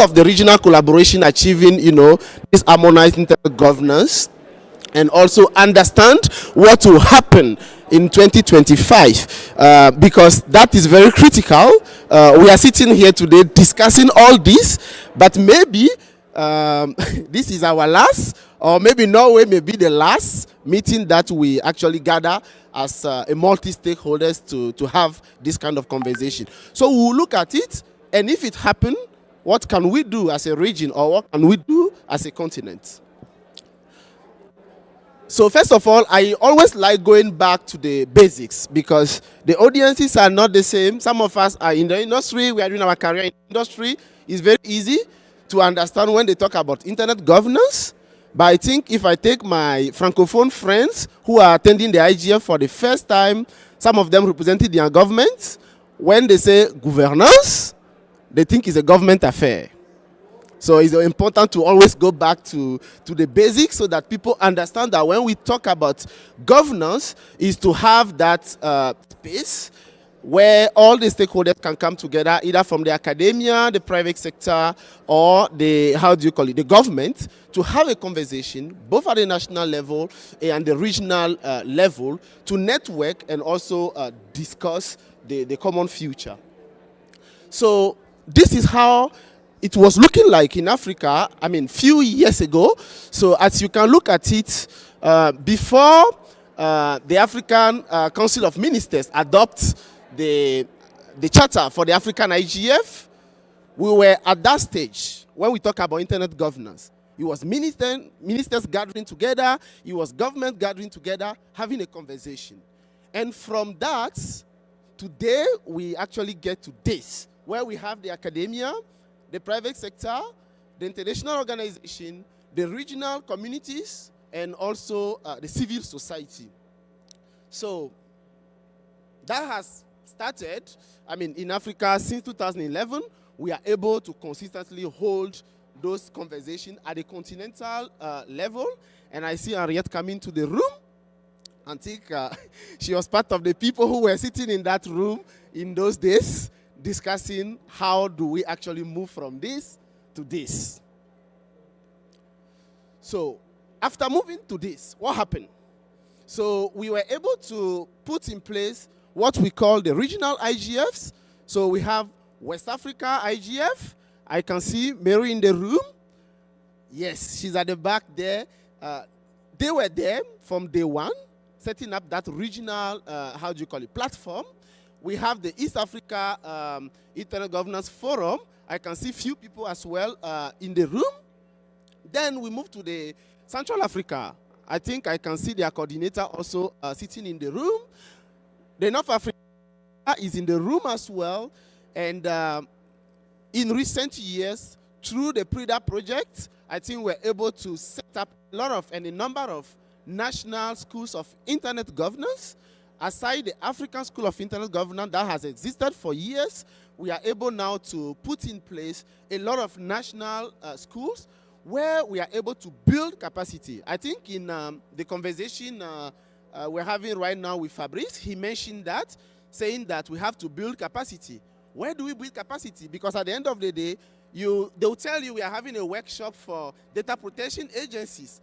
of the regional collaboration achieving, this harmonized intergovernance, and also understand what will happen in 2025, because that is very critical. We are sitting here today discussing all this, but maybe this is our last, or maybe Norway may be the last meeting that we actually gather as a multi-stakeholders to have this kind of conversation. So we'll look at it, and if it happens, what can we do as a region, or what can we do as a continent? So first of all, I always like going back to the basics, because the audiences are not the same. Some of us are in the industry, we are doing our career in the industry. It's very easy to understand when they talk about internet governance. But I think if I take my Francophone friends who are attending the IGF for the first time, some of them representing their governments, when they say governance, they think it's a government affair. So it's important to always go back to the basics, so that people understand that when we talk about governance, is to have that space where all the stakeholders can come together, either from the academia, the private sector, or the government, to have a conversation, both at the national level and the regional level, to network and also discuss the common future. So this is how it was looking like in Africa, few years ago. So as you can look at it, before the African Council of Ministers adopt the charter for the African IGF, we were at that stage when we talk about internet governance. It was ministers gathering together, it was government gathering together, having a conversation. And from that, today we actually get to this, where we have the academia, the private sector, the international organization, the regional communities, and also the civil society. So that has started, in Africa since 2011. We are able to consistently hold those conversations at a continental level. And I see Henriette coming to the room. I think she was part of the people who were sitting in that room in those days, discussing how do we actually move from this to this. So after moving to this, what happened? So we were able to put in place what we call the regional IGFs. So we have West Africa IGF. I can see Mary in the room. Yes, she's at the back there. They were there from day one, setting up that regional, platform. We have the East Africa Internet Governance Forum. I can see few people as well in the room. Then we move to the Central Africa. I think I can see their coordinator also sitting in the room. The North Africa is in the room as well. And in recent years, through the PRIDA project, I think we're able to set up a number of national schools of internet governance. Aside the African School of Internet Governance that has existed for years, we are able now to put in place a lot of national schools where we are able to build capacity. I think in the conversation we're having right now with Fabrice, he mentioned that, saying that we have to build capacity. Where do we build capacity? Because at the end of the day, they'll tell you we are having a workshop for data protection agencies.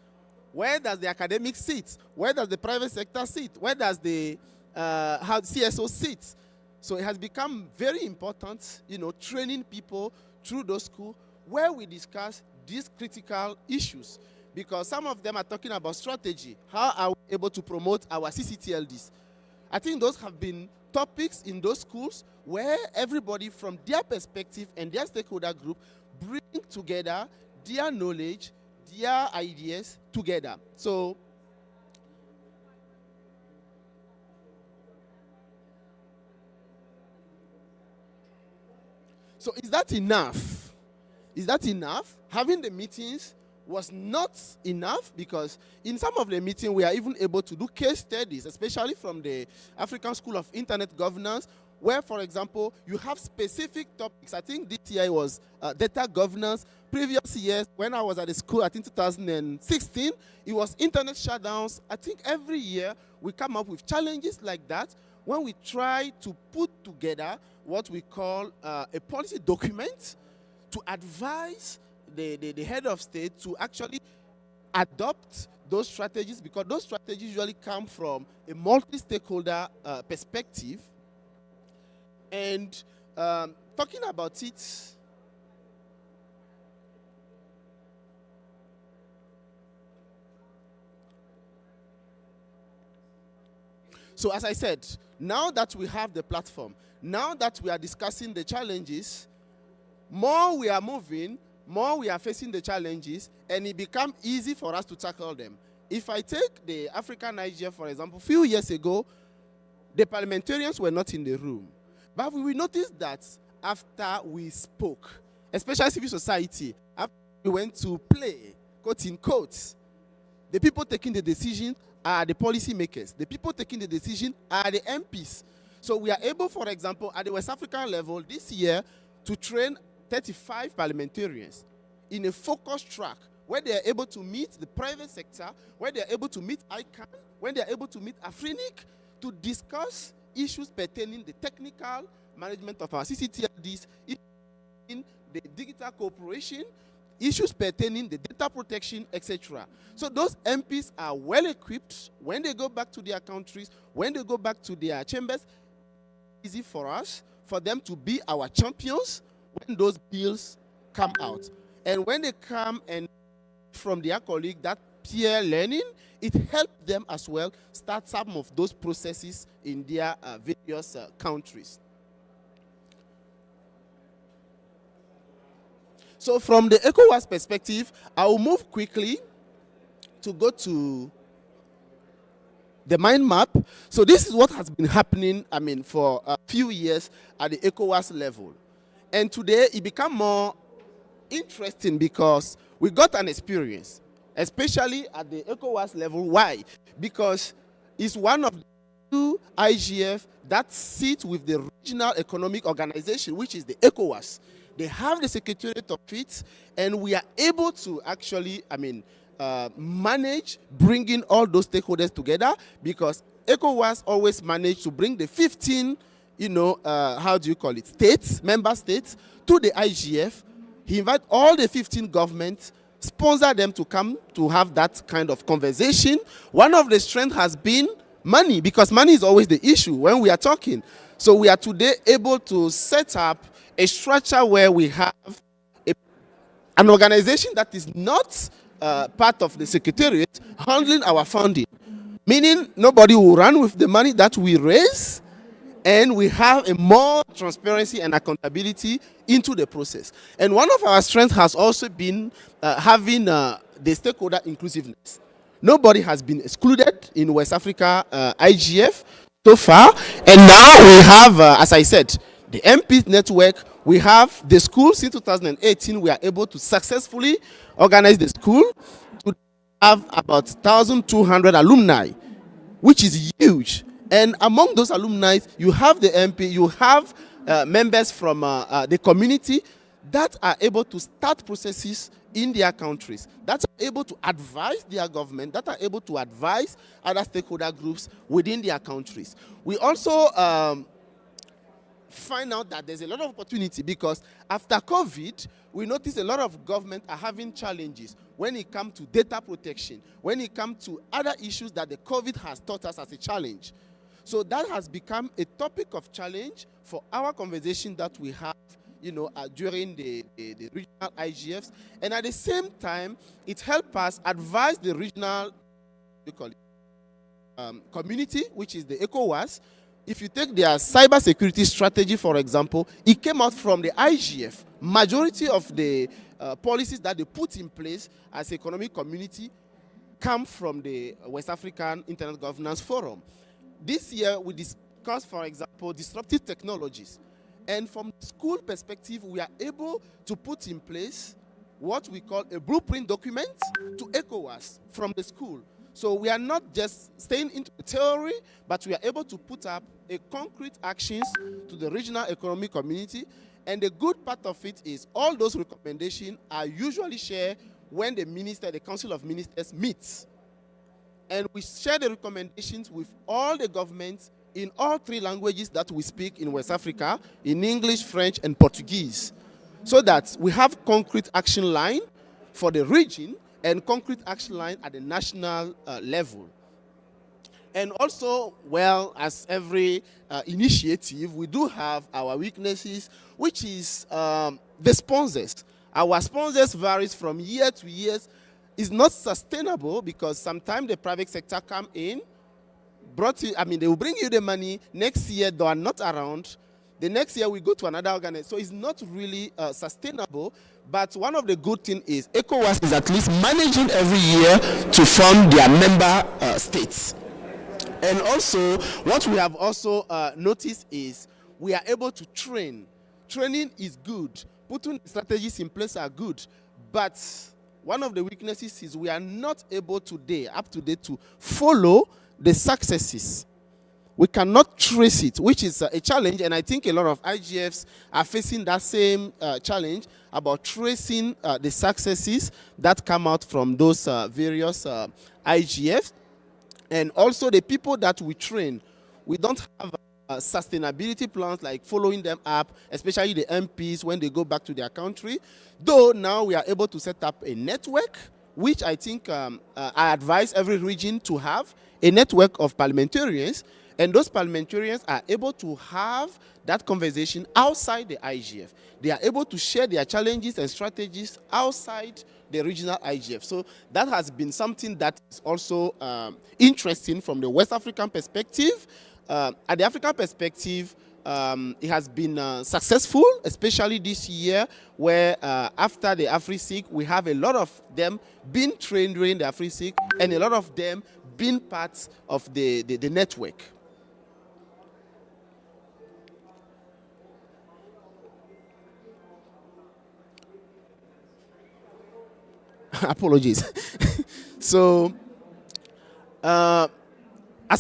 Where does the academic sit? Where does the private sector sit? Where does the CSO sit? So it has become very important, training people through those schools where we discuss these critical issues. Because some of them are talking about strategy. How are we able to promote our CCTLDs? I think those have been topics in those schools where everybody from their perspective and their stakeholder group bring together their knowledge, their ideas together. So is that enough? Is that enough? Having the meetings was not enough, because in some of the meetings we are even able to do case studies, especially from the African School of Internet Governance, where, for example, you have specific topics. I think this year was data governance. Previous years, when I was at the school, I think 2016, it was internet shutdowns. I think every year we come up with challenges like that when we try to put together what we call a policy document to advise the head of state to actually adopt those strategies, because those strategies usually come from a multi-stakeholder perspective. And talking about it, so as I said, now that we have the platform, now that we are discussing the challenges, more we are moving, more we are facing the challenges, and it becomes easy for us to tackle them. If I take the African IGF, for example, a few years ago, the parliamentarians were not in the room. But we will notice that after we spoke, especially civil society, after we went to play, quote in quotes, the people taking the decision are the policy makers. The people taking the decision are the MPs. So we are able, for example, at the West African level this year to train 35 parliamentarians in a focused track where they are able to meet the private sector, where they are able to meet ICANN, when they are able to meet Afrinic to discuss issues pertaining the technical management of our CCTLDs, in the digital cooperation, issues pertaining the data protection, etc. So those MPs are well equipped when they go back to their countries, when they go back to their chambers. Easy for us, for them to be our champions when those bills come out. And when they come and from their colleague, that peer learning, it helped them as well start some of those processes in their various countries. So from the ECOWAS perspective, I will move quickly to go to the mind map. So this is what has been happening, for a few years at the ECOWAS level. And today it became more interesting because we got an experience, especially at the ECOWAS level. Why? Because it's one of the two IGF that sit with the regional economic organization, which is the ECOWAS. They have the secretariat of it, and we are able to actually, manage bringing all those stakeholders together, because ECOWAS always managed to bring the 15, states, member states, to the IGF. He invited all the 15 governments, sponsor them to come to have that kind of conversation. One of the strengths has been money, because money is always the issue when we are talking. So we are today able to set up a structure where we have an organization that is not part of the secretariat handling our funding, meaning nobody will run with the money that we raise, and we have a more transparency and accountability into the process. And one of our strengths has also been having the stakeholder inclusiveness. Nobody has been excluded in West Africa IGF so far, and now we have, as I said, the MP network. We have the school. Since 2018, we are able to successfully organize the school to have about 1,200 alumni, which is huge. And among those alumni, you have the MP, you have members from the community that are able to start processes in their countries, that are able to advise their government, that are able to advise other stakeholder groups within their countries. We also find out that there's a lot of opportunity, because after COVID, we notice a lot of governments are having challenges when it comes to data protection, when it comes to other issues that the COVID has taught us as a challenge. So that has become a topic of challenge for our conversation that we have, during the regional IGFs. And at the same time, it helps us advise the regional community, which is the ECOWAS. If you take their cybersecurity strategy, for example, it came out from the IGF. Majority of the policies that they put in place as economic community come from the West African Internet Governance Forum. This year, we discussed, for example, disruptive technologies. And from the school perspective, we are able to put in place what we call a blueprint document to ECOWAS from the school, So we are not just staying into the theory, but we are able to put up a concrete actions to the regional economic community. And the good part of it is all those recommendations are usually shared when the Council of Ministers meets. And we share the recommendations with all the governments in all 3 languages that we speak in West Africa, in English, French, and Portuguese, so that we have concrete action line for the region and concrete action line at the national level. And also, well, as every initiative, we do have our weaknesses, which is the sponsors. Our sponsors varies from year to year. It's not sustainable because sometimes the private sector come in, they will bring you the money. Next year, they are not around. The next year, we go to another organization. So it's not really sustainable. But one of the good things is ECOWAS is at least managing every year to fund their member states. And also, what we have also noticed is we are able to train. Training is good. Putting strategies in place are good. But one of the weaknesses is we are not able today, up to date, to follow the successes. We cannot trace it, which is a challenge. And I think a lot of IGFs are facing that same challenge about tracing the successes that come out from those various IGFs. And also the people that we train, we don't have sustainability plans like following them up, especially the MPs when they go back to their country. Though now we are able to set up a network, which I think I advise every region to have, a network of parliamentarians. And those parliamentarians are able to have that conversation outside the IGF. They are able to share their challenges and strategies outside the regional IGF. So that has been something that is also interesting from the West African perspective. At the African perspective, it has been successful, especially this year, where after the AfriSIC, we have a lot of them being trained during the AfriSIC, and a lot of them being part of the network. Apologies. So, as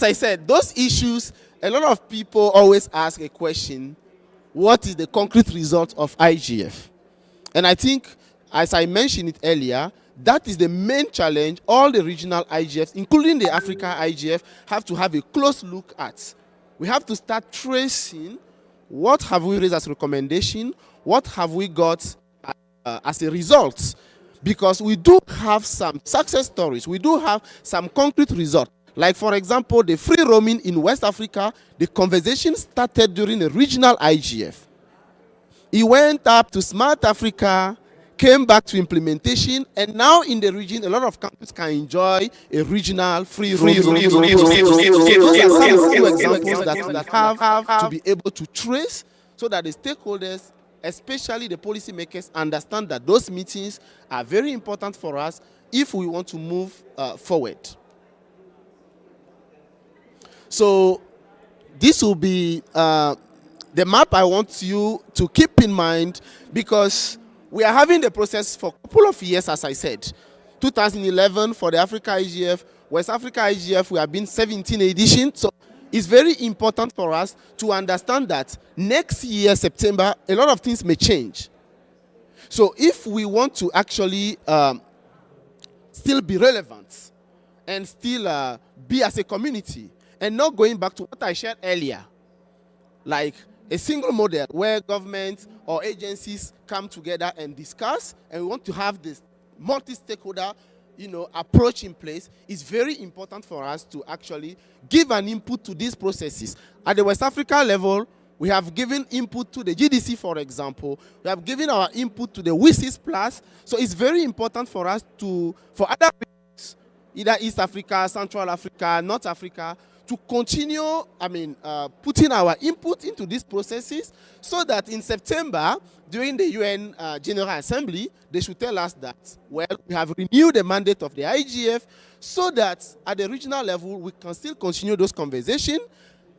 I said, those issues, a lot of people always ask a question, what is the concrete result of IGF? And I think, as I mentioned it earlier, that is the main challenge all the regional IGFs, including the Africa IGF, have to have a close look at. We have to start tracing what have we raised as recommendation, what have we got as a result. Because we do have some success stories. We do have some concrete results. Like, for example, the free roaming in West Africa, the conversation started during the regional IGF. It went up to Smart Africa, came back to implementation, and now in the region, a lot of countries can enjoy a regional free roaming. So those are some few examples that we have to be able to trace so that the stakeholders, especially the policymakers, understand that those meetings are very important for us if we want to move forward. So this will be the map I want you to keep in mind, because we are having the process for a couple of years, as I said. 2011 for the Africa IGF, West Africa IGF, we have been 17 editions. So it's very important for us to understand that next year, September, a lot of things may change. So if we want to actually still be relevant and still be as a community, and not going back to what I shared earlier, like a single model where governments or agencies come together and discuss, and we want to have this multi-stakeholder approach in place, is very important for us to actually give an input to these processes. At the West Africa level, we have given input to the GDC, for example. We have given our input to the WISIS Plus. So it's very important for us for other regions, either East Africa, Central Africa, North Africa, to continue, putting our input into these processes, so that in September, during the UN General Assembly, they should tell us that, well, we have renewed the mandate of the IGF, so that at the regional level, we can still continue those conversations,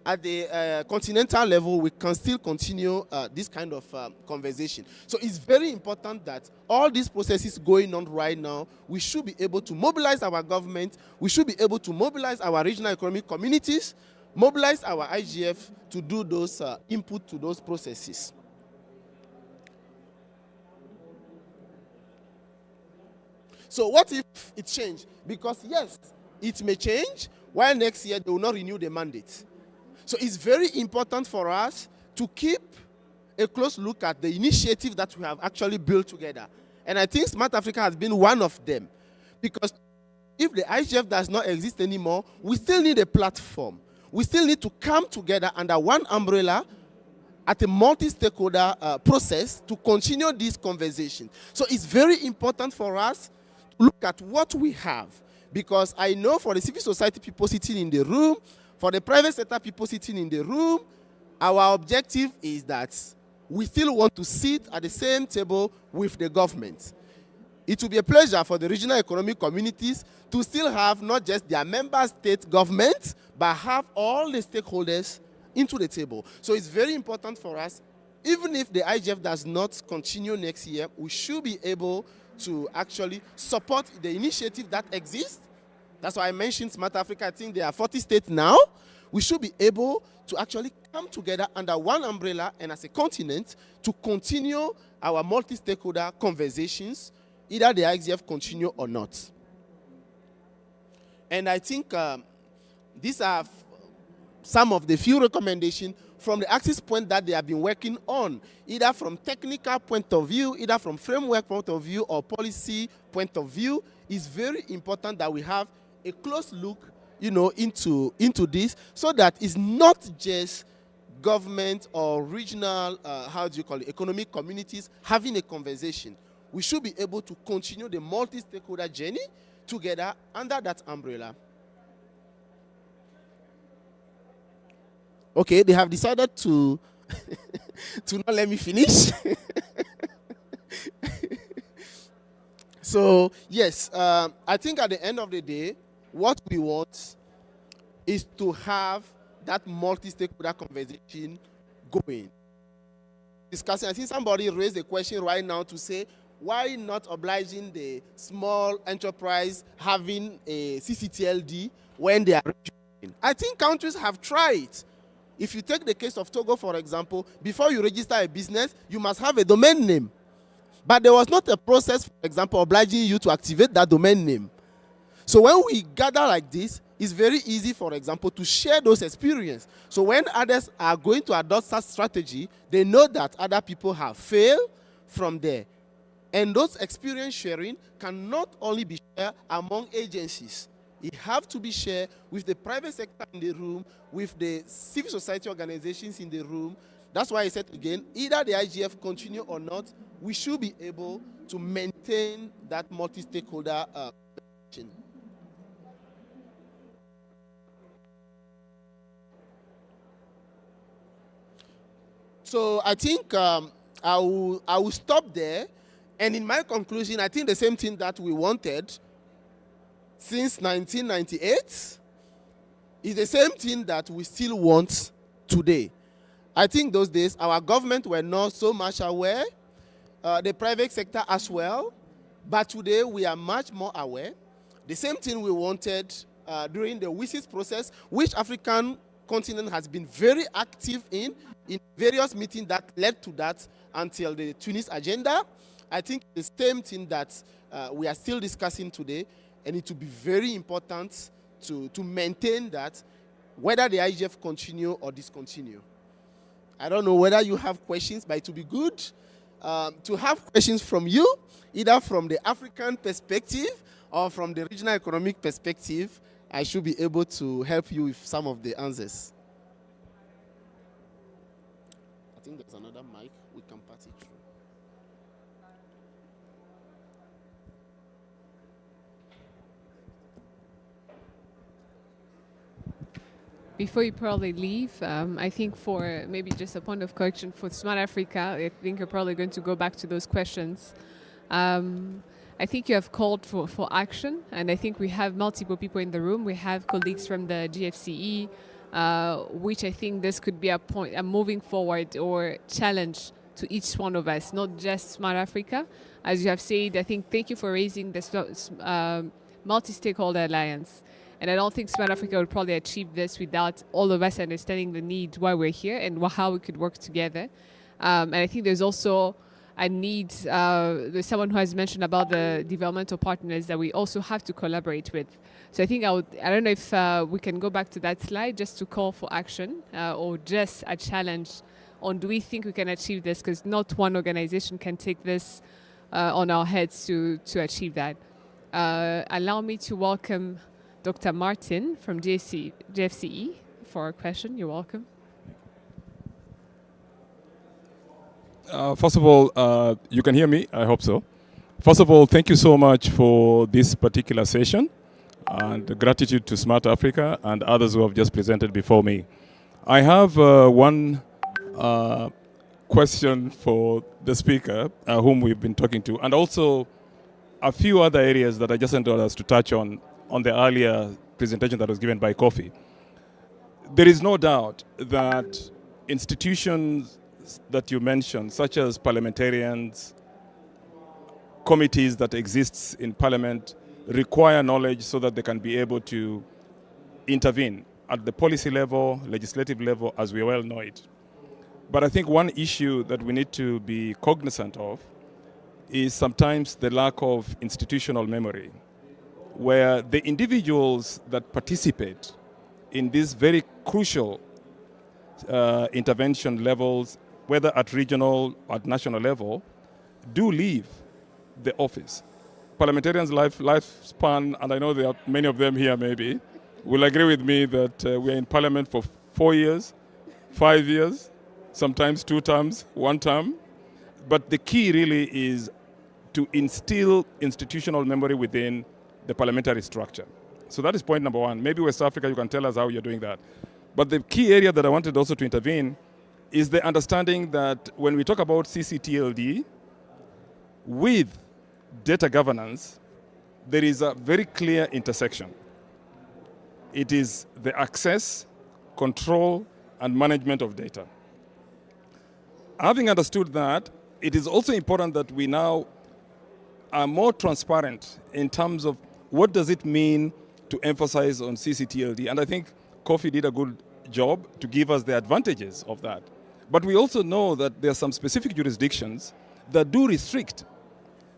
at the continental level, we can still continue this kind of conversation. So it's very important that all these processes going on right now, we should be able to mobilize our government, we should be able to mobilize our regional economic communities, mobilize our IGF to do those input to those processes. So what if it changed? Because yes, it may change, while next year they will not renew the mandate. So it's very important for us to keep a close look at the initiative that we have actually built together. And I think Smart Africa has been one of them. Because if the IGF does not exist anymore, we still need a platform. We still need to come together under one umbrella at a multi-stakeholder process to continue this conversation. So it's very important for us to look at what we have. Because I know for the civil society people sitting in the room, for the private sector people sitting in the room, our objective is that we still want to sit at the same table with the government. It will be a pleasure for the regional economic communities to still have not just their member state governments, but have all the stakeholders into the table. So it's very important for us, even if the IGF does not continue next year, we should be able to actually support the initiative that exists. That's why I mentioned Smart Africa. I think there are 40 states now. We should be able to actually come together under one umbrella and as a continent to continue our multi-stakeholder conversations, either the IGF continue or not. And I think these are some of the few recommendations from the access point that they have been working on, either from technical point of view, either from framework point of view or policy point of view. It's very important that we have a close look, into this, so that it's not just government or regional, economic communities having a conversation. We should be able to continue the multi-stakeholder journey together under that umbrella. Okay, they have decided to to not let me finish. So yes, I think at the end of the day, what we want is to have that multi-stakeholder conversation going. Discussing, I think somebody raised a question right now to say, why not obliging the small enterprise having a CCTLD when they are registering? I think countries have tried. If you take the case of Togo, for example, before you register a business, you must have a domain name. But there was not a process, for example, obliging you to activate that domain name. So when we gather like this, it's very easy, for example, to share those experiences. So when others are going to adopt such strategy, they know that other people have failed from there. And those experience sharing can not only be shared among agencies. It have to be shared with the private sector in the room, with the civil society organizations in the room. That's why I said again, either the IGF continue or not, we should be able to maintain that multi-stakeholder conversation. So I think I will stop there. And in my conclusion, I think the same thing that we wanted since 1998 is the same thing that we still want today. I think those days our government were not so much aware, the private sector as well, but today we are much more aware. The same thing we wanted during the WSIS process, which African continent has been very active in various meetings that led to that until the Tunis agenda. I think the same thing that we are still discussing today, and it will be very important to maintain that, whether the IGF continue or discontinue. I don't know whether you have questions, but it will be good to have questions from you, either from the African perspective or from the regional economic perspective. I should be able to help you with some of the answers. I think there's another mic. We can pass it through. Before you probably leave, I think for maybe just a point of correction for Smart Africa, I think you're probably going to go back to those questions. I think you have called for action, and I think we have multiple people in the room. We have colleagues from the GFCE, which I think this could be a moving forward or challenge to each one of us, not just Smart Africa. As you have said, I think thank you for raising this multi-stakeholder alliance. And I don't think Smart Africa would probably achieve this without all of us understanding the need, why we're here, and how we could work together. And I think there's also a need, there's someone who has mentioned about the developmental partners that we also have to collaborate with. So I think I don't know if we can go back to that slide just to call for action or just a challenge on do we think we can achieve this, because not one organization can take this on our heads to achieve that. Allow me to welcome Dr. Martin from GFCE for a question. You're welcome. First of all, you can hear me? I hope so. First of all, thank you so much for this particular session, and gratitude to Smart Africa and others who have just presented before me. I have one question for the speaker, whom we've been talking to, and also a few other areas that I just wanted us to touch on the earlier presentation that was given by Kofi. There is no doubt that institutions that you mentioned, such as parliamentarians, committees that exists in parliament, require knowledge so that they can be able to intervene at the policy level, legislative level, as we well know it. But I think one issue that we need to be cognizant of is sometimes the lack of institutional memory, where the individuals that participate in these very crucial intervention levels, whether at regional or at national level, do leave the office. Parliamentarians' lifespan, and I know there are many of them here maybe, will agree with me that we are in parliament for 4 years, 5 years, sometimes 2 terms, 1 term. But the key really is to instill institutional memory within the parliamentary structure. So that is point number 1. Maybe West Africa, you can tell us how you're doing that. But the key area that I wanted also to intervene is the understanding that when we talk about CCTLD, with data governance, there is a very clear intersection. It is the access, control, and management of data. Having understood that, it is also important that we now are more transparent in terms of what does it mean to emphasize on CCTLD. And I think Kofi did a good job to give us the advantages of that. But we also know that there are some specific jurisdictions that do restrict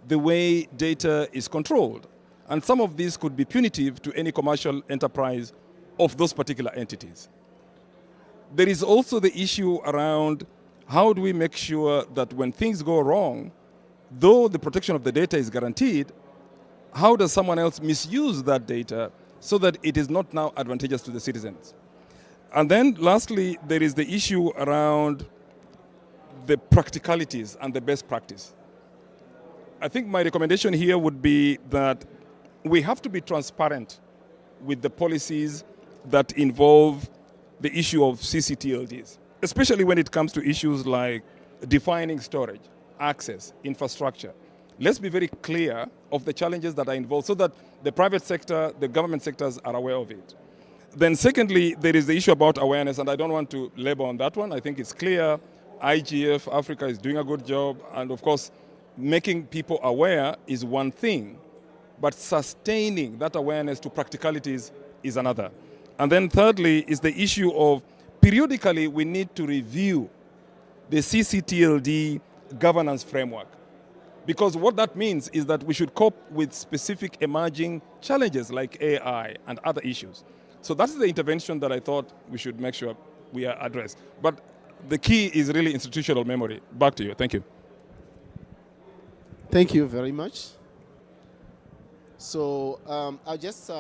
the way data is controlled. And some of these could be punitive to any commercial enterprise of those particular entities. There is also the issue around how do we make sure that when things go wrong, though the protection of the data is guaranteed, how does someone else misuse that data so that it is not now advantageous to the citizens? And then lastly, there is the issue around the practicalities and the best practice. I think my recommendation here would be that we have to be transparent with the policies that involve the issue of CCTLDs, especially when it comes to issues like defining storage, access, infrastructure. Let's be very clear of the challenges that are involved so that the private sector, the government sectors are aware of it. Then secondly, there is the issue about awareness, and I don't want to labor on that one. I think it's clear IGF Africa is doing a good job, and of course, making people aware is one thing, but sustaining that awareness to practicalities is another. And then thirdly is the issue of periodically we need to review the CCTLD governance framework. Because what that means is that we should cope with specific emerging challenges like AI and other issues. So that's the intervention that I thought we should make sure we address. But the key is really institutional memory. Back to you. Thank you. Thank you very much. So I'll just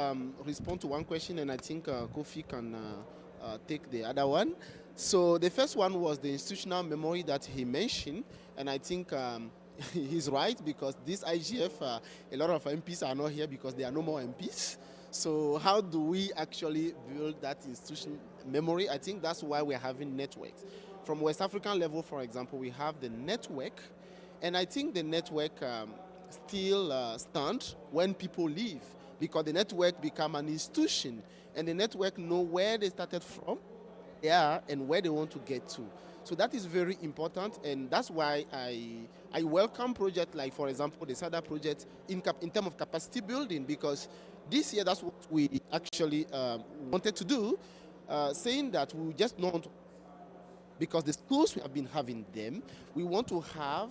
respond to one question, and I think Kofi can take the other one. So the first one was the institutional memory that he mentioned, and I think he's right, because this IGF, a lot of MPs are not here because there are no more MPs. So how do we actually build that institutional memory? I think that's why we're having networks. From West African level, for example, we have the network, and I think the network still stands when people leave, because the network become an institution, and the network know where they started from, they are, and where they want to get to. So that is very important, and that's why I welcome projects like, for example, the SADA project in terms of capacity building, because this year that's what we actually wanted to do, saying that we just not, because the schools we have been having them, we want to have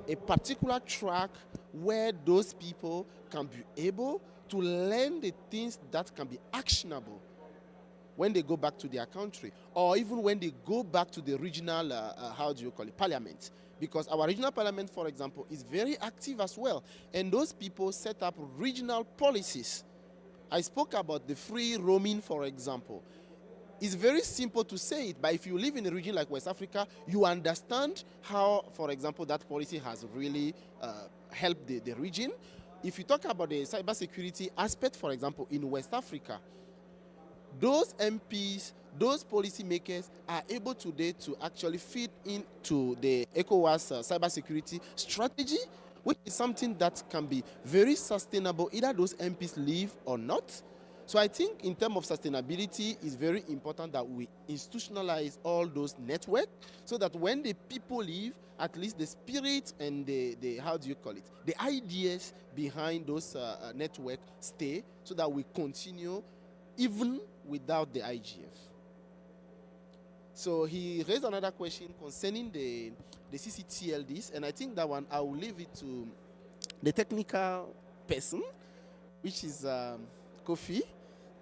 a particular track where those people can be able to learn the things that can be actionable when they go back to their country, or even when they go back to the regional, parliament. Because our regional parliament, for example, is very active as well. And those people set up regional policies. I spoke about the free roaming, for example. It's very simple to say it, but if you live in a region like West Africa, you understand how, for example, that policy has really helped the region. If you talk about the cybersecurity aspect, for example, in West Africa, those MPs, those policymakers are able today to actually feed into the ECOWAS cybersecurity strategy, which is something that can be very sustainable, either those MPs leave or not. So I think in terms of sustainability, it's very important that we institutionalize all those networks so that when the people leave, at least the spirit and the the ideas behind those networks stay, so that we continue even without the IGF. So he raised another question concerning the CCTLDs, and I think that one I will leave it to the technical person, which is Kofi,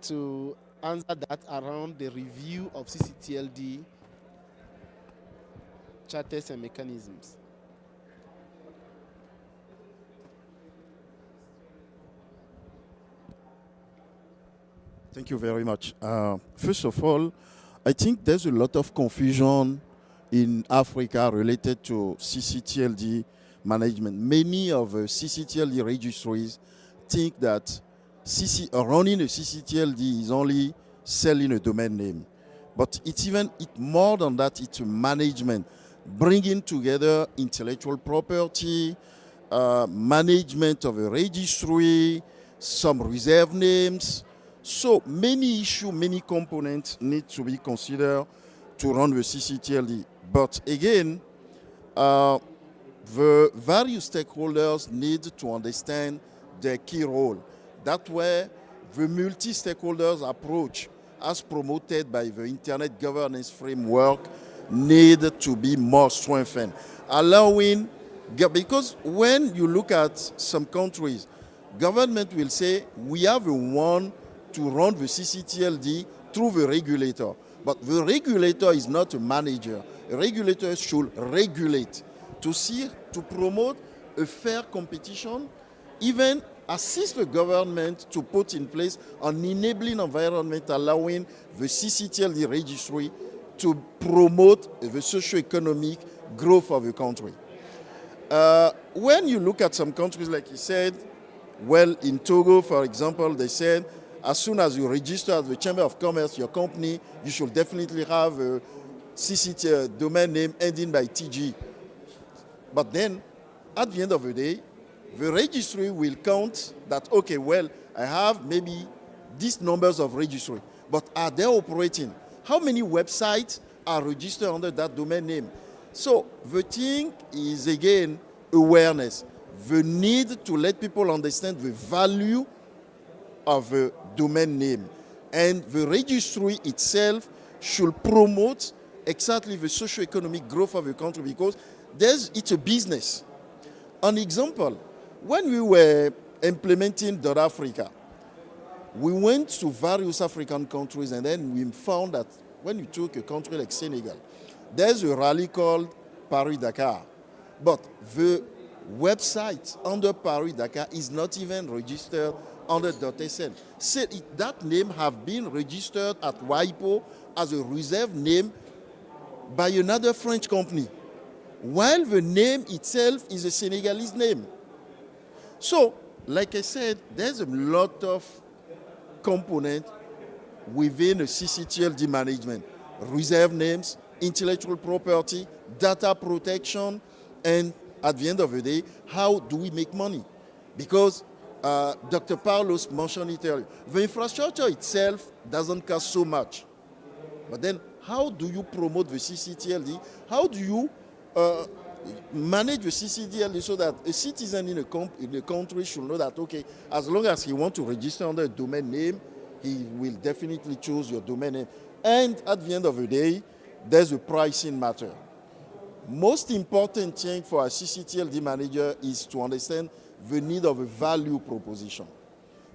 to answer that around the review of CCTLD charters and mechanisms. Thank you very much. First of all, I think there's a lot of confusion in Africa related to CCTLD management. Many of the CCTLD registries think that running a CCTLD is only selling a domain name. But it's more than that. It's a management, bringing together intellectual property, management of a registry, some reserve names. So many issues, many components need to be considered to run the CCTLD. But again, the various stakeholders need to understand their key role. That way, the multi-stakeholders approach, as promoted by the Internet Governance Framework, need to be more strengthened. Because when you look at some countries, government will say, we have a one to run the CCTLD through the regulator. But the regulator is not a manager. A regulator should regulate to promote a fair competition, even assist the government to put in place an enabling environment allowing the CCTLD registry to promote the socio-economic growth of the country. When you look at some countries, like you said, well, in Togo, for example, they said, as soon as you register at the Chamber of Commerce, your company, you should definitely have a CCT domain name ending by TG. But then, at the end of the day, the registry will count that, okay, well, I have maybe these numbers of registry, but are they operating? How many websites are registered under that domain name? So the thing is, again, awareness. The need to let people understand the value of a domain name. And the registry itself should promote exactly the socio-economic growth of the country, because it's a business. An example, when we were implementing .Africa, we went to various African countries, and then we found that when you took a country like Senegal, there's a rally called Paris-Dakar. But the website under Paris-Dakar is not even registered under .sn. So that name have been registered at WIPO as a reserve name by another French company, while the name itself is a Senegalese name. So, like I said, there's a lot of components within a CCTLD management. Reserve names, intellectual property, data protection, and at the end of the day, how do we make money? Because Dr. Paulos mentioned it earlier. The infrastructure itself doesn't cost so much. But then how do you promote the CCTLD? How do you manage the CCTLD so that a citizen in a country should know that, okay, as long as he wants to register under a domain name, he will definitely choose your domain name. And at the end of the day, there's a pricing matter. Most important thing for a CCTLD manager is to understand the need of a value proposition.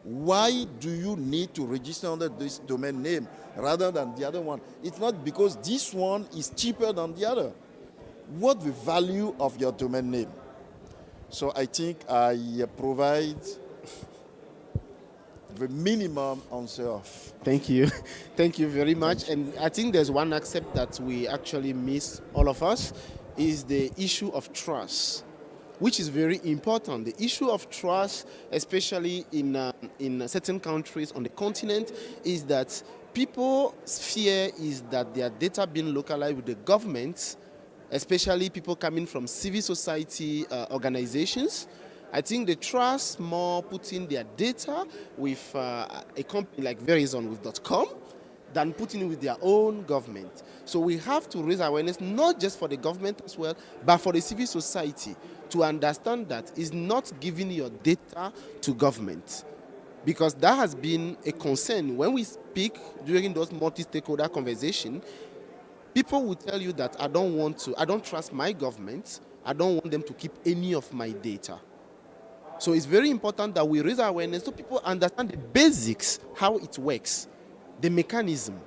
Why do you need to register under this domain name rather than the other one? It's not because this one is cheaper than the other. What the value of your domain name? So I think I provide the minimum answer of. Thank you. Thank you very much. And I think there's one aspect that we actually miss, all of us, is the issue of trust, which is very important. The issue of trust, especially in certain countries on the continent, is that people's fear is that their data being localized with the government, especially people coming from civil society organizations. I think they trust more putting their data with a company like Verizon with .com than putting it with their own government. So we have to raise awareness, not just for the government as well, but for the civil society, to understand that it's not giving your data to government. Because that has been a concern. When we speak during those multi-stakeholder conversations, people will tell you that I don't trust my government, I don't want them to keep any of my data. So it's very important that we raise awareness so people understand the basics, how it works, the mechanism,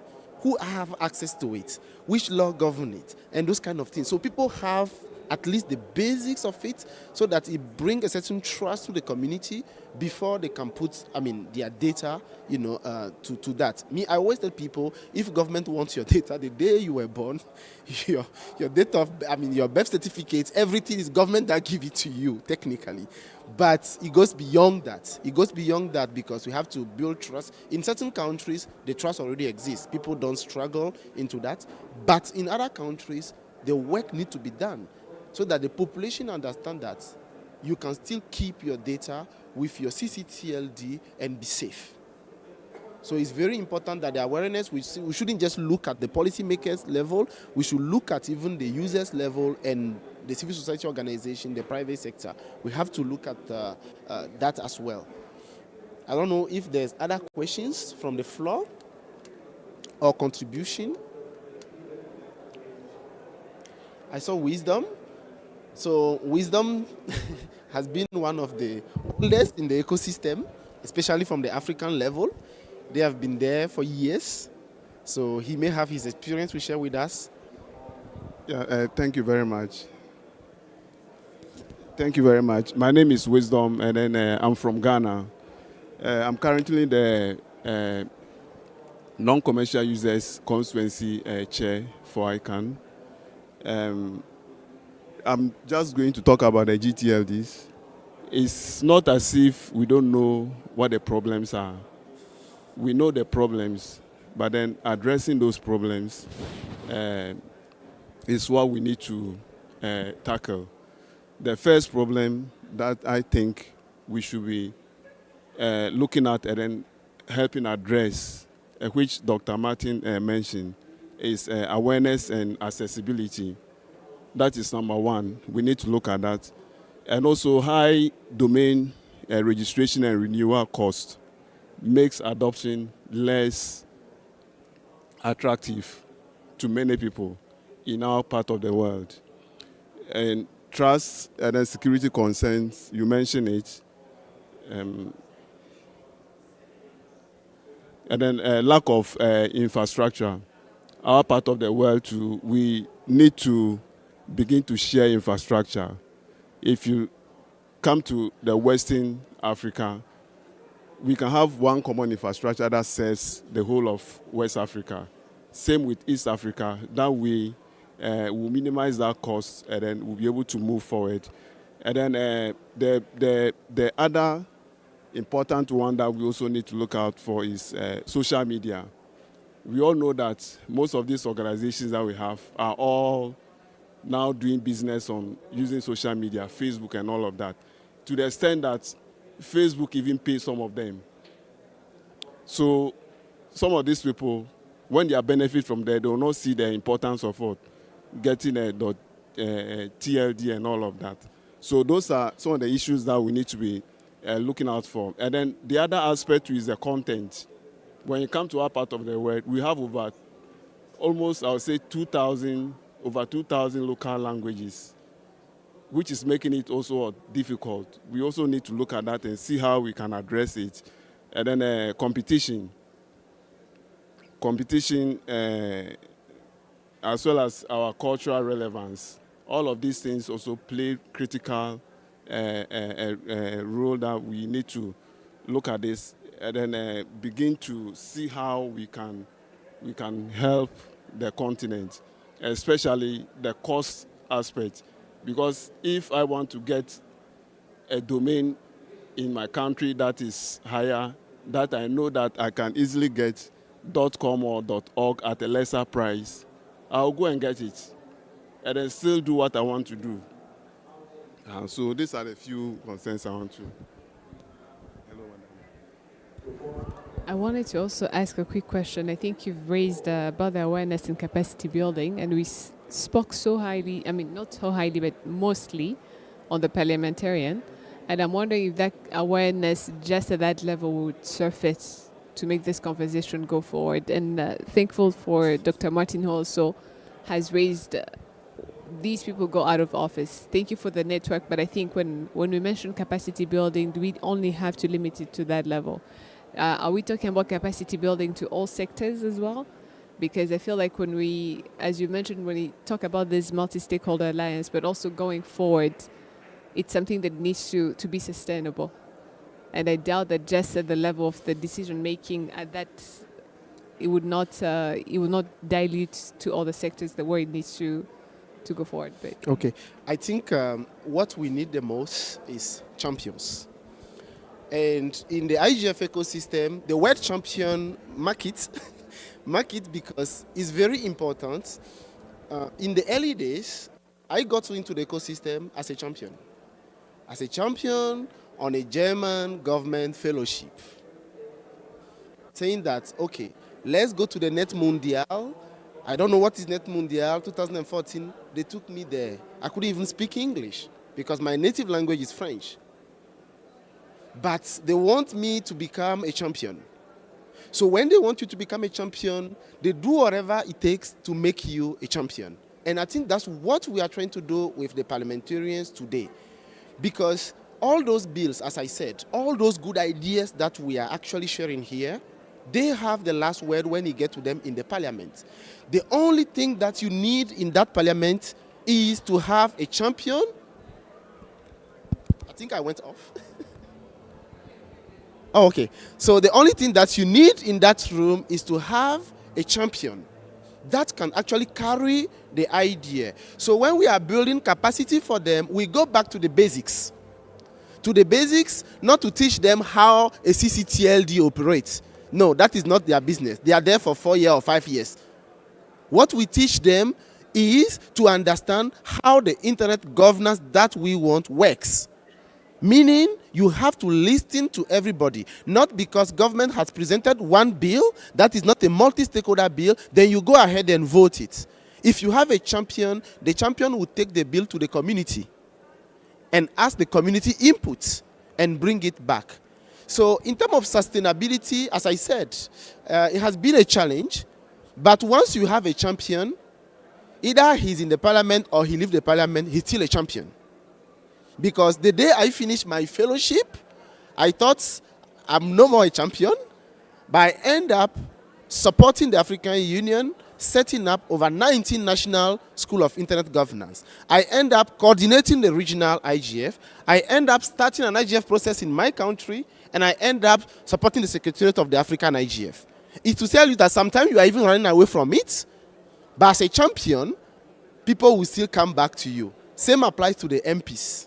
who have access to it, which law govern it, and those kind of things. So people have at least the basics of it so that it brings a certain trust to the community before they can put, their data, to that. I always tell people, if government wants your data the day you were born, your date of, your birth certificate, everything is government that give it to you, technically. But it goes beyond that. It goes beyond that because we have to build trust. In certain countries, the trust already exists. People don't struggle into that. But in other countries, the work needs to be done so that the population understand that you can still keep your data with your CCTLD and be safe. So it's very important that the awareness, we shouldn't just look at the policymakers level, we should look at even the users level and the civil society organization, the private sector. We have to look at that as well. I don't know if there's other questions from the floor or contribution. I saw Wisdom. So Wisdom has been one of the oldest in the ecosystem, especially from the African level. They have been there for years. So he may have his experience to share with us. Yeah, thank you very much. Thank you very much. My name is Wisdom, and then I'm from Ghana. I'm currently the non-commercial users constituency chair for ICANN. I'm just going to talk about the GTLDs. It's not as if we don't know what the problems are. We know the problems, but then addressing those problems is what we need to tackle. The first problem that I think we should be looking at and then helping address, which Dr. Martin mentioned, is awareness and accessibility. That is number one. We need to look at that. And also high domain registration and renewal cost makes adoption less attractive to many people in our part of the world. And trust and then security concerns, you mentioned it. And then lack of infrastructure. Our part of the world, too, we need to begin to share infrastructure. If you come to the Western Africa, we can have one common infrastructure that serves the whole of West Africa. Same with East Africa. That way, we'll minimize that cost and then we'll be able to move forward. And then the other important one that we also need to look out for is social media. We all know that most of these organizations that we have are all now doing business on using social media, Facebook and all of that, to the extent that Facebook even pays some of them. So some of these people, when they are benefit from there, they will not see the importance of what? Getting a TLD and all of that. So those are some of the issues that we need to be looking out for. And then the other aspect is the content. When you come to our part of the world, we have over almost, I would say, over 2,000 local languages, which is making it also difficult. We also need to look at that and see how we can address it. And then competition, as well as our cultural relevance. All of these things also play critical role that we need to look at this and then begin to see how we can help the continent, especially the cost aspect. Because if I want to get a domain in my country that is higher, that I know that I can easily get .com or .org at a lesser price, I'll go and get it and then still do what I want to do. So these are the few concerns I want to. I wanted to also ask a quick question. I think you've raised about the awareness and capacity building, and we spoke so highly, I mean, not so highly, but mostly on the parliamentarian. And I'm wondering if that awareness just at that level would surface to make this conversation go forward. And thankful for Dr. Martin, who also has raised these people go out of office. Thank you for the network, but I think when we mention capacity building, do we only have to limit it to that level? Are we talking about capacity building to all sectors as well? Because I feel like when we, as you mentioned, when we talk about this multi-stakeholder alliance, but also going forward, it's something that needs to be sustainable. And I doubt that just at the level of the decision-making, at that, it would not dilute to all the sectors the way it needs to go forward. But okay, I think what we need the most is champions. And in the IGF ecosystem, the word champion, mark it because it's very important. In the early days, I got into the ecosystem as a champion. As a champion on a German government fellowship. Saying that, okay, let's go to the Net Mundial. I don't know what is Net Mundial, 2014. They took me there. I couldn't even speak English because my native language is French. But they want me to become a champion. So when they want you to become a champion, they do whatever it takes to make you a champion. And I think that's what we are trying to do with the parliamentarians today. Because all those bills, as I said, all those good ideas that we are actually sharing here, they have the last word when you get to them in the parliament. The only thing that you need in that parliament is to have a champion. I think I went off. Oh, okay. So the only thing that you need in that room is to have a champion that can actually carry the idea. So when we are building capacity for them, we go back to the basics. To the basics, not to teach them how a CCTLD operates. No, that is not their business. They are there for 4 years or 5 years. What we teach them is to understand how the internet governance that we want works. Meaning, you have to listen to everybody. Not because government has presented one bill that is not a multi-stakeholder bill, then you go ahead and vote it. If you have a champion, the champion will take the bill to the community and ask the community input and bring it back. So in terms of sustainability, as I said, it has been a challenge. But once you have a champion, either he's in the parliament or he leaves the parliament, he's still a champion. Because the day I finished my fellowship, I thought I'm no more a champion, but I end up supporting the African Union, setting up over 19 national school of internet governance. I end up coordinating the regional IGF. I end up starting an IGF process in my country, and I end up supporting the Secretariat of the African IGF. It's to tell you that sometimes you are even running away from it, but as a champion, people will still come back to you. Same applies to the MPs.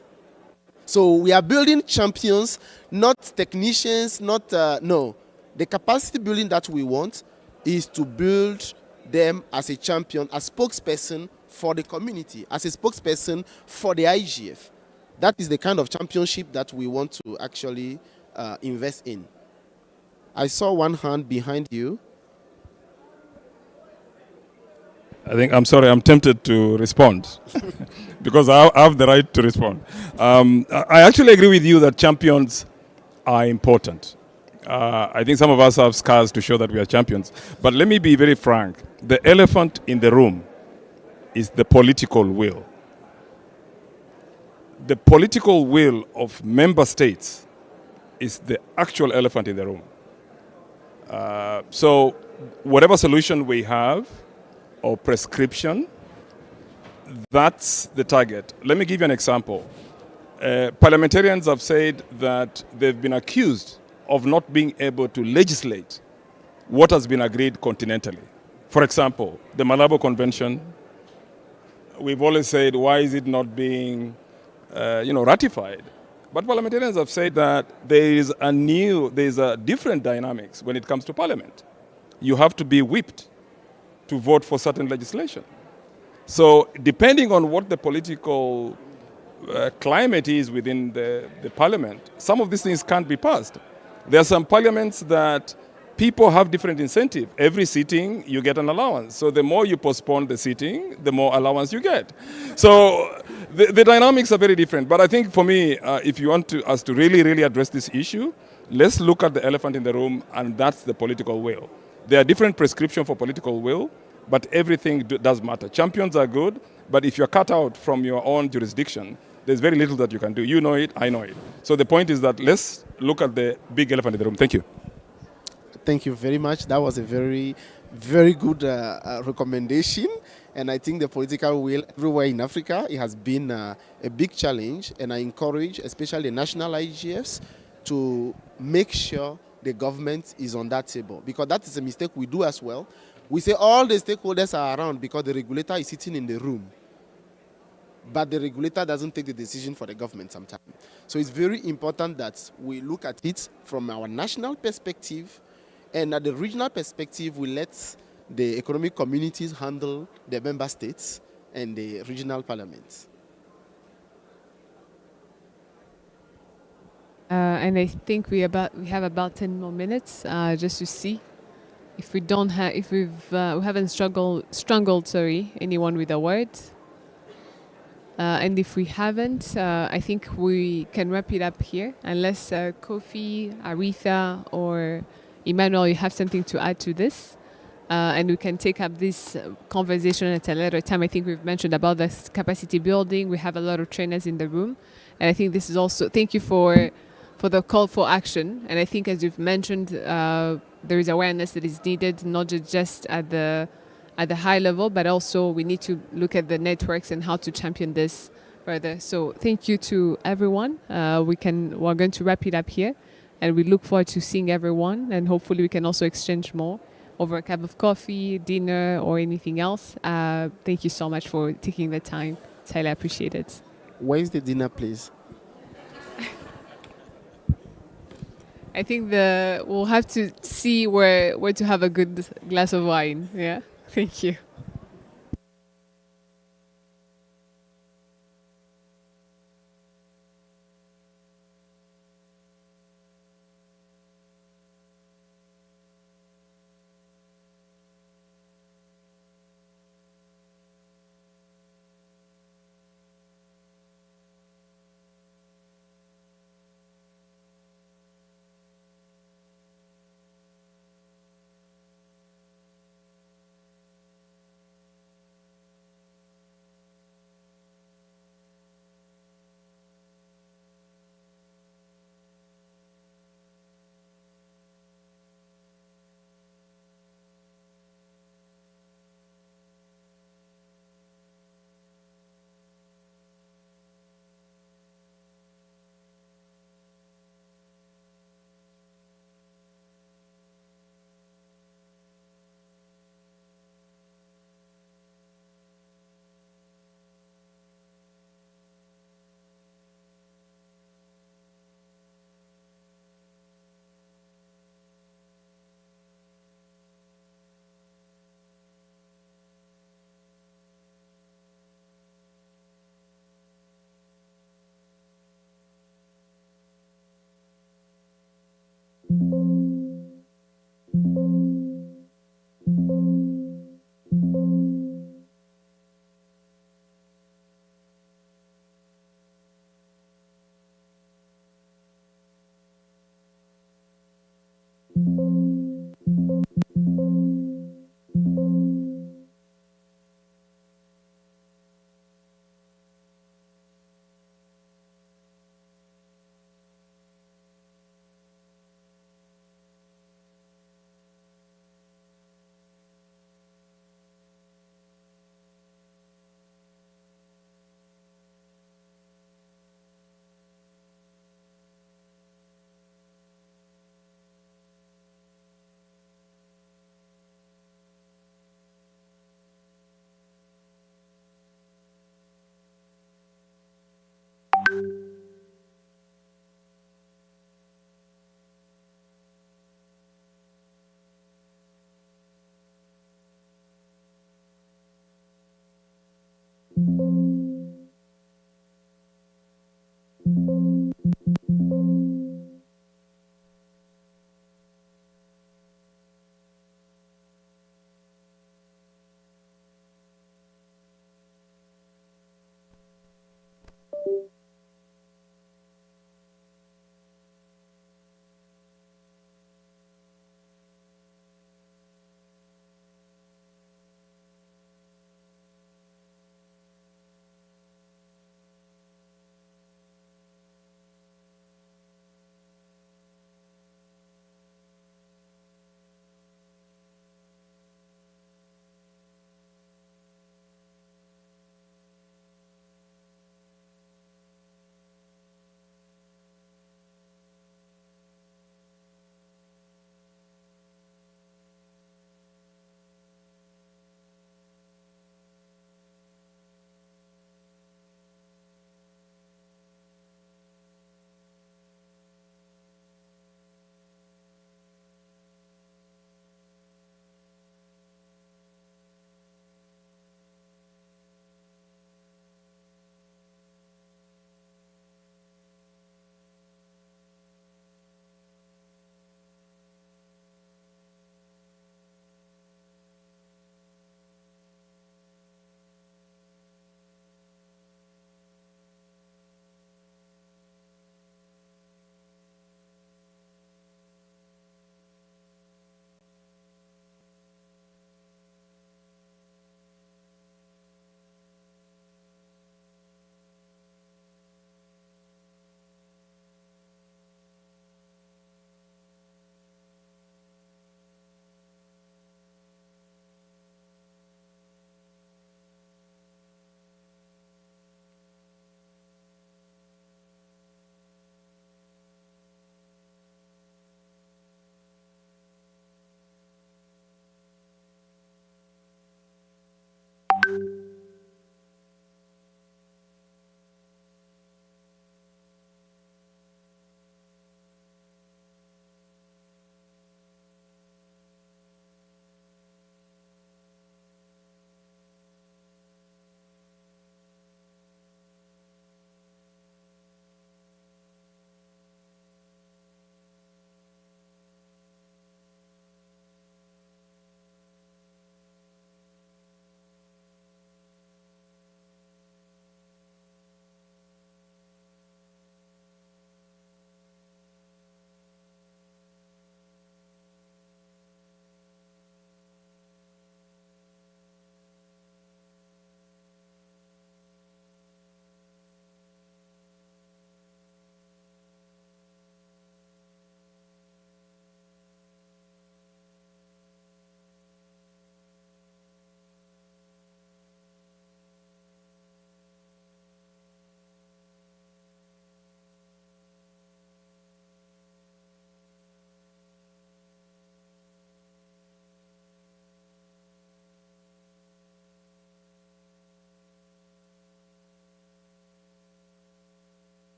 So we are building champions, not technicians, no. The capacity building that we want is to build them as a champion, as spokesperson for the community, as a spokesperson for the IGF. That is the kind of championship that we want to actually invest in. I saw one hand behind you. I'm sorry, I'm tempted to respond because I have the right to respond. I actually agree with you that champions are important. I think some of us have scars to show that we are champions. But let me be very frank. The elephant in the room is the political will. The political will of member states is the actual elephant in the room. So whatever solution we have or prescription, that's the target. Let me give you an example. Parliamentarians have said that they've been accused of not being able to legislate what has been agreed continentally. For example, the Malabo Convention, we've always said, why is it not being ratified? But parliamentarians have said that there's a different dynamics when it comes to parliament. You have to be whipped to vote for certain legislation. So depending on what the political climate is within the parliament, some of these things can't be passed. There are some parliaments that people have different incentive. Every sitting, you get an allowance. So the more you postpone the sitting, the more allowance you get. So the dynamics are very different. But I think for me, if you want us to really, really address this issue, let's look at the elephant in the room, and that's the political will. There are different prescriptions for political will, but everything does matter. Champions are good, but if you're cut out from your own jurisdiction, there's very little that you can do. You know it, I know it. So the point is that let's look at the big elephant in the room. Thank you. Thank you very much. That was a very, very good recommendation. And I think the political will everywhere in Africa, it has been a big challenge. And I encourage, especially the national IGFs, to make sure the government is on that table. Because that is a mistake we do as well. We say all the stakeholders are around because the regulator is sitting in the room. But the regulator doesn't take the decision for the government sometimes. So it's very important that we look at it from our national perspective, and at the regional perspective, we let the economic communities handle the member states and the regional parliaments. And I think we have about 10 more minutes just to see if we don't have we haven't strangled anyone with a word. And if we haven't, I think we can wrap it up here, unless Kofi, Aretha, or Emmanuel, you have something to add to this. And we can take up this conversation at a later time. I think we've mentioned about this capacity building. We have a lot of trainers in the room. And I think this is also, thank you for the call for action. And I think, as you've mentioned, there is awareness that is needed, not just at the high level, but also we need to look at the networks and how to champion this further. So thank you to everyone. We're going to wrap it up here, and we look forward to seeing everyone, and hopefully we can also exchange more over a cup of coffee, dinner, or anything else. Thank you so much for taking the time. It's highly appreciated. Where's the dinner, please? I think we'll have to see where to have a good glass of wine. Yeah. Thank you.